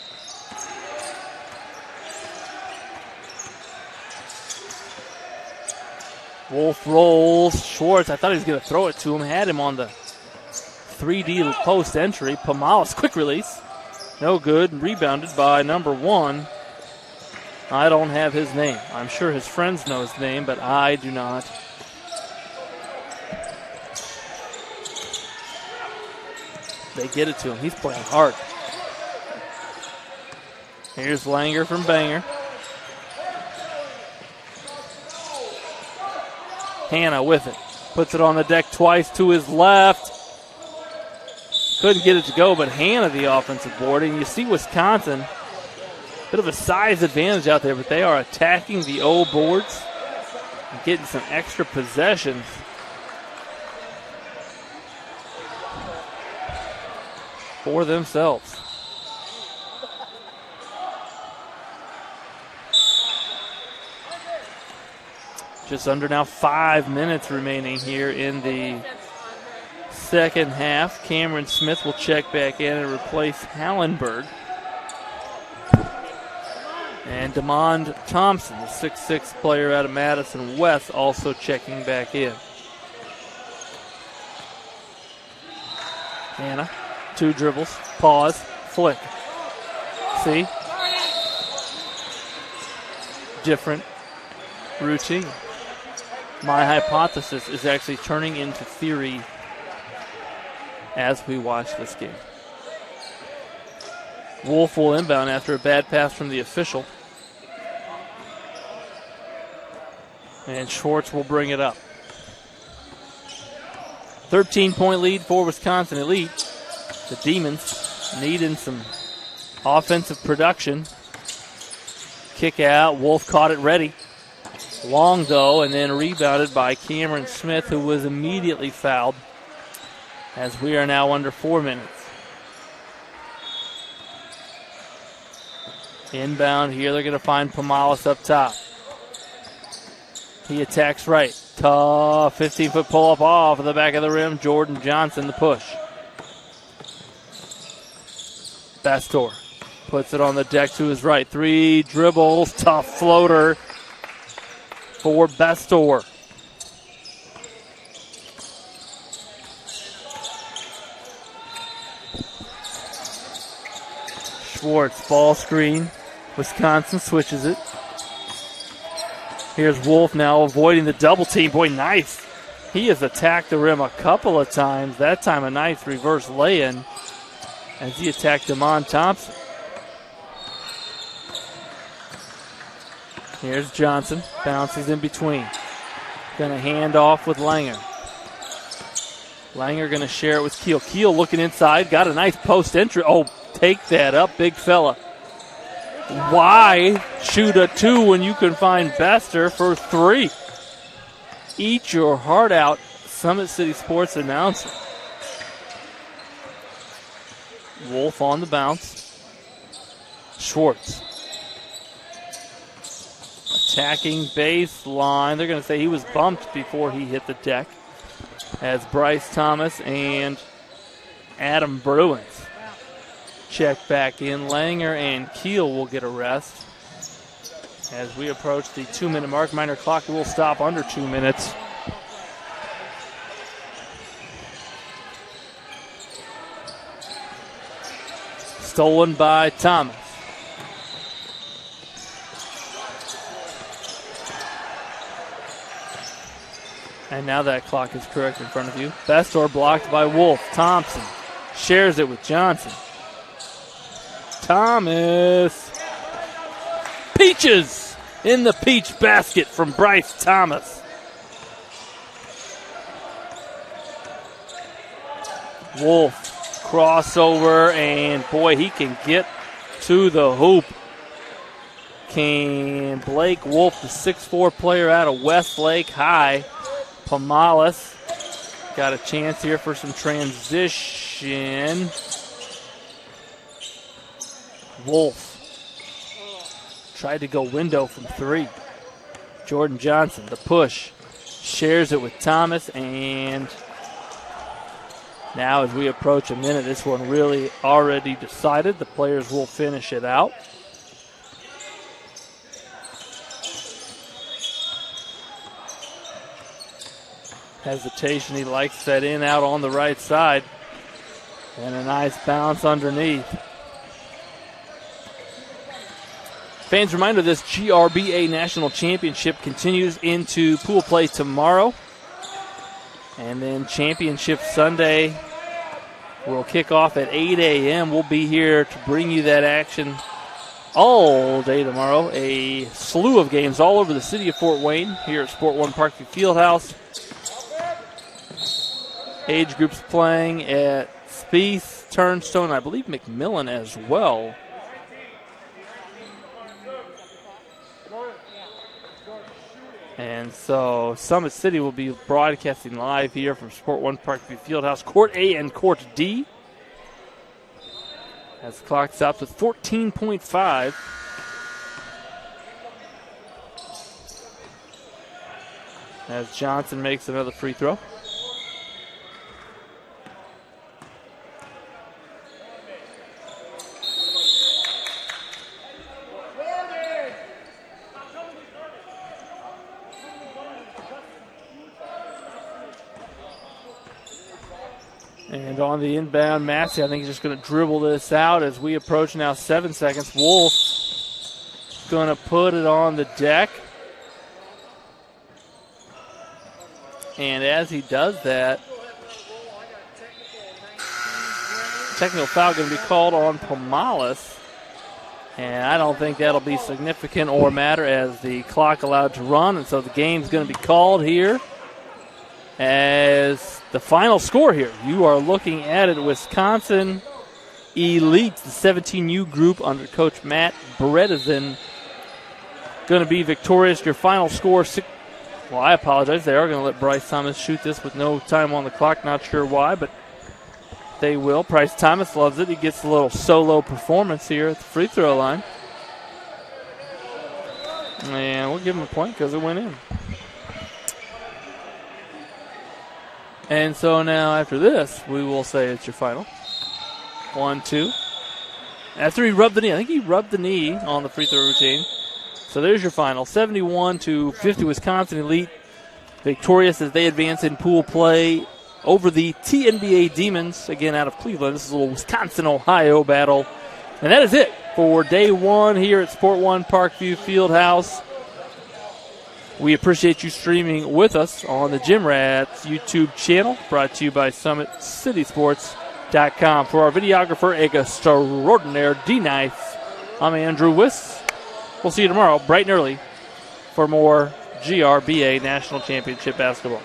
Wolf rolls. Schwartz, I thought he was going to throw it to him. Had him on the 3D post entry. Pomalis, quick release. No good. Rebounded by number 1. I don't have his name. I'm sure his friends know his name, but I do not. They get it to him. He's playing hard. Here's Langer from Banger. Hannah with it. Puts it on the deck twice to his left. Couldn't get it to go, but Hannah the offensive board. And you see Wisconsin bit of a size advantage out there, but they are attacking the O boards and getting some extra possessions. For themselves. Just under now 5 minutes remaining here in the second half. Cameron Smith will check back in and replace Hallenberg. And DeMond Thompson, the 6'6 player out of Madison West, also checking back in. Hannah, 2 dribbles, pause, flick. See? Different routine. My hypothesis is actually turning into theory as we watch this game. Wolf will inbound after a bad pass from the official. And Schwartz will bring it up. 13-point lead for Wisconsin Elite. The Demons needing some offensive production. Kick out. Wolf caught it ready. Long, though, and then rebounded by Cameron Smith, who was immediately fouled, as we are now under 4 minutes. Inbound here, they're going to find Pomales up top. He attacks right. Tough 15-foot pull-up off of the back of the rim. Jordan Johnson, the push. Bastor puts it on the deck to his right. 3 dribbles, tough floater for Bastor. Schwartz, ball screen. Wisconsin switches it. Here's Wolf now avoiding the double team. Boy, nice. He has attacked the rim a couple of times. That time a nice reverse lay-in as he attacked DeMond Thompson. Here's Johnson. Bounces in between. Going to hand off with Langer. Langer going to share it with Keel. Keel looking inside. Got a nice post entry. Oh, take that up, big fella. Why shoot a 2 when you can find Bester for 3? Eat your heart out, Summit City Sports announcer. Wolf on the bounce. Schwartz. Attacking baseline. They're going to say he was bumped before he hit the deck. As Bryce Thomas and Adam Bruins check back in. Langer and Keel will get a rest. As we approach the 2-minute mark, minor clock will stop under 2 minutes. Stolen by Thomas. And now that clock is correct in front of you. Bastor blocked by Wolf. Thompson shares it with Johnson. Thomas. Peaches in the peach basket from Bryce Thomas. Wolf crossover, and boy, he can get to the hoop. Can Blake Wolf, the 6'4 player out of Westlake High. Pomales got a chance here for some transition. Wolf tried to go window from 3. Jordan Johnson, the push, shares it with Thomas, and now as we approach a minute, this one really already decided. The players will finish it out. Hesitation, he likes that in out on the right side. And a nice bounce underneath. Fans, reminder, this GRBA National Championship continues into pool play tomorrow. And then Championship Sunday will kick off at 8 a.m. We'll be here to bring you that action all day tomorrow. A slew of games all over the city of Fort Wayne here at Sport One Parkview Fieldhouse. Age groups playing at Spieth, Turnstone, I believe McMillan as well. And so Summit City will be broadcasting live here from Sport 1 Parkview Fieldhouse, Court A and Court D. As the clock stops with 14.5. As Johnson makes another free throw. And on the inbound, Massey, I think he's just going to dribble this out as we approach now 7 seconds. Wolf going to put it on the deck. And as he does that, technical foul going to be called on Pomalis. And I don't think that'll be significant or matter as the clock allowed to run. And so the game's going to be called here. As the final score here, you are looking at it, Wisconsin Elite, the 17U group under Coach Matt Bredesen, going to be victorious. Your final score, well, I apologize. They are going to let Bryce Thomas shoot this with no time on the clock. Not sure why, but they will. Bryce Thomas loves it. He gets a little solo performance here at the free throw line. And we'll give him a point because it went in. And so now after this, we will say it's your final. 1-2. After he rubbed the knee, I think he rubbed the knee on the free throw routine. So there's your final. 71-50 Wisconsin Elite. Victorious as they advance in pool play over the TNBA Demons, again out of Cleveland. This is a little Wisconsin-Ohio battle. And that is it for day one here at Sport 1 Parkview Fieldhouse. We appreciate you streaming with us on the Gym Rats YouTube channel, brought to you by SummitCitySports.com. For our videographer extraordinaire, D-Nice, I'm Andrew Wiss. We'll see you tomorrow, bright and early, for more GRBA National Championship basketball.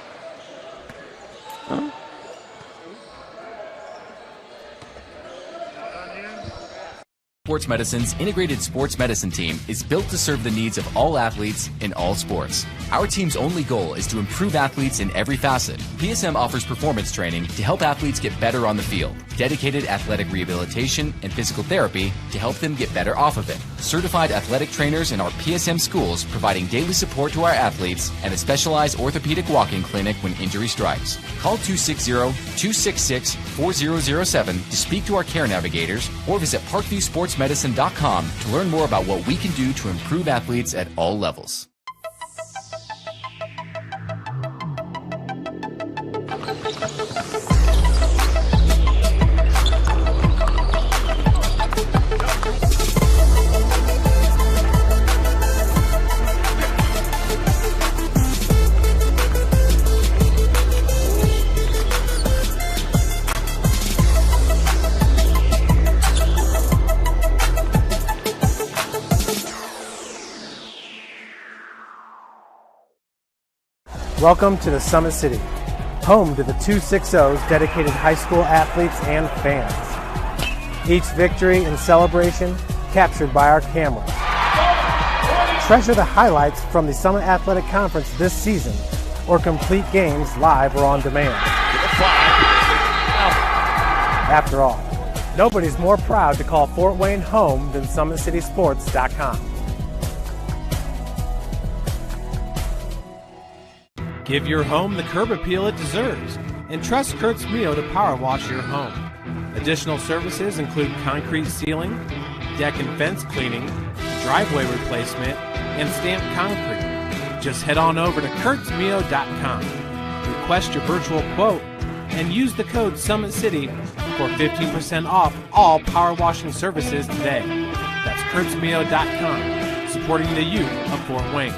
Sports Medicine's integrated sports medicine team is built to serve the needs of all athletes in all sports. Our team's only goal is to improve athletes in every facet. PSM offers performance training to help athletes get better on the field, dedicated athletic rehabilitation and physical therapy to help them get better off of it, certified athletic trainers in our PSM schools providing daily support to our athletes, and a specialized orthopedic walking clinic when injury strikes. Call 260-266-4007 to speak to our care navigators or visit ParkviewSportsMedicine.com to learn more about what we can do to improve athletes at all levels. Welcome to the Summit City, home to the 260's dedicated high school athletes and fans. Each victory and celebration captured by our cameras. Treasure the highlights from the Summit Athletic Conference this season or complete games live or on demand. After all, nobody's more proud to call Fort Wayne home than SummitCitySports.com. Give your home the curb appeal it deserves and trust Kurt's Mio to power wash your home. Additional services include concrete sealing, deck and fence cleaning, driveway replacement, and stamped concrete. Just head on over to kurtzmio.com. Request your virtual quote and use the code Summit City for 15% off all power washing services today. That's kurtzmio.com, supporting the youth of Fort Wayne.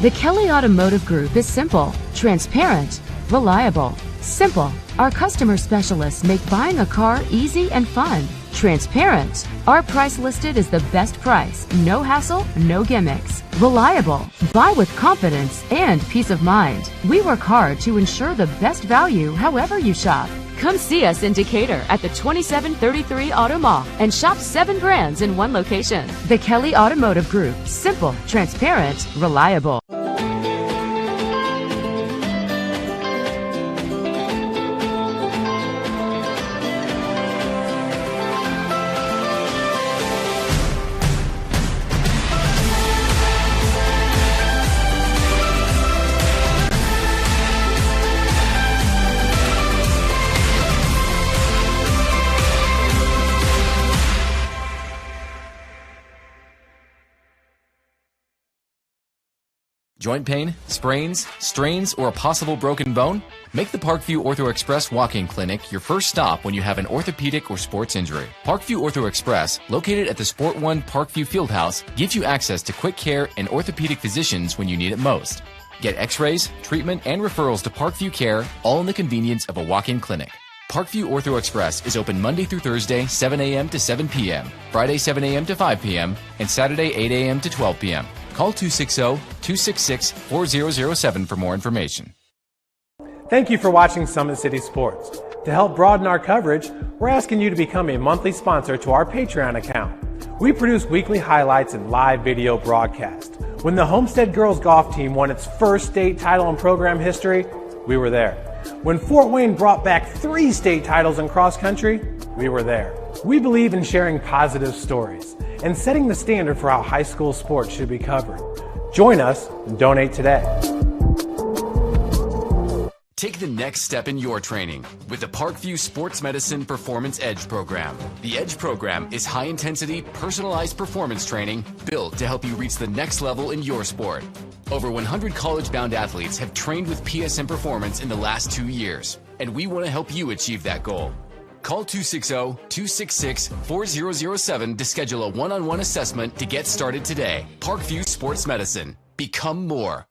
The Kelly Automotive Group is simple, transparent, reliable. Simple. Our customer specialists make buying a car easy and fun. Transparent. Our price listed is the best price. No hassle, no gimmicks. Reliable. Buy with confidence and peace of mind. We work hard to ensure the best value however you shop. Come see us in Decatur at the 2733 Auto Mall and shop 7 brands in one location. The Kelly Automotive Group. Simple, transparent, reliable. Joint pain, sprains, strains, or a possible broken bone? Make the Parkview Ortho Express Walk-In Clinic your first stop when you have an orthopedic or sports injury. Parkview Ortho Express, located at the Sport One Parkview Fieldhouse, gives you access to quick care and orthopedic physicians when you need it most. Get x-rays, treatment, and referrals to Parkview Care, all in the convenience of a walk-in clinic. Parkview Ortho Express is open Monday through Thursday, 7 a.m. to 7 p.m., Friday, 7 a.m. to 5 p.m., and Saturday, 8 a.m. to 12 p.m. Call 260-266-4007 for more information. Thank you for watching Summit City Sports. To help broaden our coverage, we're asking you to become a monthly sponsor to our Patreon account. We produce weekly highlights and live video broadcasts. When the Homestead girls golf team won its first state title in program history, we were there. When Fort Wayne brought back 3 state titles in cross country, we were there. We believe in sharing positive stories and setting the standard for how high school sports should be covered. Join us and donate today. Take the next step in your training with the Parkview Sports Medicine Performance Edge program. The Edge program is high-intensity, personalized performance training built to help you reach the next level in your sport. Over 100 college-bound athletes have trained with PSM Performance in the last 2 years, and we want to help you achieve that goal. Call 260-266-4007 to schedule a one-on-one assessment to get started today. Parkview Sports Medicine. Become more.